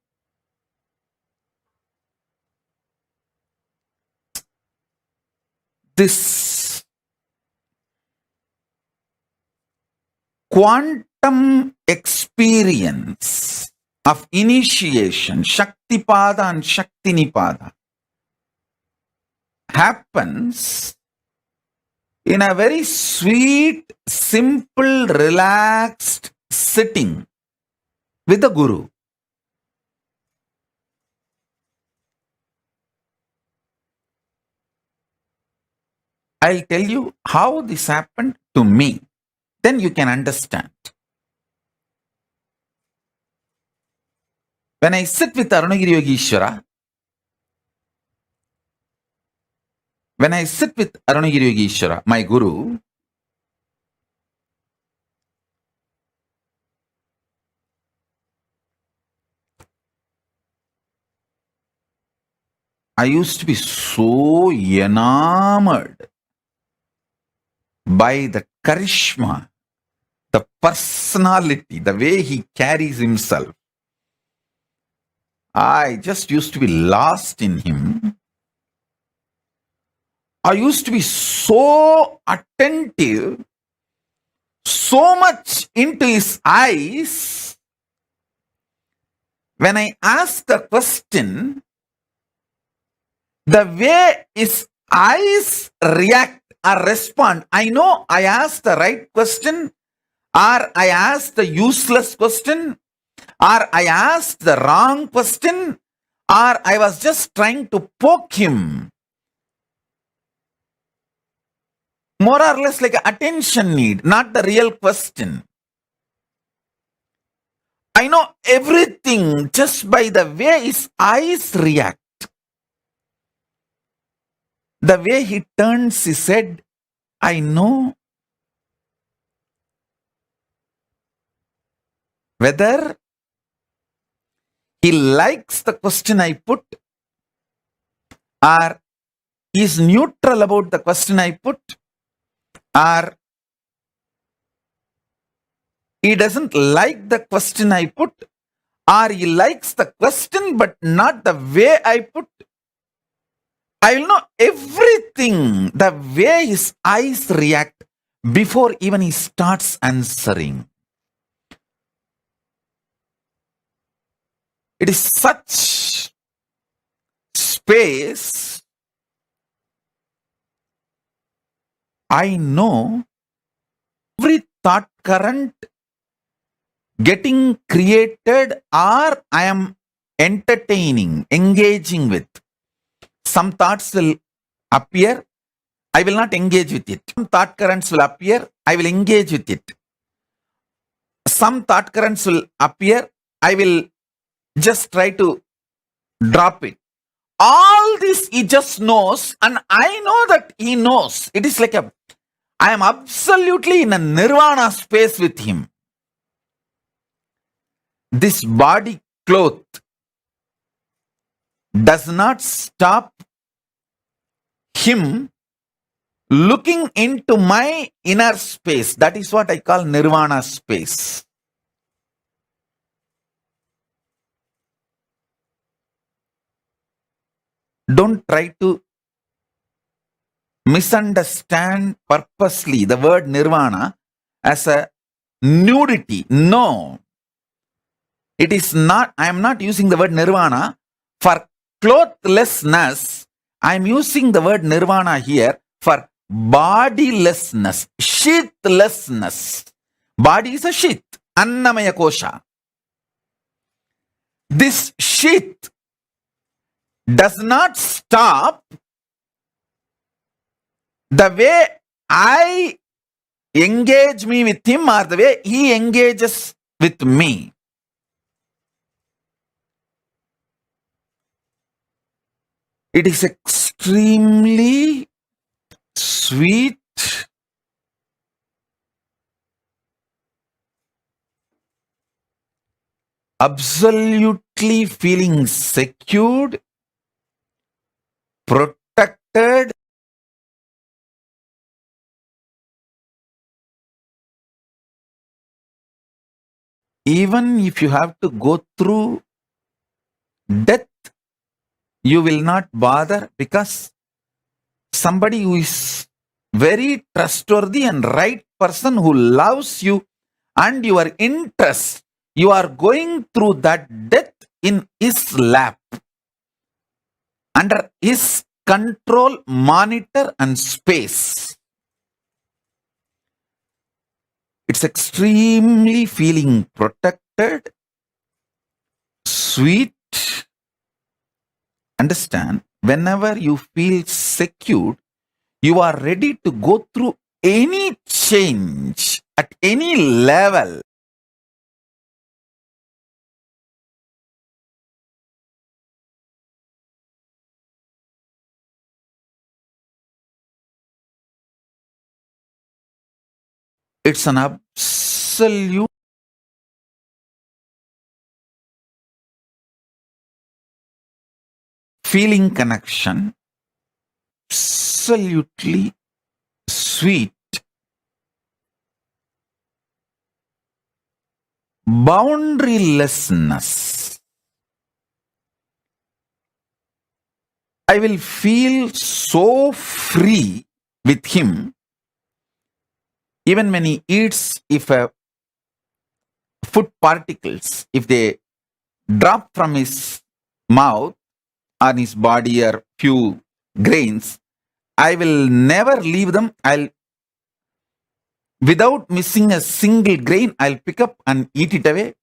This quantum experience of initiation, Shaktipada and Shaktinipada, happens in a very sweet, simple, relaxed sitting with the Guru. I'll tell you how this happened to me. Then you can understand. When I sit with Arunagiri Yogeshwara, my Guru, I used to be so enamored by the charisma, the personality, the way he carries himself. I just used to be lost in him. I used to be so attentive, so much into his eyes. When I asked a question, the way his eyes react or respond, I know I asked the right question, or I asked the useless question, or I asked the wrong question, or I was just trying to poke him. More or less like an attention need, not the real question. I know everything just by the way his eyes react. The way he turns his head, I know whether he likes the question I put or is neutral about the question I put, or he doesn't like the question I put, or he likes the question but not the way I put. I will know everything, the way his eyes react before even he starts answering. It is such space. I know every thought current getting created or I am entertaining, engaging with. Some thoughts will appear, I will not engage with it. Some thought currents will appear, I will engage with it. Some thought currents will appear, I will just try to drop it. All this he just knows, and I know that he knows. It is like I am absolutely in a nirvana space with him. This body cloth does not stop him looking into my inner space. That is what I call nirvana space. Don't try to misunderstand purposely the word nirvana as a nudity. No. It is not. I am not using the word nirvana for clothlessness. I am using the word nirvana here for bodilessness, sheathlessness. Body is a sheath, annamaya kosha. This sheath does not stop the way I engage me with him or the way he engages with me. It is extremely sweet, absolutely feeling secured, protected, even if you have to go through death, you will not bother, because somebody who is very trustworthy and right person who loves you and your interest, you are going through that death in his lap, under his control, monitor and space. It's extremely feeling protected, sweet. Understand, whenever you feel secured, you are ready to go through any change at any level. It's an absolute feeling connection, absolutely sweet, boundarylessness. I will feel so free with him, even when he eats, if food particles, if they drop from his mouth on his body, or few grains, I will never leave them. Without missing a single grain, I'll pick up and eat it away.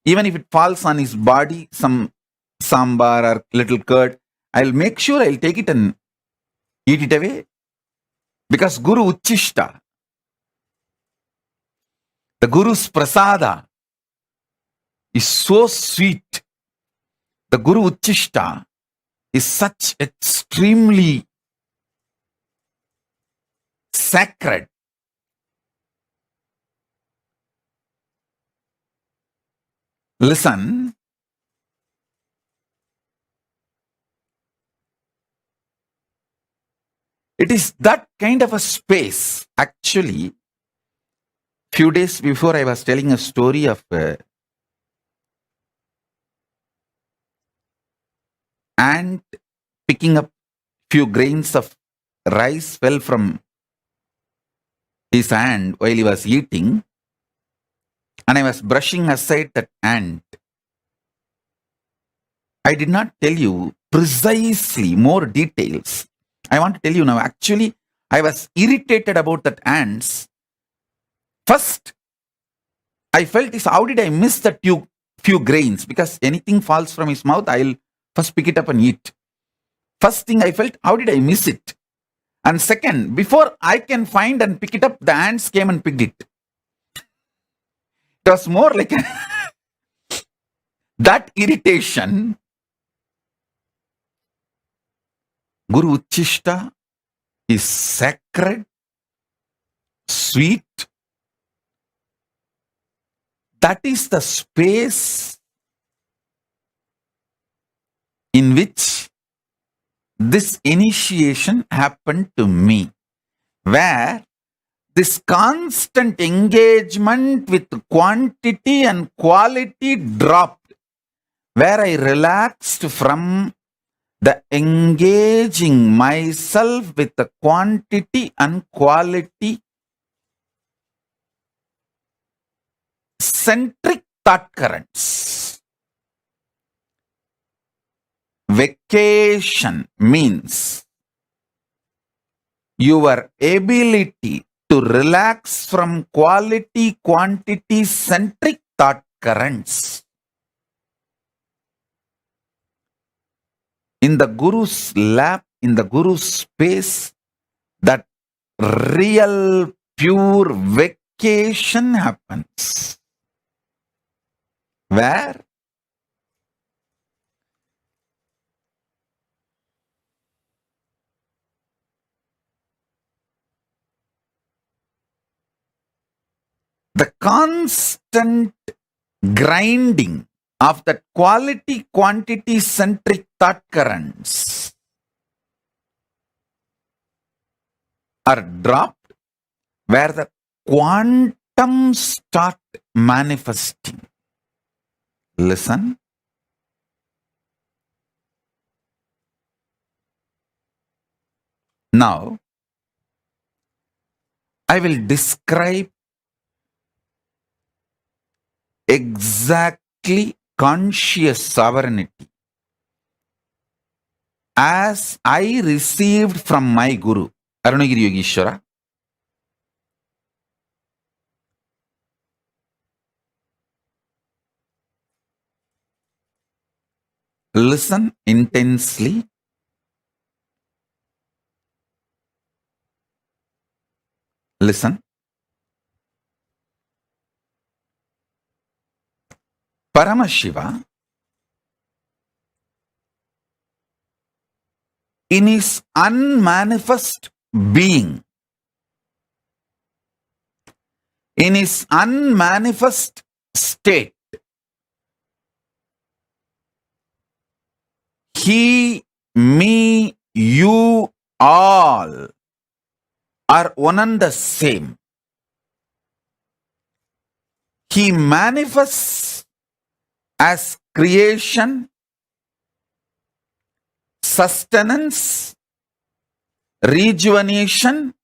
Even if it falls on his body, some sambar or little curd, I'll make sure I'll take it and eat it away. Because Guru Uchishta, the Guru's prasada, is so sweet. The Guru Uchishta is such extremely sacred. Listen, it is that kind of a space. Actually, few days before, I was telling a story of ant picking up few grains of rice fell from his hand while he was eating, and I was brushing aside that ant. I did not tell you precisely more details. I want to tell you now. Actually, I was irritated about that ants. First, I felt is, how did I miss that few grains? Because anything falls from his mouth, I'll first pick it up and eat. First thing I felt, how did I miss it? And second, before I can find and pick it up, the ants came and picked it. It was more like that irritation. Guru Uchishta is sacred, sweet. That is the space in which this initiation happened to me, where this constant engagement with quantity and quality dropped, where I relaxed from the engaging myself with the quantity and quality centric thought currents. Vacation means your ability to relax from quality, quantity centric thought currents. In the Guru's lap, in the Guru's space, that real pure vacation happens. Where the constant grinding of that quality, quantity centric thought currents are dropped, where the quantum start manifesting. Listen. Now, I will describe exactly conscious sovereignty as I received from my Guru, Arunagiri Yogeshwara. Listen intensely. Listen. Paramashiva, in his unmanifest being, in his unmanifest state, he, me, you, all are one and the same. He manifests as creation, sustenance, rejuvenation,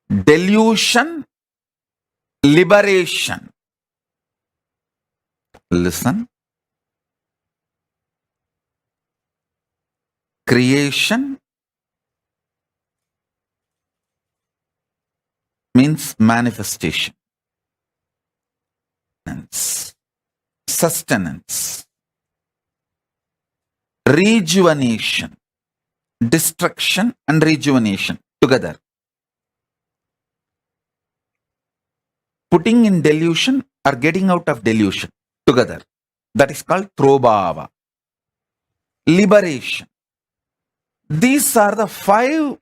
delusion, liberation. Listen. Creation means manifestation. Sustenance, rejuvenation, destruction and rejuvenation together. Putting in delusion or getting out of delusion together. That is called Trobhava. Liberation. These are the 5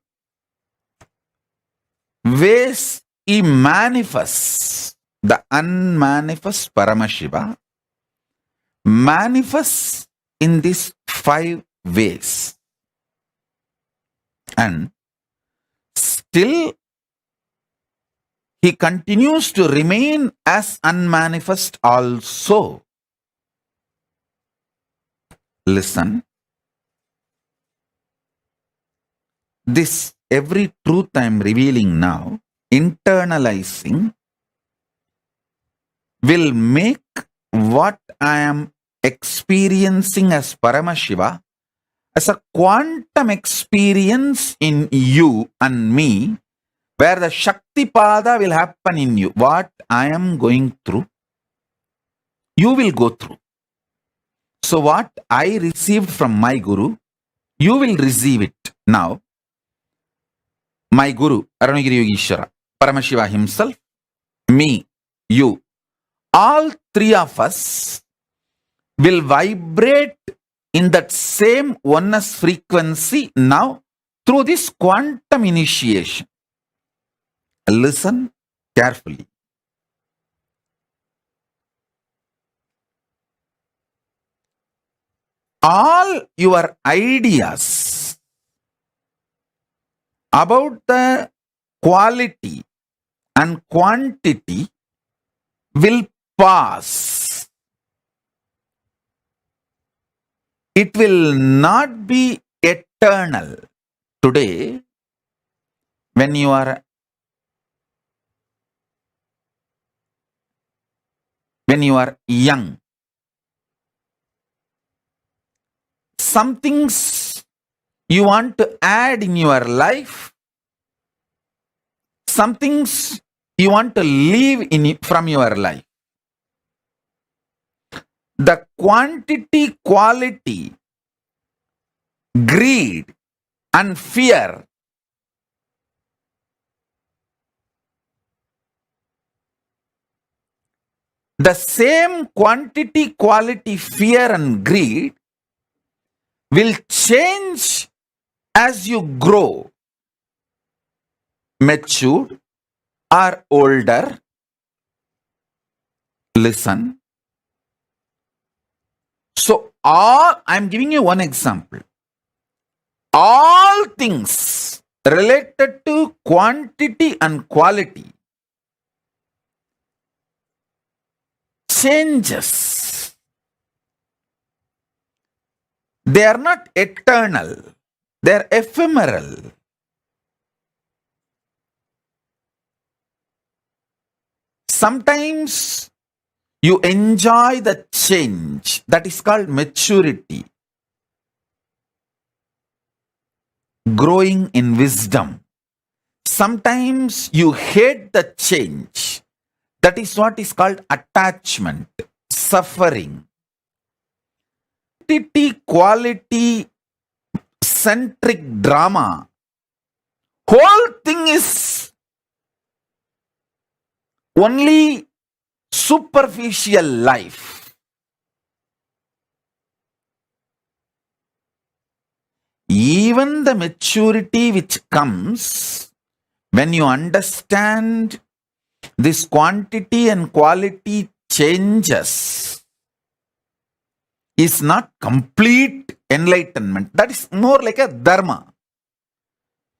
ways he manifests. The unmanifest Paramashiva manifests in these 5 ways. And still he continues to remain as unmanifest also. Listen. This every truth I am revealing now, internalizing, will make what I am experiencing as Paramashiva as a quantum experience in you and me, where the Shakti Pada will happen in you. What I am going through, you will go through. So what I received from my Guru, you will receive it now. My Guru, Arunagiri Yogeshwara, Paramashiva himself, me, you, all 3 of us will vibrate in that same oneness frequency now through this quantum initiation. Listen carefully. All your ideas about the quality and quantity will pass. It will not be eternal. Today, when you are young, some things you want to add in your life, some things you want to leave from your life. The quantity, quality, greed and fear the same quantity, quality, fear and greed will change as you grow, matured or older. Listen. So I'm giving you one example. All things related to quantity and quality changes. They are not eternal. They are ephemeral. Sometimes you enjoy the change. That is called maturity. Growing in wisdom. Sometimes you hate the change. That is what is called attachment, suffering. Quality centric drama. Whole thing is only superficial life. Even the maturity which comes when you understand this quantity and quality changes is not complete enlightenment. That is more like a dharma.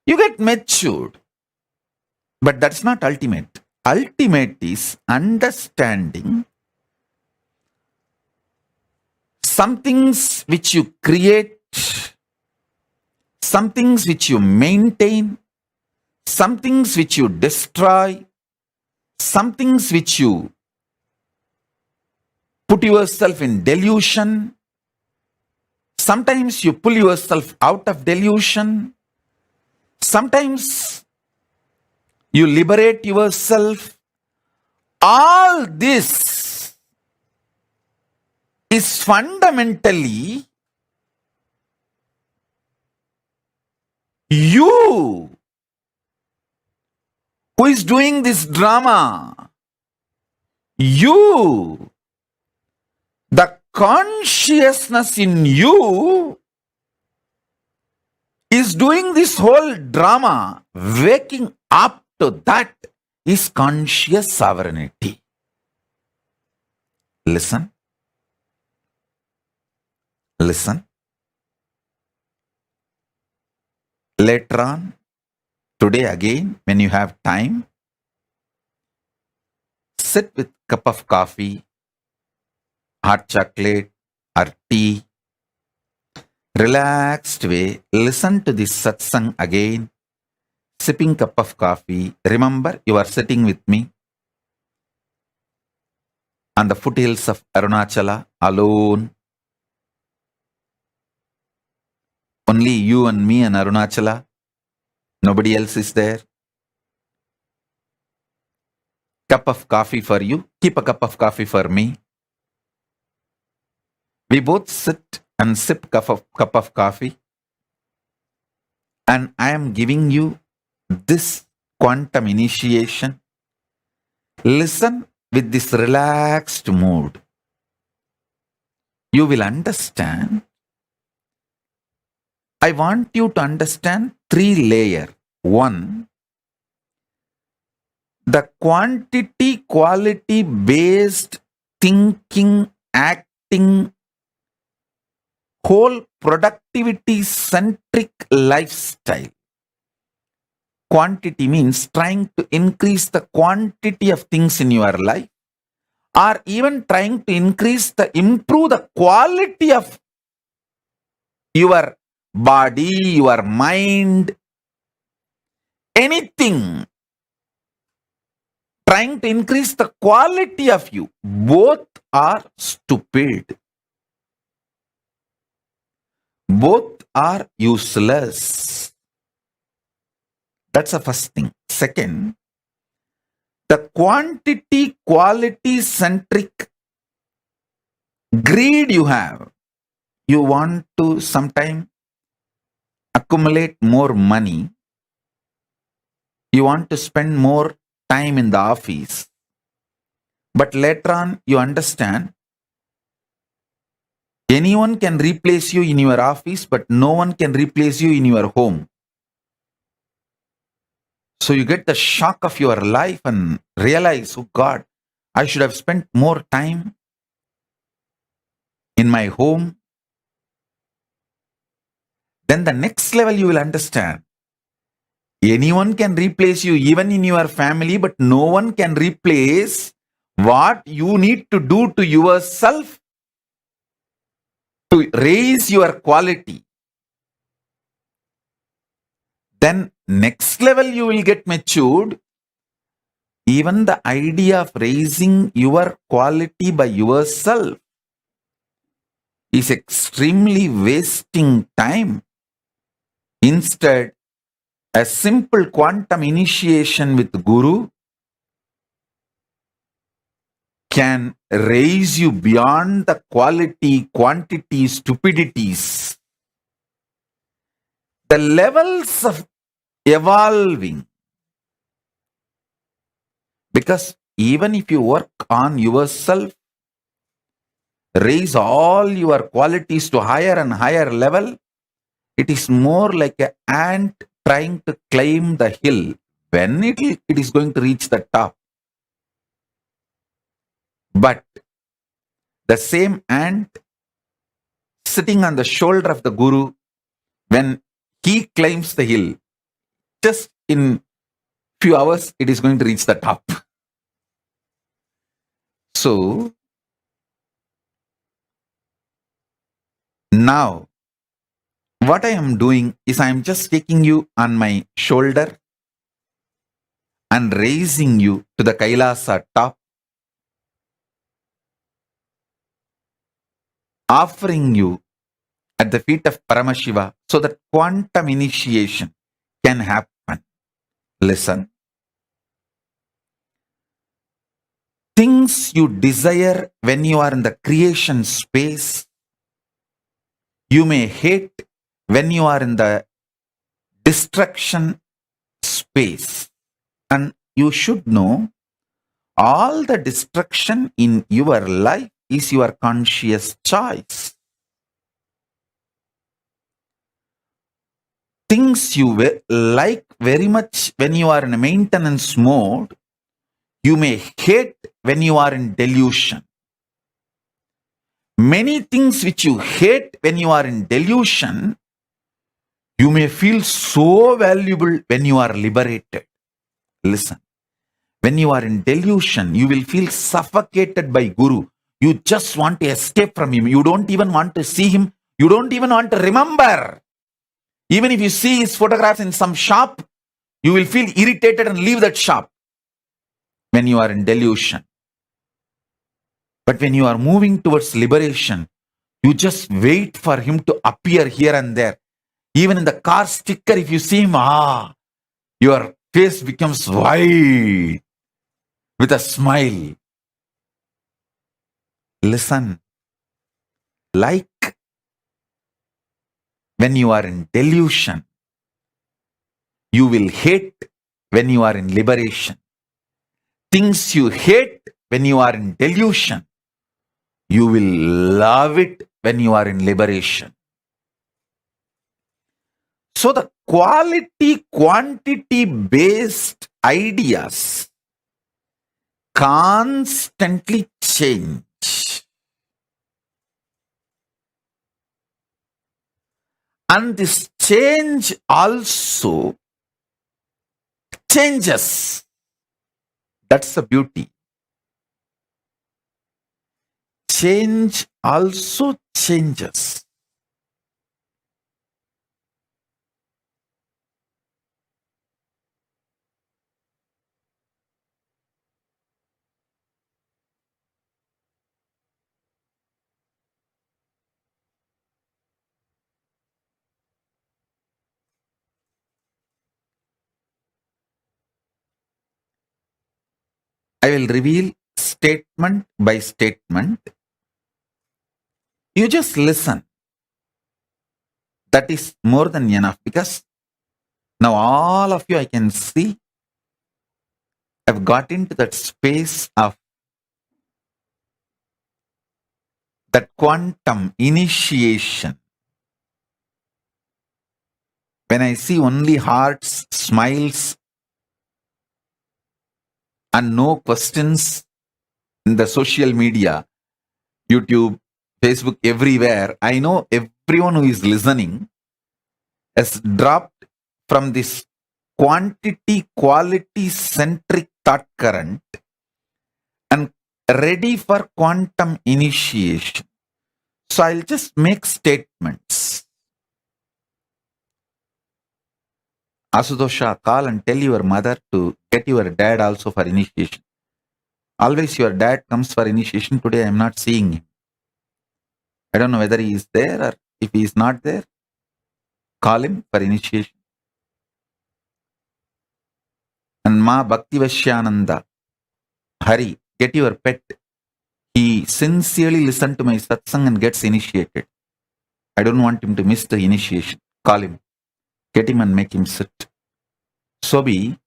You get matured, but that's not ultimate. Ultimate is understanding some things which you create, some things which you maintain, some things which you destroy, some things which you put yourself in delusion. Sometimes you pull yourself out of delusion. Sometimes you liberate yourself. All this is fundamentally you who is doing this drama. You, the consciousness in you is doing this whole drama. Waking up to that is conscious sovereignty. Listen. Listen. Later on, today again, when you have time, sit with cup of coffee, hot chocolate or tea, relaxed way, listen to this satsang again, sipping cup of coffee. Remember, you are sitting with me on the foothills of Arunachala, alone. Only you and me and Arunachala. Nobody else is there. Cup of coffee for you. Keep a cup of coffee for me. We both sit and sip cup of coffee. And I am giving you this quantum initiation. Listen with this relaxed mood. You will understand. I want you to understand 3 layers. 1, the quantity quality based thinking, acting, whole productivity centric lifestyle. Quantity means trying to increase the quantity of things in your life, or even trying to improve the quality of your body, your mind, anything. Trying to increase the quality of you. Both are stupid. Both are useless. That's the first thing. Second, the quantity quality centric greed you have. You want to sometime accumulate more money. You want to spend more time in the office. But later on, you understand anyone can replace you in your office, but no one can replace you in your home. So you get the shock of your life and realize, oh God, I should have spent more time in my home. Then the next level you will understand. Anyone can replace you even in your family, but no one can replace what you need to do to yourself to raise your quality, then next level you will get matured. Even the idea of raising your quality by yourself is extremely wasting time. Instead, a simple quantum initiation with Guru can raise you beyond the quality, quantity, stupidities. The levels of evolving. Because even if you work on yourself, raise all your qualities to higher and higher level, it is more like an ant trying to climb the hill. When it is going to reach the top. But the same ant sitting on the shoulder of the Guru, when he climbs the hill, just in few hours, it is going to reach the top. So, now, what I am doing is I am just taking you on my shoulder and raising you to the Kailasa top, offering you at the feet of Paramashiva so that quantum initiation can happen. Listen. Things you desire when you are in the creation space, you may hate when you are in the destruction space. And you should know, all the destruction in your life is your conscious choice. Things you like very much when you are in a maintenance mode, you may hate when you are in delusion. Many things which you hate when you are in delusion, you may feel so valuable when you are liberated. Listen, when you are in delusion, you will feel suffocated by Guru. You just want to escape from him. You don't even want to see him. You don't even want to remember. Even if you see his photographs in some shop, you will feel irritated and leave that shop when you are in delusion. But when you are moving towards liberation, you just wait for him to appear here and there. Even in the car sticker, if you see him, your face becomes white with a smile. Listen, like when you are in delusion, you will hate when you are in liberation. Things you hate when you are in delusion, you will love it when you are in liberation. So the quality, quantity based ideas constantly change. And this change also changes. That's the beauty. Change also changes. I will reveal statement by statement. You just listen. That is more than enough, because now all of you, I can see, have got into that space of that quantum initiation. When I see only hearts, smiles, and no questions in the social media, YouTube, Facebook, everywhere, I know everyone who is listening has dropped from this quantity, quality centric thought current and ready for quantum initiation. So I'll just make statements. Asudosha, call and tell your mother to get your dad also for initiation. Always your dad comes for initiation. Today I am not seeing him. I don't know whether he is there or if he is not there. Call him for initiation. And Ma Bhaktivashyananda, hurry, get your pet. He sincerely listened to my satsang and gets initiated. I don't want him to miss the initiation. Call him. Get him and make him sit. Sobi,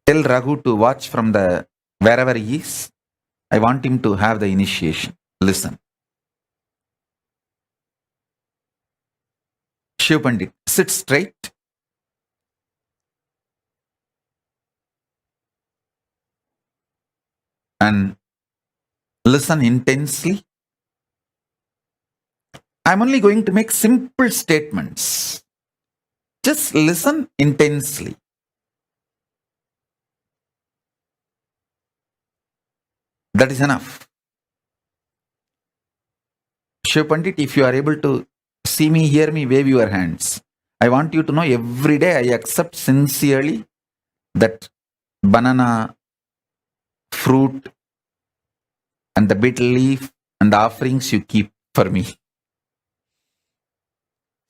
tell Raghu to watch from the wherever he is. I want him to have the initiation. Listen. Shiv Pandit, sit straight. And listen intensely. I'm only going to make simple statements. Just listen intensely. That is enough. Shiv Pandit, if you are able to see me, hear me, wave your hands. I want you to know every day I accept sincerely that banana, fruit, and the betel leaf and the offerings you keep for me.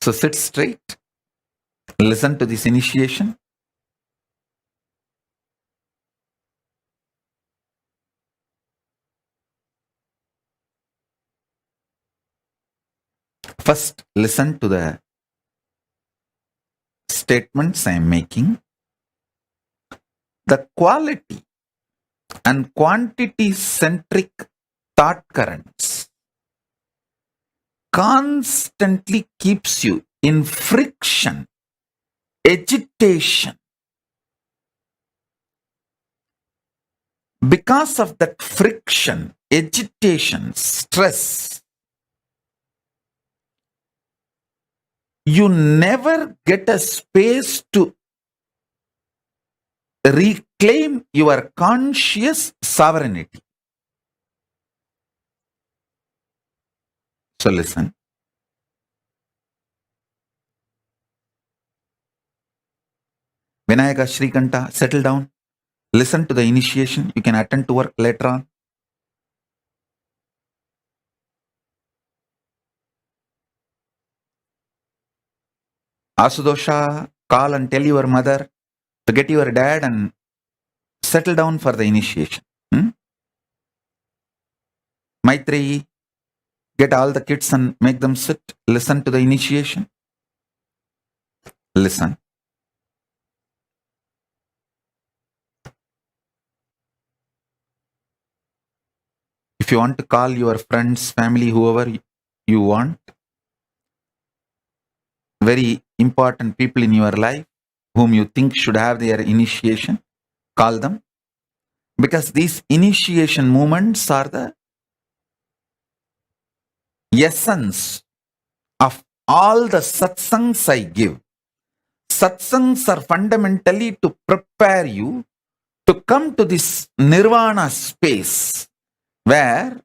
So sit straight. Listen to this initiation. First, listen to the statements I am making. The quality and quantity centric thought currents constantly keeps you in friction, agitation. Because of that friction, agitation, stress, you never get a space to reclaim your conscious sovereignty. So listen. Vinayaka Shrikanta, settle down. Listen to the initiation. You can attend to work later on. Asudosha, call and tell your mother to get your dad and settle down for the initiation. Maitreyi, get all the kids and make them sit. Listen to the initiation. Listen. If you want to call your friends, family, whoever you want, very important people in your life whom you think should have their initiation, call them. Because these initiation moments are the essence of all the satsangs I give. Satsangs are fundamentally to prepare you to come to this nirvana space where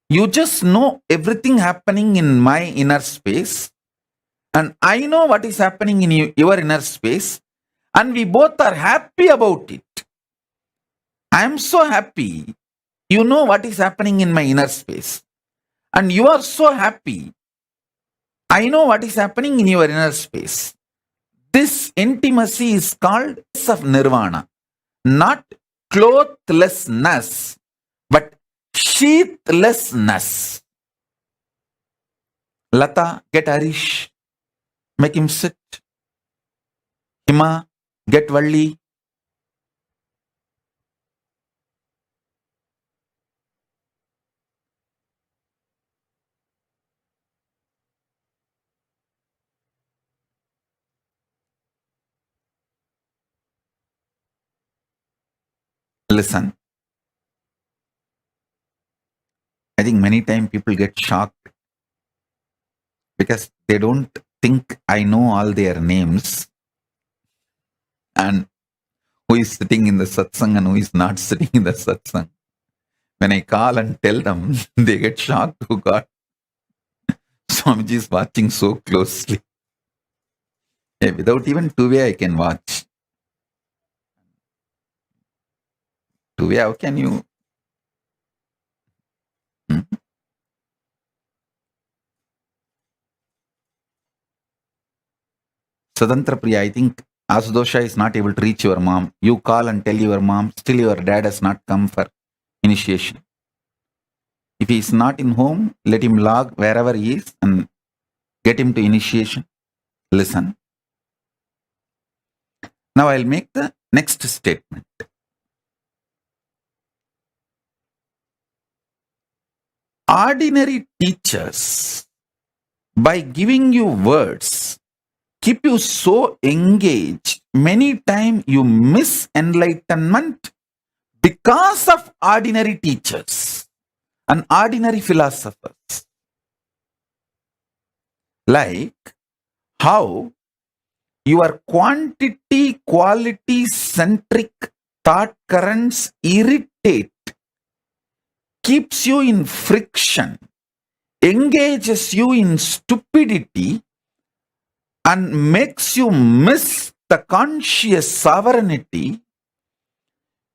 you just know everything happening in my inner space and I know what is happening in your inner space and we both are happy about it. I am so happy. You know what is happening in my inner space and you are so happy. I know what is happening in your inner space. This intimacy is called of nirvana, not clothlessness, but sheathlessness. Lata, get Harish, make him sit. Hima, get Valli. Listen. I think many times people get shocked because they don't think I know all their names and who is sitting in the satsang and who is not sitting in the satsang. When I call and tell them, they get shocked. Oh God, Swamiji is watching so closely. Yeah, without even two-way, I can watch. Two-way, how can you? Hmm? Sadantra Priya, I think Asudosha is not able to reach your mom. You call and tell your mom, still your dad has not come for initiation. If he is not in home, let him log wherever he is and get him to initiation. Listen. Now I'll make the next statement. Ordinary teachers, by giving you words, keep you so engaged, many times you miss enlightenment because of ordinary teachers and ordinary philosophers. Like how your quantity quality centric thought currents irritate, keeps you in friction, engages you in stupidity, and makes you miss the conscious sovereignty.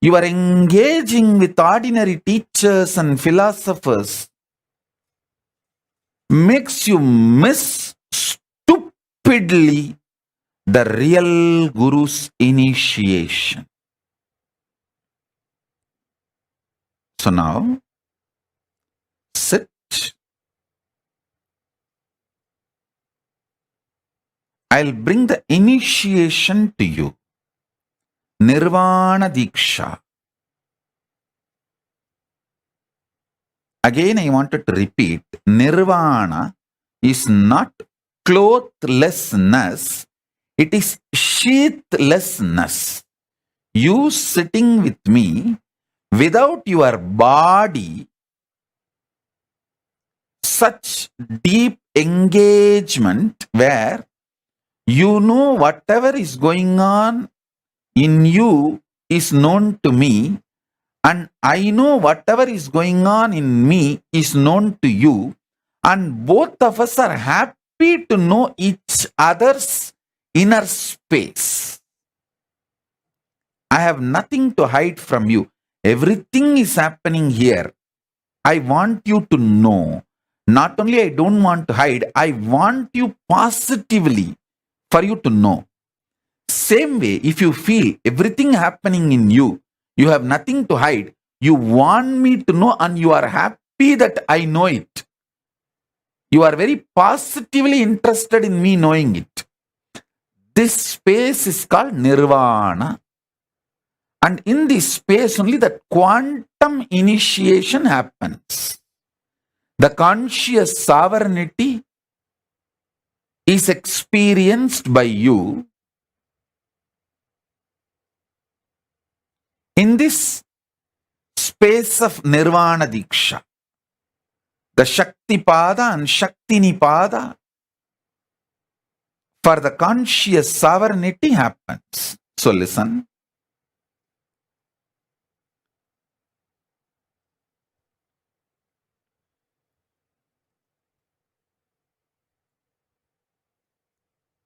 You are engaging with ordinary teachers and philosophers, makes you miss stupidly the real Guru's initiation. So now, sit. I'll bring the initiation to you. Nirvana Diksha. Again, I wanted to repeat, Nirvana is not clothlessness, it is sheathlessness. You sitting with me without your body, such deep engagement where you know whatever is going on in you is known to me, and I know whatever is going on in me is known to you, and both of us are happy to know each other's inner space. I have nothing to hide from you. Everything is happening here. I want you to know. Not only I don't want to hide, I want you positively for you to know. Same way, if you feel everything happening in you, you have nothing to hide, you want me to know and you are happy that I know it. You are very positively interested in me knowing it. This space is called Nirvana. And in this space only that quantum initiation happens. The conscious sovereignty is experienced by you. In this space of Nirvana Diksha, the Shakti Pada and Shakti Nipada for the conscious sovereignty happens. So listen.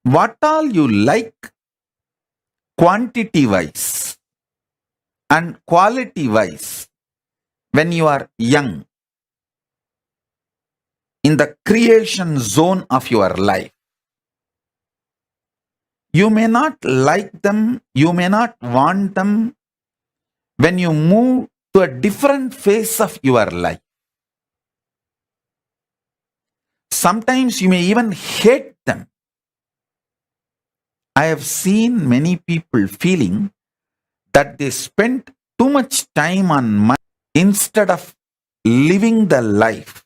What all you like quantity wise and quality wise when you are young in the creation zone of your life, you may not like them, you may not want them when you move to a different phase of your life. Sometimes you may even hate them. I have seen many people feeling that they spent too much time on money instead of living the life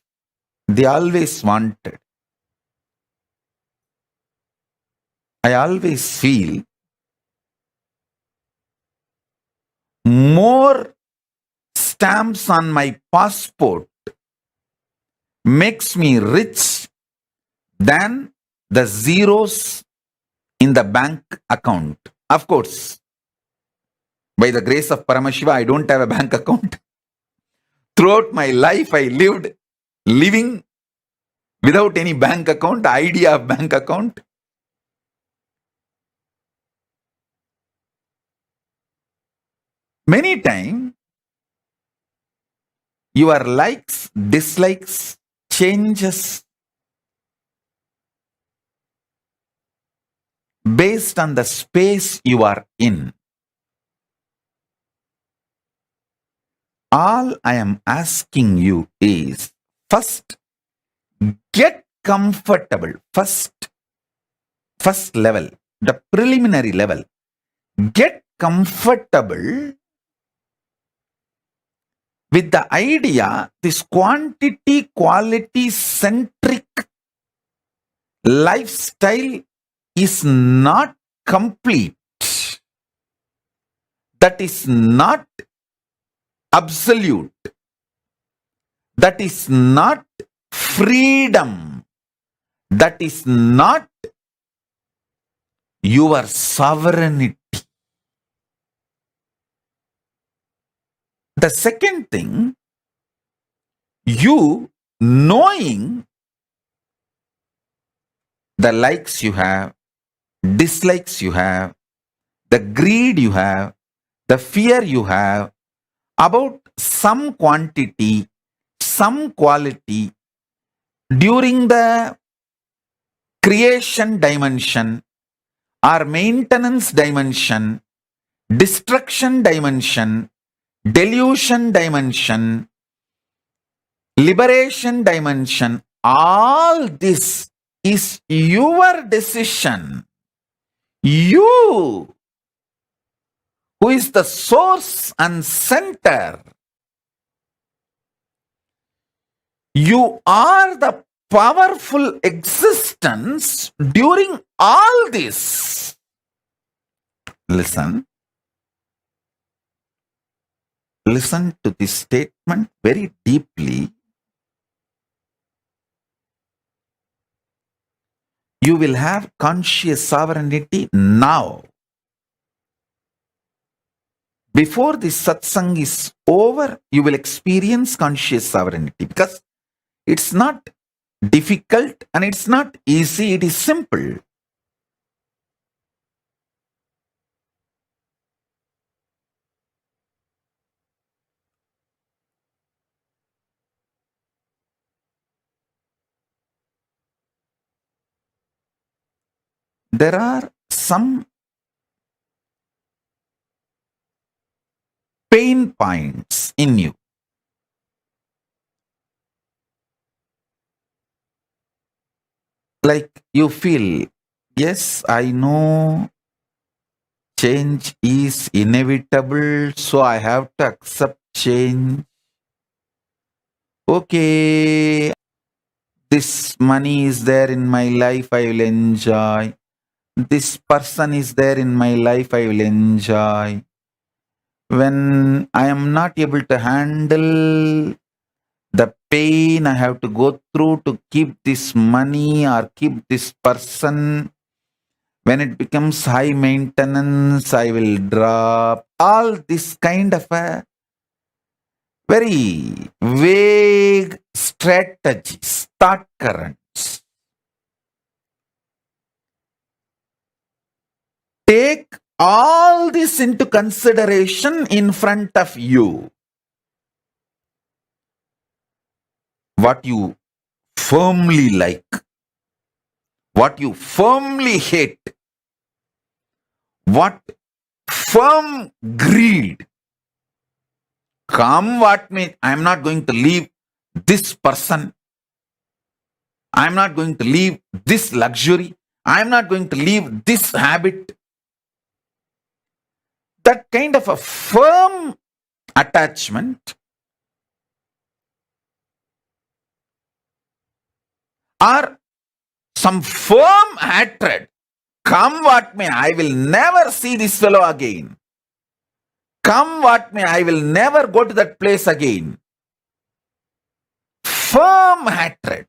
they always wanted. I always feel more stamps on my passport makes me rich than the zeros in the bank account. Of course, by the grace of Paramashiva, I don't have a bank account. Throughout my life, I lived living without any bank account, idea of bank account. Many times, your likes, dislikes, changes based on the space you are in. All I am asking you is, first, get comfortable. First level, the preliminary level. Get comfortable with the idea this quantity quality centric lifestyle is not complete. That is not absolute. That is not freedom. That is not your sovereignty. The second thing, you knowing the likes you have, dislikes you have, the greed you have, the fear you have about some quantity, some quality during the creation dimension or maintenance dimension, destruction dimension, delusion dimension, liberation dimension, all this is your decision. You, who is the source and center, you are the powerful existence during all this. Listen to this statement very deeply. You will have conscious sovereignty now. Before this satsang is over, you will experience conscious sovereignty, because it's not difficult and it's not easy, it is simple. There are some pain points in you. Like you feel, yes, I know change is inevitable, so I have to accept change. Okay, this money is there in my life, I will enjoy. This person is there in my life, I will enjoy. When I am not able to handle the pain I have to go through to keep this money or keep this person, when it becomes high maintenance, I will drop. All this kind of a very vague strategies, thought currents. Take all this into consideration in front of you. What you firmly like, what you firmly hate, what firm greed. Come what may, I am not going to leave this person. I am not going to leave this luxury. I am not going to leave this habit. That kind of a firm attachment or some firm hatred. Come what may, I will never see this fellow again. Come what may, I will never go to that place again. Firm hatred,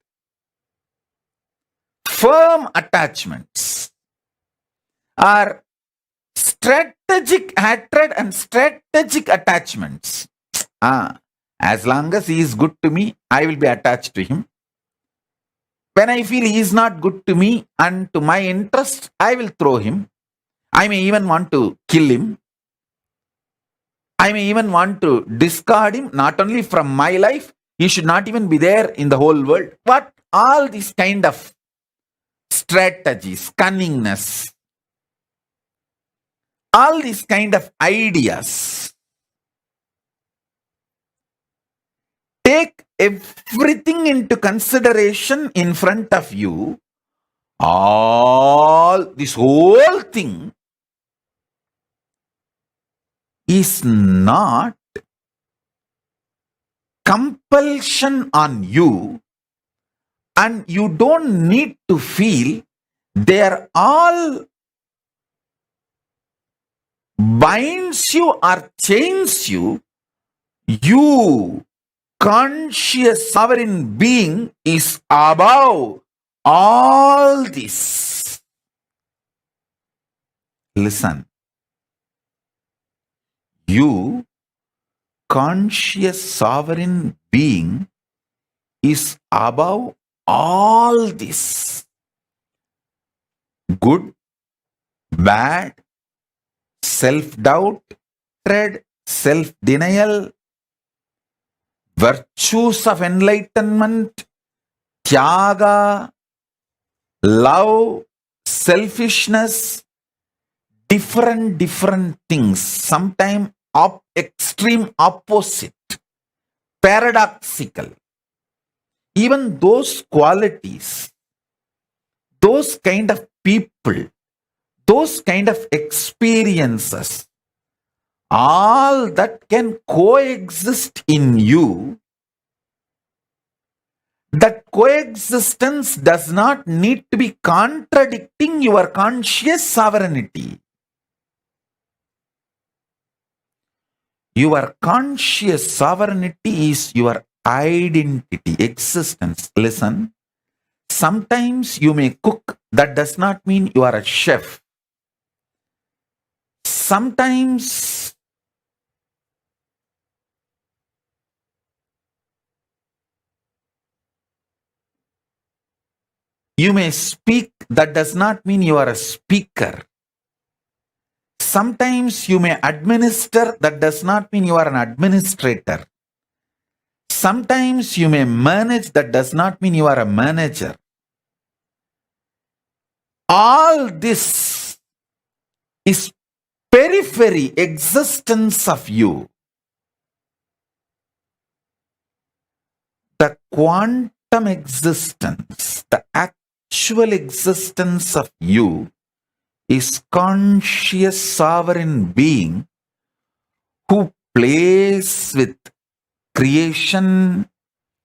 firm attachments are strategic hatred and strategic attachments. As long as he is good to me, I will be attached to him. When I feel he is not good to me and to my interest, I will throw him. I may even want to kill him. I may even want to discard him, not only from my life, he should not even be there in the whole world. But all these kind of strategies, cunningness, all these kind of ideas, take everything into consideration in front of you. This whole thing is not compulsion on you, and you don't need to feel they are all binds you or chains you. You, conscious sovereign being, is above all this. Listen. You, conscious sovereign being, is above all this. Good, bad, self-doubt, dread, self-denial, virtues of enlightenment, tyaga, love, selfishness, different things, sometimes extreme opposite, paradoxical. Even those qualities, those kind of people, those kind of experiences, all that can coexist in you. That coexistence does not need to be contradicting your conscious sovereignty. Your conscious sovereignty is your identity, existence. Listen, sometimes you may cook, that does not mean you are a chef. Sometimes you may speak, that does not mean you are a speaker. Sometimes you may administer, that does not mean you are an administrator. Sometimes you may manage, that does not mean you are a manager. All this is periphery existence of you. The quantum existence, the actual existence of you is conscious sovereign being who plays with creation,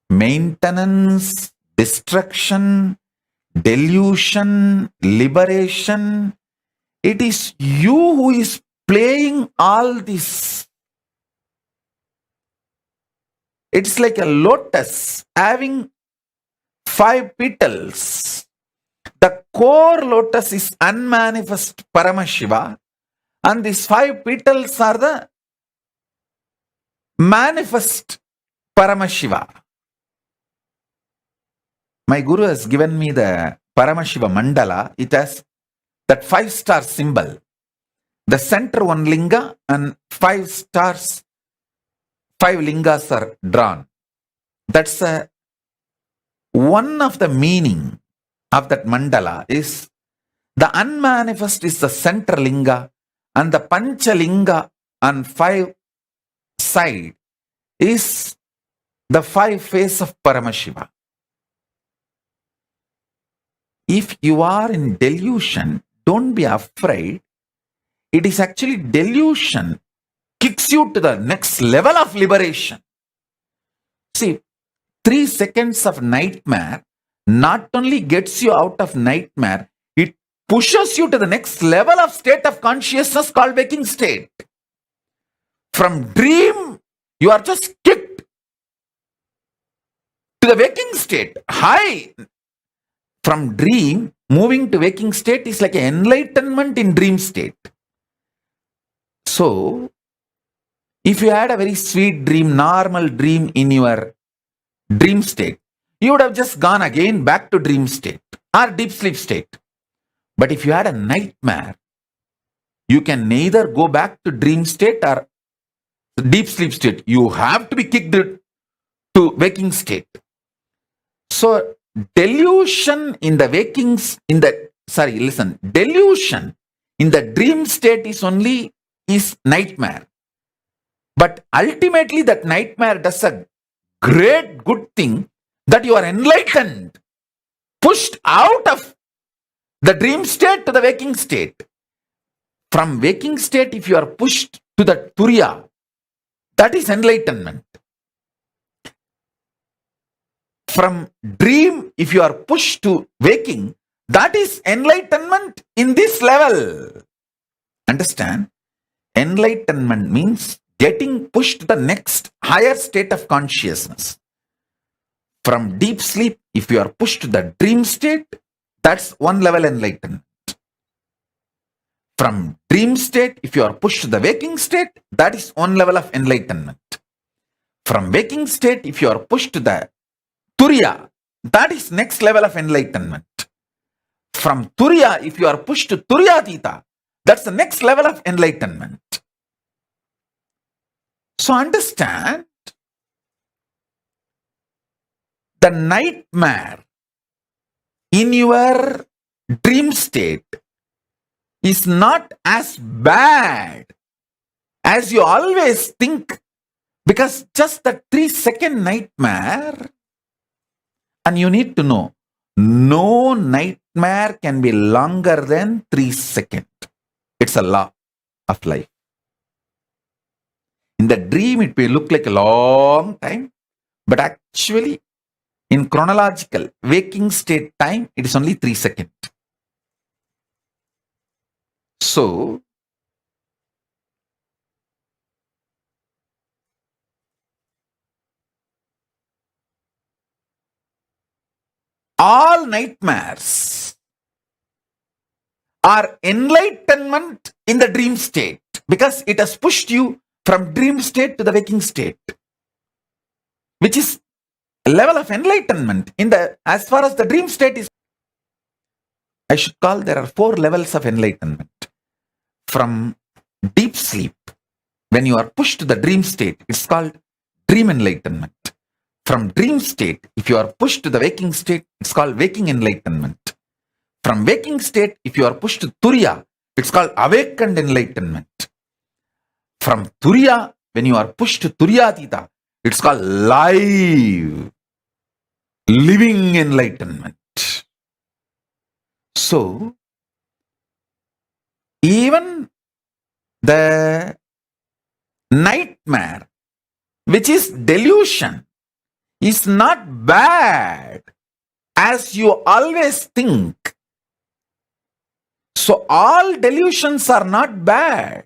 maintenance, destruction, delusion, liberation. It is you who is playing all this. It's like a lotus having 5 petals. The core lotus is unmanifest Paramashiva, and these 5 petals are the manifest Paramashiva. My Guru has given me the Paramashiva mandala. It has that 5-star symbol. The center one linga and 5 stars, 5 lingas are drawn. That's one of the meaning of that mandala is the unmanifest is the center linga, and the pancha linga on 5 side is the 5 face of Paramashiva. If you are in delusion, don't be afraid. It is actually delusion kicks you to the next level of liberation. See, 3 seconds of nightmare not only gets you out of nightmare, it pushes you to the next level of state of consciousness called waking state. From dream, you are just kicked to the waking state. High. From dream, moving to waking state is like an enlightenment in dream state. So, If you had a very sweet dream, normal dream in your dream state, you would have just gone again back to dream state or deep sleep state. But if you had a nightmare, you can neither go back to dream state or deep sleep state. You have to be kicked to waking state. So delusion in the delusion in the dream state is nightmare. But ultimately that nightmare does a great good thing, that you are enlightened, pushed out of the dream state to the waking state. From waking state, if you are pushed to the Turiya, that is enlightenment. From dream, if you are pushed to waking, that is enlightenment in this level. Understand? Enlightenment means getting pushed to the next higher state of consciousness. From deep sleep, if you are pushed to the dream state, that's one level enlightenment. From dream state, if you are pushed to the waking state, that is one level of enlightenment. From waking state, if you are pushed to the Turiya, that is next level of enlightenment. From Turiya, if you are pushed to Turiyatita, that's the next level of enlightenment. So understand, the nightmare in your dream state is not as bad as you always think, because just the 3-second nightmare, and you need to know, no nightmare can be longer than 3 seconds. It's a law of life. In the dream, it may look like a long time, but actually, in chronological waking state time, it is only 3 seconds. So, all nightmares are enlightenment in the dream state, because it has pushed you from dream state to the waking state, which is a level of enlightenment. As far as the dream state is, I should call, there are 4 levels of enlightenment. From deep sleep, when you are pushed to the dream state, it's called dream enlightenment. From dream state, if you are pushed to the waking state, it's called waking enlightenment. From waking state, if you are pushed to Turiya, it's called awakened enlightenment. From Turiya, when you are pushed to Turiyatita, it's called living enlightenment. So, even the nightmare, which is delusion, is not bad as you always think. So all delusions are not bad,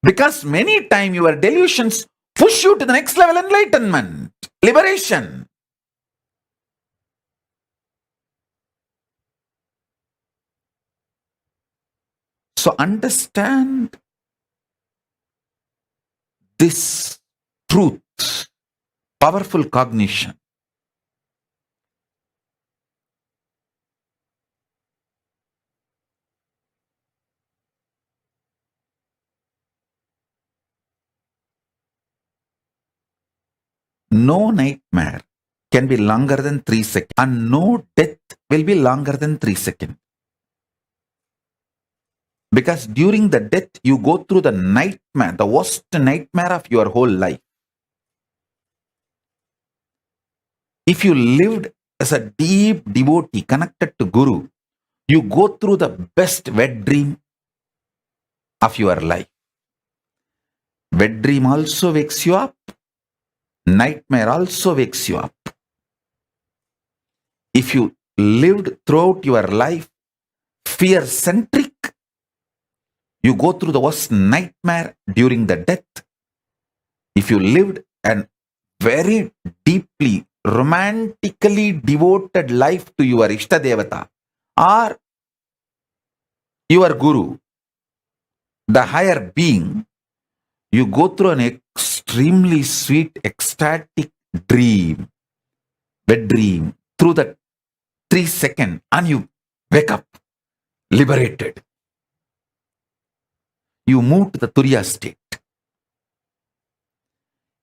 because many times your delusions push you to the next level enlightenment, liberation. So understand this truth, powerful cognition. No nightmare can be longer than 3 seconds, and no death will be longer than 3 seconds. Because during the death, you go through the nightmare, the worst nightmare of your whole life. If you lived as a deep devotee connected to Guru, you go through the best wet dream of your life. Wet dream also wakes you up. Nightmare also wakes you up. If you lived throughout your life fear-centric, you go through the worst nightmare during the death. If you lived a very deeply, romantically devoted life to your Ishtadevata or your Guru, the higher being, You go through an extremely sweet, ecstatic dream, wet dream, through that 3 seconds, and you wake up liberated. You move to the Turiya state.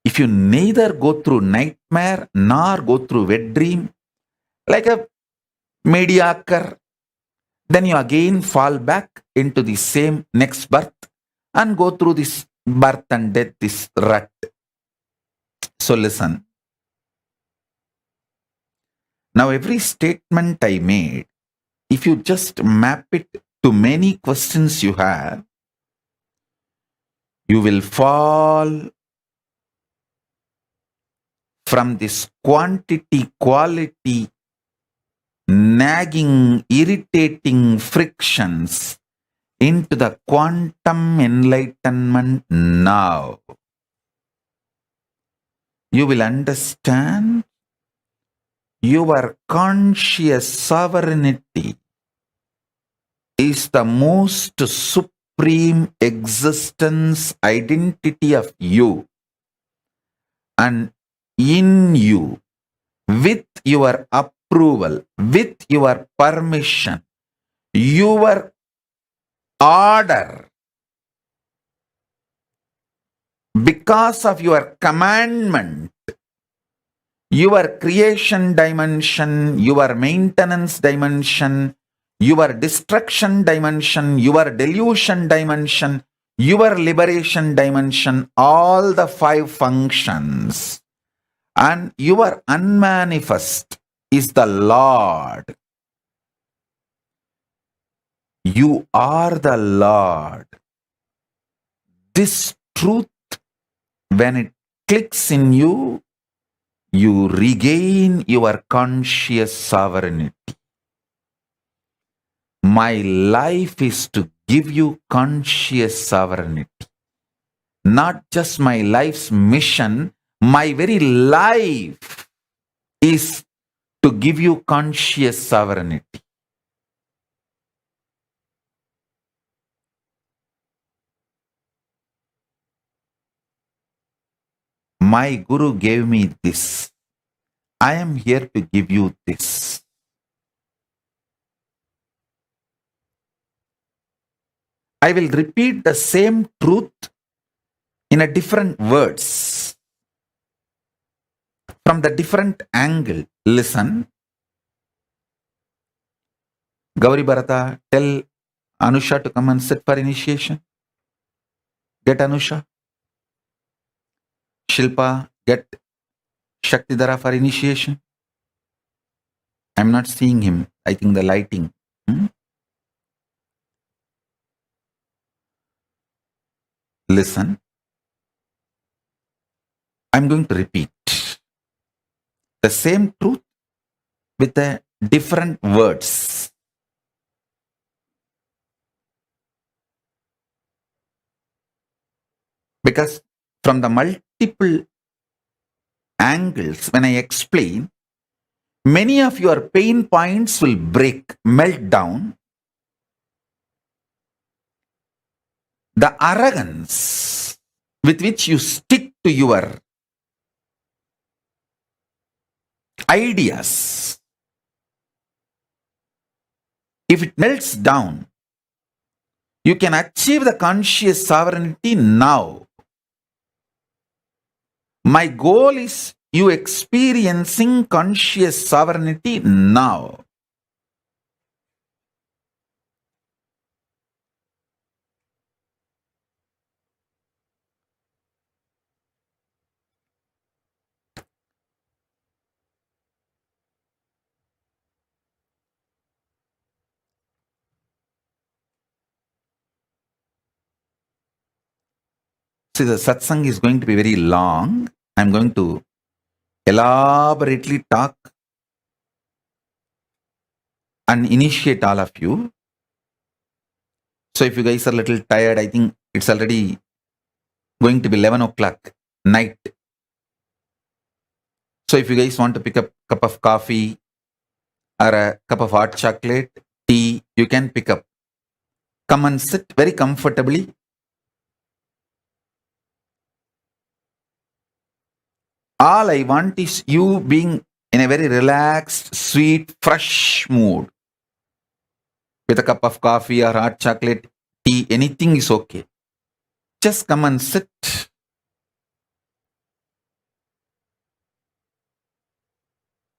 If you neither go through nightmare nor go through wet dream, like a mediocre, then you again fall back into the same next birth and go through this birth and death, this rut. So listen. Now every statement I made, if you just map it to many questions you have, you will fall from this quantity, quality, nagging, irritating frictions into the quantum enlightenment now. You will understand your conscious sovereignty is the most supreme existence identity of you, and in you, with your approval, with your permission, your order, because of your commandment, your creation dimension, your maintenance dimension, your destruction dimension, your delusion dimension, your liberation dimension, all the 5 functions, and your unmanifest is the Lord. You are the Lord. This truth, when it clicks in you, you regain your conscious sovereignty. My life is to give you conscious sovereignty. Not just my life's mission, my very life is to give you conscious sovereignty. My Guru gave me this. I am here to give you this. I will repeat the same truth in a different words, from the different angle. Listen. Gauri Bharata, tell Anusha to come and sit for initiation. Get Anusha. Shilpa, get Shaktidhara for initiation. I'm not seeing him. I think the lighting. Listen. I'm going to repeat the same truth with the different words. Because from the multiple angles, when I explain, many of your pain points will break, melt down. The arrogance with which you stick to your ideas, if it melts down, you can achieve the conscious sovereignty now. My goal is you experiencing conscious sovereignty now. See, the satsang is going to be very long. I'm going to elaborately talk and initiate all of you. So if you guys are a little tired, I think it's already going to be 11 o'clock night. So if you guys want to pick up a cup of coffee or a cup of hot chocolate, tea, you can pick up. Come and sit very comfortably. All I want is you being in a very relaxed, sweet, fresh mood. With a cup of coffee or hot chocolate, tea, anything is okay. Just come and sit.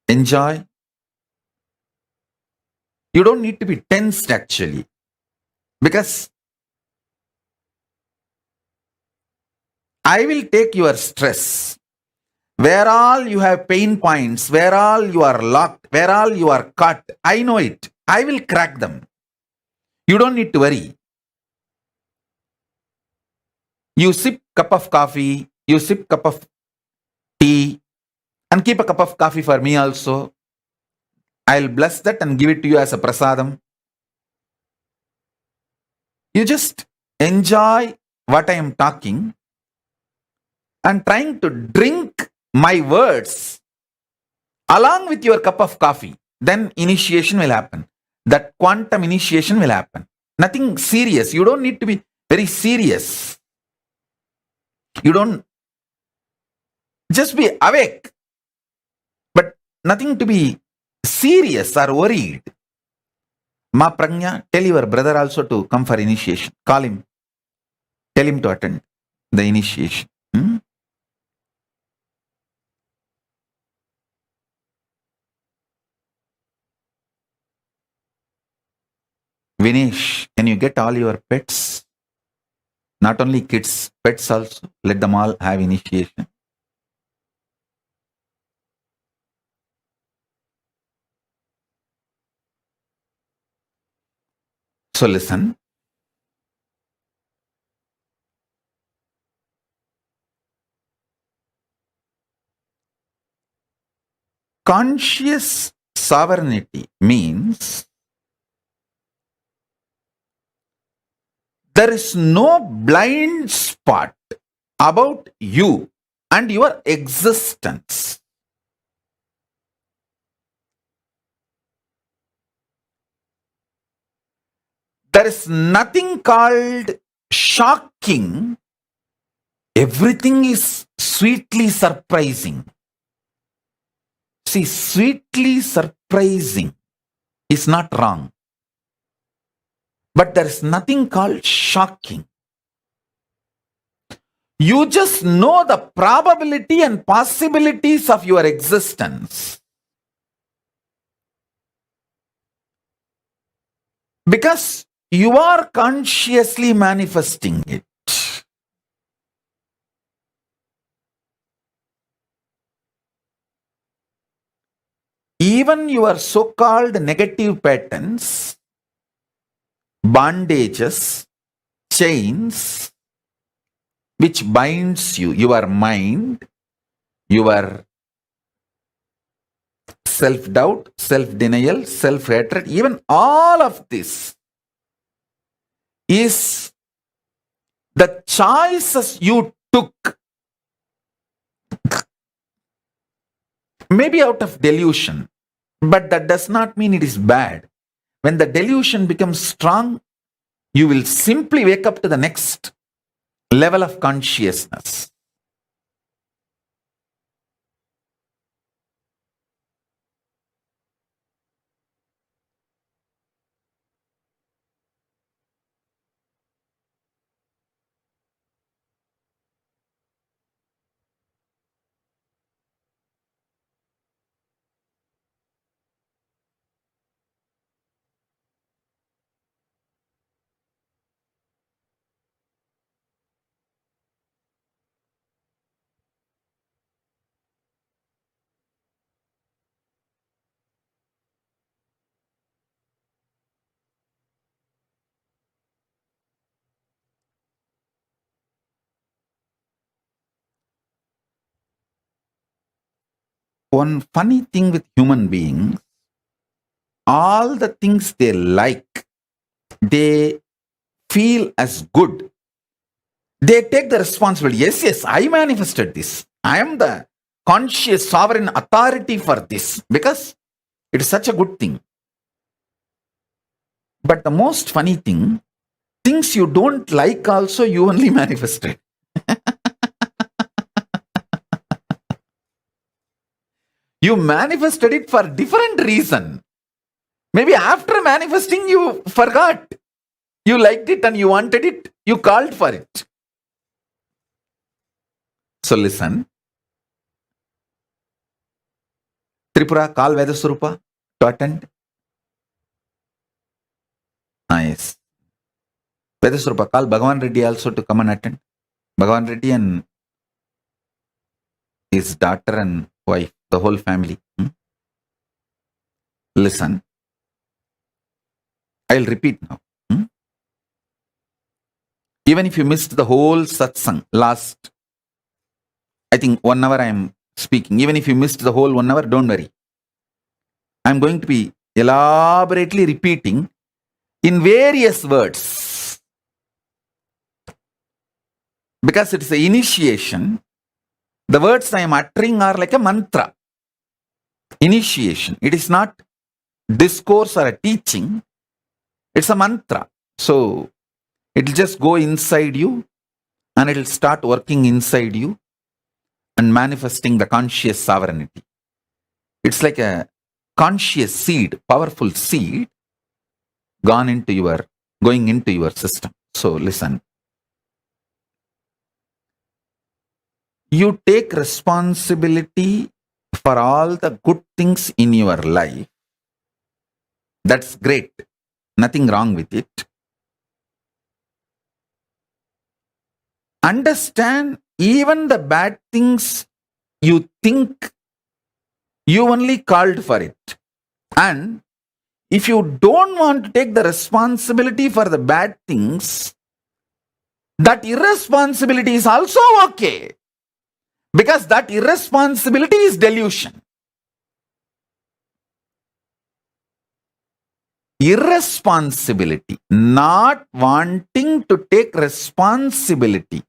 Enjoy. You don't need to be tensed actually. Because I will take your stress. Where all you have pain points, where all you are locked, where all you are caught, I know it. I will crack them. You don't need to worry. You sip cup of coffee, you sip cup of tea, and keep a cup of coffee for me also. I'll bless that and give it to you as a prasadam. You just enjoy what I am talking and trying to drink my words along with your cup of coffee. Then initiation will happen. That quantum initiation will happen. Nothing serious. You don't need to be very serious. You don't just be awake, but nothing to be serious or worried. Ma Pragnya, tell your brother also to come for initiation. Call him. Tell him to attend the initiation. Vinesh, can you get all your pets? Not only kids, pets also. Let them all have initiation. So listen. Conscious sovereignty means there is no blind spot about you and your existence. There is nothing called shocking. Everything is sweetly surprising. See, sweetly surprising is not wrong. But there is nothing called shocking. You just know the probability and possibilities of your existence. Because you are consciously manifesting it. Even your so-called negative patterns, bondages, chains, which binds you, your mind, your self-doubt, self-denial, self-hatred, even all of this is the choices you took, maybe out of delusion, but that does not mean it is bad. When the delusion becomes strong, you will simply wake up to the next level of consciousness. One funny thing with human beings, all the things they like, they feel as good. They take the responsibility. Yes, I manifested this. I am the conscious sovereign authority for this because it is such a good thing. But the most funny thing, things you don't like also you only manifested. You manifested it for different reason. Maybe after manifesting, you forgot. You liked it and you wanted it. You called for it. So listen. Tripura, call Vedaswarupa to attend. Nice. Vedaswarupa, call Bhagavan Reddy also to come and attend. Bhagavan Reddy and his daughter and wife, the whole family. Listen. I'll repeat now. Even if you missed the whole satsang last, I think 1 hour I am speaking. Even if you missed the whole 1 hour, don't worry. I'm going to be elaborately repeating in various words. Because it's the initiation, the words I am uttering are like a mantra. Initiation. It is not discourse or a teaching. It's a mantra. So it'll just go inside you and it'll start working inside you and manifesting the conscious sovereignty. It's like a conscious seed, powerful seed going into your system. So listen. You take responsibility for all the good things in your life. That's great. Nothing wrong with it. Understand even the bad things you think you only called for it. And if you don't want to take the responsibility for the bad things, that irresponsibility is also okay. Because that irresponsibility is delusion. Irresponsibility, not wanting to take responsibility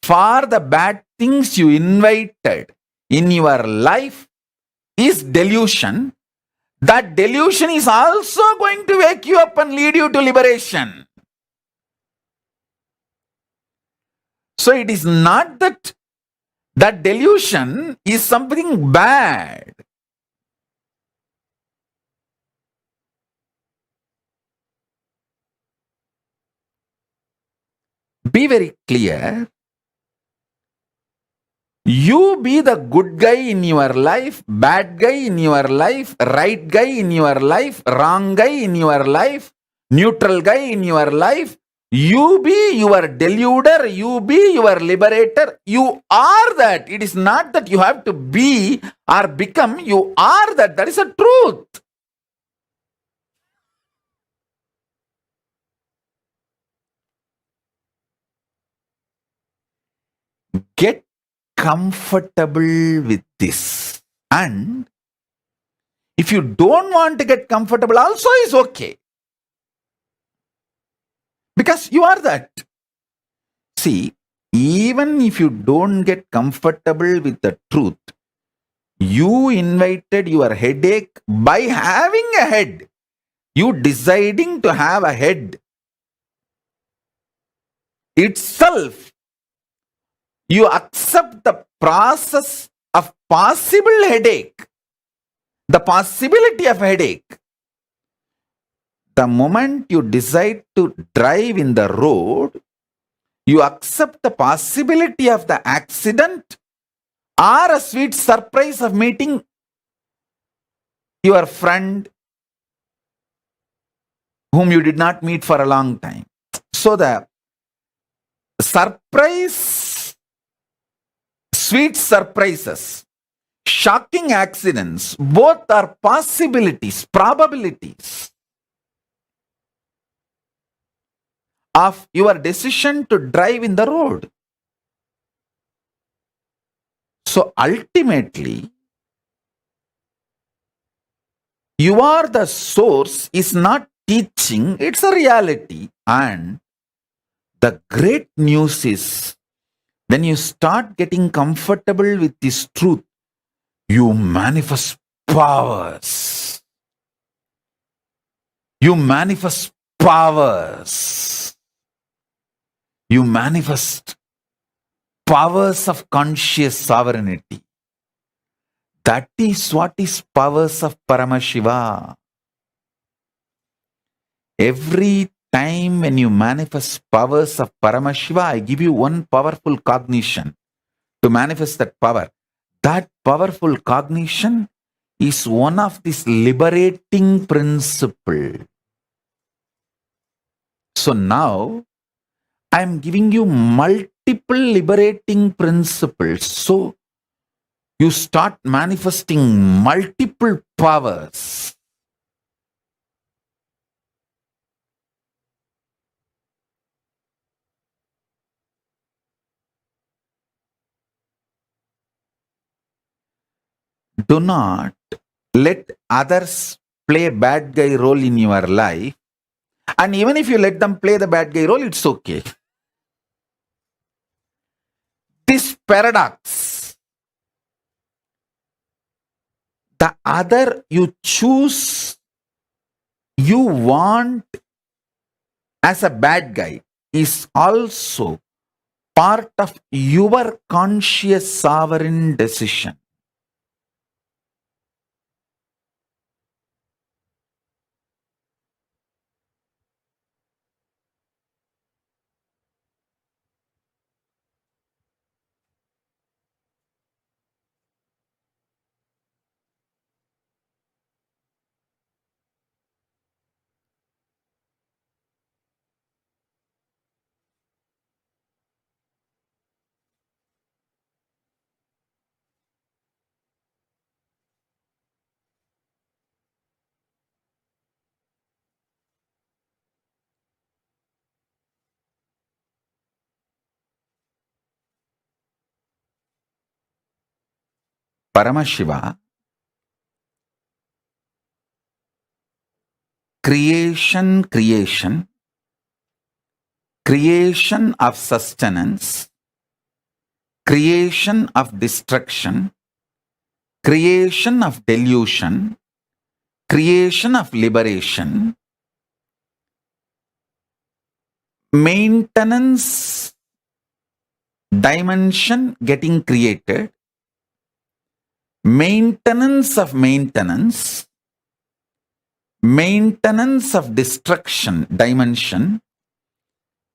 for the bad things you invited in your life is delusion. That delusion is also going to wake you up and lead you to liberation. So it is not that delusion is something bad. Be very clear. You be the good guy in your life, bad guy in your life, right guy in your life, wrong guy in your life, neutral guy in your life. You be your deluder, you be your liberator. You are that. It is not that you have to be or become. You are that. That is a truth. Get comfortable with this. And if you don't want to get comfortable, also is okay. Because you are that. See, even if you don't get comfortable with the truth, you invited your headache by having a head. You deciding to have a head itself. You accept the process of possible headache, the possibility of headache. The moment you decide to drive in the road, you accept the possibility of the accident or a sweet surprise of meeting your friend whom you did not meet for a long time. So the surprise, sweet surprises, shocking accidents, both are possibilities, probabilities of your decision to drive in the road. So ultimately, you are the source is not teaching, it's a reality. And the great news is, when you start getting comfortable with this truth, you manifest powers. You manifest powers. You manifest powers of conscious sovereignty. That is what is powers of Paramashiva. Every time when you manifest powers of Paramashiva, I give you one powerful cognition to manifest that power. That powerful cognition is one of this liberating principle. So now I am giving you multiple liberating principles. So you start manifesting multiple powers. Do not let others play a bad guy role in your life. And even if you let them play the bad guy role, it's okay. This paradox, the other you choose, you want as a bad guy, is also part of your conscious sovereign decision. Paramashiva, creation of sustenance, creation of destruction, creation of delusion, creation of liberation, maintenance dimension getting created, maintenance of destruction dimension,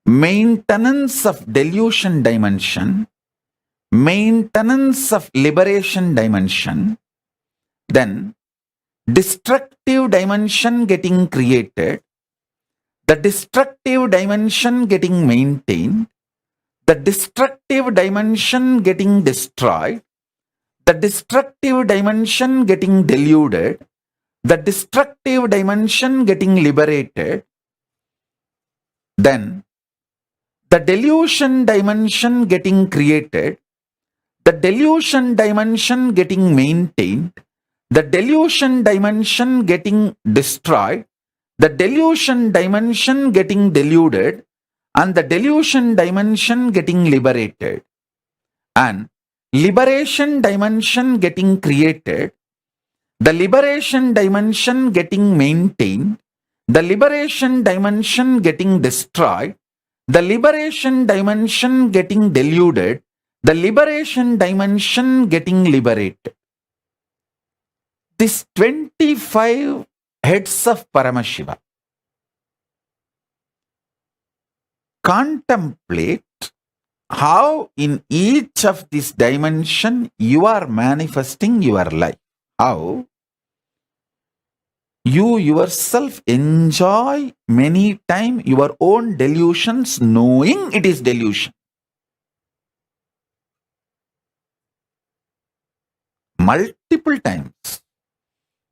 maintenance of delusion dimension, maintenance of liberation dimension, then destructive dimension getting created, the destructive dimension getting maintained, the destructive dimension getting destroyed, the destructive dimension getting deluded, the destructive dimension getting liberated, then the delusion dimension getting created, the delusion dimension getting maintained, the delusion dimension getting destroyed, the delusion dimension getting deluded, and the delusion dimension getting liberated, and liberation dimension getting created, the liberation dimension getting maintained, the liberation dimension getting destroyed, the liberation dimension getting deluded, the liberation dimension getting liberated. These 25 heads of Paramashiva. Contemplate how in each of this dimension you are manifesting your life. How you yourself enjoy many times your own delusions knowing it is delusion. Multiple times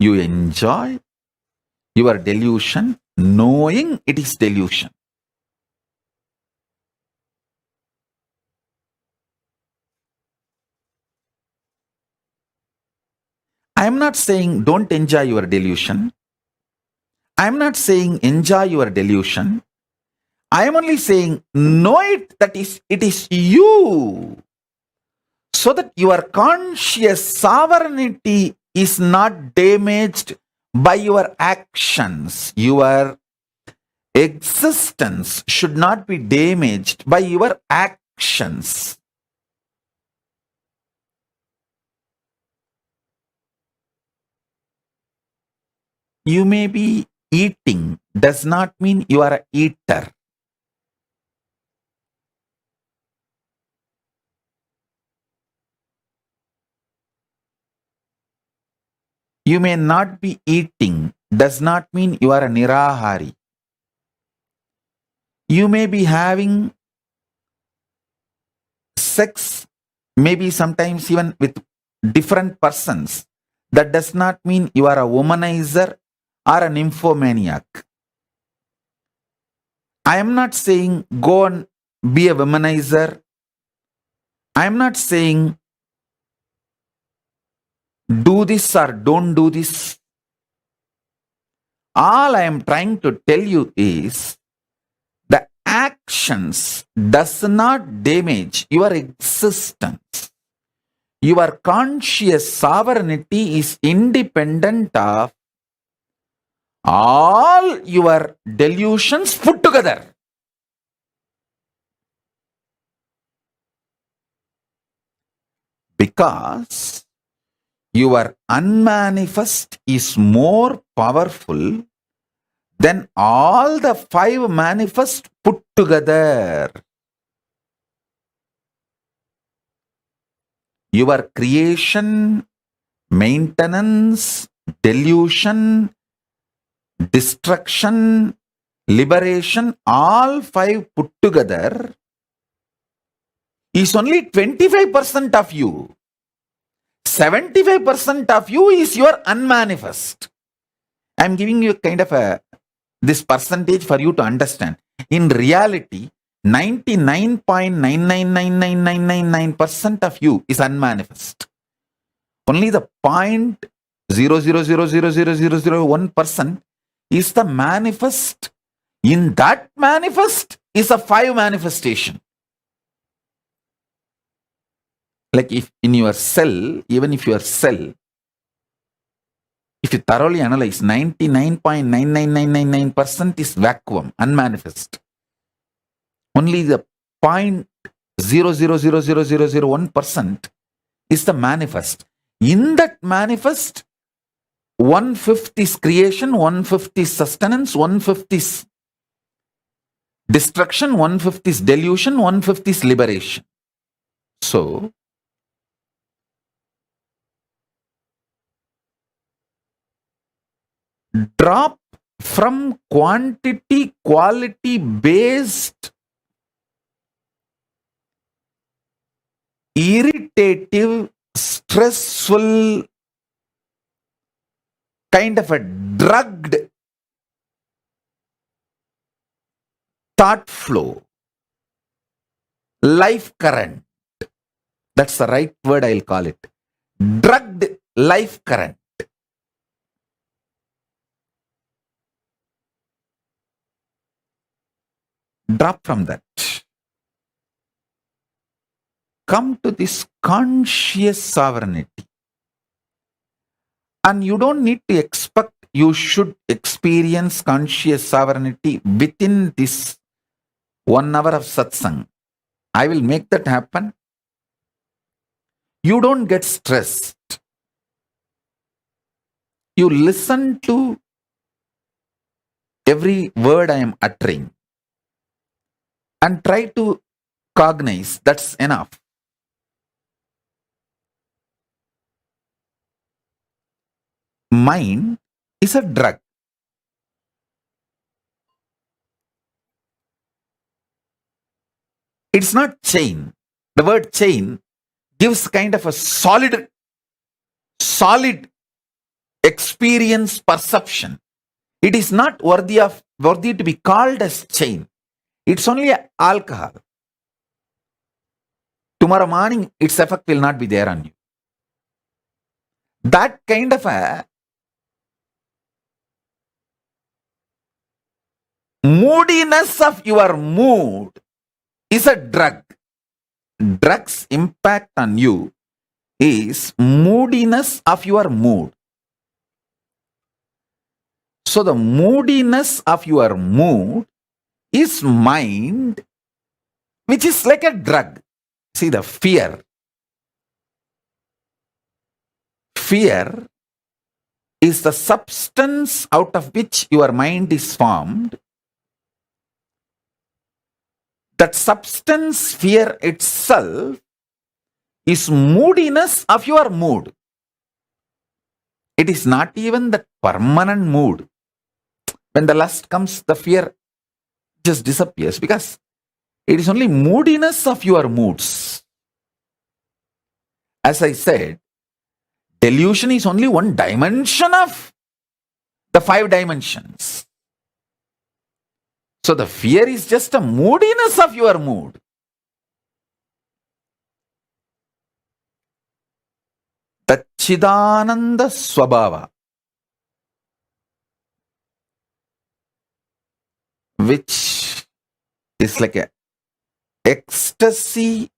you enjoy your delusion knowing it is delusion. I am not saying don't enjoy your delusion. I am not saying enjoy your delusion. I am only saying know it that it is you, so that your conscious sovereignty is not damaged by your actions. Your existence should not be damaged by your actions. You may be eating, does not mean you are an eater. You may not be eating, does not mean you are a nirahari. You may be having sex, maybe sometimes even with different persons. That does not mean you are a womanizer or a nymphomaniac. I am not saying go and be a womanizer. I am not saying do this or don't do this. All I am trying to tell you is the actions does not damage your existence. Your conscious sovereignty is independent of all your delusions put together. Because your unmanifest is more powerful than all the 5 manifest put together. Your creation, maintenance, delusion, destruction, liberation, all 5 put together is only 25% of you. 75% of you is your unmanifest. I am giving you kind of this percentage for you to understand. In reality, 99.999999% of you is unmanifest. Only the 0.0000001% is the manifest. In that manifest is a 5 manifestation. Like if in your cell, even if your cell, if you thoroughly analyze, 99.99999% is vacuum, unmanifest. Only the 0.0000001% is the manifest. In that manifest, 1/5 is creation, 1/5 is sustenance, 1/5 is destruction, 1/5 is delusion, 1/5 is liberation. So, drop from quantity, quality based, irritative, stressful, kind of a drugged thought flow, life current. That's the right word, I'll call it. Drugged life current. Drop from that. Come to this conscious sovereignty. And you don't need to expect you should experience conscious sovereignty within this 1 hour of satsang. I will make that happen. You don't get stressed. You listen to every word I am uttering and try to cognize. That's enough. Mind is a drug. It's not chain. The word chain gives kind of a solid experience perception. It is not worthy to be called as chain. It's only alcohol. Tomorrow morning, its effect will not be there on you. That kind of a moodiness of your mood is a drug. Drug's impact on you is moodiness of your mood. So the moodiness of your mood is mind, which is like a drug. See, the fear is the substance out of which your mind is formed. That substance, fear itself, is moodiness of your mood. It is not even the permanent mood. When the lust comes, the fear just disappears because it is only moodiness of your moods. As I said, delusion is only one dimension of the 5 dimensions. So the fear is just a moodiness of your mood. The Chidananda Swabhava, which is like a ecstasy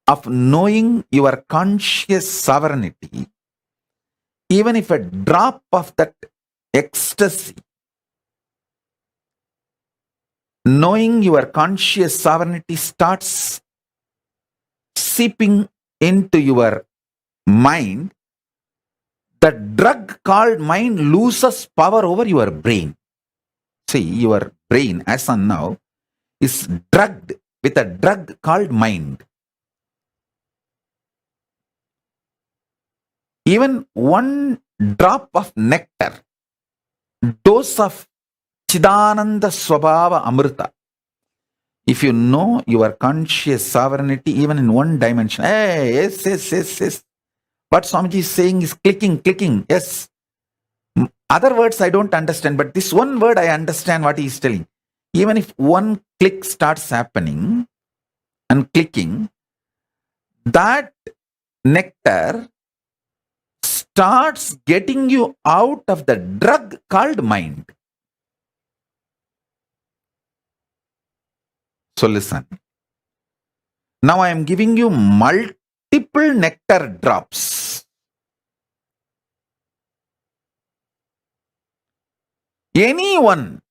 of knowing your conscious sovereignty, even if a drop of that ecstasy, knowing your conscious sovereignty, starts seeping into your mind, the drug called mind loses power over your brain. See, your brain as on now is drugged with a drug called mind. Even one drop of nectar, dose of Chidananda Swabhava Amrita, if you know your conscious sovereignty even in one dimension, hey, yes. What Swamiji is saying is clicking, yes. Other words I don't understand, but this one word I understand what he is telling. Even if one click starts happening and clicking, that nectar starts getting you out of the drug called mind. So listen. Now I am giving you multiple nectar drops. Anyone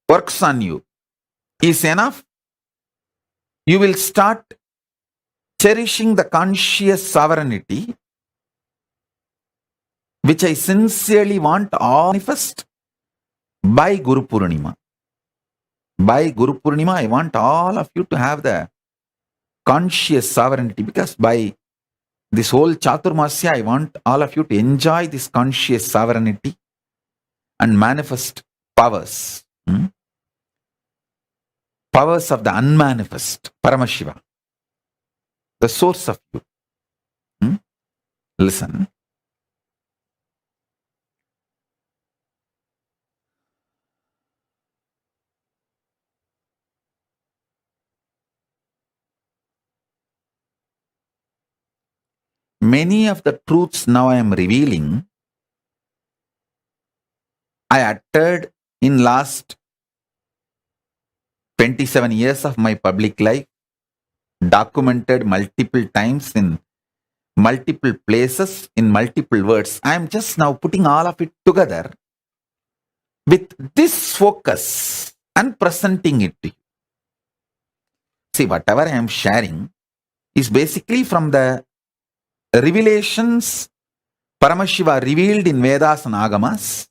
works on you is enough. You will start cherishing the conscious sovereignty, which I sincerely want all manifest by Guru Purnima. By Guru Purnima, I want all of you to have the conscious sovereignty, because by this whole Chaturmasya, I want all of you to enjoy this conscious sovereignty and manifest powers. Powers of the unmanifest, Paramashiva, the source of you. Listen. Many of the truths now I am revealing, I uttered in last 27 years of my public life, documented multiple times in multiple places, in multiple words. I am just now putting all of it together with this focus and presenting it to you. See, whatever I am sharing is basically from the revelations Paramashiva revealed in Vedas and Agamas.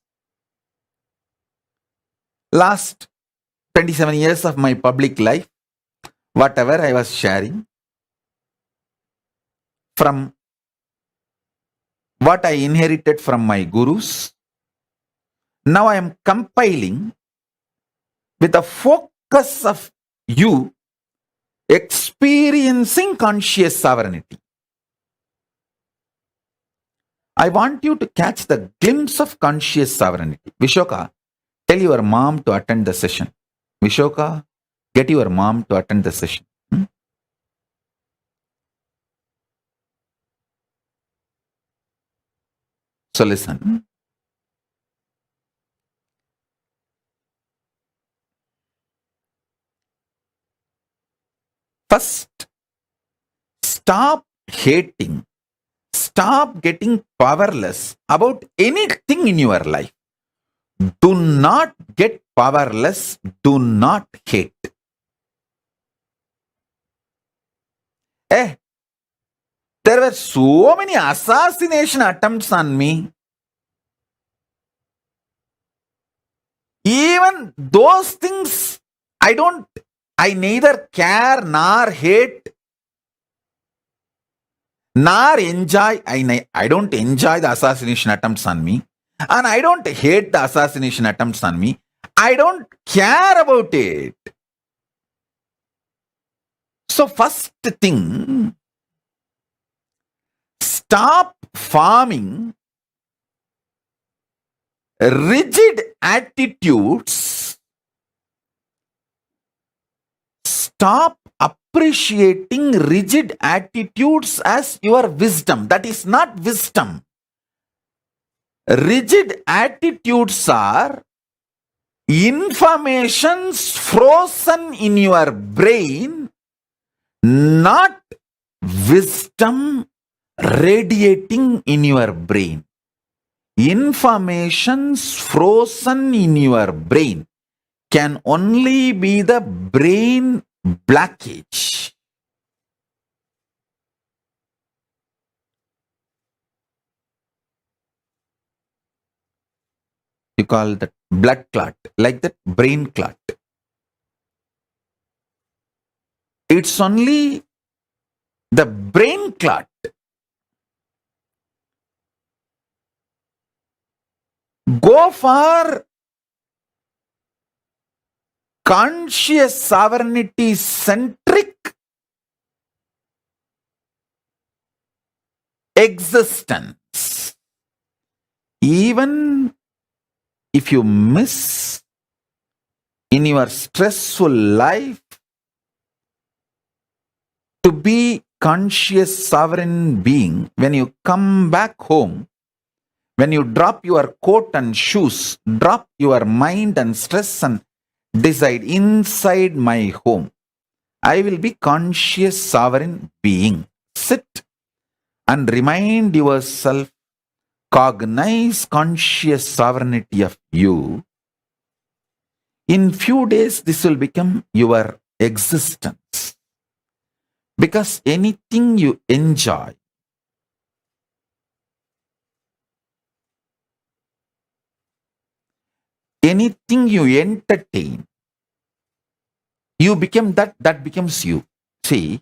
Last 27 years of my public life, whatever I was sharing, from what I inherited from my gurus, now I am compiling with the focus of you experiencing conscious sovereignty. I want you to catch the glimpse of conscious sovereignty. Vishoka, tell your mom to attend the session. Vishoka, get your mom to attend the session. So listen. First, stop hating. Stop getting powerless about anything in your life. Do not get powerless. Do not hate. There were so many assassination attempts on me. Even those things, I neither care nor hate nor enjoy. I don't enjoy the assassination attempts on me, and I don't hate the assassination attempts on me. I don't care about it. So first thing, stop forming rigid attitudes. Stop appreciating rigid attitudes as your wisdom. That is not wisdom. Rigid attitudes are informations frozen in your brain, not wisdom radiating in your brain. Informations frozen in your brain can only be the brain blockage. You call that blood clot, like that brain clot. It's only the brain clot. Go for conscious sovereignty centric existence. Even if you miss in your stressful life to be conscious sovereign being, when you come back home, when you drop your coat and shoes, drop your mind and stress and decide, inside my home, I will be conscious sovereign being. Sit and remind yourself, cognize conscious sovereignty of you. In few days, this will become your existence. Because anything you enjoy, anything you entertain, you become that becomes you. See,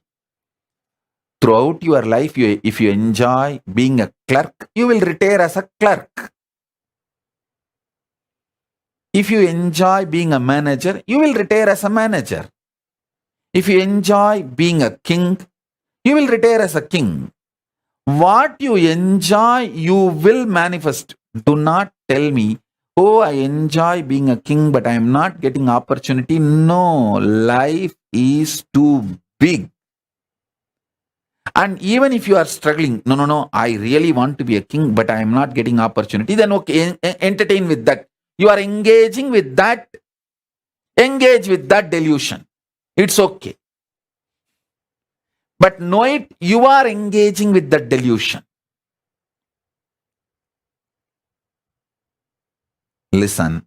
throughout your life, if you enjoy being a clerk, you will retire as a clerk. If you enjoy being a manager, you will retire as a manager. If you enjoy being a king, you will retire as a king. What you enjoy, you will manifest. Do not tell me, oh, I enjoy being a king, but I am not getting opportunity. No, life is too big. And even if you are struggling, no, I really want to be a king, but I am not getting opportunity, then okay, entertain with that. You are engaging with that. Engage with that delusion. It's okay. But know it, you are engaging with that delusion. Listen.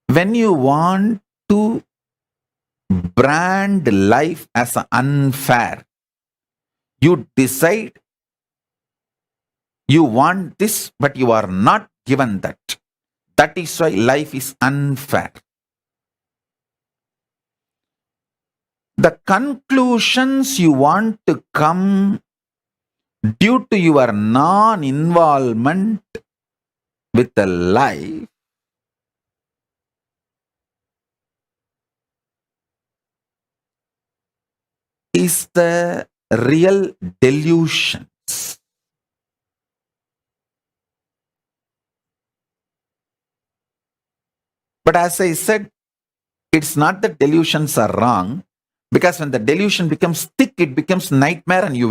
When you want to brand life as unfair, you decide you want this, but you are not given that. That is why life is unfair. The conclusions you want to come due to your non-involvement with the life is the real delusions. But as I said, it's not that delusions are wrong, because when the delusion becomes thick, it becomes nightmare and you